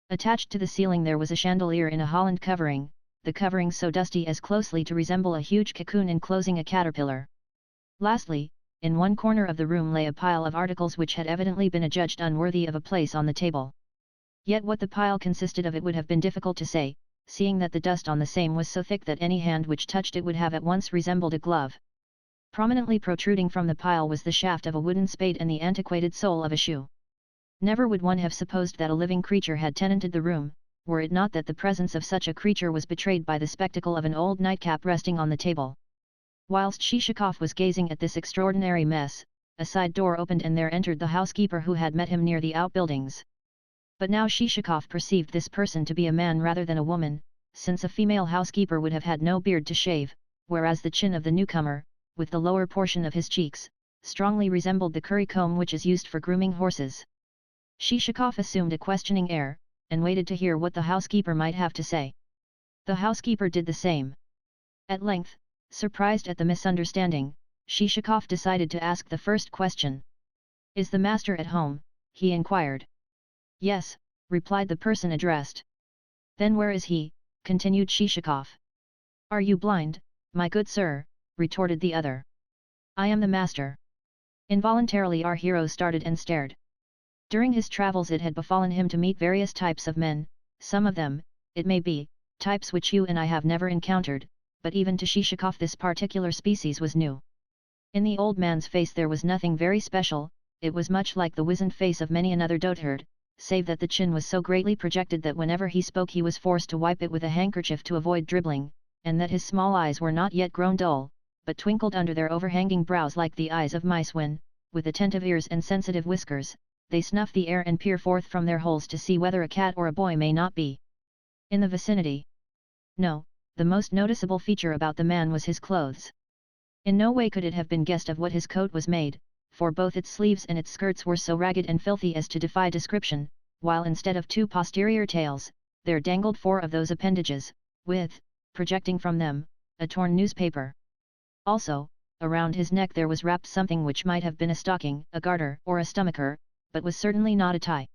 Attached to the ceiling there was a chandelier in a holland covering, the covering so dusty as closely to resemble a huge cocoon enclosing a caterpillar. Lastly, in one corner of the room lay a pile of articles which had evidently been adjudged unworthy of a place on the table. Yet what the pile consisted of it would have been difficult to say, seeing that the dust on the same was so thick that any hand which touched it would have at once resembled a glove. Prominently protruding from the pile was the shaft of a wooden spade and the antiquated sole of a shoe. Never would one have supposed that a living creature had tenanted the room, were it not that the presence of such a creature was betrayed by the spectacle of an old nightcap resting on the table. Whilst Shishakov was gazing at this extraordinary mess, a side door opened and there entered the housekeeper who had met him near the outbuildings. But now Shishakov perceived this person to be a man rather than a woman, since a female housekeeper would have had no beard to shave, whereas the chin of the newcomer, with the lower portion of his cheeks, strongly resembled the currycomb which is used for grooming horses. Shishakov assumed a questioning air, and waited to hear what the housekeeper might have to say. The housekeeper did the same. At length, surprised at the misunderstanding, Shishakov decided to ask the first question. "Is the master at home?" he inquired. "Yes," replied the person addressed. "Then where is he?" continued Shishakov. "Are you blind, my good sir?" retorted the other. "I am the master." Involuntarily our hero started and stared. During his travels it had befallen him to meet various types of men, some of them, it may be, types which you and I have never encountered, but even to Shishakov this particular species was new. In the old man's face there was nothing very special, it was much like the wizened face of many another dotard, save that the chin was so greatly projected that whenever he spoke he was forced to wipe it with a handkerchief to avoid dribbling, and that his small eyes were not yet grown dull, but twinkled under their overhanging brows like the eyes of mice when, with attentive ears and sensitive whiskers, they snuff the air and peer forth from their holes to see whether a cat or a boy may not be in the vicinity. No, the most noticeable feature about the man was his clothes. In no way could it have been guessed of what his coat was made, for both its sleeves and its skirts were so ragged and filthy as to defy description, while instead of 2 posterior tails, there dangled 4 of those appendages, with, projecting from them, a torn newspaper. Also, around his neck there was wrapped something which might have been a stocking, a garter, or a stomacher, but was certainly not a tie.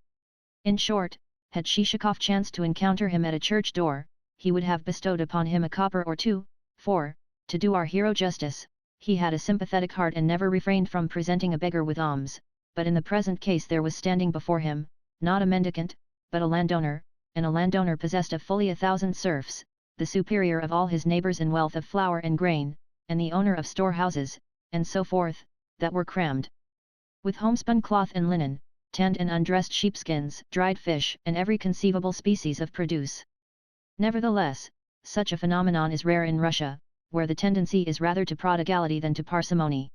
In short, had Shishakov chanced to encounter him at a church door, he would have bestowed upon him a copper or 2, for, to do our hero justice, he had a sympathetic heart and never refrained from presenting a beggar with alms, but in the present case there was standing before him, not a mendicant, but a landowner, and a landowner possessed of fully 1,000 serfs, the superior of all his neighbours in wealth of flour and grain, and the owner of storehouses, and so forth, that were crammed with homespun cloth and linen, tanned and undressed sheepskins, dried fish, and every conceivable species of produce. Nevertheless, such a phenomenon is rare in Russia, where the tendency is rather to prodigality than to parsimony.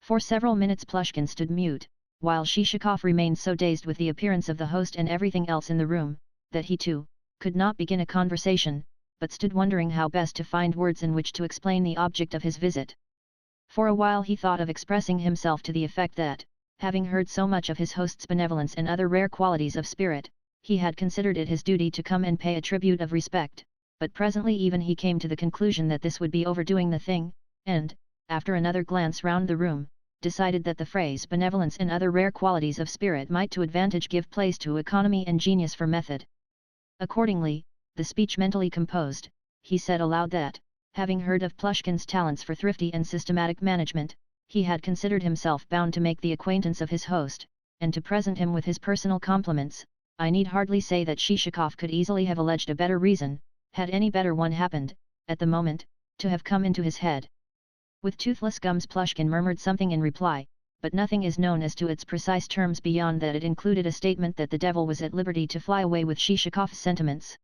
For several minutes Plushkin stood mute, while Shishakov remained so dazed with the appearance of the host and everything else in the room, that he too, could not begin a conversation, but stood wondering how best to find words in which to explain the object of his visit. For a while he thought of expressing himself to the effect that, having heard so much of his host's benevolence and other rare qualities of spirit, he had considered it his duty to come and pay a tribute of respect, but presently even he came to the conclusion that this would be overdoing the thing, and, after another glance round the room, decided that the phrase benevolence and other rare qualities of spirit might to advantage give place to economy and genius for method. Accordingly, the speech mentally composed, he said aloud that, having heard of Plushkin's talents for thrifty and systematic management, he had considered himself bound to make the acquaintance of his host, and to present him with his personal compliments. I need hardly say that Shishakov could easily have alleged a better reason, had any better one happened, at the moment, to have come into his head. With toothless gums Plushkin murmured something in reply, but nothing is known as to its precise terms beyond that it included a statement that the devil was at liberty to fly away with Shishakov's sentiments.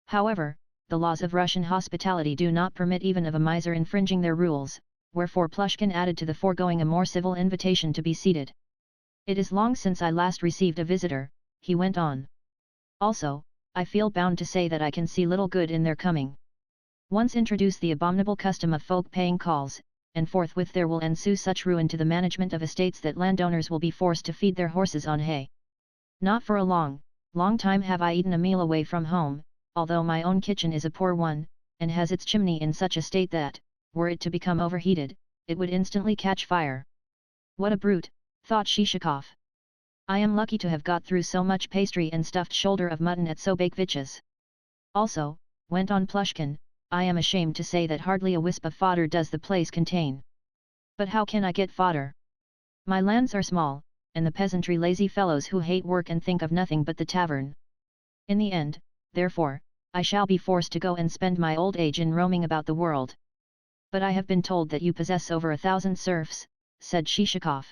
However, the laws of Russian hospitality do not permit even of a miser infringing their rules, wherefore Plushkin added to the foregoing a more civil invitation to be seated. "It is long since I last received a visitor," he went on. "Also, I feel bound to say that I can see little good in their coming. Once introduce the abominable custom of folk paying calls, and forthwith there will ensue such ruin to the management of estates that landowners will be forced to feed their horses on hay. Not for a long time have I eaten a meal away from home, although my own kitchen is a poor one, and has its chimney in such a state that, were it to become overheated, it would instantly catch fire. What a brute," thought Shishakov. "I am lucky to have got through so much pastry and stuffed shoulder of mutton at Sobakevich's. Also," went on Plushkin, "I am ashamed to say that hardly a wisp of fodder does the place contain. But how can I get fodder? My lands are small, and the peasantry lazy fellows who hate work and think of nothing but the tavern. In the end, therefore, I shall be forced to go and spend my old age in roaming about the world." "But I have been told that you possess over 1,000 serfs," said Shishakov.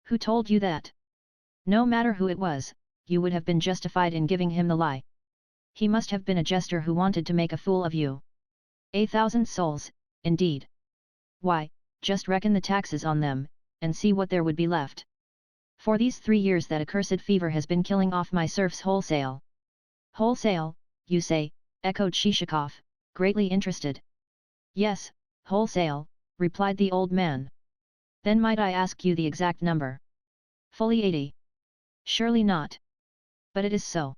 "Who told you that?" "No matter who it was, you would have been justified in giving him the lie. He must have been a jester who wanted to make a fool of you. 1,000 souls, indeed. Why, just reckon the taxes on them, and see what there would be left. For these 3 years that accursed fever has been killing off my serfs wholesale." "Wholesale, you say?" echoed Shishakov, greatly interested. "Yes, wholesale," replied the old man. "Then might I ask you the exact number?" "Fully 80. "Surely not. But it is so."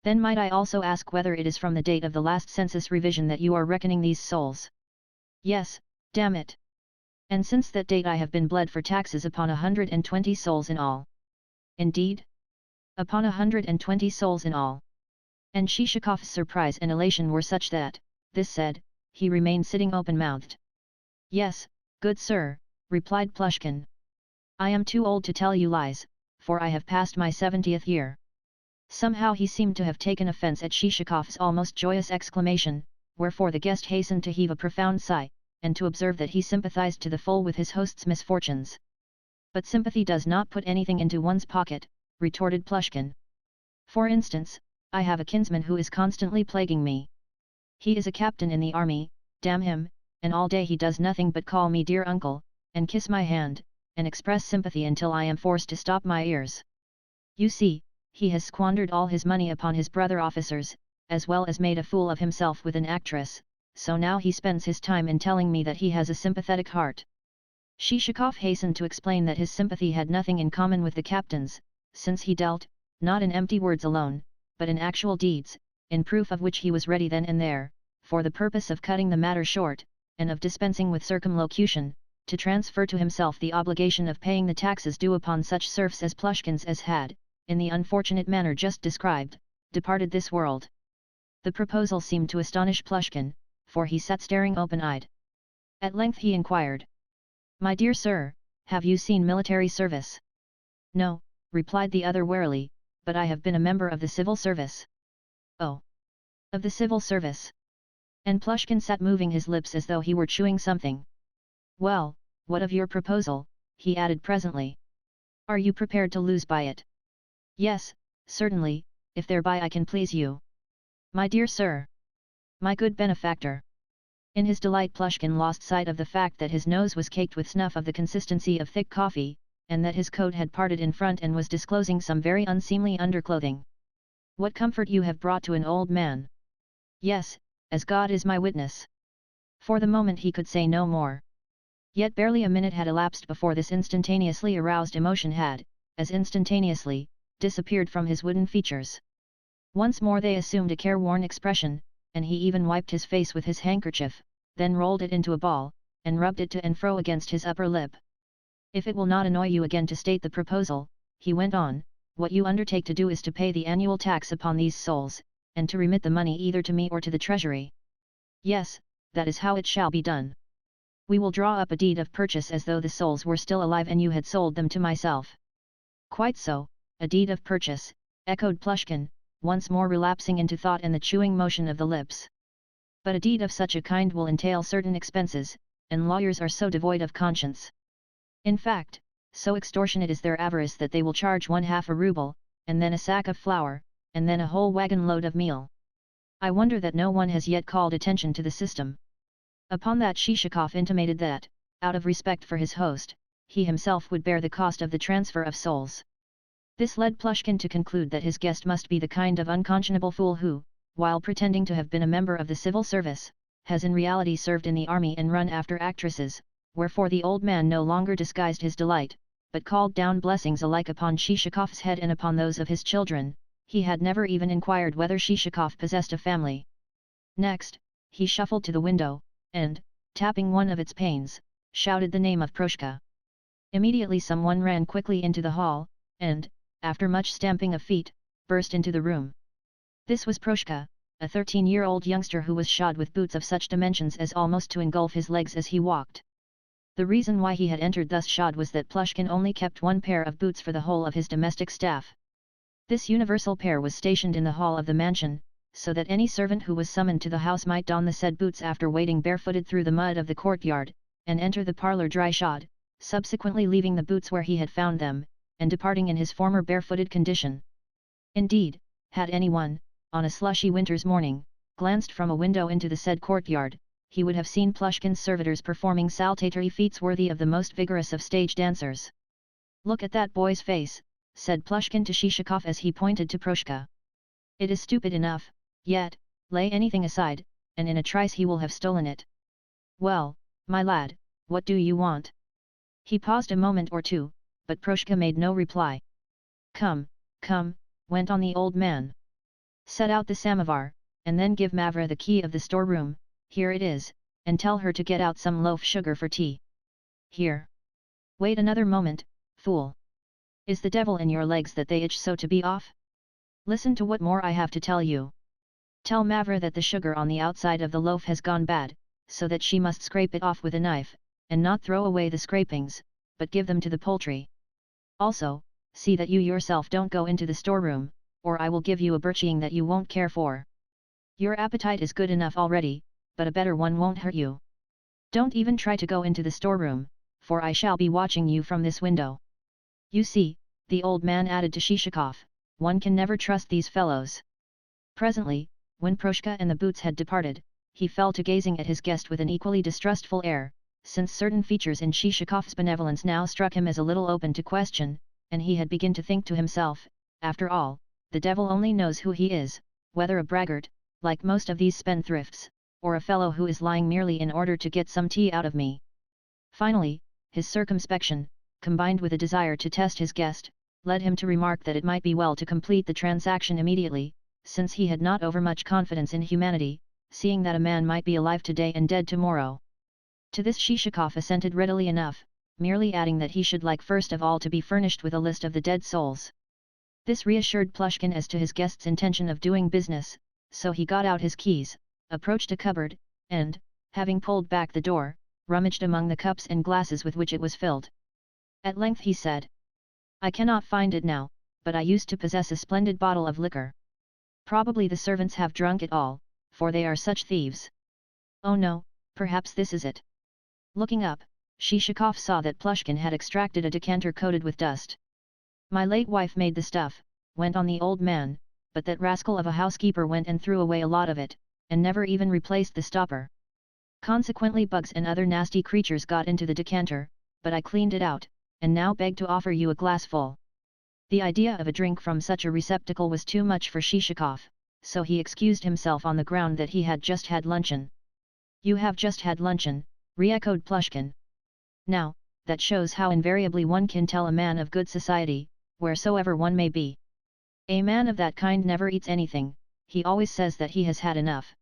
"Then might I also ask whether it is from the date of the last census revision that you are reckoning these souls?" "Yes, damn it. And since that date I have been bled for taxes upon 120 souls in all." "Indeed?" "Upon 120 souls in all." And Shishakov's surprise and elation were such that, this said, he remained sitting open-mouthed. "Yes, good sir," replied Plushkin. "I am too old to tell you lies, for I have passed my 70th year." Somehow he seemed to have taken offence at Shishakov's almost joyous exclamation, wherefore the guest hastened to heave a profound sigh, and to observe that he sympathized to the full with his host's misfortunes. "But sympathy does not put anything into one's pocket," retorted Plushkin. "For instance, I have a kinsman who is constantly plaguing me. He is a captain in the army, damn him, and all day he does nothing but call me dear uncle, and kiss my hand, and express sympathy until I am forced to stop my ears. You see, he has squandered all his money upon his brother officers, as well as made a fool of himself with an actress, so now he spends his time in telling me that he has a sympathetic heart." Shishakov hastened to explain that his sympathy had nothing in common with the captain's, since he dealt, not in empty words alone, but in actual deeds, in proof of which he was ready then and there, for the purpose of cutting the matter short, and of dispensing with circumlocution, to transfer to himself the obligation of paying the taxes due upon such serfs as Plushkin's as had, in the unfortunate manner just described, departed this world. The proposal seemed to astonish Plushkin, for he sat staring open-eyed. At length he inquired, "My dear sir, have you seen military service?" "No," replied the other warily, "but I have been a member of the civil service." "Oh! Of the civil service?" And Plushkin sat moving his lips as though he were chewing something. "Well, what of your proposal?" he added presently. "Are you prepared to lose by it?" "Yes, certainly, if thereby I can please you." "My dear sir! My good benefactor!" In his delight Plushkin lost sight of the fact that his nose was caked with snuff of the consistency of thick coffee, and that his coat had parted in front and was disclosing some very unseemly underclothing. "What comfort you have brought to an old man!" "Yes, as God is my witness." For the moment he could say no more. Yet barely a minute had elapsed before this instantaneously aroused emotion had, as instantaneously, disappeared from his wooden features. Once more they assumed a careworn expression, and he even wiped his face with his handkerchief, then rolled it into a ball, and rubbed it to and fro against his upper lip. "If it will not annoy you again to state the proposal," he went on, "what you undertake to do is to pay the annual tax upon these souls, and to remit the money either to me or to the treasury." "Yes, that is how it shall be done. We will draw up a deed of purchase as though the souls were still alive and you had sold them to myself." "Quite so, a deed of purchase," echoed Plushkin, once more relapsing into thought and the chewing motion of the lips. "But a deed of such a kind will entail certain expenses, and lawyers are so devoid of conscience. In fact, so extortionate is their avarice that they will charge 1/2 a ruble, and then a sack of flour, and then a whole wagon load of meal. I wonder that no one has yet called attention to the system." Upon that Shishakov intimated that, out of respect for his host, he himself would bear the cost of the transfer of souls. This led Plushkin to conclude that his guest must be the kind of unconscionable fool who, while pretending to have been a member of the civil service, has in reality served in the army and run after actresses, wherefore the old man no longer disguised his delight, but called down blessings alike upon Shishakov's head and upon those of his children. He had never even inquired whether Shishakov possessed a family. Next, he shuffled to the window, and, tapping one of its panes, shouted the name of Proshka. Immediately someone ran quickly into the hall, and, after much stamping of feet, burst into the room. This was Proshka, a 13-year-old youngster who was shod with boots of such dimensions as almost to engulf his legs as he walked. The reason why he had entered thus shod was that Plushkin only kept one pair of boots for the whole of his domestic staff. This universal pair was stationed in the hall of the mansion, so that any servant who was summoned to the house might don the said boots after wading barefooted through the mud of the courtyard, and enter the parlour dry-shod, subsequently leaving the boots where he had found them, and departing in his former barefooted condition. Indeed, had anyone, on a slushy winter's morning, glanced from a window into the said courtyard, he would have seen Plushkin's servitors performing saltatory feats worthy of the most vigorous of stage dancers. "Look at that boy's face," said Plushkin to Shishakov as he pointed to Proshka. "It is stupid enough, yet, lay anything aside, and in a trice he will have stolen it. Well, my lad, what do you want?" He paused a moment or two, but Proshka made no reply. Come," went on the old man. "Set out the samovar, and then give Mavra the key of the storeroom, here it is, and tell her to get out some loaf sugar for tea. Here. Wait another moment, fool. Is the devil in your legs that they itch so to be off? Listen to what more I have to tell you. Tell Mavra that the sugar on the outside of the loaf has gone bad, so that she must scrape it off with a knife, and not throw away the scrapings, but give them to the poultry. Also, see that you yourself don't go into the storeroom, or I will give you a birching that you won't care for. Your appetite is good enough already, but a better one won't hurt you. Don't even try to go into the storeroom, for I shall be watching you from this window. You see," the old man added to Shishakov, "one can never trust these fellows." Presently, when Proshka and the boots had departed, he fell to gazing at his guest with an equally distrustful air, since certain features in Shishakov's benevolence now struck him as a little open to question, and he had begun to think to himself, after all, the devil only knows who he is, whether a braggart, like most of these spendthrifts, or a fellow who is lying merely in order to get some tea out of me. Finally, his circumspection, combined with a desire to test his guest, led him to remark that it might be well to complete the transaction immediately, since he had not overmuch confidence in humanity, seeing that a man might be alive today and dead tomorrow. To this Shishakov assented readily enough, merely adding that he should like first of all to be furnished with a list of the dead souls. This reassured Plushkin as to his guest's intention of doing business, so he got out his keys, approached a cupboard, and, having pulled back the door, rummaged among the cups and glasses with which it was filled. At length he said, "I cannot find it now, but I used to possess a splendid bottle of liquor. Probably the servants have drunk it all, for they are such thieves. Oh no, perhaps this is it." Looking up, Shishakov saw that Plushkin had extracted a decanter coated with dust. "My late wife made the stuff," went on the old man, "but that rascal of a housekeeper went and threw away a lot of it, and never even replaced the stopper. Consequently bugs and other nasty creatures got into the decanter, but I cleaned it out, and now beg to offer you a glassful. The idea of a drink from such a receptacle was too much for Shishakov, so he excused himself on the ground that he had just had luncheon. You have just had luncheon, re-echoed Plushkin. Now, that shows how invariably one can tell a man of good society, wheresoever one may be. A man of that kind never eats anything, he always says that he has had enough.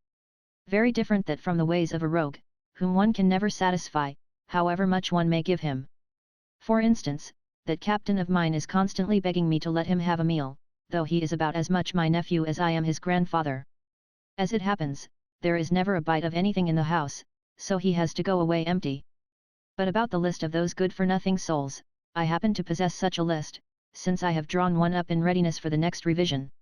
Very different that from the ways of a rogue, whom one can never satisfy, however much one may give him. For instance, that captain of mine is constantly begging me to let him have a meal, though he is about as much my nephew as I am his grandfather. As it happens, there is never a bite of anything in the house, so he has to go away empty. But about the list of those good-for-nothing souls, I happen to possess such a list, since I have drawn one up in readiness for the next revision.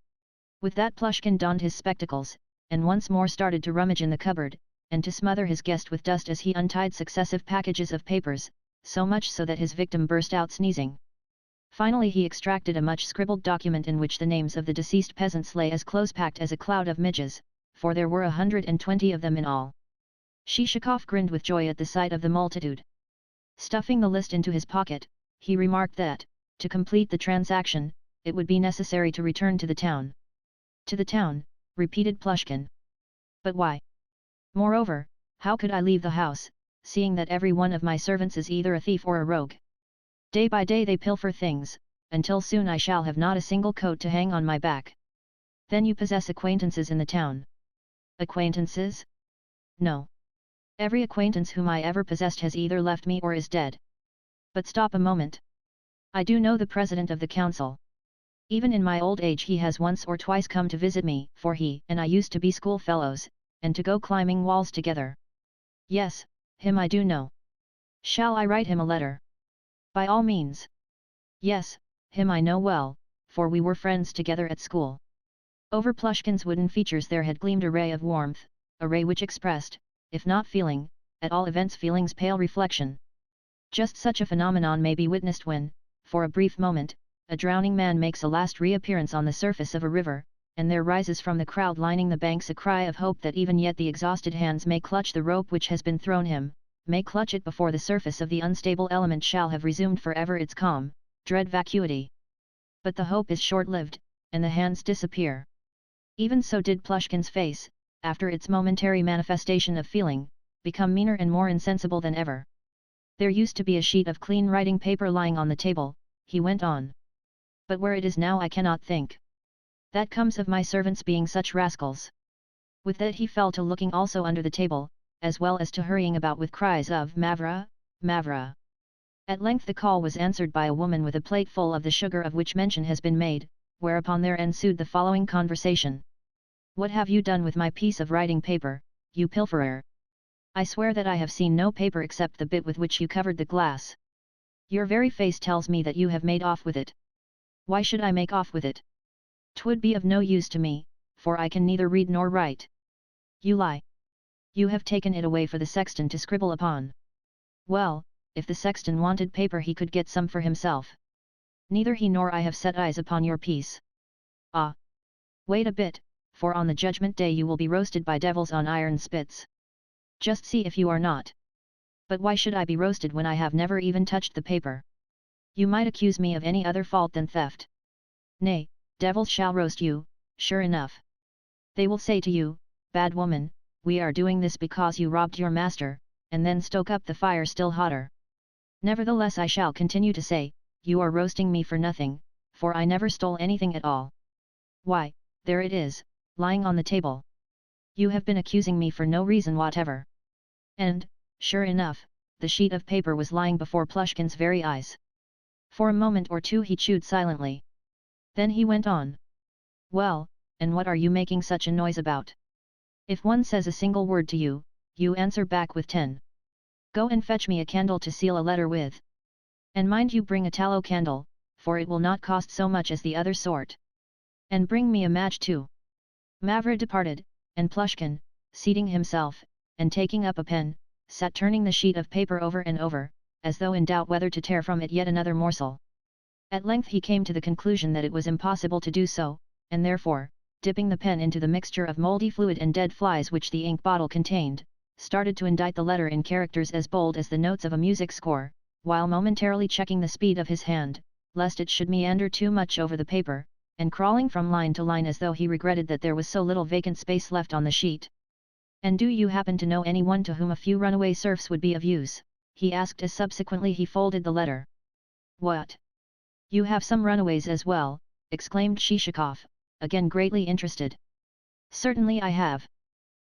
With that Plushkin donned his spectacles, and once more started to rummage in the cupboard, and to smother his guest with dust as he untied successive packages of papers, so much so that his victim burst out sneezing. Finally he extracted a much scribbled document in which the names of the deceased peasants lay as close-packed as a cloud of midges, for there were 120 of them in all. Shishakov grinned with joy at the sight of the multitude. Stuffing the list into his pocket, he remarked that, to complete the transaction, it would be necessary to return to the town. To the town, repeated Plushkin. But why? Moreover, how could I leave the house, seeing that every one of my servants is either a thief or a rogue? Day by day they pilfer things, until soon I shall have not a single coat to hang on my back. Then you possess acquaintances in the town. Acquaintances? No. Every acquaintance whom I ever possessed has either left me or is dead. But stop a moment. I do know the president of the council. Even in my old age he has once or twice come to visit me, for he and I used to be schoolfellows, and to go climbing walls together. Yes, him I do know. Shall I write him a letter? By all means. Yes, him I know well, for we were friends together at school. Over Plushkin's wooden features there had gleamed a ray of warmth, a ray which expressed, if not feeling, at all events feeling's pale reflection. Just such a phenomenon may be witnessed when, for a brief moment, a drowning man makes a last reappearance on the surface of a river, and there rises from the crowd lining the banks a cry of hope that even yet the exhausted hands may clutch the rope which has been thrown him, may clutch it before the surface of the unstable element shall have resumed forever its calm, dread vacuity. But the hope is short-lived, and the hands disappear. Even so did Plushkin's face, after its momentary manifestation of feeling, become meaner and more insensible than ever. There used to be a sheet of clean writing paper lying on the table, he went on. But where it is now I cannot think. That comes of my servants being such rascals. With that he fell to looking also under the table, as well as to hurrying about with cries of Mavra, Mavra. At length the call was answered by a woman with a plate full of the sugar of which mention has been made, whereupon there ensued the following conversation. What have you done with my piece of writing paper, you pilferer? I swear that I have seen no paper except the bit with which you covered the glass. Your very face tells me that you have made off with it. Why should I make off with it? 'Twould be of no use to me, for I can neither read nor write. You lie. You have taken it away for the sexton to scribble upon. Well, if the sexton wanted paper he could get some for himself. Neither he nor I have set eyes upon your piece. Ah! Wait a bit, for on the judgment day you will be roasted by devils on iron spits. Just see if you are not. But why should I be roasted when I have never even touched the paper? You might accuse me of any other fault than theft. Nay, devils shall roast you, sure enough. They will say to you, bad woman, we are doing this because you robbed your master, and then stoke up the fire still hotter. Nevertheless I shall continue to say, you are roasting me for nothing, for I never stole anything at all. Why, there it is, lying on the table. You have been accusing me for no reason whatever. And, sure enough, the sheet of paper was lying before Plushkin's very eyes. For a moment or two he chewed silently. Then he went on. Well, and what are you making such a noise about? If one says a single word to you, you answer back with 10. Go and fetch me a candle to seal a letter with. And mind you bring a tallow candle, for it will not cost so much as the other sort. And bring me a match too. Mavra departed, and Plushkin, seating himself, and taking up a pen, sat turning the sheet of paper over and over, as though in doubt whether to tear from it yet another morsel. At length he came to the conclusion that it was impossible to do so, and therefore, dipping the pen into the mixture of mouldy fluid and dead flies which the ink bottle contained, started to indite the letter in characters as bold as the notes of a music score, while momentarily checking the speed of his hand, lest it should meander too much over the paper, and crawling from line to line as though he regretted that there was so little vacant space left on the sheet. "And do you happen to know anyone to whom a few runaway serfs would be of use?" he asked as subsequently he folded the letter. "What? You have some runaways as well?" exclaimed Shishakov, again greatly interested. "Certainly I have.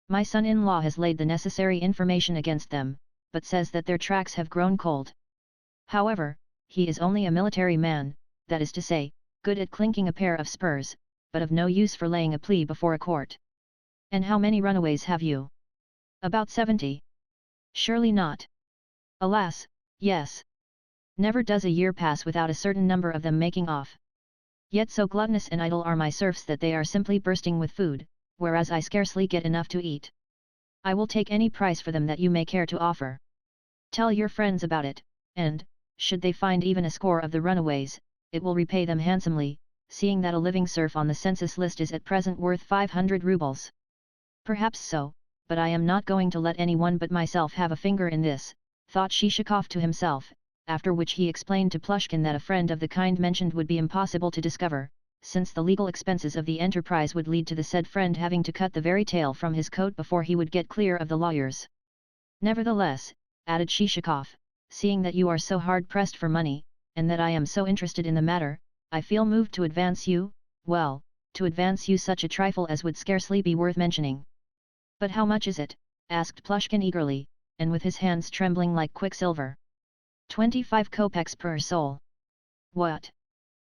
My son-in-law has laid the necessary information against them, but says that their tracks have grown cold. However, he is only a military man, that is to say, good at clinking a pair of spurs, but of no use for laying a plea before a court. And how many runaways have you?" "About 70. "Surely not." "Alas, yes. Never does a year pass without a certain number of them making off. Yet so gluttonous and idle are my serfs that they are simply bursting with food, whereas I scarcely get enough to eat. I will take any price for them that you may care to offer. Tell your friends about it, and, should they find even a score of the runaways, it will repay them handsomely, seeing that a living serf on the census list is at present worth 500 rubles. Perhaps so, but I am not going to let anyone but myself have a finger in this," thought Shishakov to himself, after which he explained to Plushkin that a friend of the kind mentioned would be impossible to discover, since the legal expenses of the enterprise would lead to the said friend having to cut the very tail from his coat before he would get clear of the lawyers. "Nevertheless," added Shishakov, "seeing that you are so hard-pressed for money, and that I am so interested in the matter, I feel moved to advance you, well, to advance you such a trifle as would scarcely be worth mentioning." "But how much is it?" asked Plushkin eagerly, and with his hands trembling like quicksilver. 25 kopecks per soul." "What?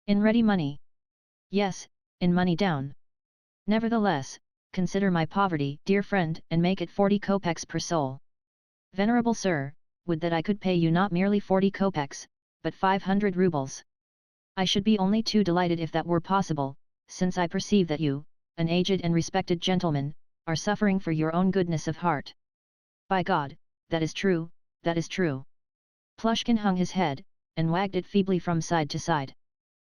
In ready money?" "Yes, in money down." "Nevertheless, consider my poverty, dear friend, and make it 40 kopecks per soul." "Venerable sir, would that I could pay you not merely 40 kopecks, but 500 rubles. I should be only too delighted if that were possible, since I perceive that you, an aged and respected gentleman, are suffering for your own goodness of heart." "By God, that is true, that is true." Plushkin hung his head, and wagged it feebly from side to side.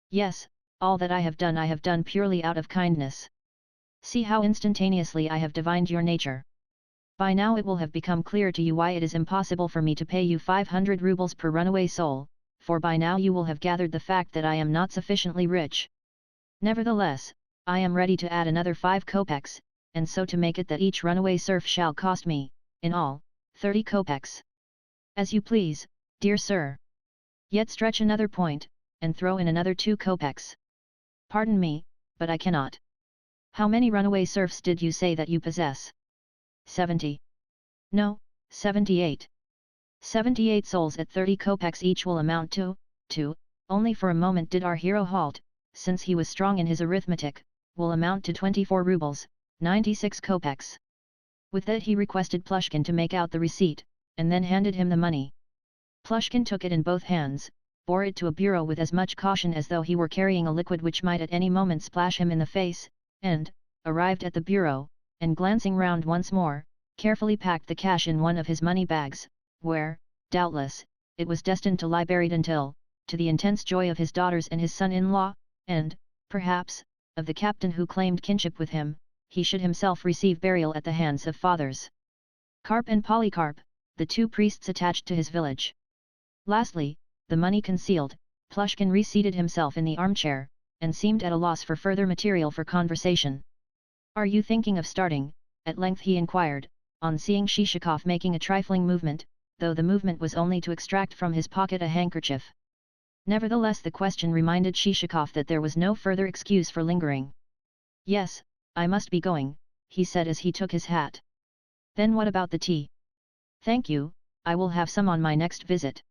"Yes, all that I have done purely out of kindness. See how instantaneously I have divined your nature. By now it will have become clear to you why it is impossible for me to pay you 500 rubles per runaway soul, for by now you will have gathered the fact that I am not sufficiently rich. Nevertheless, I am ready to add another 5 kopecks, and so to make it that each runaway serf shall cost me, in all, 30 kopecks. As you please, dear sir. Yet stretch another point, and throw in another 2 kopecks. Pardon me, but I cannot. How many runaway serfs did you say that you possess?" 70. "No, 78. 78 souls at 30 kopecks each will amount to, only for a moment did our hero halt, since he was strong in his arithmetic, will amount to 24 rubles, 96 kopecks. With that he requested Plushkin to make out the receipt, and then handed him the money. Plushkin took it in both hands, bore it to a bureau with as much caution as though he were carrying a liquid which might at any moment splash him in the face, and, arrived at the bureau, and glancing round once more, carefully packed the cash in one of his money bags, where, doubtless, it was destined to lie buried until, to the intense joy of his daughters and his son-in-law, and, perhaps, of the captain who claimed kinship with him, he should himself receive burial at the hands of fathers Carp and Polycarp, the 2 priests attached to his village. Lastly, the money concealed, Plushkin reseated himself in the armchair, and seemed at a loss for further material for conversation. "Are you thinking of starting?" at length he inquired, on seeing Shishakov making a trifling movement, though the movement was only to extract from his pocket a handkerchief. Nevertheless the question reminded Shishakov that there was no further excuse for lingering. "Yes, I must be going," he said as he took his hat. "Then what about the tea?" "Thank you, I will have some on my next visit."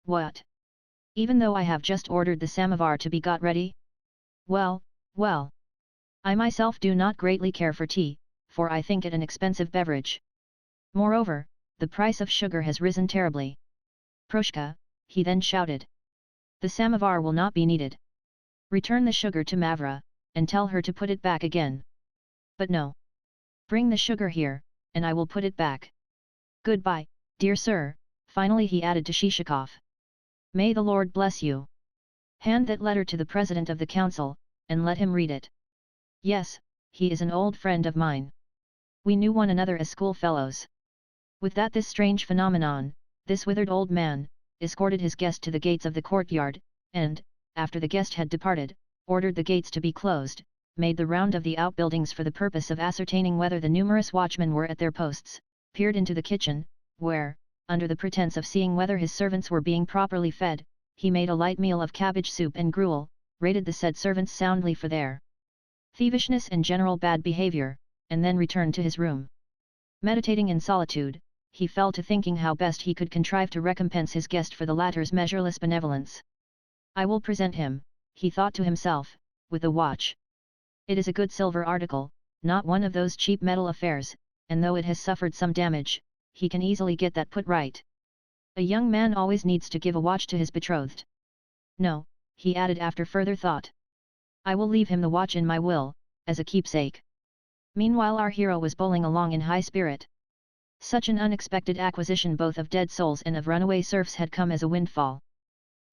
"What? Even though I have just ordered the samovar to be got ready?" Well. I myself do not greatly care for tea, for I think it an expensive beverage. Moreover, the price of sugar has risen terribly." "Proshka," he then shouted. "The samovar will not be needed. Return the sugar to Mavra, and tell her to put it back again." "But no. Bring the sugar here, and I will put it back. Goodbye, dear sir," finally he added to Shishakov. "May the Lord bless you. Hand that letter to the President of the Council, and let him read it. Yes, he is an old friend of mine. We knew one another as schoolfellows." With that this strange phenomenon, this withered old man, escorted his guest to the gates of the courtyard, and, after the guest had departed, ordered the gates to be closed, made the round of the outbuildings for the purpose of ascertaining whether the numerous watchmen were at their posts, peered into the kitchen, where, under the pretense of seeing whether his servants were being properly fed, he made a light meal of cabbage soup and gruel, rated the said servants soundly for their thievishness and general bad behavior, and then returned to his room. Meditating in solitude, he fell to thinking how best he could contrive to recompense his guest for the latter's measureless benevolence. I will present him, he thought to himself, with a watch. It is a good silver article, not one of those cheap metal affairs, and though it has suffered some damage, he can easily get that put right. A young man always needs to give a watch to his betrothed. No, he added after further thought. I will leave him the watch in my will, as a keepsake. Meanwhile our hero was bowling along in high spirit. Such an unexpected acquisition both of dead souls and of runaway serfs had come as a windfall.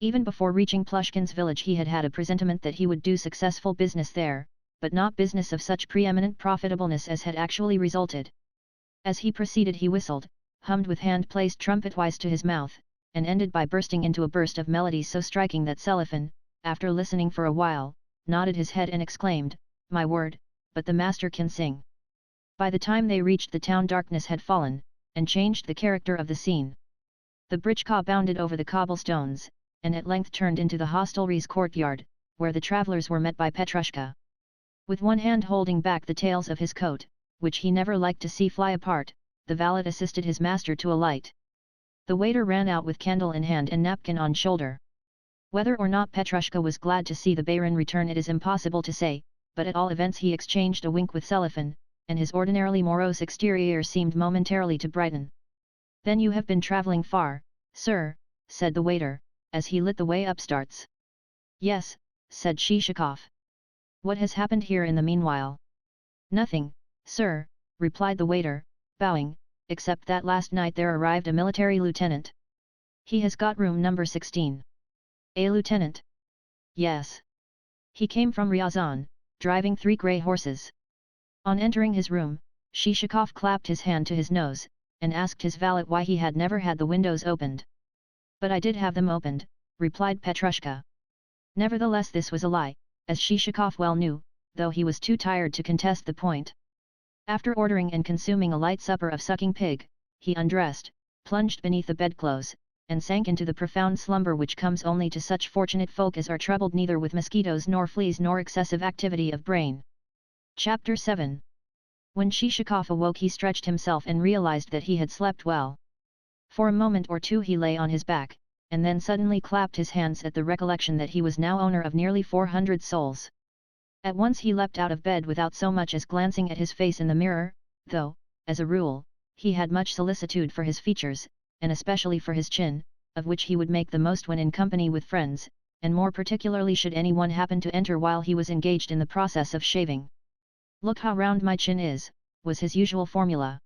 Even before reaching Plushkin's village he had had a presentiment that he would do successful business there, but not business of such preeminent profitableness as had actually resulted. As he proceeded he whistled, hummed with hand placed trumpet-wise to his mouth, and ended by bursting into a burst of melody so striking that Selifan, after listening for a while, nodded his head and exclaimed, "My word, but the master can sing." By the time they reached the town darkness had fallen, and changed the character of the scene. The britchka bounded over the cobblestones, and at length turned into the hostelry's courtyard, where the travellers were met by Petrushka. With one hand holding back the tails of his coat, which he never liked to see fly apart, the valet assisted his master to alight. The waiter ran out with candle in hand and napkin on shoulder. Whether or not Petrushka was glad to see the baron return it is impossible to say, but at all events he exchanged a wink with Selifan, and his ordinarily morose exterior seemed momentarily to brighten. "Then you have been travelling far, sir," said the waiter, as he lit the way upstarts. "Yes," said Shishakov. "What has happened here in the meanwhile?" "Nothing, sir," replied the waiter, bowing, "except that last night there arrived a military lieutenant. He has got room number 16. "A lieutenant?" "Yes. He came from Ryazan, driving 3 grey horses." On entering his room, Shishakov clapped his hand to his nose, and asked his valet why he had never had the windows opened. "But I did have them opened," replied Petrushka. Nevertheless this was a lie, as Shishakov well knew, though he was too tired to contest the point. After ordering and consuming a light supper of sucking pig, he undressed, plunged beneath the bedclothes, and sank into the profound slumber which comes only to such fortunate folk as are troubled neither with mosquitoes nor fleas nor excessive activity of brain. Chapter 7. When Shishakov awoke he stretched himself and realized that he had slept well. For a moment or two he lay on his back, and then suddenly clapped his hands at the recollection that he was now owner of nearly 400 souls. At once he leapt out of bed without so much as glancing at his face in the mirror, though, as a rule, he had much solicitude for his features, and especially for his chin, of which he would make the most when in company with friends, and more particularly should anyone happen to enter while he was engaged in the process of shaving. "Look how round my chin is," was his usual formula.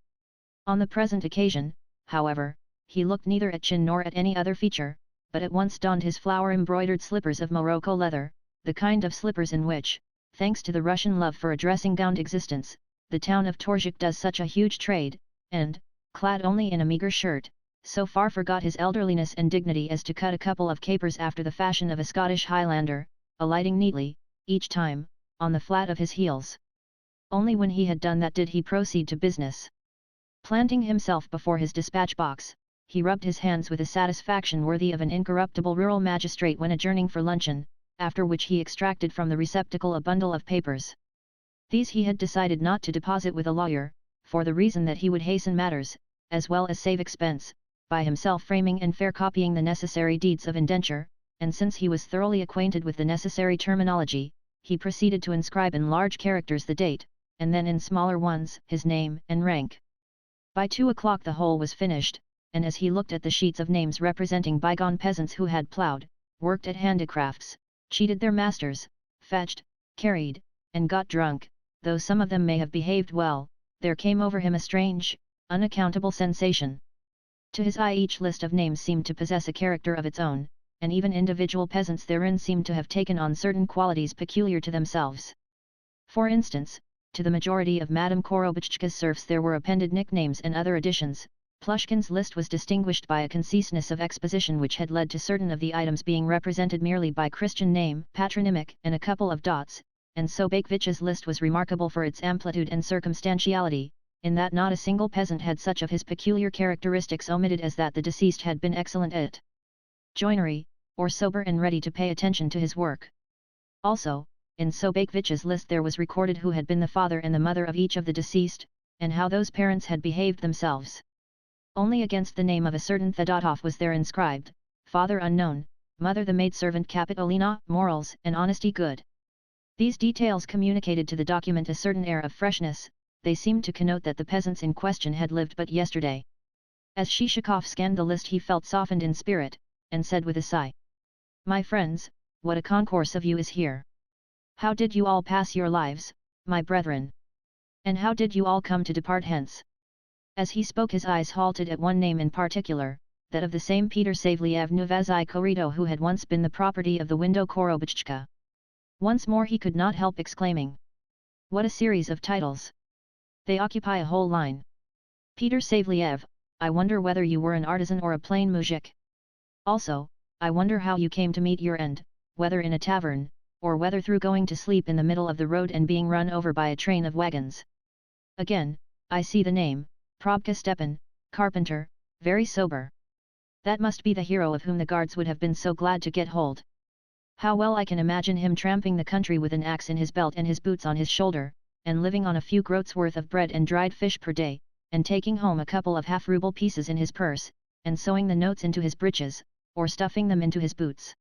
On the present occasion, however, he looked neither at chin nor at any other feature, but at once donned his flower-embroidered slippers of Morocco leather, the kind of slippers in which, thanks to the Russian love for a dressing-gowned existence, the town of Torjik does such a huge trade, and, clad only in a meagre shirt, so far forgot his elderliness and dignity as to cut a couple of capers after the fashion of a Scottish Highlander, alighting neatly, each time, on the flat of his heels. Only when he had done that did he proceed to business. Planting himself before his dispatch box, he rubbed his hands with a satisfaction worthy of an incorruptible rural magistrate when adjourning for luncheon, after which he extracted from the receptacle a bundle of papers. These he had decided not to deposit with a lawyer, for the reason that he would hasten matters, as well as save expense, by himself framing and fair copying the necessary deeds of indenture, and since he was thoroughly acquainted with the necessary terminology, he proceeded to inscribe in large characters the date, and then in smaller ones his name and rank. By 2 o'clock the whole was finished, and as he looked at the sheets of names representing bygone peasants who had ploughed, worked at handicrafts, cheated their masters, fetched, carried, and got drunk, though some of them may have behaved well, there came over him a strange, unaccountable sensation. To his eye each list of names seemed to possess a character of its own, and even individual peasants therein seemed to have taken on certain qualities peculiar to themselves. For instance, to the majority of Madame Korobotchka's serfs there were appended nicknames and other additions, Plushkin's list was distinguished by a conciseness of exposition which had led to certain of the items being represented merely by Christian name, patronymic, and a couple of dots, and Sobakevich's list was remarkable for its amplitude and circumstantiality, in that not a single peasant had such of his peculiar characteristics omitted as that the deceased had been excellent at joinery, or sober and ready to pay attention to his work. Also, in Sobakevich's list there was recorded who had been the father and the mother of each of the deceased, and how those parents had behaved themselves. Only against the name of a certain Fedotov was there inscribed, father unknown, mother the maidservant Kapitolina, morals and honesty good. These details communicated to the document a certain air of freshness, they seemed to connote that the peasants in question had lived but yesterday. As Shishakov scanned the list he felt softened in spirit, and said with a sigh, "My friends, what a concourse of you is here! How did you all pass your lives, my brethren? And how did you all come to depart hence?" As he spoke his eyes halted at one name in particular, that of the same Peter Saveliev Novazai Korito who had once been the property of the window Korobichka. Once more he could not help exclaiming, "What a series of titles! They occupy a whole line. Peter Saveliev, I wonder whether you were an artisan or a plain muzhik. Also, I wonder how you came to meet your end, whether in a tavern, or whether through going to sleep in the middle of the road and being run over by a train of wagons. Again, I see the name, Probka Stepan, carpenter, very sober. That must be the hero of whom the guards would have been so glad to get hold. How well I can imagine him tramping the country with an axe in his belt and his boots on his shoulder, and living on a few groats worth of bread and dried fish per day, and taking home a couple of half-ruble pieces in his purse, and sewing the notes into his breeches, or stuffing them into his boots.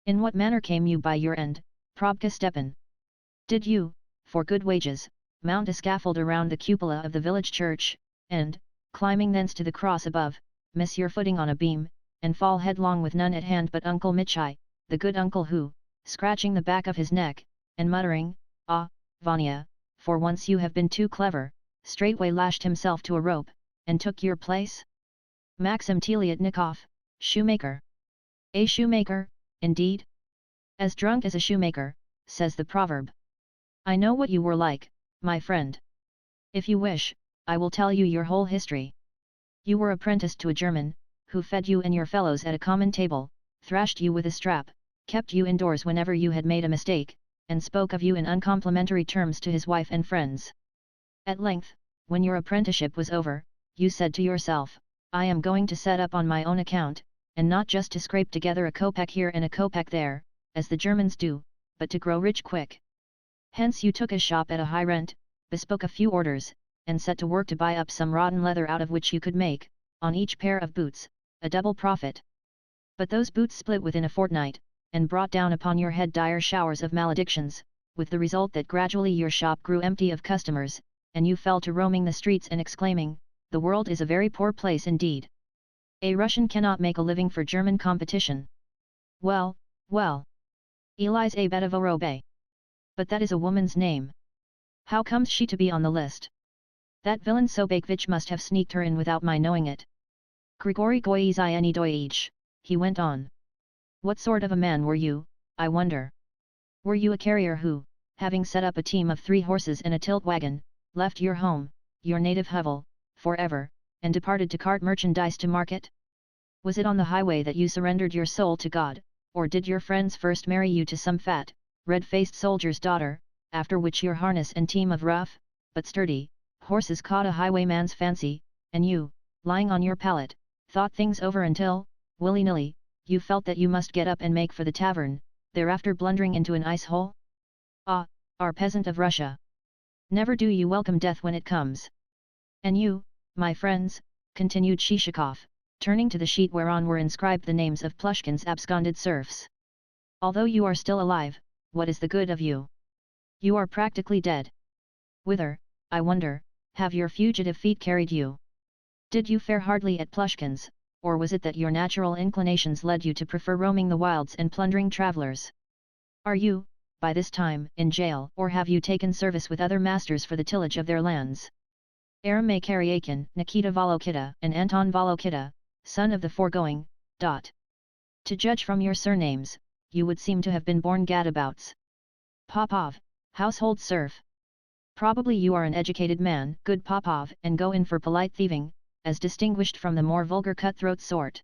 In what manner came you by your end, Probka Stepan? Did you, for good wages, mount a scaffold around the cupola of the village church, and, climbing thence to the cross above, miss your footing on a beam, and fall headlong with none at hand but Uncle Michai, the good uncle who, scratching the back of his neck, and muttering, 'Ah, Vanya, for once you have been too clever,' straightway lashed himself to a rope, and took your place? Maxim Teliatnikov, shoemaker. A shoemaker, indeed? As drunk as a shoemaker, says the proverb. I know what you were like, my friend. If you wish, I will tell you your whole history. You were apprenticed to a German, who fed you and your fellows at a common table, thrashed you with a strap, kept you indoors whenever you had made a mistake, and spoke of you in uncomplimentary terms to his wife and friends. At length, when your apprenticeship was over, you said to yourself, I am going to set up on my own account, and not just to scrape together a kopeck here and a kopeck there, as the Germans do, but to grow rich quick. Hence you took a shop at a high rent, bespoke a few orders, and set to work to buy up some rotten leather out of which you could make, on each pair of boots, a double profit. But those boots split within a fortnight, and brought down upon your head dire showers of maledictions, with the result that gradually your shop grew empty of customers, and you fell to roaming the streets and exclaiming, the world is a very poor place indeed. A Russian cannot make a living for German competition. Well, well. Eliza Bedovorobe. But that is a woman's name. How comes she to be on the list? That villain Sobakevich must have sneaked her in without my knowing it. Grigory Goyizhenidoyich, he went on. What sort of a man were you, I wonder? Were you a carrier who, having set up a team of 3 horses and a tilt wagon, left your home, your native hovel, forever, and departed to cart merchandise to market? Was it on the highway that you surrendered your soul to God, or did your friends first marry you to some fat, red-faced soldier's daughter, after which your harness and team of rough, but sturdy, horses caught a highwayman's fancy, and you, lying on your pallet, thought things over until, willy-nilly, you felt that you must get up and make for the tavern, thereafter blundering into an ice-hole? Ah, our peasant of Russia! Never do you welcome death when it comes. And you, my friends, continued Shishakov, turning to the sheet whereon were inscribed the names of Plushkin's absconded serfs. Although you are still alive, what is the good of you? You are practically dead. Whither, I wonder, have your fugitive feet carried you? Did you fare hardly at Plushkin's, or was it that your natural inclinations led you to prefer roaming the wilds and plundering travellers? Are you, by this time, in jail, or have you taken service with other masters for the tillage of their lands? Aramay Karyakin, Nikita Volokita, and Anton Volokita, son of the foregoing, To judge from your surnames, you would seem to have been born gadabouts. Popov, household serf. Probably you are an educated man, good Popov, and go in for polite thieving, as distinguished from the more vulgar cutthroat sort.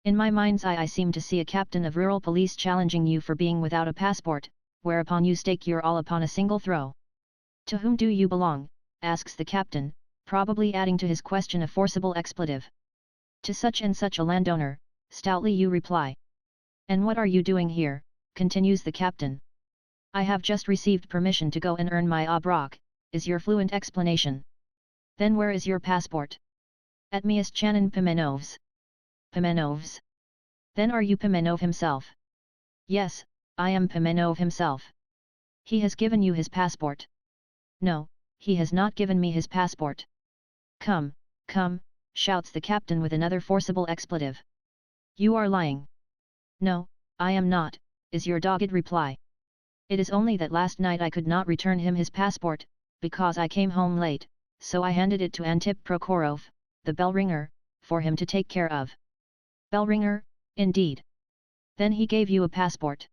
In my mind's eye I seem to see a captain of rural police challenging you for being without a passport, whereupon you stake your all upon a single throw. To whom do you belong? Asks the captain, probably adding to his question a forcible expletive. To such and such a landowner, stoutly you reply. And what are you doing here? Continues the captain. I have just received permission to go and earn my obrok, is your fluent explanation. Then where is your passport? At Mieszczanin Pimenov's. Pimenov's? Then are you Pimenov himself? Yes, I am Pimenov himself. He has given you his passport. No, he has not given me his passport. Come, come, shouts the captain with another forcible expletive. You are lying. No, I am not, is your dogged reply. It is only that last night I could not return him his passport, because I came home late, so I handed it to Antip Prokhorov, the bell ringer, for him to take care of. Bell ringer, indeed. Then he gave you a passport.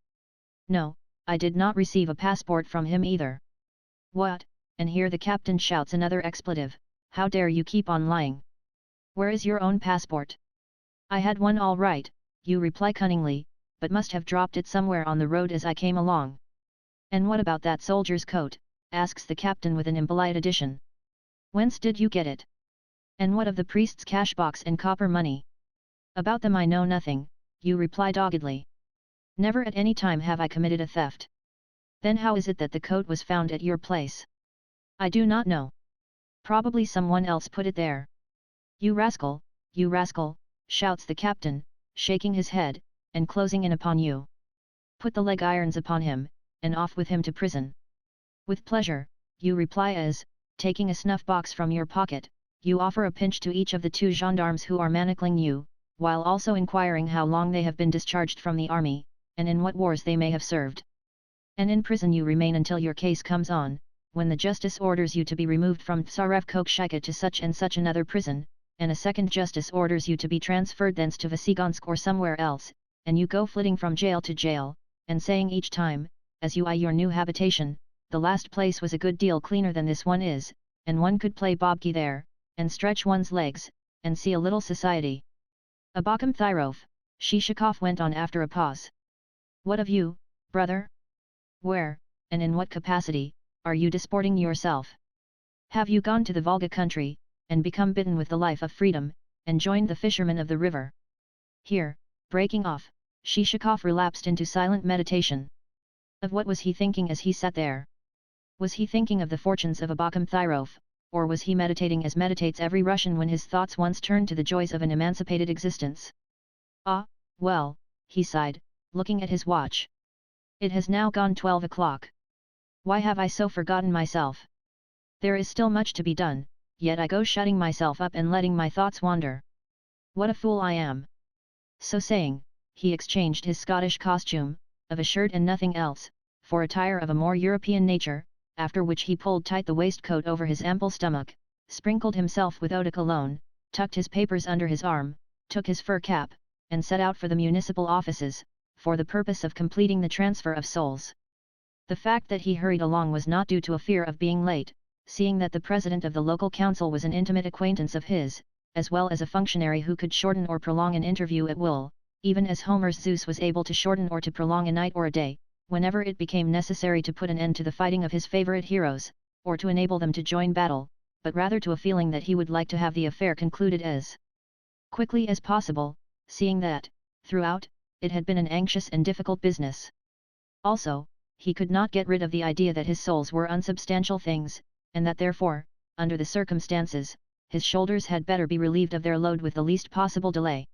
No, I did not receive a passport from him either. What? And here the captain shouts another expletive, how dare you keep on lying? Where is your own passport? I had one all right, you reply cunningly, but must have dropped it somewhere on the road as I came along. And what about that soldier's coat? Asks the captain with an impolite addition. Whence did you get it? And what of the priest's cash box and copper money? About them I know nothing, you reply doggedly. Never at any time have I committed a theft. Then how is it that the coat was found at your place? I do not know. Probably someone else put it there. You rascal, shouts the captain, shaking his head, and closing in upon you. Put the leg irons upon him, and off with him to prison. With pleasure, you reply as, taking a snuff box from your pocket, you offer a pinch to each of the two gendarmes who are manacling you, while also inquiring how long they have been discharged from the army, and in what wars they may have served. And in prison you remain until your case comes on, when the justice orders you to be removed from Tsarev-Kokshika to such and such another prison, and a second justice orders you to be transferred thence to Vasigonsk or somewhere else, and you go flitting from jail to jail, and saying each time, as you eye your new habitation, the last place was a good deal cleaner than this one is, and one could play bobki there, and stretch one's legs, and see a little society. Abakum Thyrov, Shishakov went on after a pause. What of you, brother? Where, and in what capacity, are you disporting yourself? Have you gone to the Volga country, and become bitten with the life of freedom, and joined the fishermen of the river? Here, breaking off, Shishakov relapsed into silent meditation. Of what was he thinking as he sat there? Was he thinking of the fortunes of Abakum Thyrov, or was he meditating as meditates every Russian when his thoughts once turn to the joys of an emancipated existence? Ah, well, he sighed, looking at his watch. It has now gone 12 o'clock. Why have I so forgotten myself? There is still much to be done, yet I go shutting myself up and letting my thoughts wander. What a fool I am! So saying, he exchanged his Scottish costume, of a shirt and nothing else, for attire of a more European nature, after which he pulled tight the waistcoat over his ample stomach, sprinkled himself with eau de cologne, tucked his papers under his arm, took his fur cap, and set out for the municipal offices, for the purpose of completing the transfer of souls. The fact that he hurried along was not due to a fear of being late, seeing that the president of the local council was an intimate acquaintance of his, as well as a functionary who could shorten or prolong an interview at will, even as Homer's Zeus was able to shorten or to prolong a night or a day, whenever it became necessary to put an end to the fighting of his favorite heroes, or to enable them to join battle, but rather to a feeling that he would like to have the affair concluded as quickly as possible, seeing that, throughout, it had been an anxious and difficult business. Also, he could not get rid of the idea that his souls were unsubstantial things, and that therefore, under the circumstances, his shoulders had better be relieved of their load with the least possible delay.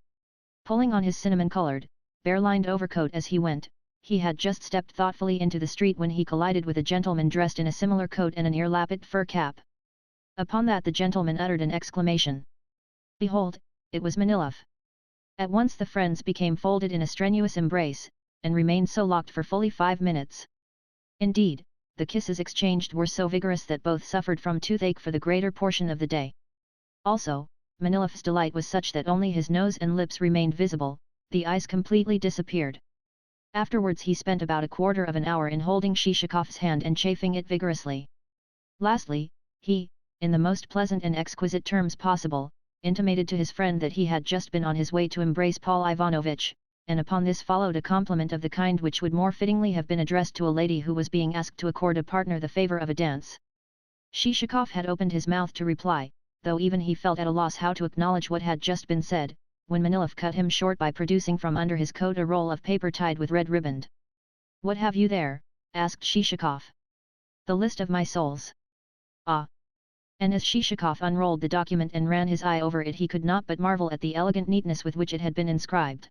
Pulling on his cinnamon-colored, bare-lined overcoat as he went, he had just stepped thoughtfully into the street when he collided with a gentleman dressed in a similar coat and an ear-lappet fur cap. Upon that the gentleman uttered an exclamation. Behold, it was Manilov. At once the friends became folded in a strenuous embrace, and remained so locked for fully 5 minutes. Indeed, the kisses exchanged were so vigorous that both suffered from toothache for the greater portion of the day. Also, Manilov's delight was such that only his nose and lips remained visible, the eyes completely disappeared. Afterwards he spent about a quarter of an hour in holding Shishakov's hand and chafing it vigorously. Lastly, he, in the most pleasant and exquisite terms possible, intimated to his friend that he had just been on his way to embrace Paul Ivanovitch, and upon this followed a compliment of the kind which would more fittingly have been addressed to a lady who was being asked to accord a partner the favor of a dance. Shishakov had opened his mouth to reply, though even he felt at a loss how to acknowledge what had just been said, when Manilov cut him short by producing from under his coat a roll of paper tied with red ribband. "What have you there?" asked Shishakov. "The list of my souls." "Ah!" And as Shishakov unrolled the document and ran his eye over it, he could not but marvel at the elegant neatness with which it had been inscribed.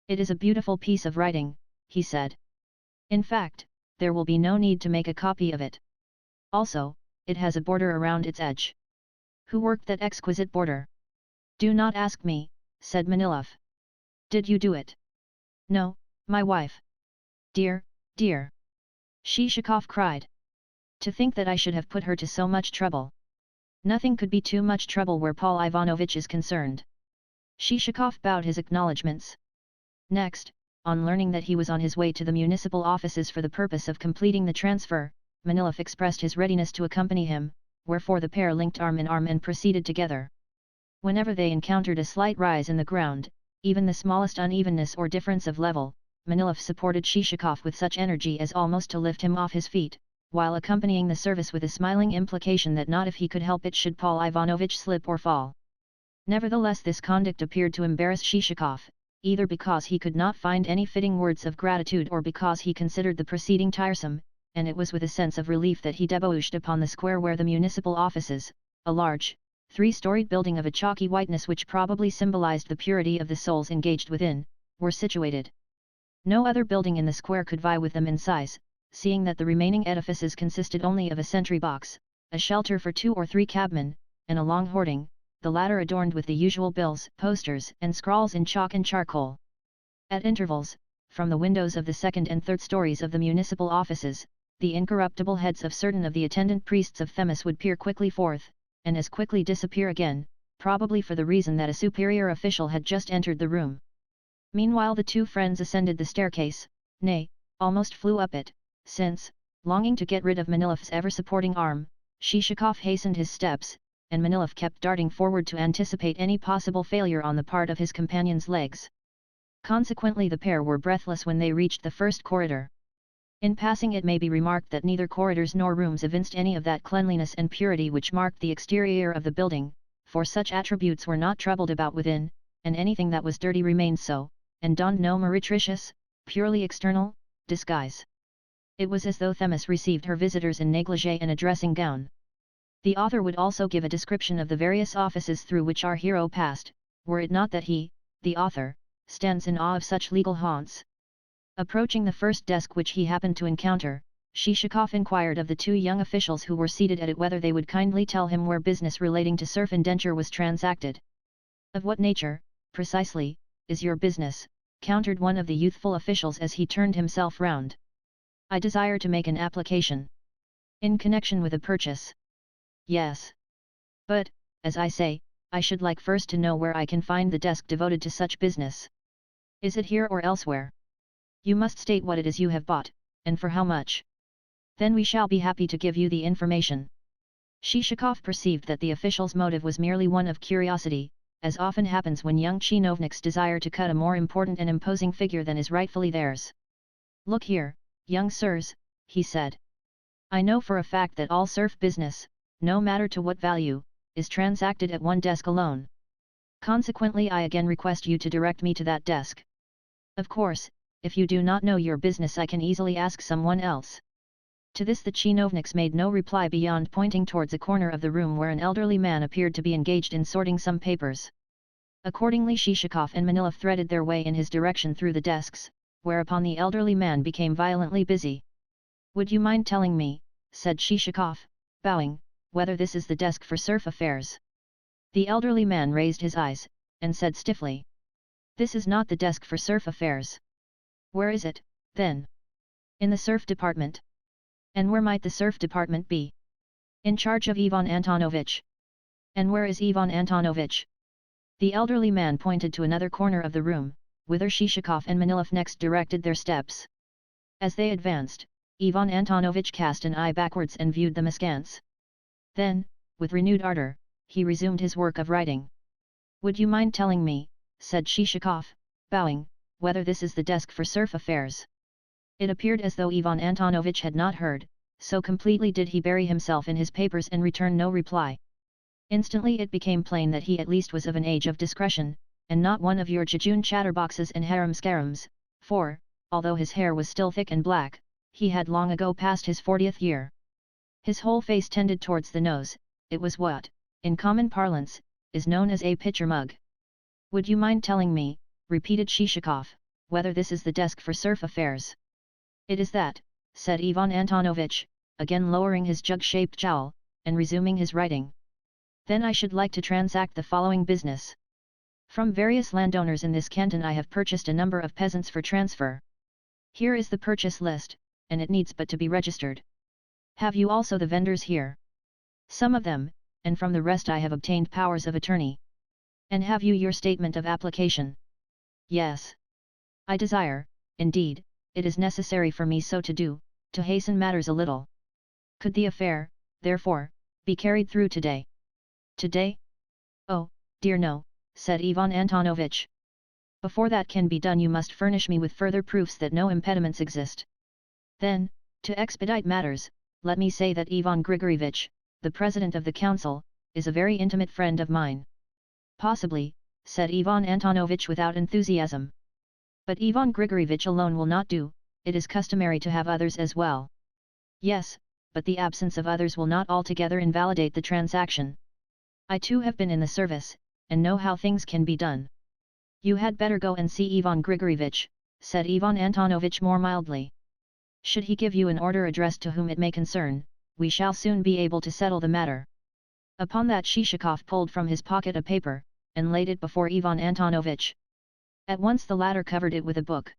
"It is a beautiful piece of writing," he said. "In fact, there will be no need to make a copy of it. Also, it has a border around its edge. Who worked that exquisite border?" "Do not ask me," said Manilov. "Did you do it?" "No, my wife." "Dear, dear!" Shishakov cried. "To think that I should have put her to so much trouble." "Nothing could be too much trouble where Paul Ivanovitch is concerned." Shishakov bowed his acknowledgements. Next, on learning that he was on his way to the municipal offices for the purpose of completing the transfer, Manilov expressed his readiness to accompany him, wherefore the pair linked arm in arm and proceeded together. Whenever they encountered a slight rise in the ground, even the smallest unevenness or difference of level, Manilov supported Shishakov with such energy as almost to lift him off his feet, while accompanying the service with a smiling implication that not if he could help it should Paul Ivanovitch slip or fall. Nevertheless, this conduct appeared to embarrass Shishakov, either because he could not find any fitting words of gratitude or because he considered the proceeding tiresome, and it was with a sense of relief that he debouched upon the square where the municipal offices, a large, three-storied building of a chalky whiteness which probably symbolized the purity of the souls engaged within, were situated. No other building in the square could vie with them in size, seeing that the remaining edifices consisted only of a sentry box, a shelter for 2 or 3 cabmen, and a long hoarding, the latter adorned with the usual bills, posters, and scrawls in chalk and charcoal. At intervals, from the windows of the second and third stories of the municipal offices, the incorruptible heads of certain of the attendant priests of Themis would peer quickly forth, and as quickly disappear again, probably for the reason that a superior official had just entered the room. Meanwhile the two friends ascended the staircase, nay, almost flew up it, since, longing to get rid of Manilov's ever-supporting arm, Shishakov hastened his steps, and Manilov kept darting forward to anticipate any possible failure on the part of his companion's legs. Consequently the pair were breathless when they reached the first corridor. In passing, it may be remarked that neither corridors nor rooms evinced any of that cleanliness and purity which marked the exterior of the building, for such attributes were not troubled about within, and anything that was dirty remained so, and donned no meretricious, purely external, disguise. It was as though Themis received her visitors in negligee and a dressing gown. The author would also give a description of the various offices through which our hero passed, were it not that he, the author, stands in awe of such legal haunts. Approaching the first desk which he happened to encounter, Shishakov inquired of the 2 young officials who were seated at it whether they would kindly tell him where business relating to serf indenture was transacted. "Of what nature, precisely, is your business?" countered one of the youthful officials as he turned himself round. "I desire to make an application." "In connection with a purchase?" "Yes. But, as I say, I should like first to know where I can find the desk devoted to such business. Is it here or elsewhere? You must state what it is you have bought, and for how much. Then we shall be happy to give you the information." Shishakov perceived that the official's motive was merely one of curiosity, as often happens when young chinovniks desire to cut a more important and imposing figure than is rightfully theirs. "Look here, young sirs," he said. "I know for a fact that all serf business, no matter to what value, is transacted at one desk alone. Consequently I again request you to direct me to that desk. Of course, if you do not know your business I can easily ask someone else." To this the chinovniks made no reply beyond pointing towards a corner of the room where an elderly man appeared to be engaged in sorting some papers. Accordingly Shishakov and Manilov threaded their way in his direction through the desks, whereupon the elderly man became violently busy. "Would you mind telling me," said Shishakov, bowing, "whether this is the desk for serf affairs?" The elderly man raised his eyes, and said stiffly, "This is not the desk for serf affairs." "Where is it, then?" "In the serf department." "And where might the serf department be?" "In charge of Ivan Antonovitch." "And where is Ivan Antonovitch?" The elderly man pointed to another corner of the room, whither Shishakov and Manilov next directed their steps. As they advanced, Ivan Antonovitch cast an eye backwards and viewed them askance. Then, with renewed ardor, he resumed his work of writing. Would you mind telling me, said Shishakov, bowing, whether this is the desk for serf affairs? It appeared as though Ivan Antonovich had not heard, so completely did he bury himself in his papers and return no reply. Instantly it became plain that he at least was of an age of discretion, and not one of your jejune chatterboxes and harum-scarums, for, although his hair was still thick and black, he had long ago passed his 40th year. His whole face tended towards the nose, it was what, in common parlance, is known as a pitcher mug. Would you mind telling me, repeated Shishakov, whether this is the desk for serf affairs? It is that, said Ivan Antonovich, again lowering his jug-shaped jowl, and resuming his writing. Then I should like to transact the following business. From various landowners in this canton I have purchased a number of peasants for transfer. Here is the purchase list, and it needs but to be registered. Have you also the vendors here? Some of them, and from the rest I have obtained powers of attorney. And have you your statement of application? Yes. I desire, indeed, it is necessary for me so to do, to hasten matters a little. Could the affair, therefore, be carried through today? Today? Oh, dear no, said Ivan Antonovich. Before that can be done you must furnish me with further proofs that no impediments exist. Then, to expedite matters, let me say that Ivan Grigorievich, the president of the council, is a very intimate friend of mine. Possibly, said Ivan Antonovich without enthusiasm. But Ivan Grigorievich alone will not do, it is customary to have others as well. Yes, but the absence of others will not altogether invalidate the transaction. I too have been in the service, and know how things can be done. You had better go and see Ivan Grigorievich, said Ivan Antonovich more mildly. Should he give you an order addressed to whom it may concern, we shall soon be able to settle the matter. Upon that Shishakov pulled from his pocket a paper, and laid it before Ivan Antonovich. At once the latter covered it with a book.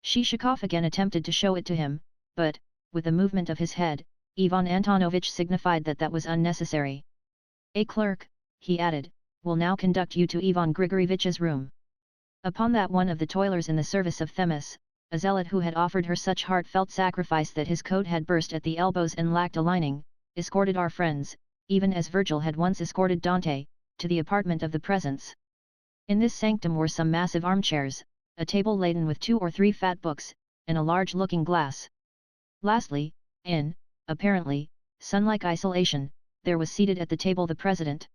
Shishakov again attempted to show it to him, but, with a movement of his head, Ivan Antonovich signified that that was unnecessary. A clerk, he added, will now conduct you to Ivan Grigorievich's room. Upon that one of the toilers in the service of Themis, a zealot who had offered her such heartfelt sacrifice that his coat had burst at the elbows and lacked a lining, escorted our friends, even as Virgil had once escorted Dante, to the apartment of the presence. In this sanctum were some massive armchairs, a table laden with 2 or 3 fat books, and a large looking glass. Lastly, in, apparently, sun-like isolation, there was seated at the table the president.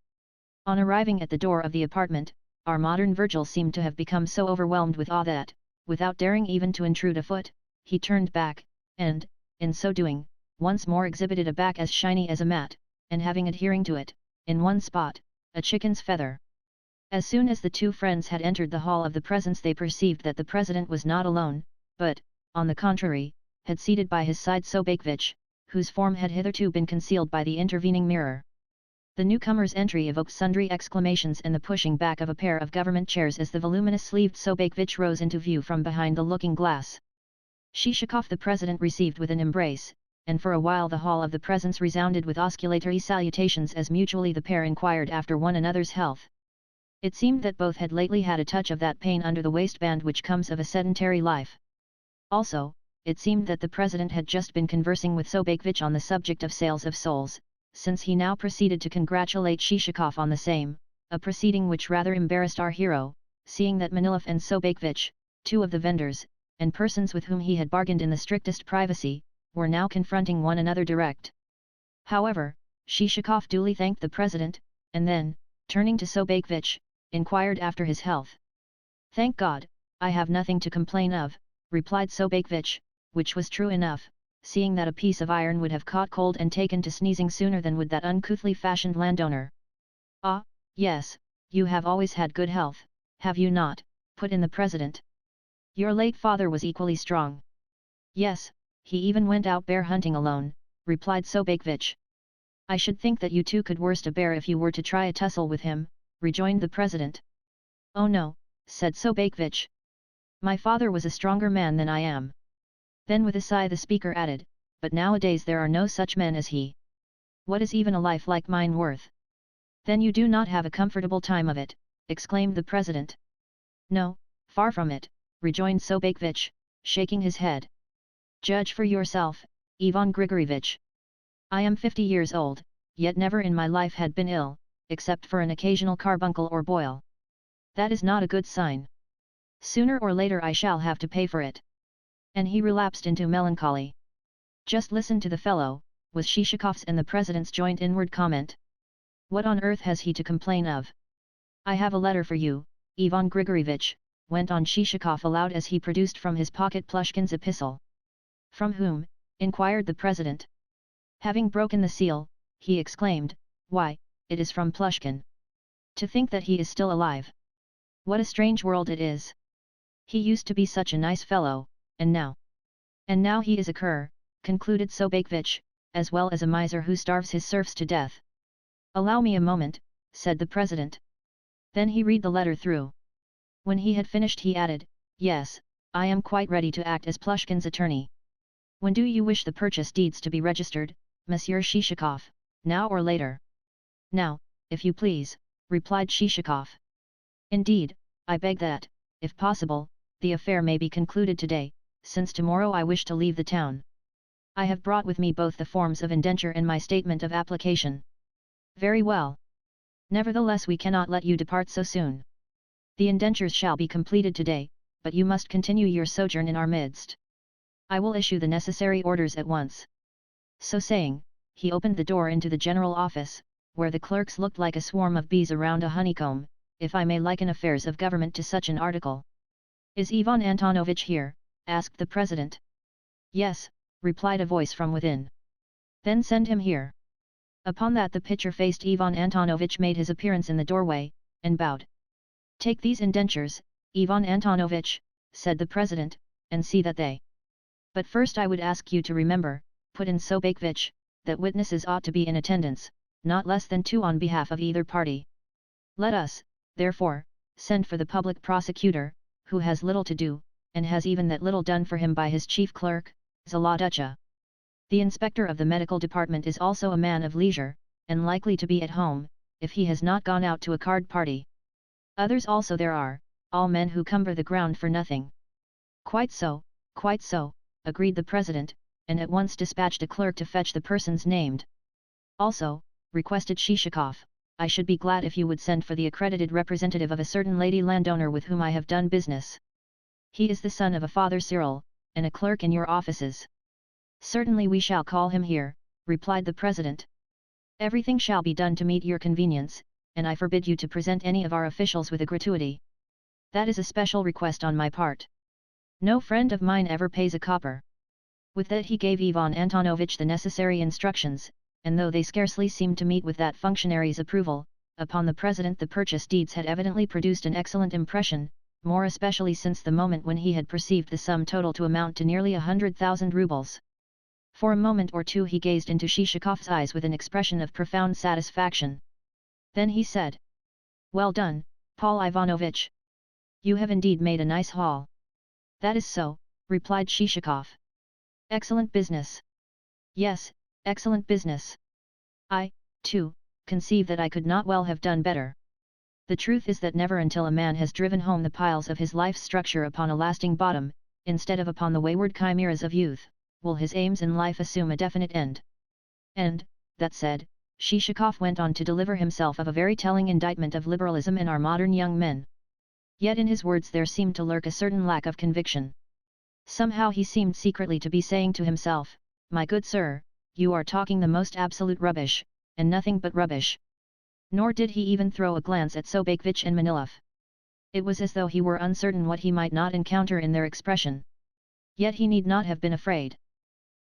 On arriving at the door of the apartment, our modern Virgil seemed to have become so overwhelmed with awe that, without daring even to intrude a foot, he turned back, and, in so doing, once more exhibited a back as shiny as a mat, and having adhering to it, in one spot, a chicken's feather. As soon as the two friends had entered the hall of the presence they perceived that the president was not alone, but, on the contrary, had seated by his side Sobakevich, whose form had hitherto been concealed by the intervening mirror. The newcomer's entry evoked sundry exclamations and the pushing back of a pair of government chairs as the voluminous-sleeved Sobakevich rose into view from behind the looking-glass. Shishakov the president received with an embrace, and for a while the hall of the presence resounded with osculatory salutations as mutually the pair inquired after one another's health. It seemed that both had lately had a touch of that pain under the waistband which comes of a sedentary life. Also, it seemed that the president had just been conversing with Sobakevich on the subject of sales of souls, since he now proceeded to congratulate Shishakov on the same, a proceeding which rather embarrassed our hero, seeing that Manilov and Sobakevich, 2 of the vendors, and persons with whom he had bargained in the strictest privacy, were now confronting one another direct. However, Shishakov duly thanked the president, and then, turning to Sobakevich, inquired after his health. "Thank God, I have nothing to complain of," replied Sobakevich, which was true enough, seeing that a piece of iron would have caught cold and taken to sneezing sooner than would that uncouthly fashioned landowner. "Ah, yes, you have always had good health, have you not?" put in the president. "Your late father was equally strong." "Yes, he even went out bear hunting alone," replied Sobakevich. "I should think that you two could worst a bear if you were to try a tussle with him," rejoined the president. "Oh no," said Sobakevich. "My father was a stronger man than I am." Then with a sigh the speaker added, "But nowadays there are no such men as he. What is even a life like mine worth?" "Then you do not have a comfortable time of it," exclaimed the president. "No, far from it," rejoined Sobakevich, shaking his head. "Judge for yourself, Ivan Grigorievich. I am 50 years old, yet never in my life had been ill, except for an occasional carbuncle or boil. That is not a good sign. Sooner or later I shall have to pay for it. And he relapsed into melancholy. Just listen to the fellow, was Shishikov's and the president's joint inward comment. What on earth has he to complain of? I have a letter for you, Ivan Grigoryevich, went on Shishikov aloud as he produced from his pocket Plushkin's epistle. From whom? Inquired the president. Having broken the seal, he exclaimed, why, it is from Plushkin. To think that he is still alive. What a strange world it is. He used to be such a nice fellow, and now he is a cur, concluded Sobakevich, as well as a miser who starves his serfs to death. Allow me a moment, said the president. Then he read the letter through. When he had finished he added, yes, I am quite ready to act as Plushkin's attorney. When do you wish the purchase deeds to be registered, Monsieur Shishikov, now or later? Now, if you please, replied Shishikov. Indeed, I beg that, if possible, the affair may be concluded today, since tomorrow I wish to leave the town. I have brought with me both the forms of indenture and my statement of application. Very well. Nevertheless we cannot let you depart so soon. The indentures shall be completed today, but you must continue your sojourn in our midst. I will issue the necessary orders at once. So saying, he opened the door into the general office, where the clerks looked like a swarm of bees around a honeycomb, if I may liken affairs of government to such an article. Is Ivan Antonovich here? Asked the president. Yes, replied a voice from within. Then send him here. Upon that the pitcher-faced Ivan Antonovich made his appearance in the doorway, and bowed. Take these indentures, Ivan Antonovich, said the president, and see that they. But first I would ask you to remember, put in Sobakevich, that witnesses ought to be in attendance, not less than 2 on behalf of either party. Let us, therefore, send for the public prosecutor, who has little to do, and has even that little done for him by his chief clerk, Zoloducha. The inspector of the medical department is also a man of leisure, and likely to be at home, if he has not gone out to a card party. Others also there are, all men who cumber the ground for nothing. Quite so, agreed the president, and at once dispatched a clerk to fetch the persons named. Also, requested Shishikov, I should be glad if you would send for the accredited representative of a certain lady landowner with whom I have done business. He is the son of a Father Cyril, and a clerk in your offices. Certainly we shall call him here, replied the president. Everything shall be done to meet your convenience, and I forbid you to present any of our officials with a gratuity. That is a special request on my part. No friend of mine ever pays a copper. With that he gave Ivan Antonovich the necessary instructions, and though they scarcely seemed to meet with that functionary's approval, upon the president the purchase deeds had evidently produced an excellent impression, more especially since the moment when he had perceived the sum total to amount to nearly 100,000 rubles. For a moment or two he gazed into Shishikov's eyes with an expression of profound satisfaction. Then he said, well done, Paul Ivanovich. You have indeed made a nice haul. That is so, replied Shishikov. Excellent business. Yes, excellent business. I, too, conceive that I could not well have done better. The truth is that never until a man has driven home the piles of his life's structure upon a lasting bottom, instead of upon the wayward chimeras of youth, will his aims in life assume a definite end. And, that said, Shishikov went on to deliver himself of a very telling indictment of liberalism in our modern young men. Yet in his words there seemed to lurk a certain lack of conviction. Somehow he seemed secretly to be saying to himself, my good sir, you are talking the most absolute rubbish, and nothing but rubbish. Nor did he even throw a glance at Sobakevich and Manilov. It was as though he were uncertain what he might not encounter in their expression. Yet he need not have been afraid.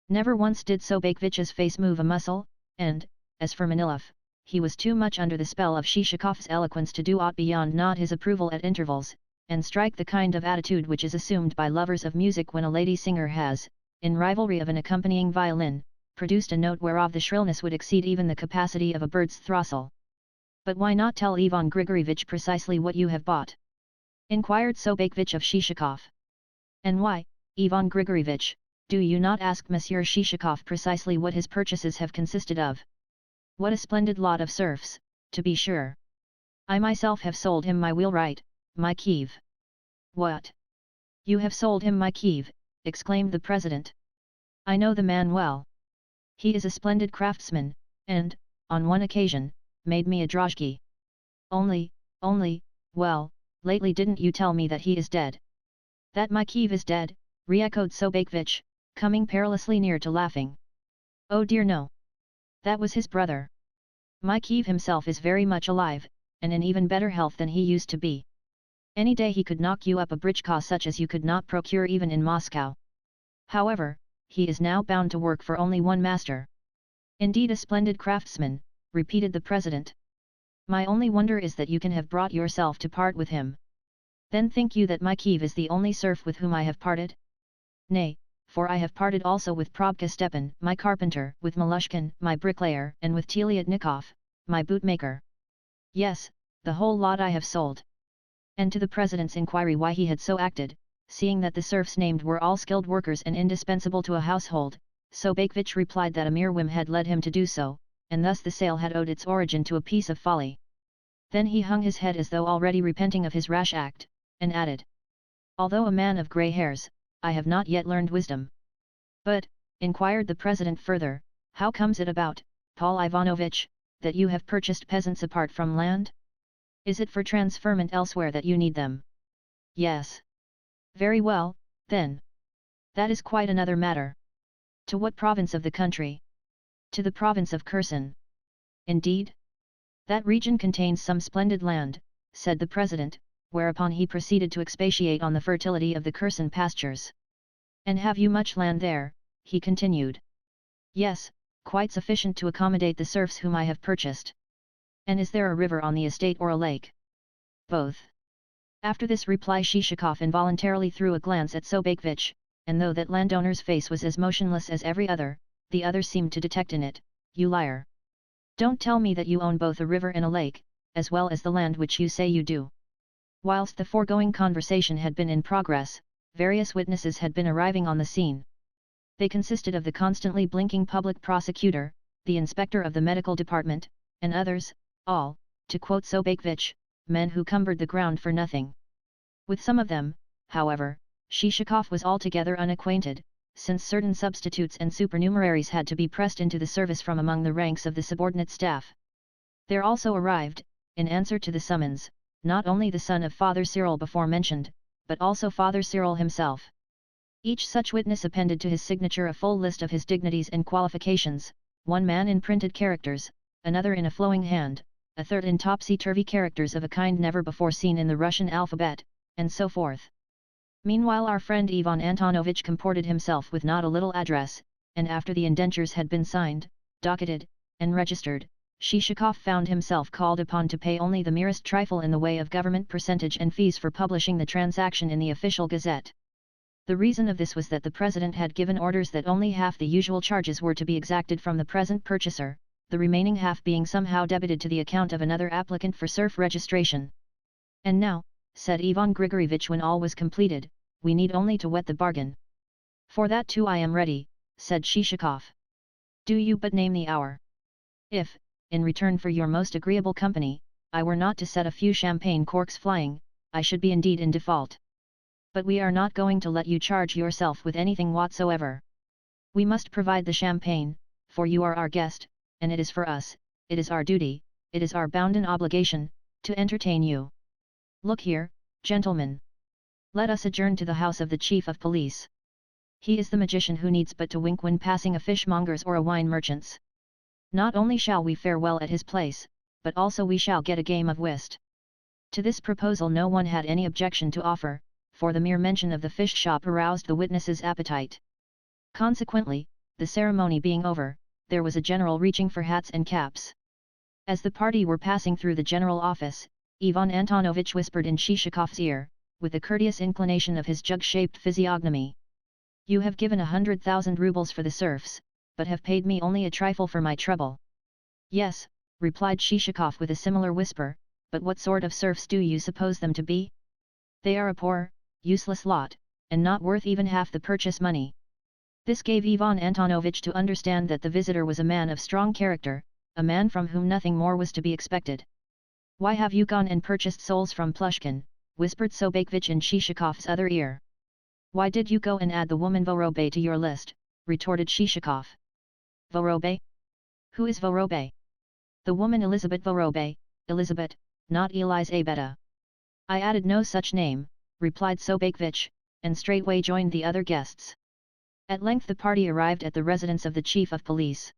Never once did Sobakevich's face move a muscle, and, as for Manilov, he was too much under the spell of Shishikov's eloquence to do aught beyond nod his approval at intervals, and strike the kind of attitude which is assumed by lovers of music when a lady singer has, in rivalry of an accompanying violin, produced a note whereof the shrillness would exceed even the capacity of a bird's throstle. But why not tell Ivan Grigoryevich precisely what you have bought? Inquired Sobakevich of Shishikov. And why, Ivan Grigoryevich, do you not ask Monsieur Shishikov precisely what his purchases have consisted of? What a splendid lot of serfs, to be sure. I myself have sold him my wheelwright, my Kiev. What? You have sold him my Kiev, exclaimed the president. I know the man well. He is a splendid craftsman, and, on one occasion, made me a drozhki. Only, well, lately didn't you tell me that he is dead? That my Kiev is dead, re-echoed Sobakevich, coming perilously near to laughing. Oh dear no. That was his brother. My Kiev himself is very much alive, and in even better health than he used to be. Any day he could knock you up a britchka such as you could not procure even in Moscow. However, he is now bound to work for only one master. Indeed a splendid craftsman, repeated the president. My only wonder is that you can have brought yourself to part with him. Then think you that my Kiev is the only serf with whom I have parted? Nay, for I have parted also with Probka Stepan, my carpenter, with Malushkin, my bricklayer, and with Teliatnikov, my bootmaker. Yes, the whole lot I have sold. And to the president's inquiry why he had so acted, seeing that the serfs named were all skilled workers and indispensable to a household, Sobakevich replied that a mere whim had led him to do so, and thus the sale had owed its origin to a piece of folly. Then he hung his head as though already repenting of his rash act, and added, although a man of grey hairs, I have not yet learned wisdom. But, inquired the president further, how comes it about, Paul Ivanovich, that you have purchased peasants apart from land? Is it for transferment elsewhere that you need them? Yes. Very well, then. That is quite another matter. To what province of the country? To the province of Kherson. Indeed? That region contains some splendid land, said the president, whereupon he proceeded to expatiate on the fertility of the Kherson pastures. And have you much land there? He continued. Yes, quite sufficient to accommodate the serfs whom I have purchased. And is there a river on the estate or a lake? Both. After this reply Shishakov involuntarily threw a glance at Sobakevich, and though that landowner's face was as motionless as every other, the other seemed to detect in it, you liar! Don't tell me that you own both a river and a lake, as well as the land which you say you do. Whilst the foregoing conversation had been in progress, various witnesses had been arriving on the scene. They consisted of the constantly blinking public prosecutor, the inspector of the medical department, and others, all, to quote Sobakevich, men who cumbered the ground for nothing. With some of them, however, Shishakov was altogether unacquainted, since certain substitutes and supernumeraries had to be pressed into the service from among the ranks of the subordinate staff. There also arrived, in answer to the summons, not only the son of Father Cyril before mentioned, but also Father Cyril himself. Each such witness appended to his signature a full list of his dignities and qualifications, one man in printed characters, another in a flowing hand, a third in topsy-turvy characters of a kind never before seen in the Russian alphabet, and so forth. Meanwhile our friend Ivan Antonovich comported himself with not a little address, and after the indentures had been signed, docketed, and registered, Shishakov found himself called upon to pay only the merest trifle in the way of government percentage and fees for publishing the transaction in the official gazette. The reason of this was that the president had given orders that only half the usual charges were to be exacted from the present purchaser, the remaining half being somehow debited to the account of another applicant for serf registration. And now, said Ivan Grigorievich when all was completed, we need only to wet the bargain. For that too I am ready, said Shishakov. Do you but name the hour. If, in return for your most agreeable company, I were not to set a few champagne corks flying, I should be indeed in default. But we are not going to let you charge yourself with anything whatsoever. We must provide the champagne, for you are our guest, and it is for us, it is our duty, it is our bounden obligation, to entertain you. Look here, gentlemen. Let us adjourn to the house of the chief of police. He is the magician who needs but to wink when passing a fishmonger's or a wine merchant's. Not only shall we fare well at his place, but also we shall get a game of whist. To this proposal no one had any objection to offer, for the mere mention of the fish shop aroused the witnesses' appetite. Consequently, the ceremony being over, there was a general reaching for hats and caps. As the party were passing through the general office, Ivan Antonovich whispered in Shishakov's ear, with a courteous inclination of his jug-shaped physiognomy. You have given 100,000 rubles for the serfs, but have paid me only a trifle for my trouble. Yes, replied Shishakov with a similar whisper, but what sort of serfs do you suppose them to be? They are a poor, useless lot, and not worth even half the purchase money. This gave Ivan Antonovich to understand that the visitor was a man of strong character, a man from whom nothing more was to be expected. Why have you gone and purchased souls from Plushkin? Whispered Sobakevich in Shishakov's other ear. Why did you go and add the woman Vorobay to your list? Retorted Shishakov. Vorobay? Who is Vorobay? The woman Elizabeth Vorobay, Elizabeth, not Elizabeta. I added no such name, replied Sobakevich, and straightway joined the other guests. At length the party arrived at the residence of the chief of police.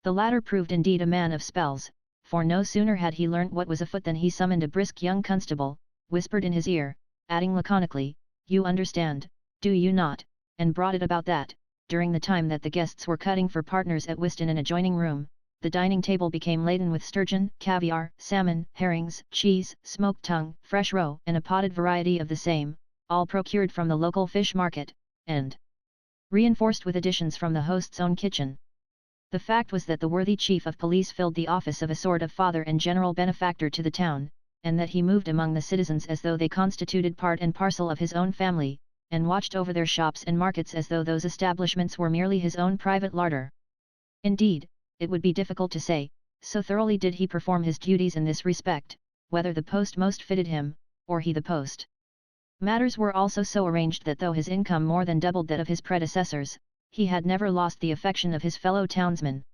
The latter proved indeed a man of spells, for no sooner had he learnt what was afoot than he summoned a brisk young constable, whispered in his ear, adding laconically, "You understand, do you not?" and brought it about that, during the time that the guests were cutting for partners at whist in an adjoining room, the dining table became laden with sturgeon, caviar, salmon, herrings, cheese, smoked tongue, fresh roe, and a potted variety of the same, all procured from the local fish market, and reinforced with additions from the host's own kitchen. The fact was that the worthy chief of police filled the office of a sort of father and general benefactor to the town, and that he moved among the citizens as though they constituted part and parcel of his own family, and watched over their shops and markets as though those establishments were merely his own private larder. Indeed, it would be difficult to say, so thoroughly did he perform his duties in this respect, whether the post most fitted him, or he the post. Matters were also so arranged that though his income more than doubled that of his predecessors, he had never lost the affection of his fellow townsmen.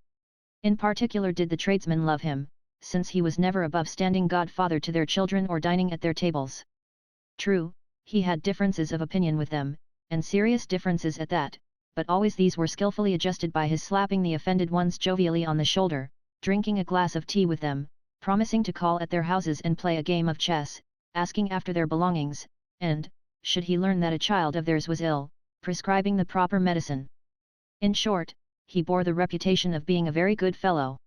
In particular did the tradesmen love him, since he was never above standing godfather to their children or dining at their tables. True, he had differences of opinion with them, and serious differences at that, but always these were skillfully adjusted by his slapping the offended ones jovially on the shoulder, drinking a glass of tea with them, promising to call at their houses and play a game of chess, asking after their belongings, and, should he learn that a child of theirs was ill, prescribing the proper medicine. In short, he bore the reputation of being a very good fellow.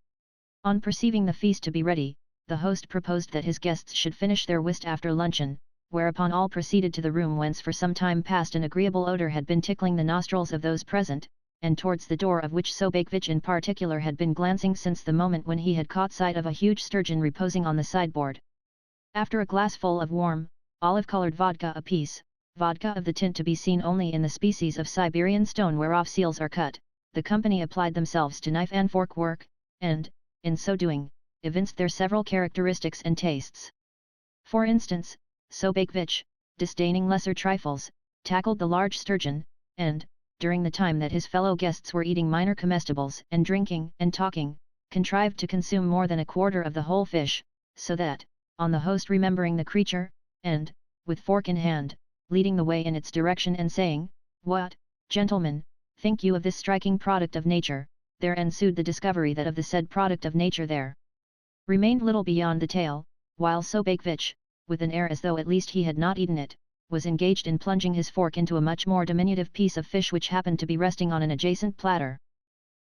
On perceiving the feast to be ready, the host proposed that his guests should finish their whist after luncheon, whereupon all proceeded to the room whence for some time past an agreeable odour had been tickling the nostrils of those present, and towards the door of which Sobakevich in particular had been glancing since the moment when he had caught sight of a huge sturgeon reposing on the sideboard. After a glassful of warm, olive-coloured vodka apiece, vodka of the tint to be seen only in the species of Siberian stone whereof seals are cut, the company applied themselves to knife and fork work, and, in so doing, evinced their several characteristics and tastes. For instance, Sobakevich, disdaining lesser trifles, tackled the large sturgeon, and, during the time that his fellow guests were eating minor comestibles and drinking and talking, contrived to consume more than a quarter of the whole fish, so that, on the host remembering the creature, and, with fork in hand, leading the way in its direction and saying, "What, gentlemen, think you of this striking product of nature?" there ensued the discovery that of the said product of nature there remained little beyond the tail, while Sobakevich, with an air as though at least he had not eaten it, was engaged in plunging his fork into a much more diminutive piece of fish which happened to be resting on an adjacent platter.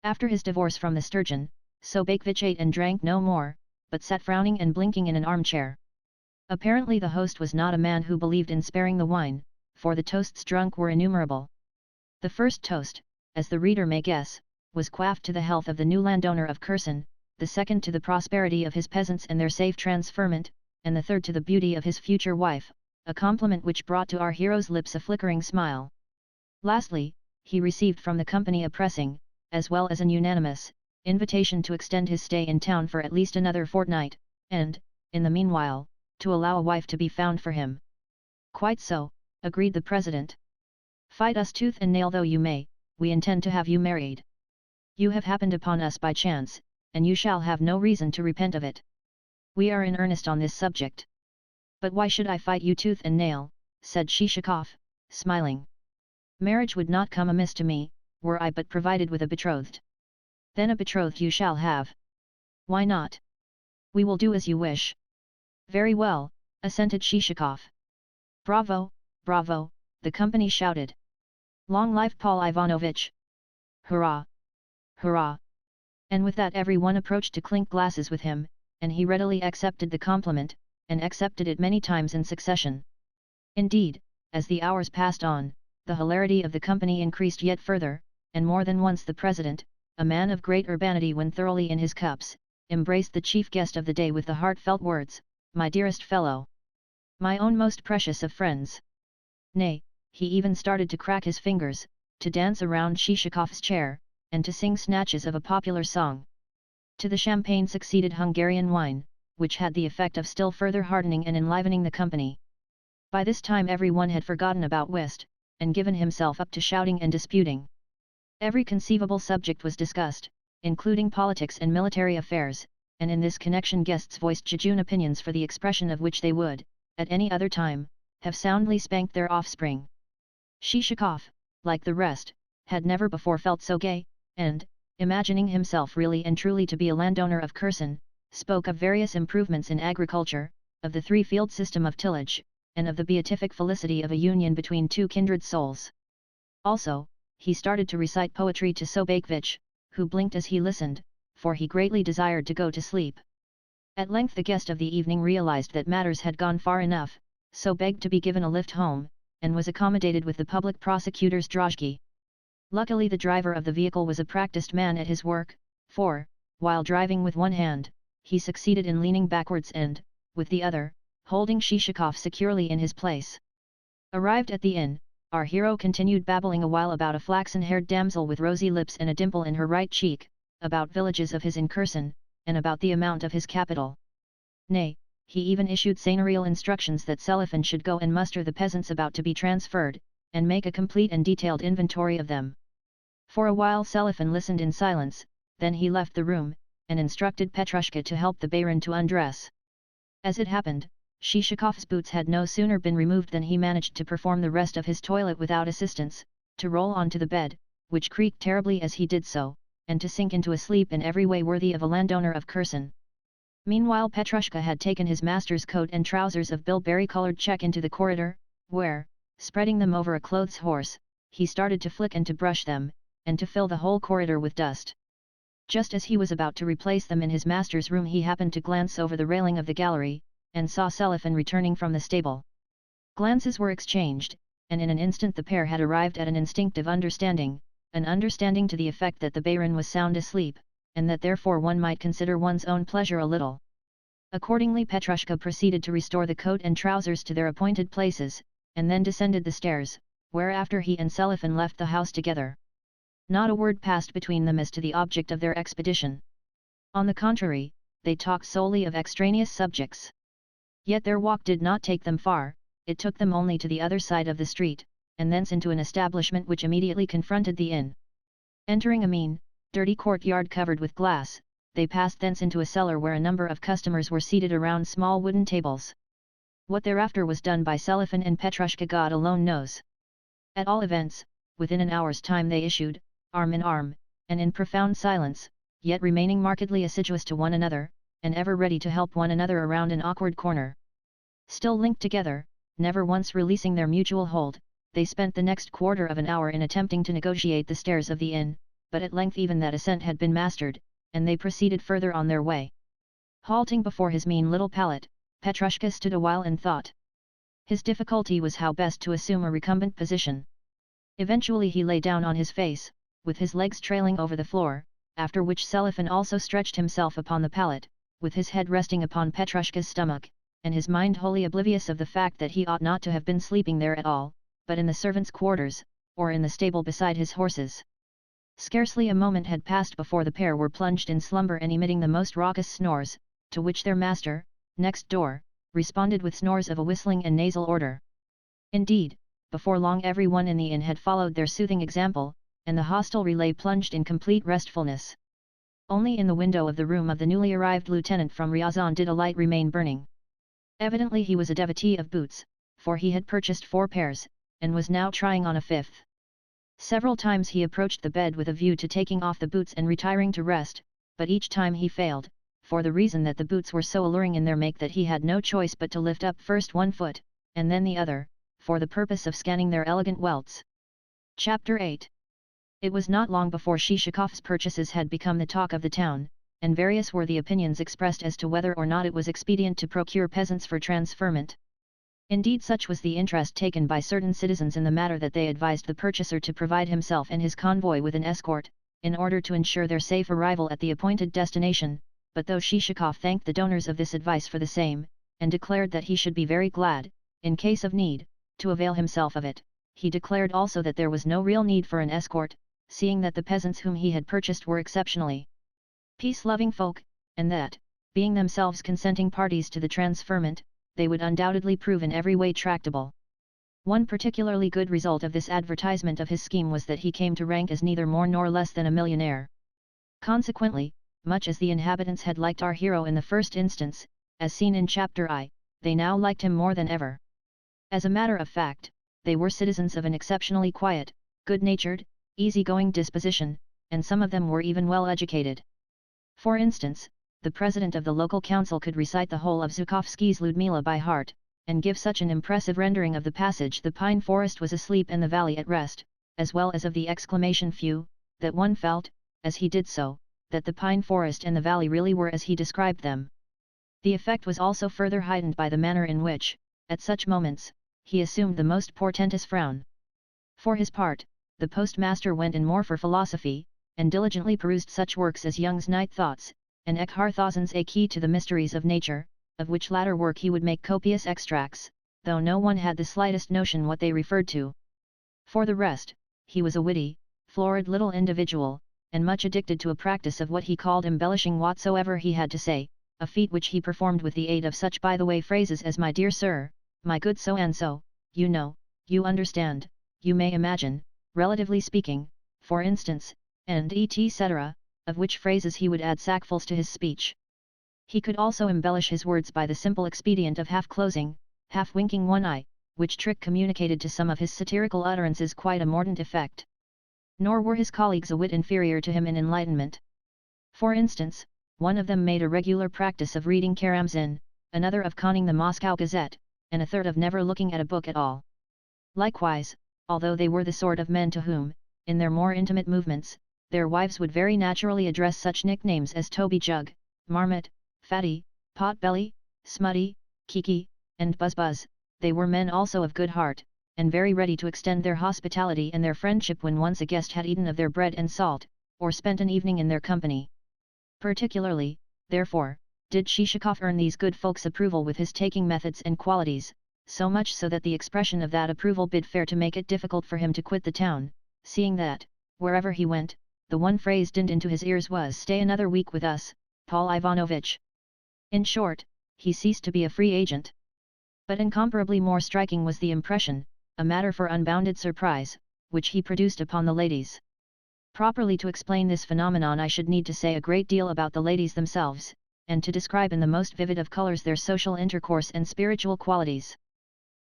After his divorce from the sturgeon, Sobakevich ate and drank no more, but sat frowning and blinking in an armchair. Apparently the host was not a man who believed in sparing the wine, for the toasts drunk were innumerable. The first toast, as the reader may guess, was quaffed to the health of the new landowner of Kherson, the second to the prosperity of his peasants and their safe transferment, and the third to the beauty of his future wife, a compliment which brought to our hero's lips a flickering smile. Lastly, he received from the company a pressing, as well as an unanimous, invitation to extend his stay in town for at least another fortnight, and, in the meanwhile, to allow a wife to be found for him. "Quite so," agreed the president. "Fight us tooth and nail though you may, we intend to have you married. You have happened upon us by chance, and you shall have no reason to repent of it. We are in earnest on this subject." "But why should I fight you tooth and nail?" said Shishakov, smiling. "Marriage would not come amiss to me, were I but provided with a betrothed." "Then a betrothed you shall have." "Why not? We will do as you wish." "Very well," assented Shishakov. "Bravo, bravo," the company shouted. "Long life Paul Ivanovich! Hurrah! Hurrah!" And with that every one approached to clink glasses with him, and he readily accepted the compliment, and accepted it many times in succession. Indeed, as the hours passed on, the hilarity of the company increased yet further, and more than once the president, a man of great urbanity when thoroughly in his cups, embraced the chief guest of the day with the heartfelt words, "My dearest fellow! My own most precious of friends!" Nay, he even started to crack his fingers, to dance around Shishakov's chair, and to sing snatches of a popular song. To the champagne succeeded Hungarian wine, which had the effect of still further hardening and enlivening the company. By this time every one had forgotten about whist, and given himself up to shouting and disputing. Every conceivable subject was discussed, including politics and military affairs, and in this connection guests voiced jejune opinions for the expression of which they would, at any other time, have soundly spanked their offspring. Shishakov, like the rest, had never before felt so gay, and, imagining himself really and truly to be a landowner of Kherson, spoke of various improvements in agriculture, of the three-field system of tillage, and of the beatific felicity of a union between two kindred souls. Also, he started to recite poetry to Sobakevich, who blinked as he listened, for he greatly desired to go to sleep. At length the guest of the evening realized that matters had gone far enough, so begged to be given a lift home, and was accommodated with the public prosecutor's drozhki. Luckily the driver of the vehicle was a practiced man at his work, for, while driving with one hand, he succeeded in leaning backwards and, with the other, holding Shishakov securely in his place. Arrived at the inn, our hero continued babbling a while about a flaxen-haired damsel with rosy lips and a dimple in her right cheek, about villages of his in Kherson, and about the amount of his capital. Nay, he even issued seigneurial instructions that Selifan should go and muster the peasants about to be transferred, and make a complete and detailed inventory of them. For a while Selifan listened in silence, then he left the room, and instructed Petrushka to help the baron to undress. As it happened, Shishakov's boots had no sooner been removed than he managed to perform the rest of his toilet without assistance, to roll onto the bed, which creaked terribly as he did so, and to sink into a sleep in every way worthy of a landowner of Kherson. Meanwhile Petrushka had taken his master's coat and trousers of bilberry-coloured check into the corridor, where, spreading them over a clothes horse, he started to flick and to brush them, and to fill the whole corridor with dust. Just as he was about to replace them in his master's room he happened to glance over the railing of the gallery, and saw Selifan returning from the stable. Glances were exchanged, and in an instant the pair had arrived at an instinctive understanding, an understanding to the effect that the baron was sound asleep, and that therefore one might consider one's own pleasure a little. Accordingly Petrushka proceeded to restore the coat and trousers to their appointed places, and then descended the stairs, whereafter he and Selifan left the house together. Not a word passed between them as to the object of their expedition. On the contrary, they talked solely of extraneous subjects. Yet their walk did not take them far, it took them only to the other side of the street, and thence into an establishment which immediately confronted the inn. Entering a mean, dirty courtyard covered with glass, they passed thence into a cellar where a number of customers were seated around small wooden tables. What thereafter was done by Selifan and Petrushka God alone knows. At all events, within an hour's time they issued, arm in arm, and in profound silence, yet remaining markedly assiduous to one another, and ever ready to help one another around an awkward corner. Still linked together, never once releasing their mutual hold, they spent the next quarter of an hour in attempting to negotiate the stairs of the inn, but at length even that ascent had been mastered, and they proceeded further on their way. Halting before his mean little pallet, Petrushka stood a while and thought. His difficulty was how best to assume a recumbent position. Eventually he lay down on his face, with his legs trailing over the floor, after which Selifan also stretched himself upon the pallet, with his head resting upon Petrushka's stomach, and his mind wholly oblivious of the fact that he ought not to have been sleeping there at all, but in the servants' quarters, or in the stable beside his horses. Scarcely a moment had passed before the pair were plunged in slumber and emitting the most raucous snores, to which their master, next door, responded with snores of a whistling and nasal order. Indeed, before long every one in the inn had followed their soothing example, and the hostelry lay plunged in complete restfulness. Only in the window of the room of the newly arrived lieutenant from Ryazan did a light remain burning. Evidently he was a devotee of boots, for he had purchased 4 pairs, and was now trying on a 5th. Several times he approached the bed with a view to taking off the boots and retiring to rest, but each time he failed, for the reason that the boots were so alluring in their make that he had no choice but to lift up first one foot, and then the other, for the purpose of scanning their elegant welts. Chapter 8. It was not long before Shishakov's purchases had become the talk of the town, and various were the opinions expressed as to whether or not it was expedient to procure peasants for transferment. Indeed such was the interest taken by certain citizens in the matter that they advised the purchaser to provide himself and his convoy with an escort, in order to ensure their safe arrival at the appointed destination, but though Shishakov thanked the donors of this advice for the same, and declared that he should be very glad, in case of need, to avail himself of it, he declared also that there was no real need for an escort, seeing that the peasants whom he had purchased were exceptionally peace-loving folk, and that, being themselves consenting parties to the transferment, they would undoubtedly prove in every way tractable. One particularly good result of this advertisement of his scheme was that he came to rank as neither more nor less than a millionaire. Consequently, much as the inhabitants had liked our hero in the first instance, as seen in Chapter I, they now liked him more than ever. As a matter of fact, they were citizens of an exceptionally quiet, good-natured, easy-going disposition, and some of them were even well educated. For instance, the president of the local council could recite the whole of Zhukovsky's Ludmila by heart, and give such an impressive rendering of the passage "The pine forest was asleep and the valley at rest," as well as of the exclamation "Phew," that one felt, as he did so, that the pine forest and the valley really were as he described them. The effect was also further heightened by the manner in which, at such moments, he assumed the most portentous frown. For his part, the postmaster went in more for philosophy, and diligently perused such works as Jung's Night Thoughts, and Eckhardthausen's A Key to the Mysteries of Nature, of which latter work he would make copious extracts, though no one had the slightest notion what they referred to. For the rest, he was a witty, florid little individual, and much addicted to a practice of what he called embellishing whatsoever he had to say, a feat which he performed with the aid of such by-the-way phrases as "my dear sir," "my good so-and-so," "you know," "you understand," "you may imagine," "relatively speaking," for instance, and etc., of which phrases he would add sackfuls to his speech. He could also embellish his words by the simple expedient of half closing, half winking one eye, which trick communicated to some of his satirical utterances quite a mordant effect. Nor were his colleagues a whit inferior to him in enlightenment. For instance, one of them made a regular practice of reading Karamzin, another of conning the Moscow Gazette, and a third of never looking at a book at all. Likewise, although they were the sort of men to whom, in their more intimate movements, their wives would very naturally address such nicknames as Toby Jug, Marmot, Fatty, Pot-belly, Smutty, Kiki, and Buzz-Buzz, they were men also of good heart, and very ready to extend their hospitality and their friendship when once a guest had eaten of their bread and salt, or spent an evening in their company. Particularly, therefore, did Shishakov earn these good folks' approval with his taking methods and qualities, so much so that the expression of that approval bid fair to make it difficult for him to quit the town, seeing that, wherever he went, the one phrase dinned into his ears was "Stay another week with us, Paul Ivanovitch." In short, he ceased to be a free agent. But incomparably more striking was the impression, a matter for unbounded surprise, which he produced upon the ladies. Properly to explain this phenomenon I should need to say a great deal about the ladies themselves, and to describe in the most vivid of colours their social intercourse and spiritual qualities.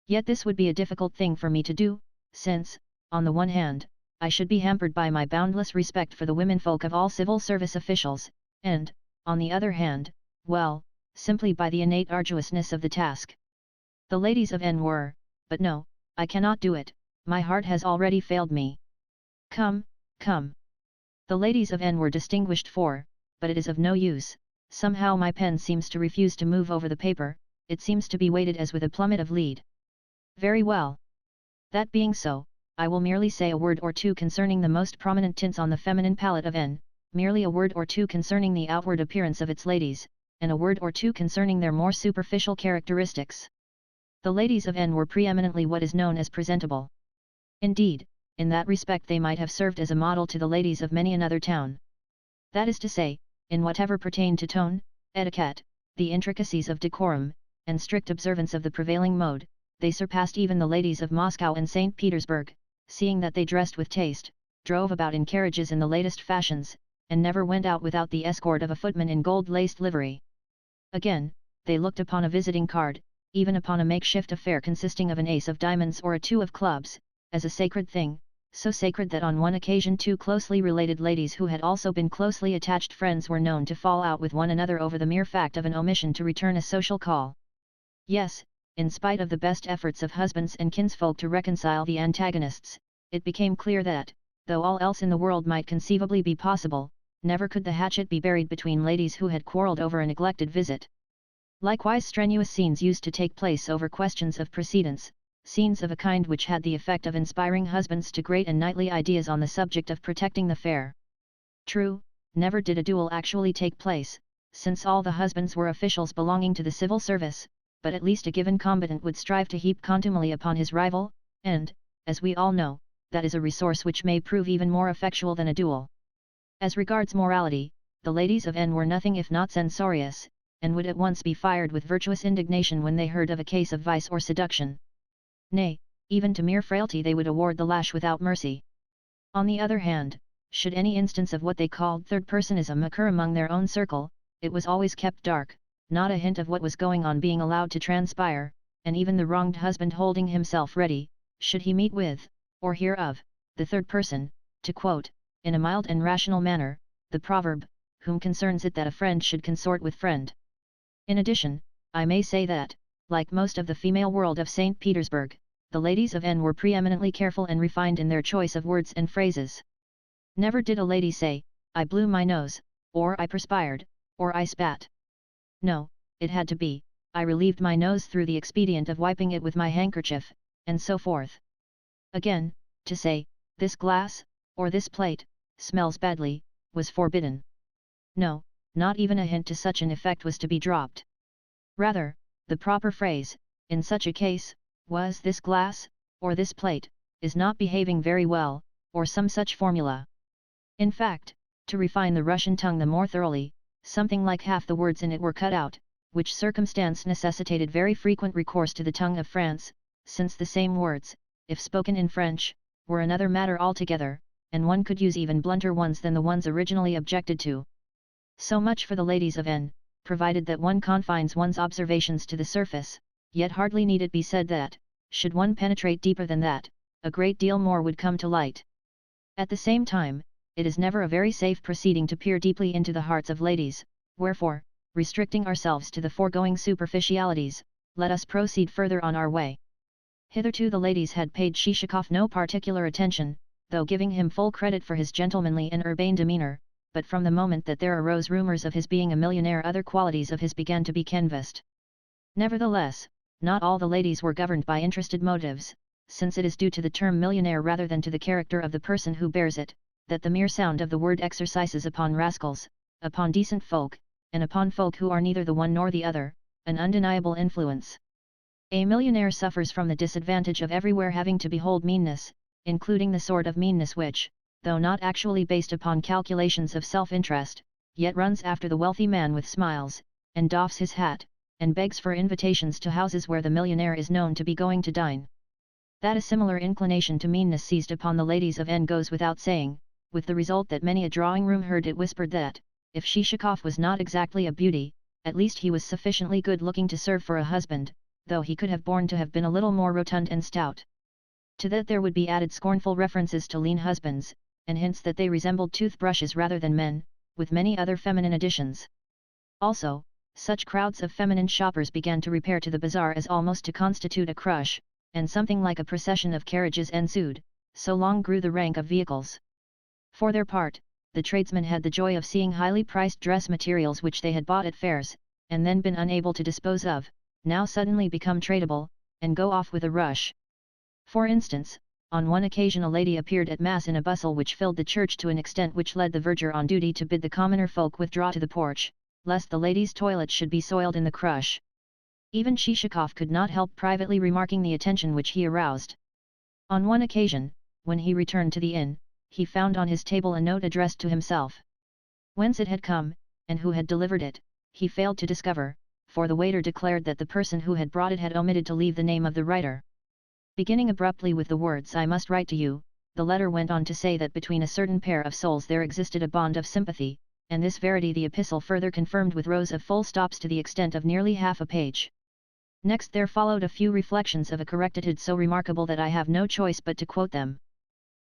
Yet this would be a difficult thing for me to do, since, on the one hand, I should be hampered by my boundless respect for the womenfolk of all civil service officials, and, on the other hand, well, simply by the innate arduousness of the task. The ladies of N were, but no, I cannot do it, my heart has already failed me. Come, come. The ladies of N were distinguished for, but it is of no use, somehow my pen seems to refuse to move over the paper, it seems to be weighted as with a plummet of lead. Very well. That being so, I will merely say a word or two concerning the most prominent tints on the feminine palette of N, merely a word or two concerning the outward appearance of its ladies, and a word or two concerning their more superficial characteristics. The ladies of N were preeminently what is known as presentable. Indeed, in that respect they might have served as a model to the ladies of many another town. That is to say, in whatever pertained to tone, etiquette, the intricacies of decorum, and strict observance of the prevailing mode, they surpassed even the ladies of Moscow and St. Petersburg, seeing that they dressed with taste, drove about in carriages in the latest fashions, and never went out without the escort of a footman in gold-laced livery. Again, they looked upon a visiting card, even upon a makeshift affair consisting of an ace of diamonds or a two of clubs, as a sacred thing, so sacred that on one occasion two closely related ladies who had also been closely attached friends were known to fall out with one another over the mere fact of an omission to return a social call. Yes, in spite of the best efforts of husbands and kinsfolk to reconcile the antagonists, it became clear that, though all else in the world might conceivably be possible, never could the hatchet be buried between ladies who had quarrelled over a neglected visit. Likewise strenuous scenes used to take place over questions of precedence, scenes of a kind which had the effect of inspiring husbands to great and knightly ideas on the subject of protecting the fair. True, never did a duel actually take place, since all the husbands were officials belonging to the civil service, but at least a given combatant would strive to heap contumely upon his rival, and, as we all know, that is a resource which may prove even more effectual than a duel. As regards morality, the ladies of N were nothing if not censorious, and would at once be fired with virtuous indignation when they heard of a case of vice or seduction. Nay, even to mere frailty they would award the lash without mercy. On the other hand, should any instance of what they called third-personism occur among their own circle, it was always kept dark, not a hint of what was going on being allowed to transpire, and even the wronged husband holding himself ready, should he meet with, or hear of, the third person, to quote, in a mild and rational manner, the proverb, whom concerns it that a friend should consort with friend. In addition, I may say that, like most of the female world of St. Petersburg, the ladies of N were preeminently careful and refined in their choice of words and phrases. Never did a lady say, I blew my nose, or I perspired, or I spat. No, it had to be, I relieved my nose through the expedient of wiping it with my handkerchief, and so forth. Again, to say, this glass, or this plate, smells badly, was forbidden. No, not even a hint to such an effect was to be dropped. Rather, the proper phrase, in such a case, was this glass, or this plate, is not behaving very well, or some such formula. In fact, to refine the Russian tongue the more thoroughly, something like half the words in it were cut out, which circumstance necessitated very frequent recourse to the tongue of France, since the same words, if spoken in French, were another matter altogether, and one could use even blunter ones than the ones originally objected to. So much for the ladies of N, provided that one confines one's observations to the surface, yet hardly need it be said that, should one penetrate deeper than that, a great deal more would come to light. At the same time, it is never a very safe proceeding to peer deeply into the hearts of ladies, wherefore, restricting ourselves to the foregoing superficialities, let us proceed further on our way. Hitherto the ladies had paid Shishakov no particular attention, though giving him full credit for his gentlemanly and urbane demeanour, but from the moment that there arose rumours of his being a millionaire other qualities of his began to be canvassed. Nevertheless, not all the ladies were governed by interested motives, since it is due to the term millionaire rather than to the character of the person who bears it, that the mere sound of the word exercises upon rascals, upon decent folk, and upon folk who are neither the one nor the other, an undeniable influence. A millionaire suffers from the disadvantage of everywhere having to behold meanness, including the sort of meanness which, though not actually based upon calculations of self-interest, yet runs after the wealthy man with smiles, and doffs his hat, and begs for invitations to houses where the millionaire is known to be going to dine. That a similar inclination to meanness seized upon the ladies of N goes without saying, with the result that many a drawing-room heard it whispered that, if Shishakov was not exactly a beauty, at least he was sufficiently good-looking to serve for a husband, though he could have borne to have been a little more rotund and stout. To that there would be added scornful references to lean husbands, and hints that they resembled toothbrushes rather than men, with many other feminine additions. Also, such crowds of feminine shoppers began to repair to the bazaar as almost to constitute a crush, and something like a procession of carriages ensued, so long grew the rank of vehicles. For their part, the tradesmen had the joy of seeing highly priced dress materials which they had bought at fairs, and then been unable to dispose of, now suddenly become tradable, and go off with a rush. For instance, on one occasion a lady appeared at Mass in a bustle which filled the church to an extent which led the verger on duty to bid the commoner folk withdraw to the porch, lest the lady's toilet should be soiled in the crush. Even Shishakov could not help privately remarking the attention which he aroused. On one occasion, when he returned to the inn, he found on his table a note addressed to himself. Whence it had come, and who had delivered it, he failed to discover, for the waiter declared that the person who had brought it had omitted to leave the name of the writer. Beginning abruptly with the words "I must write to you," the letter went on to say that between a certain pair of souls there existed a bond of sympathy, and this verity the epistle further confirmed with rows of full stops to the extent of nearly half a page. Next there followed a few reflections of a correctitude so remarkable that I have no choice but to quote them.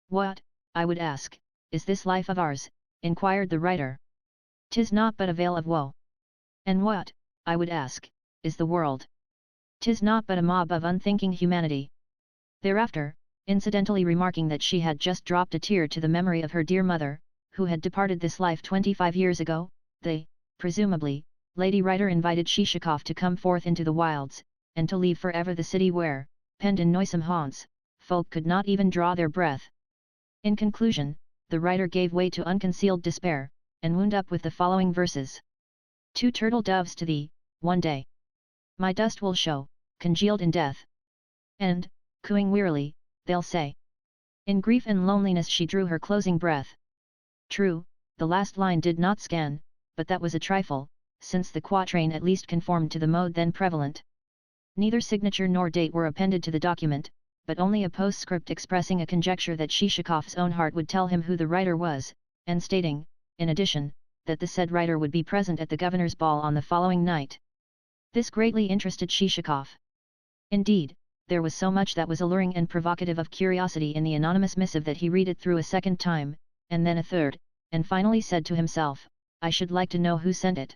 "What, I would ask, is this life of ours?" inquired the writer. "'Tis not but a veil of woe." "And what, I would ask, is the world?" "'Tis not but a mob of unthinking humanity." Thereafter, incidentally remarking that she had just dropped a tear to the memory of her dear mother, who had departed this life 25 years ago, the, presumably, lady writer invited Shishakov to come forth into the wilds, and to leave forever the city where, penned in noisome haunts, folk could not even draw their breath. In conclusion, the writer gave way to unconcealed despair, and wound up with the following verses. "Two turtle doves to thee, one day. My dust will show, congealed in death. And, cooing wearily, they'll say." In grief and loneliness she drew her closing breath. True, the last line did not scan, but that was a trifle, since the quatrain at least conformed to the mode then prevalent. Neither signature nor date were appended to the document, but only a postscript expressing a conjecture that Shishakov's own heart would tell him who the writer was, and stating, in addition, that the said writer would be present at the governor's ball on the following night. This greatly interested Shishakov. Indeed, there was so much that was alluring and provocative of curiosity in the anonymous missive that he read it through a second time, and then a third, and finally said to himself, I should like to know who sent it.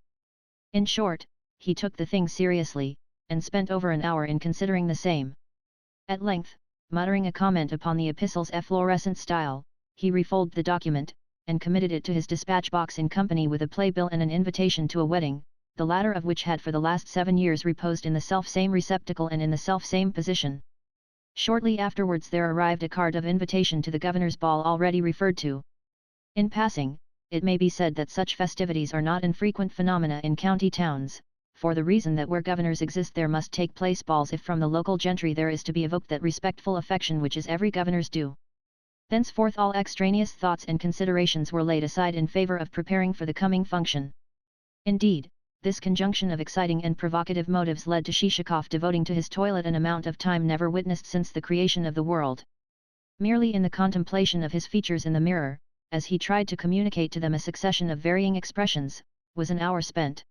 In short, he took the thing seriously, and spent over an hour in considering the same. At length, muttering a comment upon the epistle's efflorescent style, he refolded the document, and committed it to his dispatch box in company with a playbill and an invitation to a wedding, the latter of which had for the last 7 years reposed in the self-same receptacle and in the self-same position. Shortly afterwards there arrived a card of invitation to the governor's ball already referred to. In passing, it may be said that such festivities are not infrequent phenomena in county towns, for the reason that where governors exist there must take place balls if from the local gentry there is to be evoked that respectful affection which is every governor's due. Thenceforth all extraneous thoughts and considerations were laid aside in favour of preparing for the coming function. Indeed, this conjunction of exciting and provocative motives led to Shishakov devoting to his toilet an amount of time never witnessed since the creation of the world. Merely in the contemplation of his features in the mirror, as he tried to communicate to them a succession of varying expressions, was an hour spent.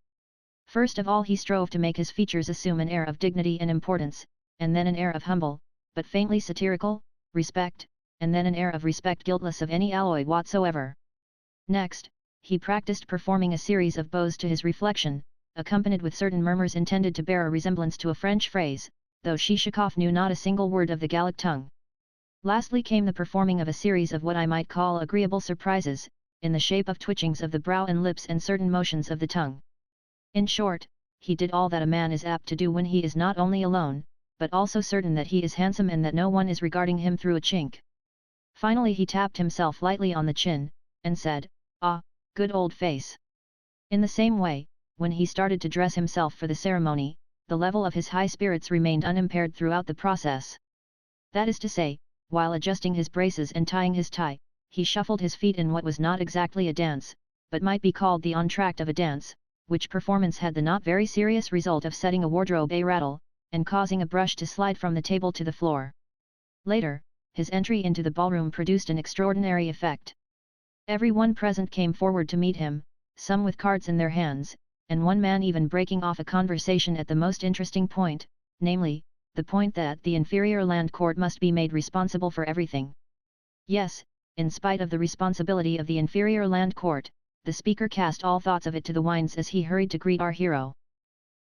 First of all he strove to make his features assume an air of dignity and importance, and then an air of humble, but faintly satirical, respect, and then an air of respect guiltless of any alloy whatsoever. Next, he practiced performing a series of bows to his reflection, accompanied with certain murmurs intended to bear a resemblance to a French phrase, though Shishakov knew not a single word of the Gallic tongue. Lastly came the performing of a series of what I might call agreeable surprises, in the shape of twitchings of the brow and lips and certain motions of the tongue. In short, he did all that a man is apt to do when he is not only alone, but also certain that he is handsome and that no one is regarding him through a chink. Finally he tapped himself lightly on the chin, and said, "Ah, good old face." In the same way, when he started to dress himself for the ceremony, the level of his high spirits remained unimpaired throughout the process. That is to say, while adjusting his braces and tying his tie, he shuffled his feet in what was not exactly a dance, but might be called the entr'acte of a dance, which performance had the not very serious result of setting a wardrobe a-rattle, and causing a brush to slide from the table to the floor. Later, his entry into the ballroom produced an extraordinary effect. Every one present came forward to meet him, some with cards in their hands, and one man even breaking off a conversation at the most interesting point, namely, the point that the inferior land court must be made responsible for everything. Yes, in spite of the responsibility of the inferior land court, the speaker cast all thoughts of it to the winds as he hurried to greet our hero.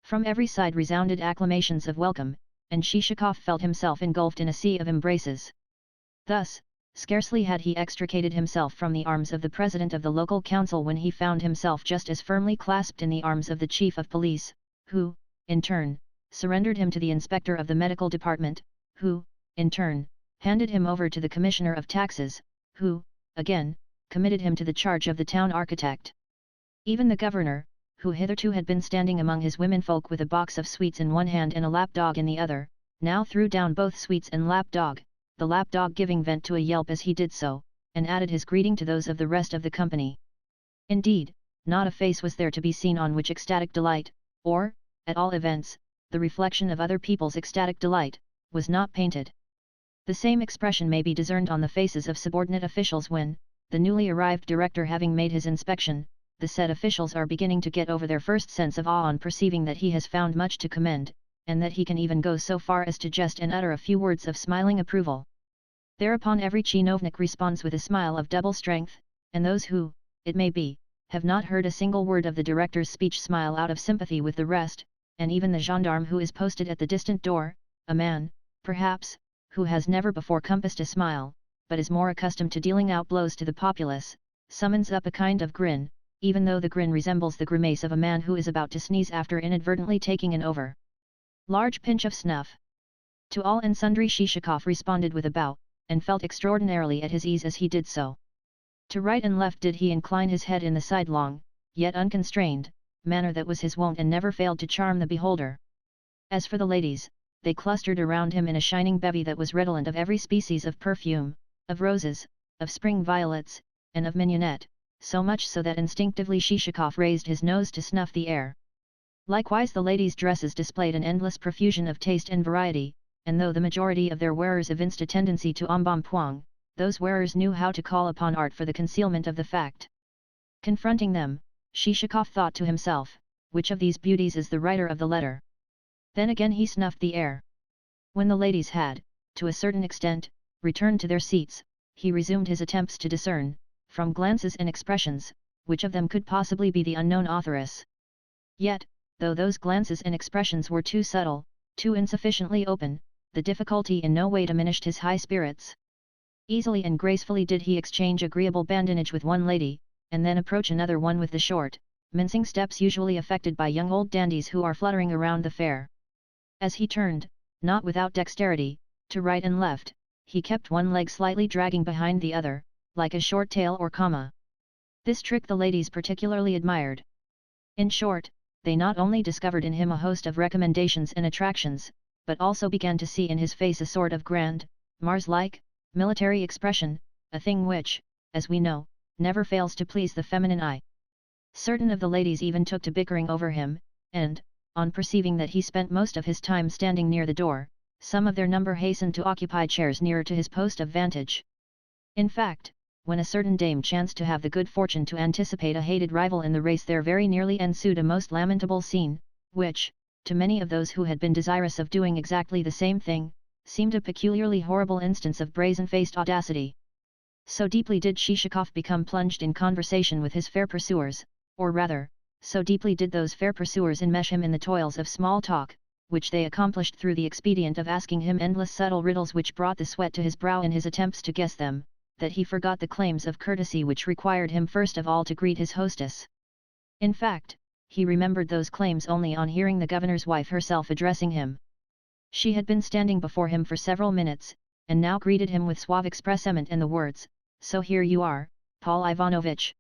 From every side resounded acclamations of welcome, and Shishakov felt himself engulfed in a sea of embraces. Thus, scarcely had he extricated himself from the arms of the president of the local council when he found himself just as firmly clasped in the arms of the chief of police, who, in turn, surrendered him to the inspector of the medical department, who, in turn, handed him over to the commissioner of taxes, who, again, committed him to the charge of the town architect. Even the governor, who hitherto had been standing among his womenfolk with a box of sweets in one hand and a lapdog in the other, now threw down both sweets and lapdog, the lapdog giving vent to a yelp as he did so, and added his greeting to those of the rest of the company. Indeed, not a face was there to be seen on which ecstatic delight, or, at all events, the reflection of other people's ecstatic delight, was not painted. The same expression may be discerned on the faces of subordinate officials when, the newly arrived director having made his inspection, the said officials are beginning to get over their first sense of awe on perceiving that he has found much to commend, and that he can even go so far as to jest and utter a few words of smiling approval. Thereupon every chinovnik responds with a smile of double strength, and those who, it may be, have not heard a single word of the director's speech smile out of sympathy with the rest, and even the gendarme who is posted at the distant door, a man, perhaps, who has never before compassed a smile, but is more accustomed to dealing out blows to the populace, summons up a kind of grin, even though the grin resembles the grimace of a man who is about to sneeze after inadvertently taking an large pinch of snuff. To all and sundry Shishakov responded with a bow, and felt extraordinarily at his ease as he did so. To right and left did he incline his head in the sidelong, yet unconstrained, manner that was his wont and never failed to charm the beholder. As for the ladies, they clustered around him in a shining bevy that was redolent of every species of perfume, of roses, of spring violets, and of mignonette, so much so that instinctively Shishakov raised his nose to snuff the air. Likewise the ladies' dresses displayed an endless profusion of taste and variety, and though the majority of their wearers evinced a tendency to embonpoint, those wearers knew how to call upon art for the concealment of the fact. Confronting them, Shishakov thought to himself, which of these beauties is the writer of the letter? Then again he snuffed the air. When the ladies had, to a certain extent, returned to their seats, he resumed his attempts to discern, from glances and expressions, which of them could possibly be the unknown authoress. Yet, though those glances and expressions were too subtle, too insufficiently open, the difficulty in no way diminished his high spirits. Easily and gracefully did he exchange agreeable badinage with one lady, and then approach another one with the short, mincing steps usually affected by young old dandies who are fluttering around the fair. As he turned, not without dexterity, to right and left, he kept one leg slightly dragging behind the other, like a short tail or comma. This trick the ladies particularly admired. In short, they not only discovered in him a host of recommendations and attractions, but also began to see in his face a sort of grand, Mars-like, military expression, a thing which, as we know, never fails to please the feminine eye. Certain of the ladies even took to bickering over him, and, on perceiving that he spent most of his time standing near the door, some of their number hastened to occupy chairs nearer to his post of vantage. In fact, when a certain dame chanced to have the good fortune to anticipate a hated rival in the race, there very nearly ensued a most lamentable scene, which, to many of those who had been desirous of doing exactly the same thing, seemed a peculiarly horrible instance of brazen-faced audacity. So deeply did Shishakov become plunged in conversation with his fair pursuers, or rather, so deeply did those fair pursuers enmesh him in the toils of small talk, which they accomplished through the expedient of asking him endless subtle riddles which brought the sweat to his brow in his attempts to guess them, that he forgot the claims of courtesy which required him first of all to greet his hostess. In fact, he remembered those claims only on hearing the governor's wife herself addressing him. She had been standing before him for several minutes, and now greeted him with suave expressement and the words, "So here you are, Paul Ivanovitch."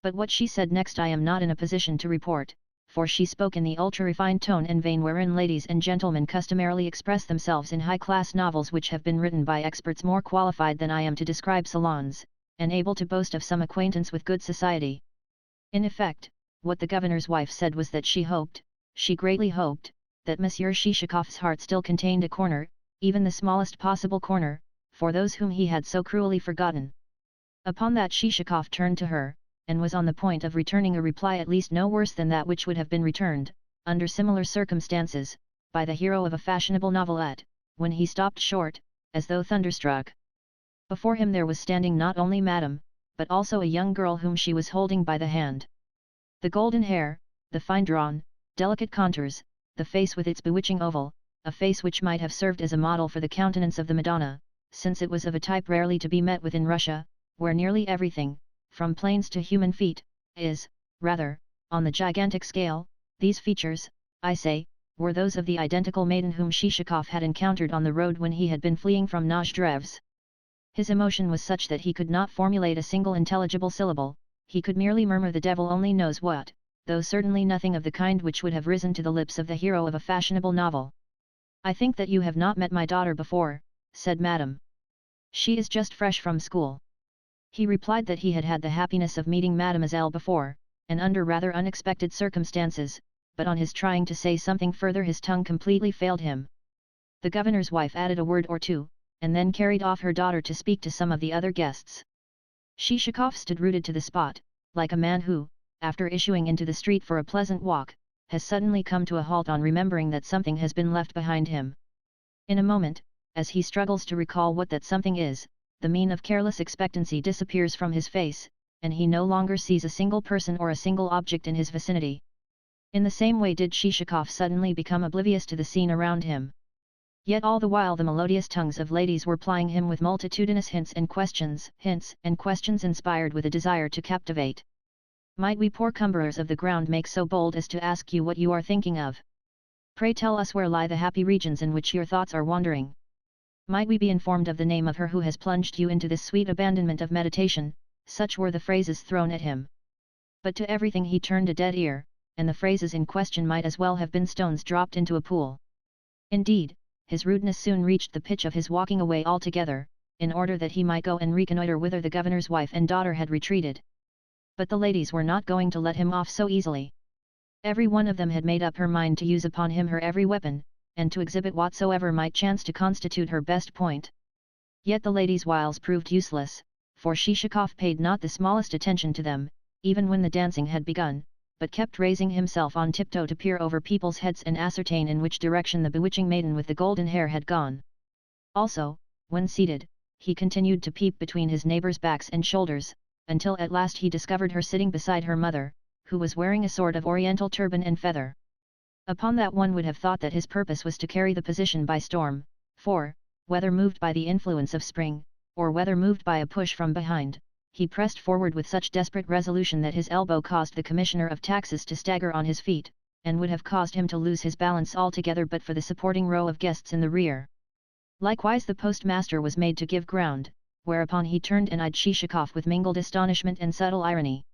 But what she said next I am not in a position to report, for she spoke in the ultra-refined tone and vein wherein ladies and gentlemen customarily express themselves in high-class novels which have been written by experts more qualified than I am to describe salons, and able to boast of some acquaintance with good society. In effect, what the governor's wife said was that she greatly hoped, that Monsieur Shishakov's heart still contained a corner, even the smallest possible corner, for those whom he had so cruelly forgotten. Upon that Shishakov turned to her, and was on the point of returning a reply at least no worse than that which would have been returned, under similar circumstances, by the hero of a fashionable novelette, when he stopped short, as though thunderstruck. Before him there was standing not only Madame, but also a young girl whom she was holding by the hand. The golden hair, the fine-drawn, delicate contours, the face with its bewitching oval, a face which might have served as a model for the countenance of the Madonna, since it was of a type rarely to be met with in Russia, where nearly everything, from plains to human feet, is, rather, on the gigantic scale. These features, I say, were those of the identical maiden whom Shishakov had encountered on the road when he had been fleeing from Nozdrev's. His emotion was such that he could not formulate a single intelligible syllable, he could merely murmur the devil only knows what, though certainly nothing of the kind which would have risen to the lips of the hero of a fashionable novel. "I think that you have not met my daughter before," said Madame. "She is just fresh from school." He replied that he had had the happiness of meeting Mademoiselle before, and under rather unexpected circumstances, but on his trying to say something further his tongue completely failed him. The governor's wife added a word or two, and then carried off her daughter to speak to some of the other guests. Shishakov stood rooted to the spot, like a man who, after issuing into the street for a pleasant walk, has suddenly come to a halt on remembering that something has been left behind him. In a moment, as he struggles to recall what that something is, the mien of careless expectancy disappears from his face, and he no longer sees a single person or a single object in his vicinity. In the same way did Shishakov suddenly become oblivious to the scene around him. Yet all the while the melodious tongues of ladies were plying him with multitudinous hints and questions inspired with a desire to captivate. "Might we poor cumberers of the ground make so bold as to ask you what you are thinking of? Pray tell us where lie the happy regions in which your thoughts are wandering. Might we be informed of the name of her who has plunged you into this sweet abandonment of meditation?" Such were the phrases thrown at him. But to everything he turned a dead ear, and the phrases in question might as well have been stones dropped into a pool. Indeed, his rudeness soon reached the pitch of his walking away altogether, in order that he might go and reconnoitre whither the governor's wife and daughter had retreated. But the ladies were not going to let him off so easily. Every one of them had made up her mind to use upon him her every weapon, and to exhibit whatsoever might chance to constitute her best point. Yet the ladies' wiles proved useless, for Shishakov paid not the smallest attention to them, even when the dancing had begun, but kept raising himself on tiptoe to peer over people's heads and ascertain in which direction the bewitching maiden with the golden hair had gone. Also, when seated, he continued to peep between his neighbors' backs and shoulders, until at last he discovered her sitting beside her mother, who was wearing a sort of oriental turban and feather. Upon that one would have thought that his purpose was to carry the position by storm, for, whether moved by the influence of spring, or whether moved by a push from behind, he pressed forward with such desperate resolution that his elbow caused the Commissioner of Taxes to stagger on his feet, and would have caused him to lose his balance altogether but for the supporting row of guests in the rear. Likewise the postmaster was made to give ground, whereupon he turned and eyed Shishakov with mingled astonishment and subtle irony.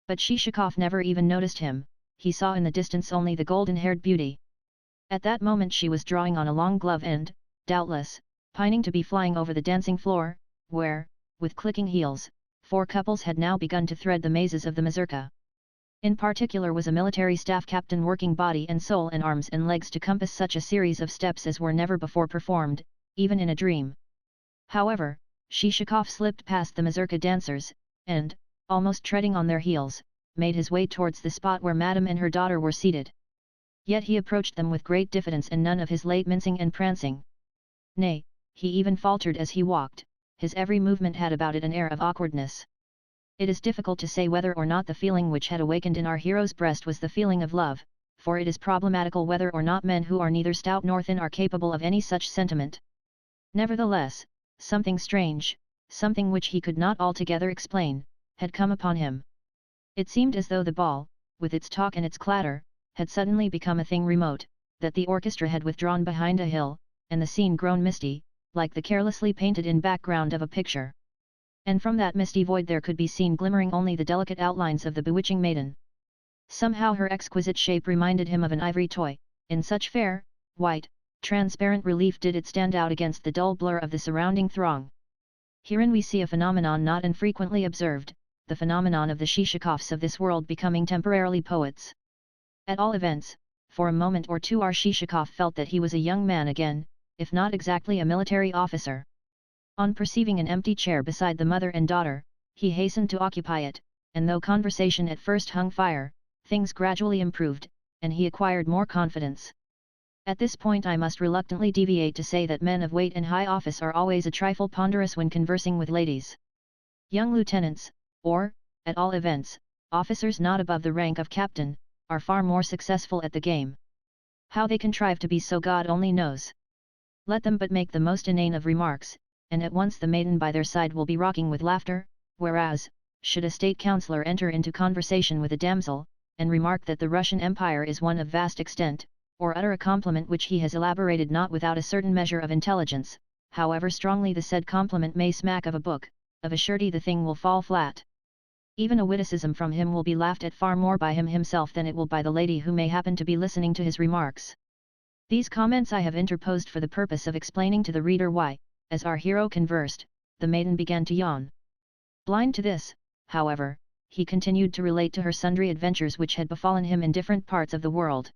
But Shishakov never even noticed him, he saw in the distance only the golden-haired beauty. At that moment she was drawing on a long glove and, doubtless, pining to be flying over the dancing floor, where, with clicking heels, 4 couples had now begun to thread the mazes of the mazurka. In particular was a military staff captain working body and soul and arms and legs to compass such a series of steps as were never before performed, even in a dream. However, Shishakov slipped past the mazurka dancers, and, almost treading on their heels, made his way towards the spot where Madame and her daughter were seated. Yet he approached them with great diffidence and none of his late mincing and prancing. Nay, he even faltered as he walked, his every movement had about it an air of awkwardness. It is difficult to say whether or not the feeling which had awakened in our hero's breast was the feeling of love, for it is problematical whether or not men who are neither stout nor thin are capable of any such sentiment. Nevertheless, something strange, something which he could not altogether explain, had come upon him. It seemed as though the ball, with its talk and its clatter, had suddenly become a thing remote, that the orchestra had withdrawn behind a hill, and the scene grown misty, like the carelessly painted-in background of a picture. And from that misty void there could be seen glimmering only the delicate outlines of the bewitching maiden. Somehow her exquisite shape reminded him of an ivory toy, in such fair, white, transparent relief did it stand out against the dull blur of the surrounding throng. Herein we see a phenomenon not infrequently observed, the phenomenon of the Shishakovs of this world becoming temporarily poets. At all events, for a moment or two our Shishakov felt that he was a young man again, if not exactly a military officer. On perceiving an empty chair beside the mother and daughter, he hastened to occupy it, and though conversation at first hung fire, things gradually improved, and he acquired more confidence. At this point I must reluctantly deviate to say that men of weight and high office are always a trifle ponderous when conversing with ladies. Young lieutenants, or, at all events, officers not above the rank of captain, are far more successful at the game. How they contrive to be so God only knows. Let them but make the most inane of remarks, and at once the maiden by their side will be rocking with laughter, whereas, should a state councillor enter into conversation with a damsel, and remark that the Russian Empire is one of vast extent, or utter a compliment which he has elaborated not without a certain measure of intelligence, however strongly the said compliment may smack of a book, of a surety the thing will fall flat. Even a witticism from him will be laughed at far more by him himself than it will by the lady who may happen to be listening to his remarks. These comments I have interposed for the purpose of explaining to the reader why, as our hero conversed, the maiden began to yawn. Blind to this, however, he continued to relate to her sundry adventures which had befallen him in different parts of the world.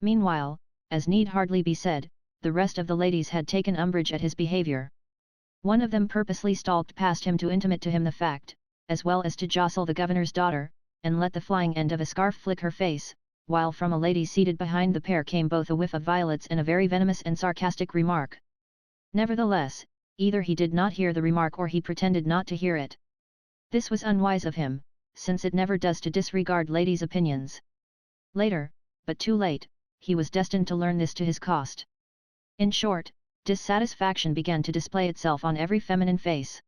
Meanwhile, as need hardly be said, the rest of the ladies had taken umbrage at his behaviour. One of them purposely stalked past him to intimate to him the fact, as well as to jostle the governor's daughter, and let the flying end of a scarf flick her face, while from a lady seated behind the pair came both a whiff of violets and a very venomous and sarcastic remark. Nevertheless, either he did not hear the remark or he pretended not to hear it. This was unwise of him, since it never does to disregard ladies' opinions. Later, but too late, he was destined to learn this to his cost. In short, dissatisfaction began to display itself on every feminine face.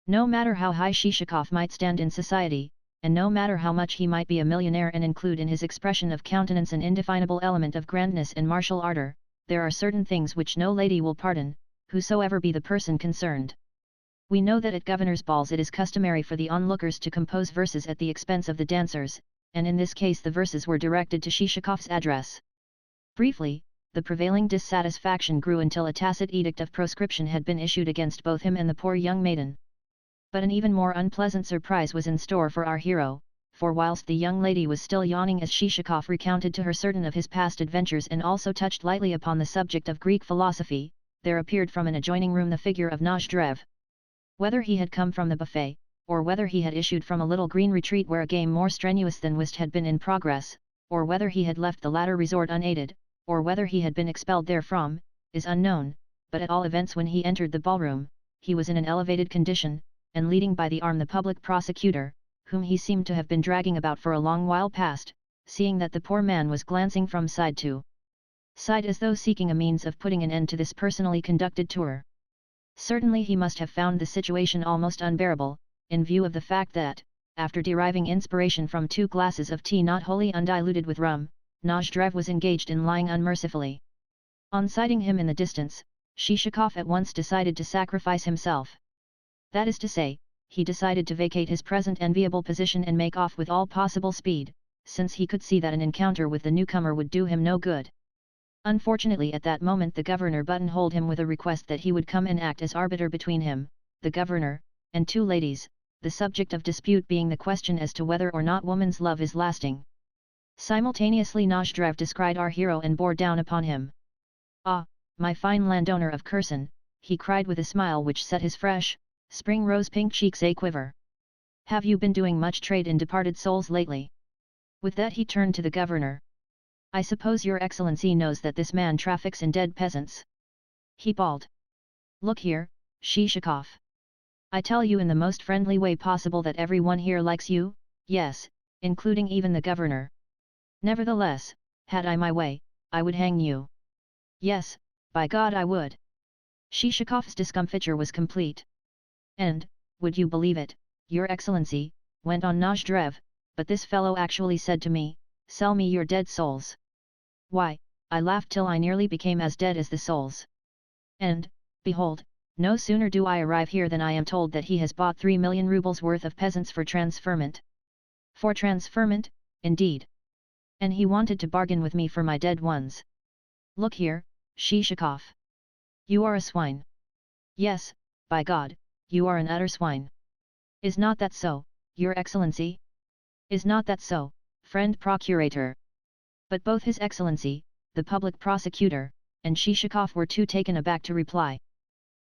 No matter how high Shishakov might stand in society, and no matter how much he might be a millionaire and include in his expression of countenance an indefinable element of grandness and martial ardour, there are certain things which no lady will pardon, whosoever be the person concerned. We know that at governors' balls it is customary for the onlookers to compose verses at the expense of the dancers, and in this case the verses were directed to Shishakov's address. Briefly, the prevailing dissatisfaction grew until a tacit edict of proscription had been issued against both him and the poor young maiden. But an even more unpleasant surprise was in store for our hero, for whilst the young lady was still yawning as Shishakov recounted to her certain of his past adventures and also touched lightly upon the subject of Greek philosophy, there appeared from an adjoining room the figure of Nozdrev. Whether he had come from the buffet, or whether he had issued from a little green retreat where a game more strenuous than whist had been in progress, or whether he had left the latter resort unaided, or whether he had been expelled therefrom, is unknown, but at all events when he entered the ballroom, he was in an elevated condition, and leading by the arm the public prosecutor, whom he seemed to have been dragging about for a long while past, seeing that the poor man was glancing from side to side as though seeking a means of putting an end to this personally conducted tour. Certainly he must have found the situation almost unbearable, in view of the fact that, after deriving inspiration from 2 glasses of tea not wholly undiluted with rum, Nozdrev was engaged in lying unmercifully. On sighting him in the distance, Shishakov at once decided to sacrifice himself. That is to say, he decided to vacate his present enviable position and make off with all possible speed, since he could see that an encounter with the newcomer would do him no good. Unfortunately at that moment the governor buttonholed him with a request that he would come and act as arbiter between him, the governor, and 2 ladies, the subject of dispute being the question as to whether or not woman's love is lasting. Simultaneously Nozdrev descried our hero and bore down upon him. "Ah, my fine landowner of Kherson," he cried with a smile which set his fresh, spring rose-pink cheeks a-quiver. "Have you been doing much trade in departed souls lately?" With that he turned to the governor. "I suppose your excellency knows that this man traffics in dead peasants?" he bawled. "Look here, Shishakov. I tell you in the most friendly way possible that everyone here likes you, yes, including even the governor. Nevertheless, had I my way, I would hang you. Yes, by God I would." Shishakov's discomfiture was complete. "And, would you believe it, your excellency," went on Nozdrev, "but this fellow actually said to me, 'Sell me your dead souls.' Why, I laughed till I nearly became as dead as the souls. And, behold, no sooner do I arrive here than I am told that he has bought 3 million rubles worth of peasants for transferment. For transferment, indeed. And he wanted to bargain with me for my dead ones. Look here, Shishakov. You are a swine. Yes, by God, you are an utter swine. Is not that so, your excellency? Is not that so, friend procurator?" But both his excellency, the public prosecutor, and Shishakov were too taken aback to reply.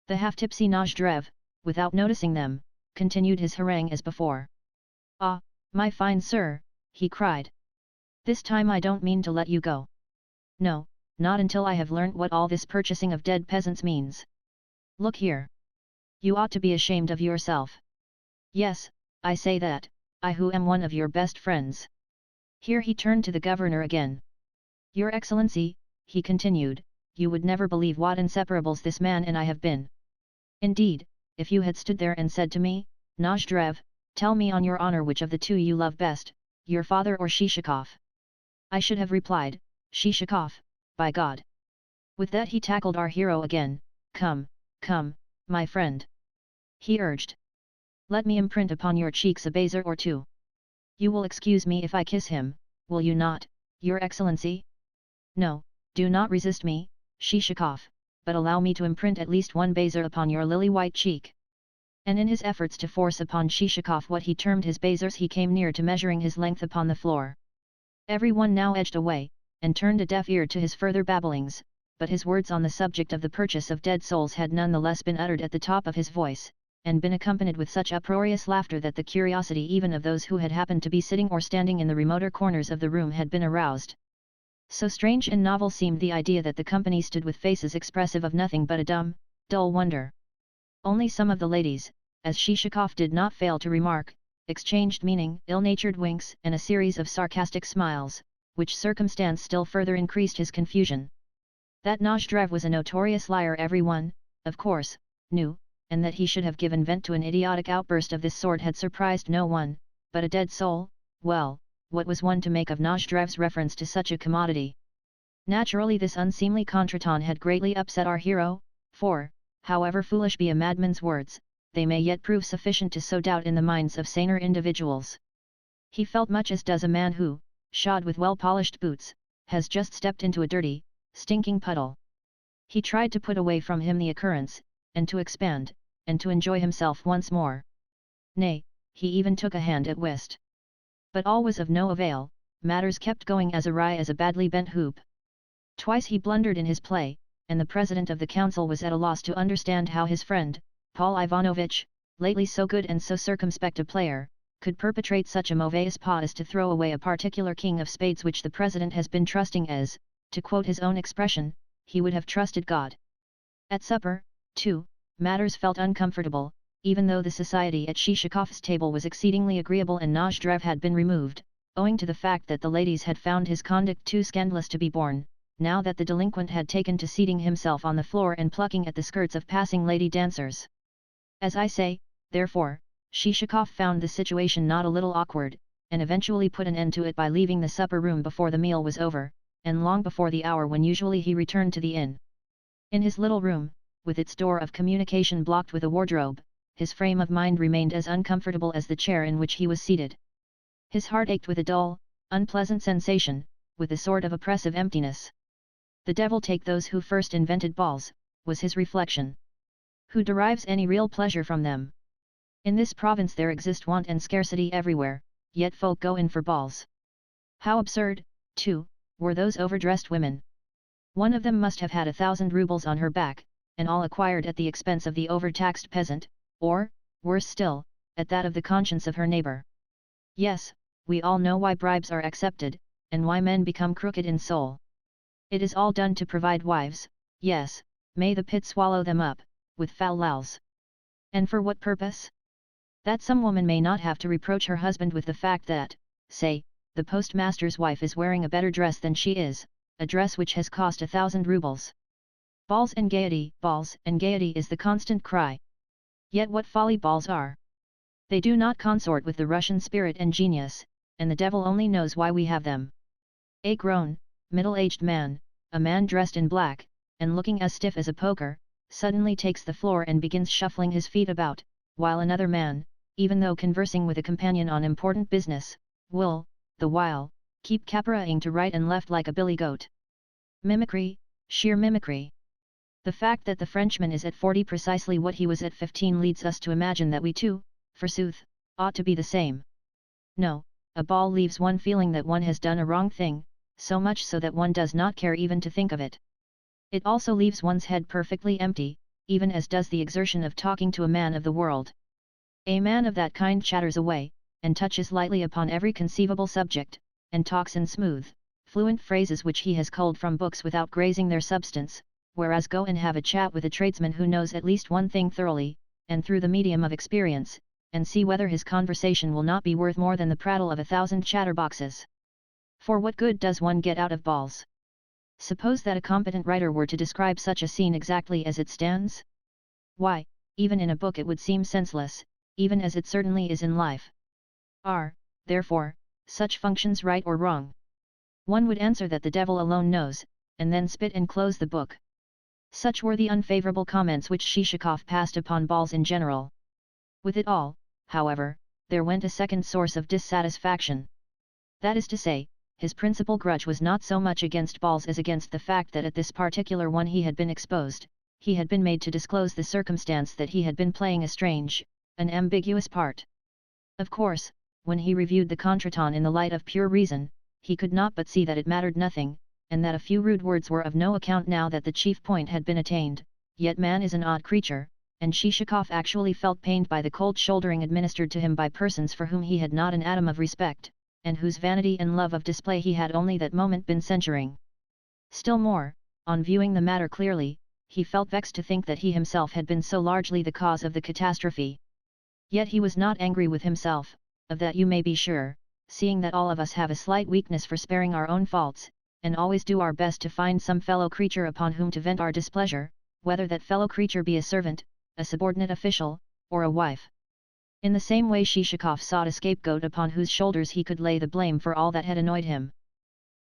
The half-tipsy Nozdrev, without noticing them, continued his harangue as before. "Ah, my fine sir," he cried. "This time I don't mean to let you go. No, not until I have learnt what all this purchasing of dead peasants means. Look here. You ought to be ashamed of yourself. Yes, I say that, I who am one of your best friends." Here he turned to the governor again. "Your excellency," he continued, "you would never believe what inseparables this man and I have been. Indeed, if you had stood there and said to me, 'Nozdrev, tell me on your honor which of the 2 you love best, your father or Shishakov?' I should have replied, 'Shishakov, by God.'" With that he tackled our hero again. Come, my friend," he urged. "Let me imprint upon your cheeks a bezer or 2. You will excuse me if I kiss him, will you not, your excellency? No, do not resist me, Shishakov, but allow me to imprint at least 1 bezer upon your lily-white cheek." And in his efforts to force upon Shishakov what he termed his bezers he came near to measuring his length upon the floor. Everyone now edged away, and turned a deaf ear to his further babblings, but his words on the subject of the purchase of dead souls had none the less been uttered at the top of his voice, and been accompanied with such uproarious laughter that the curiosity even of those who had happened to be sitting or standing in the remoter corners of the room had been aroused. So strange and novel seemed the idea that the company stood with faces expressive of nothing but a dumb, dull wonder. Only some of the ladies, as Shishakov did not fail to remark, exchanged meaning, ill-natured winks and a series of sarcastic smiles, which circumstance still further increased his confusion. That Nozdrev was a notorious liar everyone, of course, knew, and that he should have given vent to an idiotic outburst of this sort had surprised no one, but a dead soul, well, what was one to make of Nozdrev's reference to such a commodity? Naturally this unseemly contretemps had greatly upset our hero, for, however foolish be a madman's words, they may yet prove sufficient to sow doubt in the minds of saner individuals. He felt much as does a man who, shod with well-polished boots, has just stepped into a dirty, stinking puddle. He tried to put away from him the occurrence, and to expand, and to enjoy himself once more. Nay, he even took a hand at whist. But all was of no avail, matters kept going as awry as a badly bent hoop. Twice he blundered in his play, and the president of the council was at a loss to understand how his friend, Paul Ivanovitch, lately so good and so circumspect a player, could perpetrate such a mauvais pas as to throw away a particular king of spades which the President has been trusting as, to quote his own expression, he would have trusted God. At supper, too, matters felt uncomfortable, even though the society at Shishikov's table was exceedingly agreeable and Nozdrev had been removed, owing to the fact that the ladies had found his conduct too scandalous to be borne, now that the delinquent had taken to seating himself on the floor and plucking at the skirts of passing lady dancers. As I say, therefore, Shishikov found the situation not a little awkward, and eventually put an end to it by leaving the supper room before the meal was over, and long before the hour when usually he returned to the inn. In his little room, with its door of communication blocked with a wardrobe, his frame of mind remained as uncomfortable as the chair in which he was seated. His heart ached with a dull, unpleasant sensation, with a sort of oppressive emptiness. The devil take those who first invented balls, was his reflection. Who derives any real pleasure from them? In this province there exist want and scarcity everywhere, yet folk go in for balls. How absurd, too, were those overdressed women. One of them must have had 1,000 rubles on her back, and all acquired at the expense of the overtaxed peasant, or, worse still, at that of the conscience of her neighbor. Yes, we all know why bribes are accepted, and why men become crooked in soul. It is all done to provide wives, yes, may the pit swallow them up, with foul lals. And for what purpose? That some woman may not have to reproach her husband with the fact that, say, the postmaster's wife is wearing a better dress than she is, a dress which has cost 1,000 rubles. Balls and gaiety is the constant cry. Yet what folly balls are! They do not consort with the Russian spirit and genius, and the devil only knows why we have them. A grown, middle-aged man, a man dressed in black, and looking as stiff as a poker, suddenly takes the floor and begins shuffling his feet about, while another man, even though conversing with a companion on important business, will, the while, keep caparrhing to right and left like a billy goat. Mimicry, sheer mimicry. The fact that the Frenchman is at 40 precisely what he was at 15 leads us to imagine that we too, forsooth, ought to be the same. No, a ball leaves one feeling that one has done a wrong thing, so much so that one does not care even to think of it. It also leaves one's head perfectly empty, even as does the exertion of talking to a man of the world. A man of that kind chatters away, and touches lightly upon every conceivable subject, and talks in smooth, fluent phrases which he has culled from books without grazing their substance, whereas go and have a chat with a tradesman who knows at least one thing thoroughly, and through the medium of experience, and see whether his conversation will not be worth more than the prattle of 1,000 chatterboxes. For what good does one get out of balls? Suppose that a competent writer were to describe such a scene exactly as it stands? Why, even in a book it would seem senseless, even as it certainly is in life. Are, therefore, such functions right or wrong? One would answer that the devil alone knows, and then spit and close the book. Such were the unfavourable comments which Shishikov passed upon balls in general. With it all, however, there went a second source of dissatisfaction. That is to say, his principal grudge was not so much against balls as against the fact that at this particular one he had been exposed, he had been made to disclose the circumstance that he had been playing a strange, an ambiguous part. Of course, when he reviewed the contretemps in the light of pure reason, he could not but see that it mattered nothing, and that a few rude words were of no account now that the chief point had been attained, yet man is an odd creature, and Shishikov actually felt pained by the cold shouldering administered to him by persons for whom he had not an atom of respect, and whose vanity and love of display he had only that moment been censuring. Still more, on viewing the matter clearly, he felt vexed to think that he himself had been so largely the cause of the catastrophe. Yet he was not angry with himself, of that you may be sure, seeing that all of us have a slight weakness for sparing our own faults, and always do our best to find some fellow creature upon whom to vent our displeasure, whether that fellow creature be a servant, a subordinate official, or a wife. In the same way Shishikov sought a scapegoat upon whose shoulders he could lay the blame for all that had annoyed him.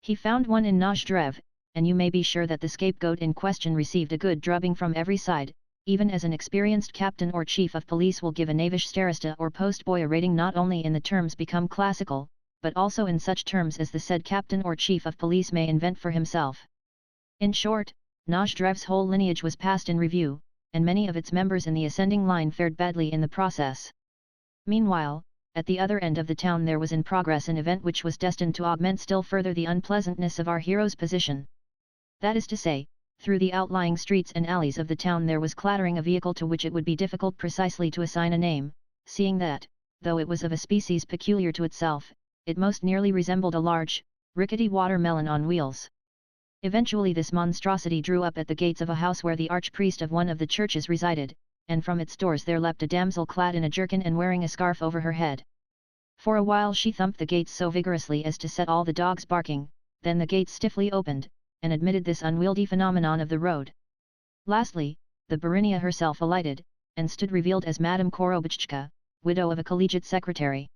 He found one in Nozdrev, and you may be sure that the scapegoat in question received a good drubbing from every side, even as an experienced captain or chief of police will give a knavish starosta or postboy a rating not only in the terms become classical, but also in such terms as the said captain or chief of police may invent for himself. In short, Nozdrev's whole lineage was passed in review, and many of its members in the ascending line fared badly in the process. Meanwhile, at the other end of the town there was in progress an event which was destined to augment still further the unpleasantness of our hero's position. That is to say, Through the outlying streets and alleys of the town there was clattering a vehicle to which it would be difficult precisely to assign a name, seeing that, though it was of a species peculiar to itself, it most nearly resembled a large, rickety watermelon on wheels. Eventually this monstrosity drew up at the gates of a house where the archpriest of one of the churches resided, and from its doors there leapt a damsel clad in a jerkin and wearing a scarf over her head. For a while she thumped the gates so vigorously as to set all the dogs barking, then the gates stiffly opened, and admitted this unwieldy phenomenon of the road. Lastly, the Barinia herself alighted, and stood revealed as Madame Korobuchka, widow of a collegiate secretary.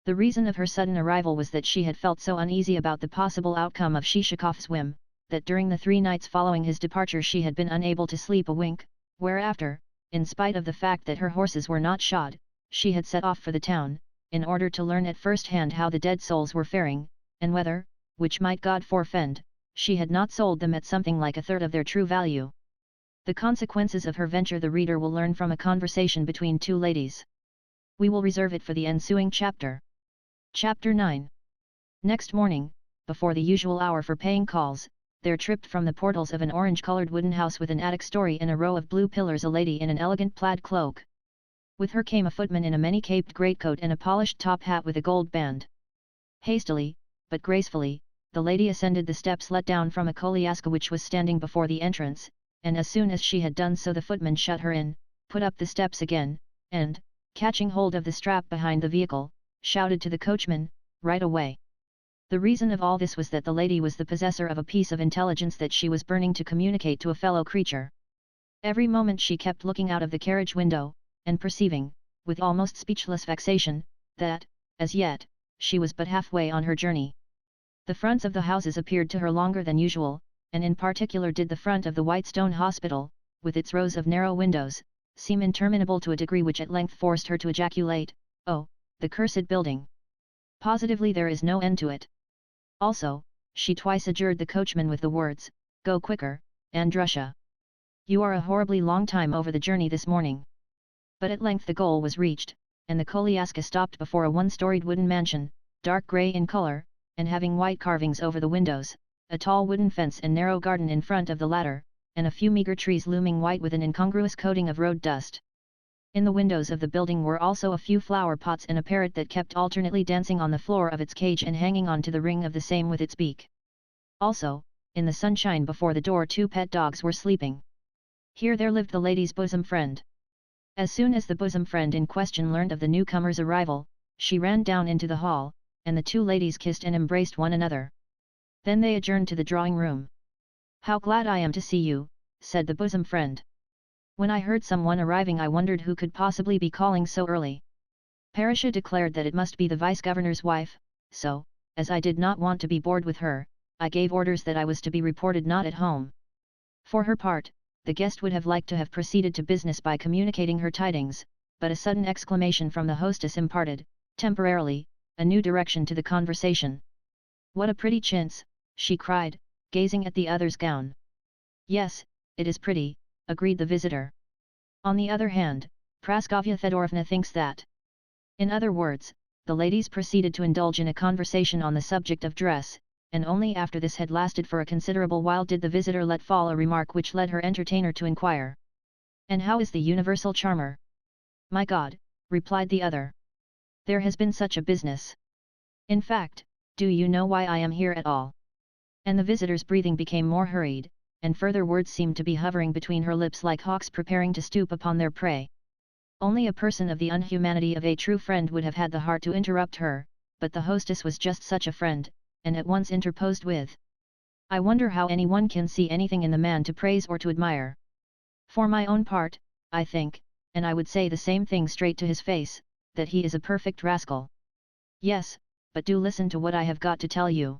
The reason of her sudden arrival was that she had felt so uneasy about the possible outcome of Shishikov's whim, that during the 3 nights following his departure she had been unable to sleep a wink, whereafter, in spite of the fact that her horses were not shod, she had set off for the town, in order to learn at first hand how the dead souls were faring, and whether, which might God forfend, she had not sold them at something like a third of their true value. The consequences of her venture the reader will learn from a conversation between 2 ladies. We will reserve it for the ensuing chapter. Chapter 9. Next morning, before the usual hour for paying calls, there tripped from the portals of an orange-coloured wooden house with an attic story and a row of blue pillars a lady in an elegant plaid cloak. With her came a footman in a many-caped greatcoat and a polished top hat with a gold band. Hastily, but gracefully, the lady ascended the steps let down from a koliaska which was standing before the entrance, and as soon as she had done so the footman shut her in, put up the steps again, and, catching hold of the strap behind the vehicle, shouted to the coachman, "Right away." The reason of all this was that the lady was the possessor of a piece of intelligence that she was burning to communicate to a fellow creature. Every moment she kept looking out of the carriage window, and perceiving, with almost speechless vexation, that, as yet, she was but halfway on her journey. The fronts of the houses appeared to her longer than usual, and in particular did the front of the White Stone Hospital, with its rows of narrow windows, seem interminable to a degree which at length forced her to ejaculate, "Oh, the cursed building! Positively there is no end to it." Also, she twice adjured the coachman with the words, "Go quicker, Andrusha. You are a horribly long time over the journey this morning." But at length the goal was reached, and the koliaska stopped before a 1-storied wooden mansion, dark grey in colour, and having white carvings over the windows, a tall wooden fence and narrow garden in front of the latter, and a few meagre trees looming white with an incongruous coating of road dust. In the windows of the building were also a few flower pots and a parrot that kept alternately dancing on the floor of its cage and hanging on to the ring of the same with its beak. Also, in the sunshine before the door 2 pet dogs were sleeping. Here there lived the lady's bosom friend. As soon as the bosom friend in question learned of the newcomer's arrival, she ran down into the hall, and the 2 ladies kissed and embraced one another. Then they adjourned to the drawing-room. "How glad I am to see you," said the bosom friend. "When I heard someone arriving I wondered who could possibly be calling so early. Parasha declared that it must be the vice-governor's wife, so, as I did not want to be bored with her, I gave orders that I was to be reported not at home." For her part, the guest would have liked to have proceeded to business by communicating her tidings, but a sudden exclamation from the hostess imparted, temporarily, a new direction to the conversation. "What a pretty chintz!" she cried, gazing at the other's gown. "Yes, it is pretty," agreed the visitor. "On the other hand, Praskovya Fedorovna thinks that." In other words, the ladies proceeded to indulge in a conversation on the subject of dress, and only after this had lasted for a considerable while did the visitor let fall a remark which led her entertainer to inquire, "And how is the universal charmer?" "My God," replied the other. "There has been such a business. In fact, do you know why I am here at all?" And the visitor's breathing became more hurried, and further words seemed to be hovering between her lips like hawks preparing to stoop upon their prey. Only a person of the unhumanity of a true friend would have had the heart to interrupt her, but the hostess was just such a friend, and at once interposed with, "I wonder how anyone can see anything in the man to praise or to admire. For my own part, I think, and I would say the same thing straight to his face, that he is a perfect rascal. Yes, but do listen to what I have got to tell you.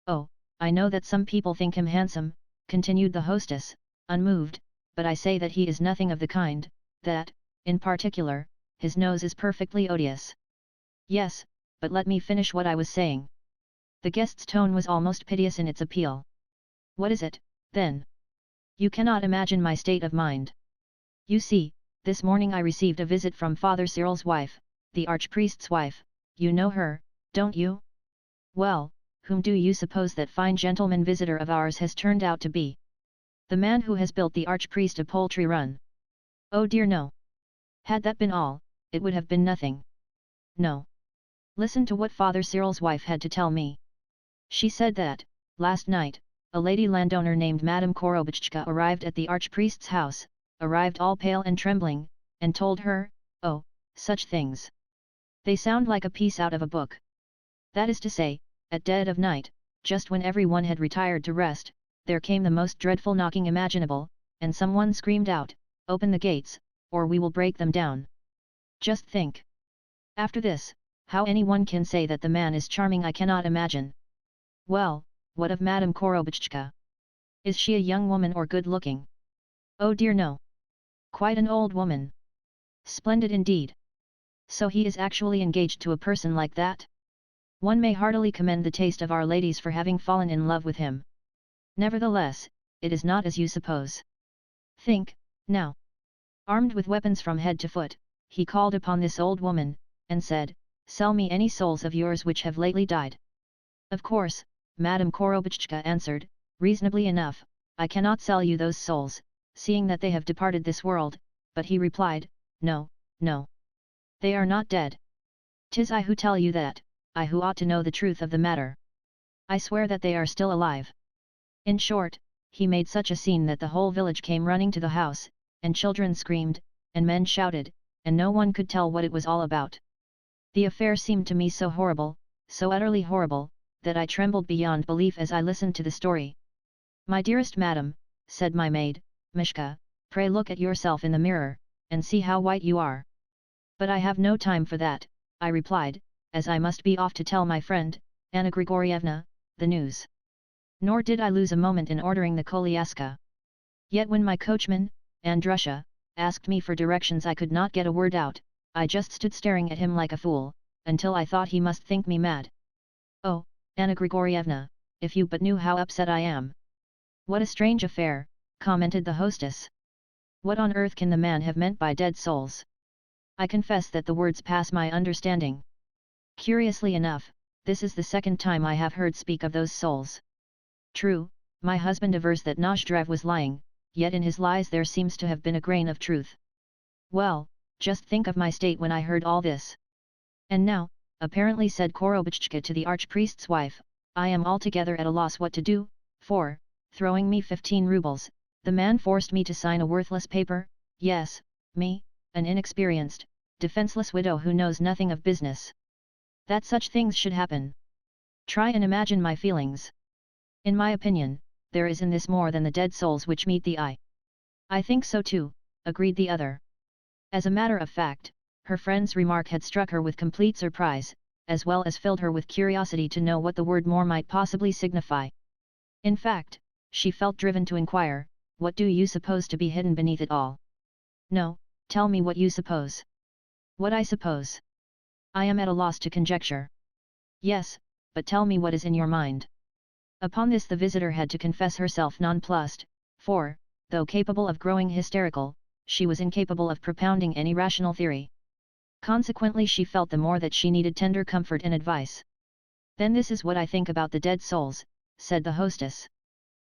Oh, I know that some people think him handsome," continued the hostess, unmoved, "but I say that he is nothing of the kind, that, in particular, his nose is perfectly odious. Yes, but let me finish what I was saying." The guest's tone was almost piteous in its appeal. "What is it, then? You cannot imagine my state of mind. You see, this morning I received a visit from Father Cyril's wife, the archpriest's wife. You know her, don't you? Well, whom do you suppose that fine gentleman visitor of ours has turned out to be?" The man who has built the archpriest a poultry run. Oh dear no. Had that been all, it would have been nothing. No. Listen to what Father Cyril's wife had to tell me. She said that, last night, a lady landowner named Madame Korobichka arrived at the archpriest's house, arrived all pale and trembling, and told her, oh, such things. They sound like a piece out of a book. That is to say, at dead of night, just when everyone had retired to rest, there came the most dreadful knocking imaginable, and someone screamed out, open the gates, or we will break them down. Just think. After this, how anyone can say that the man is charming I cannot imagine. Well, what of Madame Korobichka? Is she a young woman or good-looking? Oh dear no. Quite an old woman. Splendid indeed. So he is actually engaged to a person like that? One may heartily commend the taste of our ladies for having fallen in love with him. Nevertheless, it is not as you suppose. Think, now. Armed with weapons from head to foot, he called upon this old woman, and said, sell me any souls of yours which have lately died. Of course, Madame Korobichka answered, reasonably enough, I cannot sell you those souls, seeing that they have departed this world, but he replied, no, no. They are not dead. 'Tis I who tell you that, I who ought to know the truth of the matter. I swear that they are still alive. In short, he made such a scene that the whole village came running to the house, and children screamed, and men shouted, and no one could tell what it was all about. The affair seemed to me so horrible, so utterly horrible, that I trembled beyond belief as I listened to the story. My dearest madam, said my maid, Mishka, pray look at yourself in the mirror, and see how white you are. But I have no time for that, I replied, as I must be off to tell my friend, Anna Grigorievna, the news. Nor did I lose a moment in ordering the koliaska. Yet when my coachman, Andrusha, asked me for directions I could not get a word out, I just stood staring at him like a fool, until I thought he must think me mad. Oh, Anna Grigorievna, if you but knew how upset I am. What a strange affair, commented the hostess. What on earth can the man have meant by dead souls? I confess that the words pass my understanding. Curiously enough, this is the second time I have heard speak of those souls. True, my husband avers that Nozdrev was lying, yet in his lies there seems to have been a grain of truth. Well, just think of my state when I heard all this. And now, apparently said Korobichka to the archpriest's wife, I am altogether at a loss what to do, for, throwing me 15 rubles, the man forced me to sign a worthless paper, yes, me, an inexperienced, defenseless widow who knows nothing of business. That such things should happen. Try and imagine my feelings. In my opinion, there is in this more than the dead souls which meet the eye. I think so too, agreed the other. As a matter of fact, her friend's remark had struck her with complete surprise, as well as filled her with curiosity to know what the word more might possibly signify. In fact, she felt driven to inquire, what do you suppose to be hidden beneath it all? No, tell me what you suppose. What I suppose. I am at a loss to conjecture. Yes, but tell me what is in your mind. Upon this the visitor had to confess herself nonplussed, for, though capable of growing hysterical, she was incapable of propounding any rational theory. Consequently she felt the more that she needed tender comfort and advice. Then this is what I think about the dead souls, said the hostess.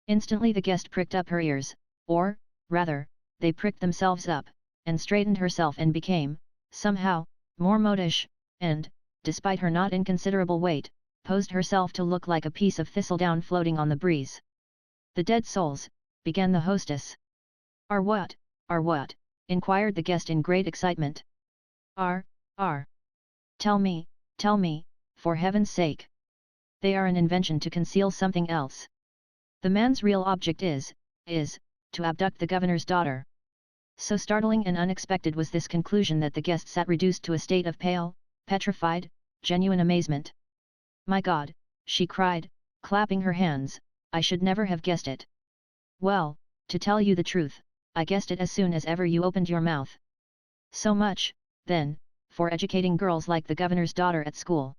Instantly the guest pricked up her ears, or, rather, they pricked themselves up, and straightened herself and became, somehow, more modish, and, despite her not inconsiderable weight, posed herself to look like a piece of thistledown floating on the breeze. The dead souls, began the hostess. Are what, inquired the guest in great excitement. Are. Tell me, for heaven's sake. They are an invention to conceal something else. The man's real object is, to abduct the governor's daughter. So startling and unexpected was this conclusion that the guest sat reduced to a state of pale, petrified, genuine amazement. My God, she cried, clapping her hands, I should never have guessed it. Well, to tell you the truth, I guessed it as soon as ever you opened your mouth. So much, then, for educating girls like the governor's daughter at school.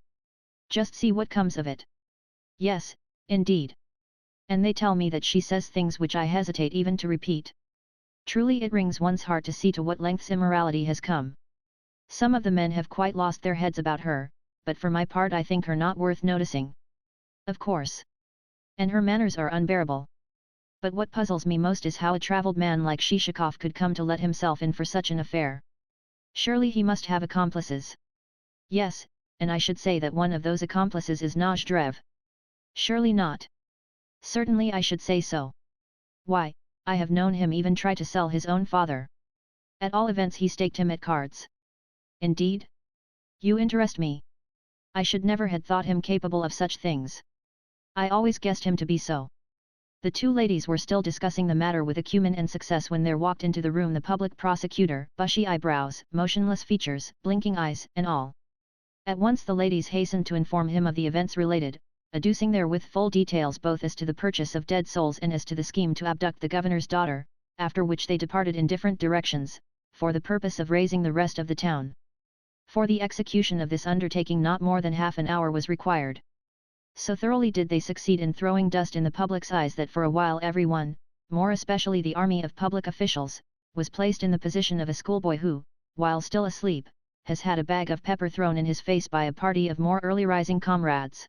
Just see what comes of it. Yes, indeed. And they tell me that she says things which I hesitate even to repeat. Truly it wrings one's heart to see to what lengths immorality has come. Some of the men have quite lost their heads about her, but for my part I think her not worth noticing. Of course. And her manners are unbearable. But what puzzles me most is how a traveled man like Shishakov could come to let himself in for such an affair. Surely he must have accomplices. Yes, and I should say that one of those accomplices is Nozdrev. Surely not. Certainly I should say so. Why, I have known him even try to sell his own father. At all events he staked him at cards. Indeed? You interest me. I should never had thought him capable of such things. I always guessed him to be so. The two ladies were still discussing the matter with acumen and success when there walked into the room the public prosecutor, bushy eyebrows, motionless features, blinking eyes, and all. At once the ladies hastened to inform him of the events related, adducing therewith full details both as to the purchase of dead souls and as to the scheme to abduct the governor's daughter, after which they departed in different directions, for the purpose of raising the rest of the town. For the execution of this undertaking not more than half an hour was required. So thoroughly did they succeed in throwing dust in the public's eyes that for a while everyone, more especially the army of public officials, was placed in the position of a schoolboy who, while still asleep, has had a bag of pepper thrown in his face by a party of more early rising comrades.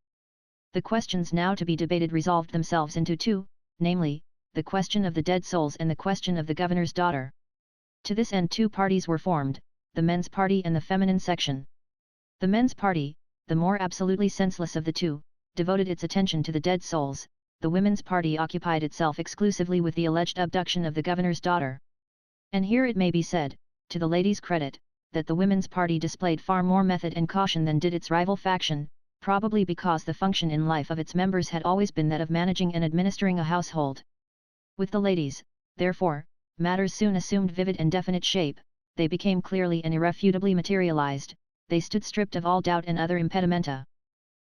The questions now to be debated resolved themselves into two, namely, the question of the dead souls and the question of the governor's daughter. To this end two parties were formed, the men's party and the feminine section. The men's party, the more absolutely senseless of the two, devoted its attention to the dead souls, the women's party occupied itself exclusively with the alleged abduction of the governor's daughter. And here it may be said, to the ladies' credit, that the women's party displayed far more method and caution than did its rival faction, probably because the function in life of its members had always been that of managing and administering a household. With the ladies, therefore, matters soon assumed vivid and definite shape, they became clearly and irrefutably materialized, they stood stripped of all doubt and other impedimenta.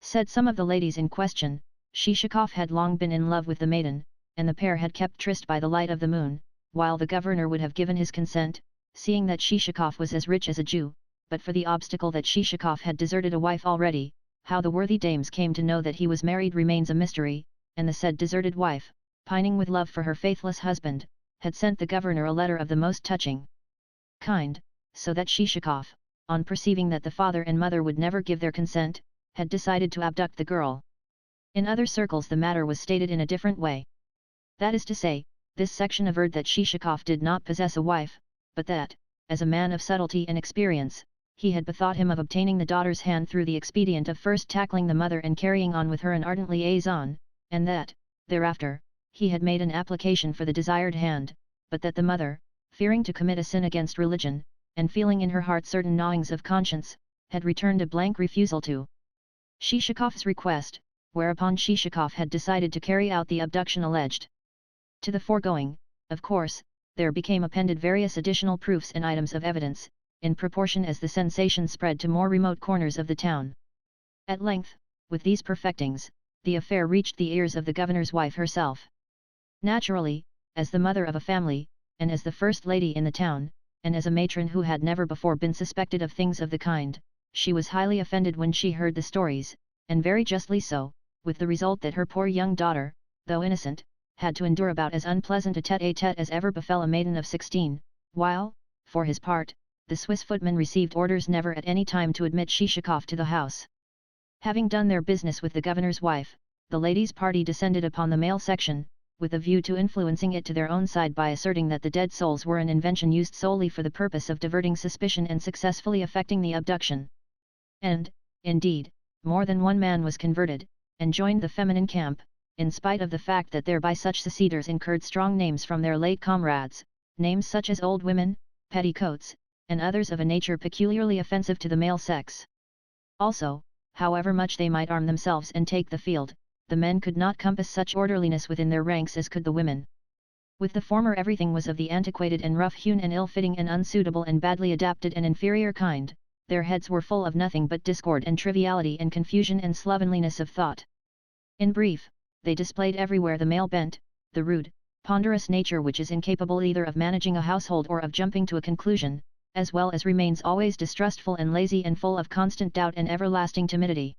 Said some of the ladies in question, Shishakov had long been in love with the maiden, and the pair had kept tryst by the light of the moon, while the governor would have given his consent, seeing that Shishakov was as rich as a Jew, but for the obstacle that Shishakov had deserted a wife already. How the worthy dames came to know that he was married remains a mystery, and the said deserted wife, pining with love for her faithless husband, had sent the governor a letter of the most touching kind, so that Shishakov, on perceiving that the father and mother would never give their consent, had decided to abduct the girl. In other circles the matter was stated in a different way. That is to say, this section averred that Shishakov did not possess a wife, but that, as a man of subtlety and experience, he had bethought him of obtaining the daughter's hand through the expedient of first tackling the mother and carrying on with her an ardent liaison, and that, thereafter, he had made an application for the desired hand, but that the mother, fearing to commit a sin against religion, and feeling in her heart certain gnawings of conscience, had returned a blank refusal to Shishakov's request, whereupon Shishakov had decided to carry out the abduction alleged. To the foregoing, of course, there became appended various additional proofs and items of evidence, in proportion as the sensation spread to more remote corners of the town. At length, with these perfectings, the affair reached the ears of the governor's wife herself. Naturally, as the mother of a family, and as the first lady in the town, and as a matron who had never before been suspected of things of the kind, she was highly offended when she heard the stories, and very justly so, with the result that her poor young daughter, though innocent, had to endure about as unpleasant a tete-a-tete as ever befell a maiden of 16, while, for his part, the Swiss footman received orders never at any time to admit Shishakov to the house. Having done their business with the governor's wife, the ladies' party descended upon the male section, with a view to influencing it to their own side by asserting that the dead souls were an invention used solely for the purpose of diverting suspicion and successfully effecting the abduction. And, indeed, more than one man was converted, and joined the feminine camp, in spite of the fact that thereby such seceders incurred strong names from their late comrades, names such as old women, petticoats, and others of a nature peculiarly offensive to the male sex. Also, however much they might arm themselves and take the field, the men could not compass such orderliness within their ranks as could the women. With the former everything was of the antiquated and rough-hewn and ill-fitting and unsuitable and badly adapted and inferior kind, their heads were full of nothing but discord and triviality and confusion and slovenliness of thought. In brief, they displayed everywhere the male bent, the rude, ponderous nature which is incapable either of managing a household or of jumping to a conclusion, as well as remains always distrustful and lazy and full of constant doubt and everlasting timidity.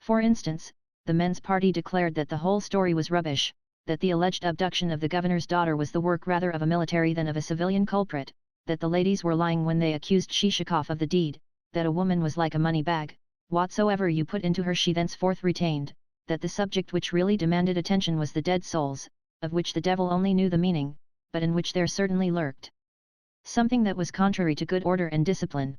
For instance, the men's party declared that the whole story was rubbish, that the alleged abduction of the governor's daughter was the work rather of a military than of a civilian culprit, that the ladies were lying when they accused Shishakov of the deed, that a woman was like a money bag, whatsoever you put into her she thenceforth retained, that the subject which really demanded attention was the dead souls, of which the devil only knew the meaning, but in which there certainly lurked something that was contrary to good order and discipline.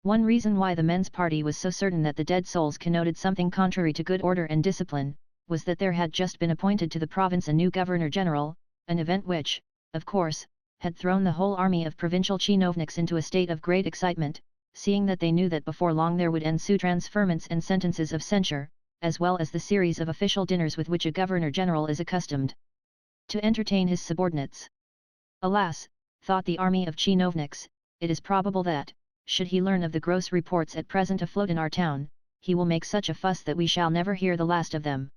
One reason why the men's party was so certain that the dead souls connoted something contrary to good order and discipline, was that there had just been appointed to the province a new governor-general, an event which, of course, had thrown the whole army of provincial chinovniks into a state of great excitement, seeing that they knew that before long there would ensue transferments and sentences of censure, as well as the series of official dinners with which a governor-general is accustomed to entertain his subordinates. Alas, thought the army of chinovniks, it is probable that, should he learn of the gross reports at present afloat in our town, he will make such a fuss that we shall never hear the last of them.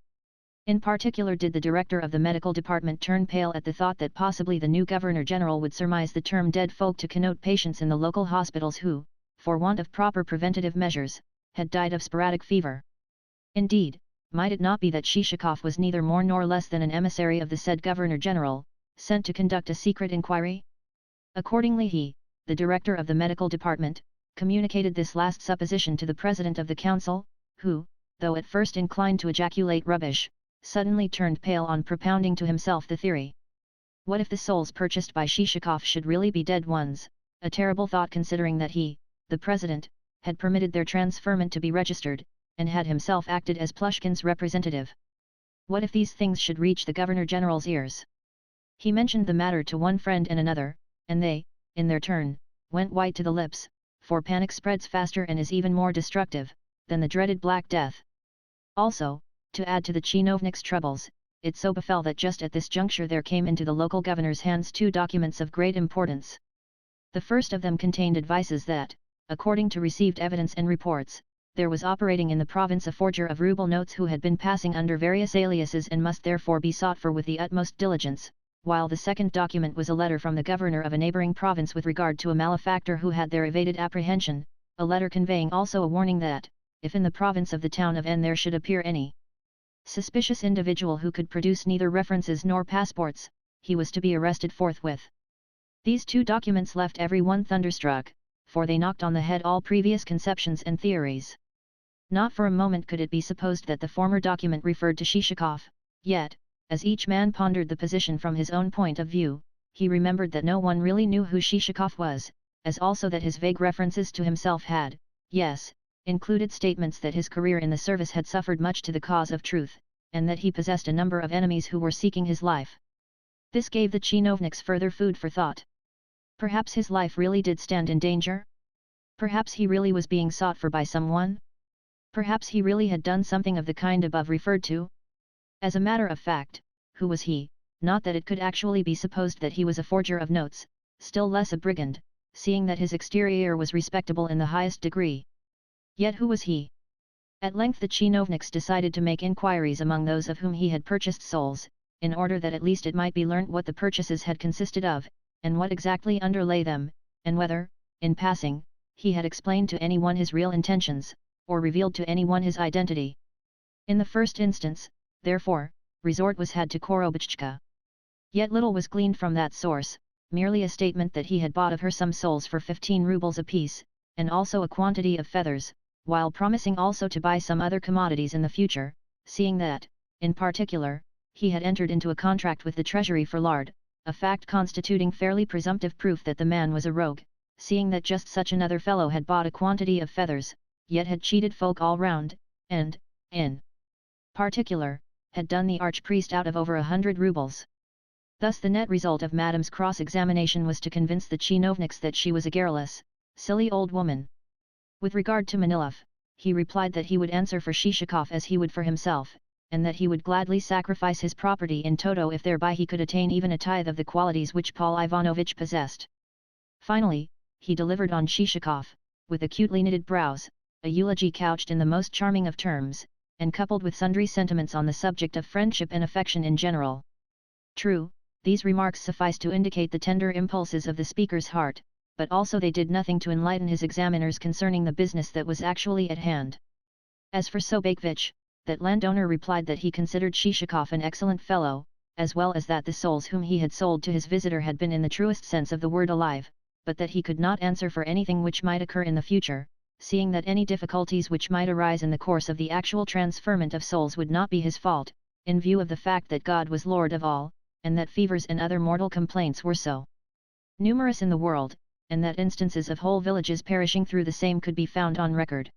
In particular did the director of the medical department turn pale at the thought that possibly the new governor-general would surmise the term dead folk to connote patients in the local hospitals who, for want of proper preventative measures, had died of sporadic fever. Indeed, might it not be that Shishakov was neither more nor less than an emissary of the said governor-general, sent to conduct a secret inquiry? Accordingly he, the director of the medical department, communicated this last supposition to the president of the council, who, though at first inclined to ejaculate rubbish, suddenly turned pale on propounding to himself the theory. What if the souls purchased by Shishakov should really be dead ones, a terrible thought considering that he, the president, had permitted their transferment to be registered, and had himself acted as Plushkin's representative. What if these things should reach the governor-general's ears? He mentioned the matter to one friend and another, and they, in their turn, went white to the lips, for panic spreads faster and is even more destructive, than the dreaded Black Death. Also, to add to the chinovniks' troubles, it so befell that just at this juncture there came into the local governor's hands two documents of great importance. The first of them contained advices that, according to received evidence and reports, there was operating in the province a forger of ruble notes who had been passing under various aliases and must therefore be sought for with the utmost diligence, while the second document was a letter from the governor of a neighbouring province with regard to a malefactor who had there evaded apprehension, a letter conveying also a warning that, if in the province of the town of N there should appear any suspicious individual who could produce neither references nor passports, he was to be arrested forthwith. These two documents left everyone thunderstruck, for they knocked on the head all previous conceptions and theories. Not for a moment could it be supposed that the former document referred to Shishakov, yet, as each man pondered the position from his own point of view, he remembered that no one really knew who Shishakov was, as also that his vague references to himself had, yes, included statements that his career in the service had suffered much to the cause of truth, and that he possessed a number of enemies who were seeking his life. This gave the chinovniks further food for thought. Perhaps his life really did stand in danger? Perhaps he really was being sought for by someone? Perhaps he really had done something of the kind above referred to? As a matter of fact, who was he? Not that it could actually be supposed that he was a forger of notes, still less a brigand, seeing that his exterior was respectable in the highest degree. Yet who was he? At length the chinovniks decided to make inquiries among those of whom he had purchased souls, in order that at least it might be learnt what the purchases had consisted of, and what exactly underlay them, and whether, in passing, he had explained to anyone his real intentions, or revealed to anyone his identity. In the first instance, therefore, resort was had to Korobotchka. Yet little was gleaned from that source, merely a statement that he had bought of her some souls for 15 rubles apiece, and also a quantity of feathers, while promising also to buy some other commodities in the future, seeing that, in particular, he had entered into a contract with the treasury for lard, a fact constituting fairly presumptive proof that the man was a rogue, seeing that just such another fellow had bought a quantity of feathers, yet had cheated folk all round, and, in particular, had done the archpriest out of over 100 rubles. Thus the net result of Madame's cross-examination was to convince the chinovniks that she was a garrulous, silly old woman. With regard to Manilov, he replied that he would answer for Shishakov as he would for himself, and that he would gladly sacrifice his property in toto if thereby he could attain even a tithe of the qualities which Paul Ivanovitch possessed. Finally, he delivered on Shishakov, with acutely knitted brows, a eulogy couched in the most charming of terms, and coupled with sundry sentiments on the subject of friendship and affection in general. True, these remarks suffice to indicate the tender impulses of the speaker's heart, but also they did nothing to enlighten his examiners concerning the business that was actually at hand. As for Sobakevich, that landowner replied that he considered Shishakov an excellent fellow, as well as that the souls whom he had sold to his visitor had been in the truest sense of the word alive, but that he could not answer for anything which might occur in the future, seeing that any difficulties which might arise in the course of the actual transferment of souls would not be his fault, in view of the fact that God was Lord of all, and that fevers and other mortal complaints were so numerous in the world, and that instances of whole villages perishing through the same could be found on record.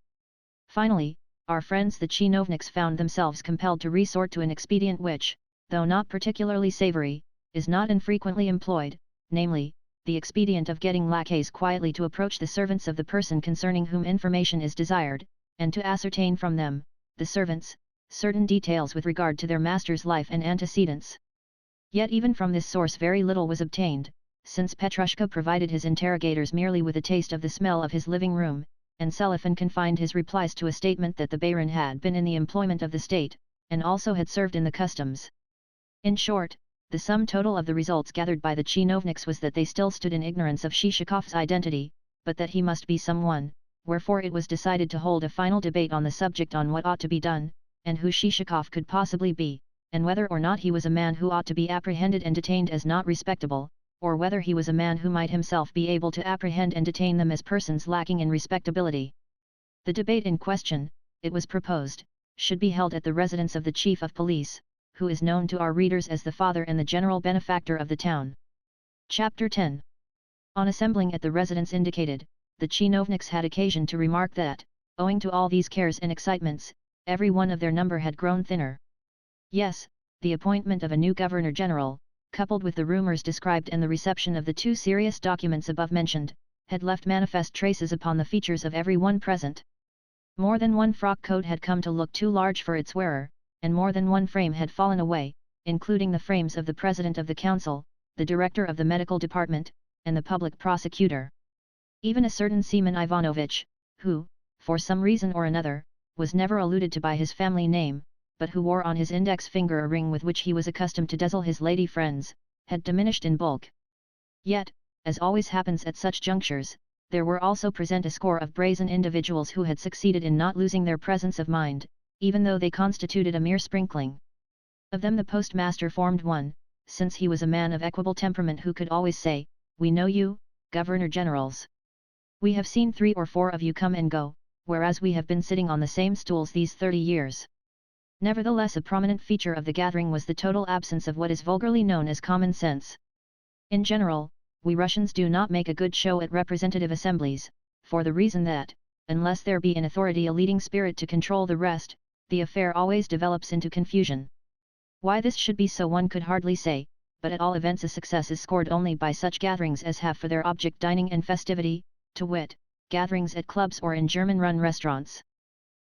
Finally, our friends the chinovniks found themselves compelled to resort to an expedient which, though not particularly savory, is not infrequently employed, namely, the expedient of getting lackeys quietly to approach the servants of the person concerning whom information is desired, and to ascertain from them, the servants, certain details with regard to their master's life and antecedents. Yet even from this source very little was obtained, since Petrushka provided his interrogators merely with a taste of the smell of his living room, and Selifan confined his replies to a statement that the Baron had been in the employment of the state, and also had served in the customs. In short, the sum total of the results gathered by the chinovniks was that they still stood in ignorance of Shishikov's identity, but that he must be someone, wherefore it was decided to hold a final debate on the subject on what ought to be done, and who Shishikov could possibly be, and whether or not he was a man who ought to be apprehended and detained as not respectable, or whether he was a man who might himself be able to apprehend and detain them as persons lacking in respectability. The debate in question, it was proposed, should be held at the residence of the Chief of Police, who is known to our readers as the father and the general benefactor of the town. Chapter 10. On assembling at the residence indicated, the chinovniks had occasion to remark that, owing to all these cares and excitements, every one of their number had grown thinner. Yes, the appointment of a new Governor-General, coupled with the rumours described and the reception of the two serious documents above mentioned, had left manifest traces upon the features of every one present. More than one frock coat had come to look too large for its wearer, and more than one frame had fallen away, including the frames of the President of the Council, the Director of the Medical Department, and the Public Prosecutor. Even a certain Seaman Ivanovich, who, for some reason or another, was never alluded to by his family name, but who wore on his index finger a ring with which he was accustomed to dazzle his lady friends, had diminished in bulk. Yet, as always happens at such junctures, there were also present a score of brazen individuals who had succeeded in not losing their presence of mind, even though they constituted a mere sprinkling. Of them the postmaster formed one, since he was a man of equable temperament who could always say, "We know you, Governor-Generals. We have seen 3 or 4 of you come and go, whereas we have been sitting on the same stools these 30 years. Nevertheless, a prominent feature of the gathering was the total absence of what is vulgarly known as common sense. In general, we Russians do not make a good show at representative assemblies, for the reason that, unless there be in authority a leading spirit to control the rest, the affair always develops into confusion. Why this should be so one could hardly say, but at all events a success is scored only by such gatherings as have for their object dining and festivity, to wit, gatherings at clubs or in German-run restaurants.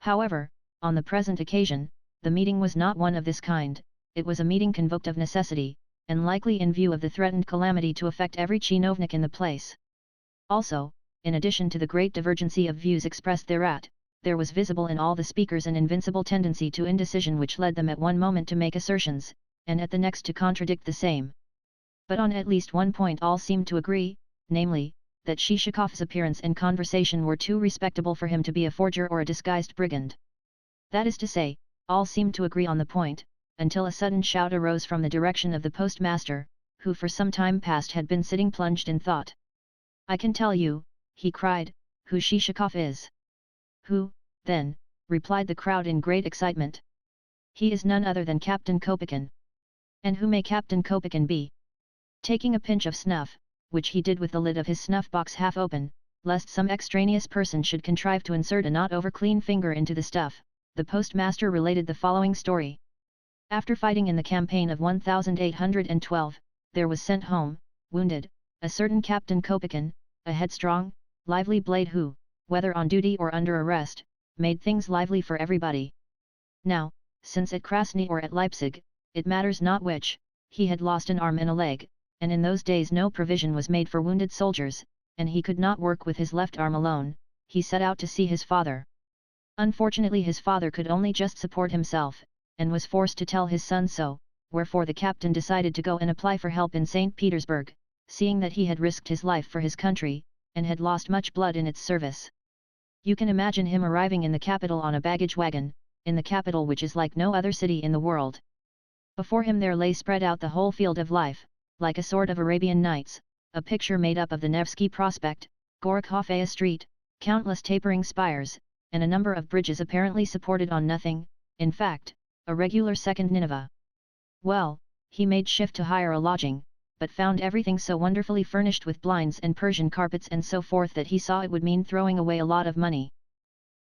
However, on the present occasion, the meeting was not one of this kind, it was a meeting convoked of necessity, and likely in view of the threatened calamity to affect every chinovnik in the place. Also, in addition to the great divergency of views expressed thereat, there was visible in all the speakers an invincible tendency to indecision which led them at one moment to make assertions, and at the next to contradict the same. But on at least one point all seemed to agree, namely, that Shishikov's appearance and conversation were too respectable for him to be a forger or a disguised brigand. That is to say, all seemed to agree on the point, until a sudden shout arose from the direction of the postmaster, who for some time past had been sitting plunged in thought. "I can tell you," he cried, "who Shishikov is." "Who, then?" replied the crowd in great excitement. "He is none other than Captain Kopikin." "And who may Captain Kopikin be?" Taking a pinch of snuff, which he did with the lid of his snuff-box half open, lest some extraneous person should contrive to insert a not over-clean finger into the stuff, the postmaster related the following story. After fighting in the campaign of 1812, there was sent home, wounded, a certain Captain Kopikin, a headstrong, lively blade who, whether on duty or under arrest, made things lively for everybody. Now, since at Krasny or at Leipzig, it matters not which, he had lost an arm and a leg, and in those days no provision was made for wounded soldiers, and he could not work with his left arm alone, he set out to see his father. Unfortunately his father could only just support himself, and was forced to tell his son so, wherefore the captain decided to go and apply for help in St. Petersburg, seeing that he had risked his life for his country, and had lost much blood in its service. You can imagine him arriving in the capital on a baggage wagon, in the capital which is like no other city in the world. Before him there lay spread out the whole field of life, like a sort of Arabian Nights, a picture made up of the Nevsky Prospect, Gorokhoffaya Street, countless tapering spires, and a number of bridges apparently supported on nothing, in fact, a regular second Nineveh. Well, he made shift to hire a lodging, but found everything so wonderfully furnished with blinds and Persian carpets and so forth that he saw it would mean throwing away a lot of money.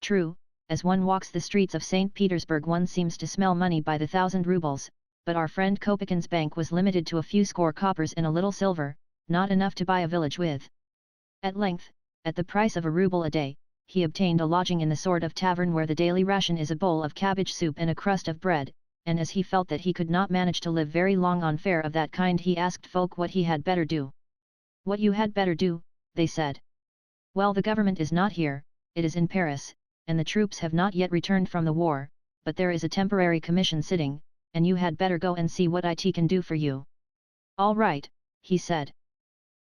True, as one walks the streets of St. Petersburg one seems to smell money by the 1,000 rubles, but our friend Kopikin's bank was limited to a few score coppers and a little silver, not enough to buy a village with. At length, at the price of a ruble a day, he obtained a lodging in the sort of tavern where the daily ration is a bowl of cabbage soup and a crust of bread, and as he felt that he could not manage to live very long on fare of that kind he asked folk what he had better do. "What you had better do," they said. "Well, the government is not here, it is in Paris, and the troops have not yet returned from the war, but there is a temporary commission sitting, and you had better go and see what it can do for you." "All right," he said.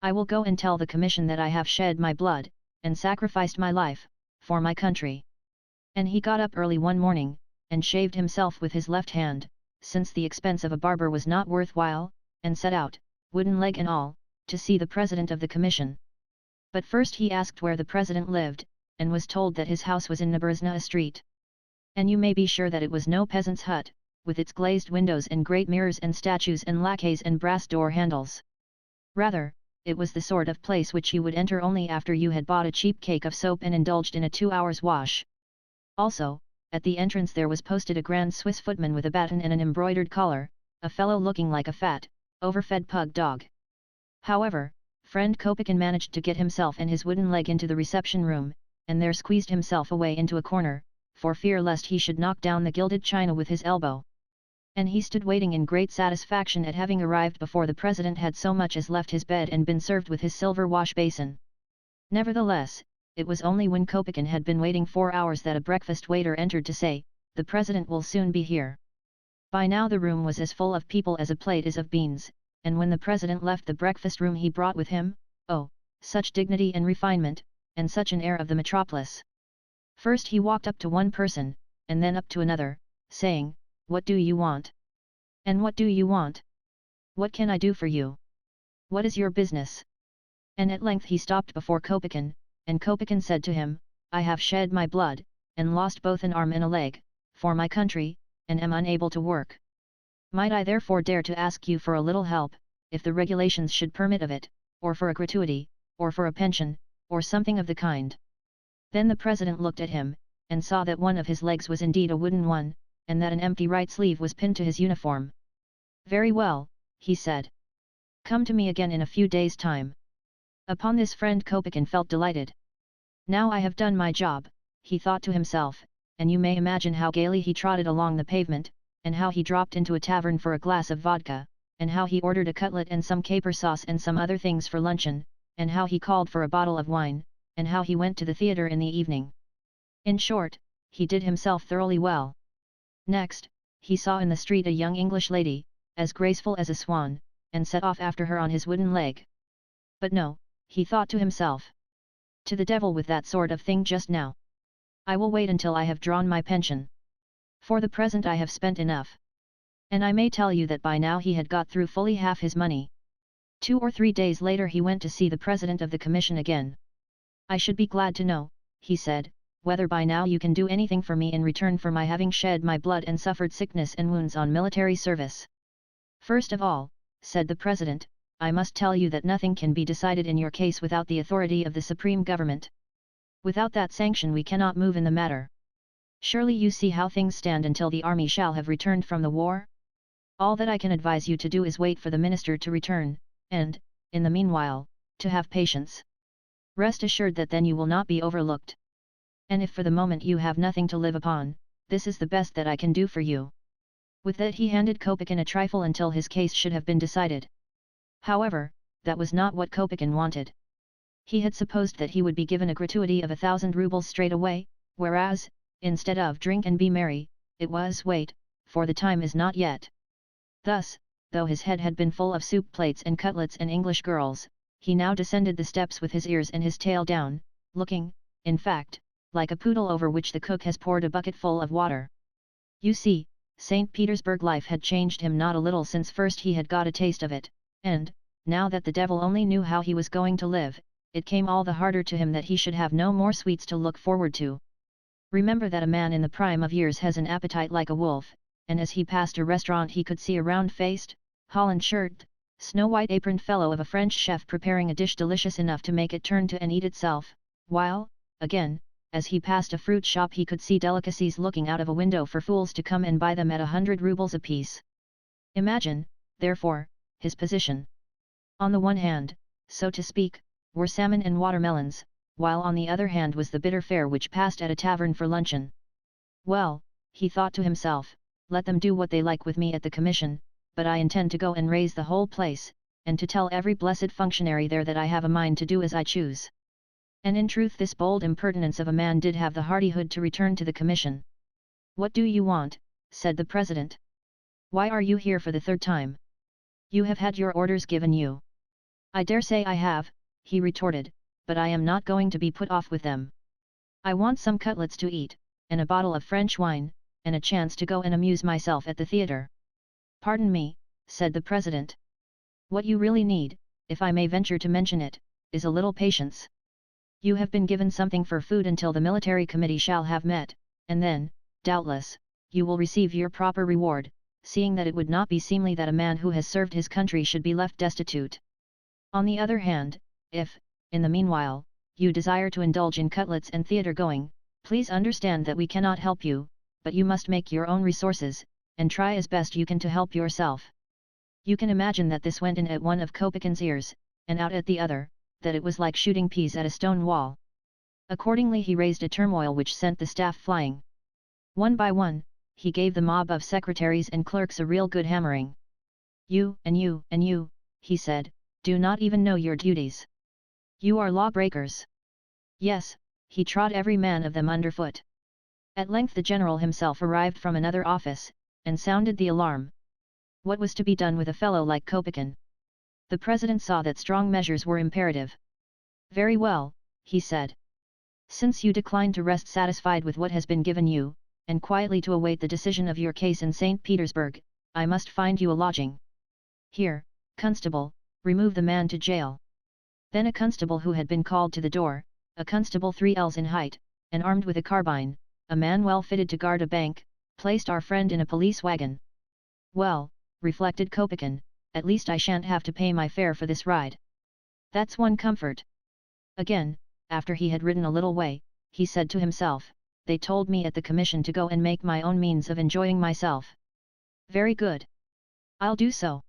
"I will go and tell the commission that I have shed my blood, and sacrificed my life, for my country." And he got up early one morning, and shaved himself with his left hand, since the expense of a barber was not worth while, and set out, wooden leg and all, to see the president of the commission. But first he asked where the president lived, and was told that his house was in Naberezhna Street. And you may be sure that it was no peasant's hut, with its glazed windows and great mirrors and statues and lacqueys and brass door handles. Rather, it was the sort of place which you would enter only after you had bought a cheap cake of soap and indulged in a 2 hours wash. Also, at the entrance there was posted a grand Swiss footman with a baton and an embroidered collar, a fellow looking like a fat, overfed pug dog. However, friend Kopikin managed to get himself and his wooden leg into the reception room, and there squeezed himself away into a corner, for fear lest he should knock down the gilded china with his elbow. And he stood waiting in great satisfaction at having arrived before the president had so much as left his bed and been served with his silver wash basin. Nevertheless, it was only when Kopikin had been waiting 4 hours that a breakfast waiter entered to say, "The president will soon be here." By now the room was as full of people as a plate is of beans, and when the president left the breakfast room he brought with him, oh, such dignity and refinement, and such an air of the metropolis. First he walked up to one person, and then up to another, saying, "What do you want? And what do you want? What can I do for you? What is your business?" And at length he stopped before Kopikin, and Kopikin said to him, "I have shed my blood, and lost both an arm and a leg, for my country, and am unable to work. Might I therefore dare to ask you for a little help, if the regulations should permit of it, or for a gratuity, or for a pension, or something of the kind?" Then the president looked at him, and saw that one of his legs was indeed a wooden one, and that an empty right sleeve was pinned to his uniform. "Very well," he said. "Come to me again in a few days' time." Upon this friend Kopikin felt delighted. "Now I have done my job," he thought to himself, and you may imagine how gaily he trotted along the pavement, and how he dropped into a tavern for a glass of vodka, and how he ordered a cutlet and some caper sauce and some other things for luncheon, and how he called for a bottle of wine, and how he went to the theatre in the evening. In short, he did himself thoroughly well. Next, he saw in the street a young English lady, as graceful as a swan, and set off after her on his wooden leg. But no, he thought to himself. To the devil with that sort of thing just now. I will wait until I have drawn my pension. For the present I have spent enough. And I may tell you that by now he had got through fully half his money. 2 or 3 days later he went to see the president of the commission again. "I should be glad to know," he said, "whether by now you can do anything for me in return for my having shed my blood and suffered sickness and wounds on military service." "First of all," said the president, "I must tell you that nothing can be decided in your case without the authority of the supreme government. Without that sanction we cannot move in the matter. Surely you see how things stand until the army shall have returned from the war? All that I can advise you to do is wait for the minister to return, and, in the meanwhile, to have patience. Rest assured that then you will not be overlooked. And if for the moment you have nothing to live upon, this is the best that I can do for you." With that he handed Kopikin a trifle until his case should have been decided. However, that was not what Kopikin wanted. He had supposed that he would be given a gratuity of 1,000 rubles straight away, whereas, instead of "drink and be merry," it was "wait, for the time is not yet." Thus, though his head had been full of soup plates and cutlets and English girls, he now descended the steps with his ears and his tail down, looking, in fact, like a poodle over which the cook has poured a bucketful of water. You see, St. Petersburg life had changed him not a little since first he had got a taste of it, and, now that the devil only knew how he was going to live, it came all the harder to him that he should have no more sweets to look forward to. Remember that a man in the prime of years has an appetite like a wolf, and as he passed a restaurant he could see a round-faced, Holland shirt, snow-white aproned fellow of a French chef preparing a dish delicious enough to make it turn to and eat itself, while, again, as he passed a fruit shop he could see delicacies looking out of a window for fools to come and buy them at 100 rubles apiece. Imagine, therefore, his position. On the one hand, so to speak, were salmon and watermelons, while on the other hand was the bitter fare which passed at a tavern for luncheon. Well, he thought to himself, let them do what they like with me at the commission, but I intend to go and raise the whole place, and to tell every blessed functionary there that I have a mind to do as I choose. And in truth this bold impertinence of a man did have the hardihood to return to the commission. What do you want? Said the president. Why are you here for the third time? You have had your orders given you. I dare say I have, he retorted, but I am not going to be put off with them. I want some cutlets to eat, and a bottle of French wine, and a chance to go and amuse myself at the theatre. Pardon me, said the president. What you really need, if I may venture to mention it, is a little patience. You have been given something for food until the military committee shall have met, and then, doubtless, you will receive your proper reward, seeing that it would not be seemly that a man who has served his country should be left destitute. On the other hand, if, in the meanwhile, you desire to indulge in cutlets and theatre going, please understand that we cannot help you, but you must make your own resources, and try as best you can to help yourself. You can imagine that this went in at one of Kopekin's ears, and out at the other, that it was like shooting peas at a stone wall. Accordingly he raised a turmoil which sent the staff flying. One by one, he gave the mob of secretaries and clerks a real good hammering. You, and you, and you, he said, do not even know your duties. You are lawbreakers. Yes, he trod every man of them underfoot. At length the general himself arrived from another office, and sounded the alarm. What was to be done with a fellow like Kopekin? The president saw that strong measures were imperative. Very well, he said. Since you decline to rest satisfied with what has been given you, and quietly to await the decision of your case in St. Petersburg, I must find you a lodging. Here, constable, remove the man to jail. Then a constable who had been called to the door, a constable 3 ells in height, and armed with a carbine, a man well fitted to guard a bank, placed our friend in a police wagon. Well, reflected Kopekin, at least I shan't have to pay my fare for this ride. That's one comfort. Again, after he had ridden a little way, he said to himself, they told me at the commission to go and make my own means of enjoying myself. Very good. I'll do so.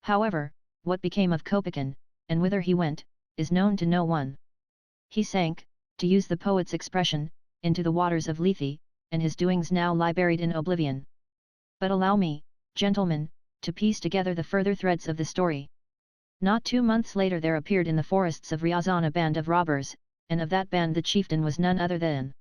However, what became of Kopekin, and whither he went, is known to no one. He sank, to use the poet's expression, into the waters of Lethe, and his doings now lie buried in oblivion. But allow me, gentlemen, to piece together the further threads of the story. Not 2 months later there appeared in the forests of Ryazan a band of robbers, and of that band the chieftain was none other than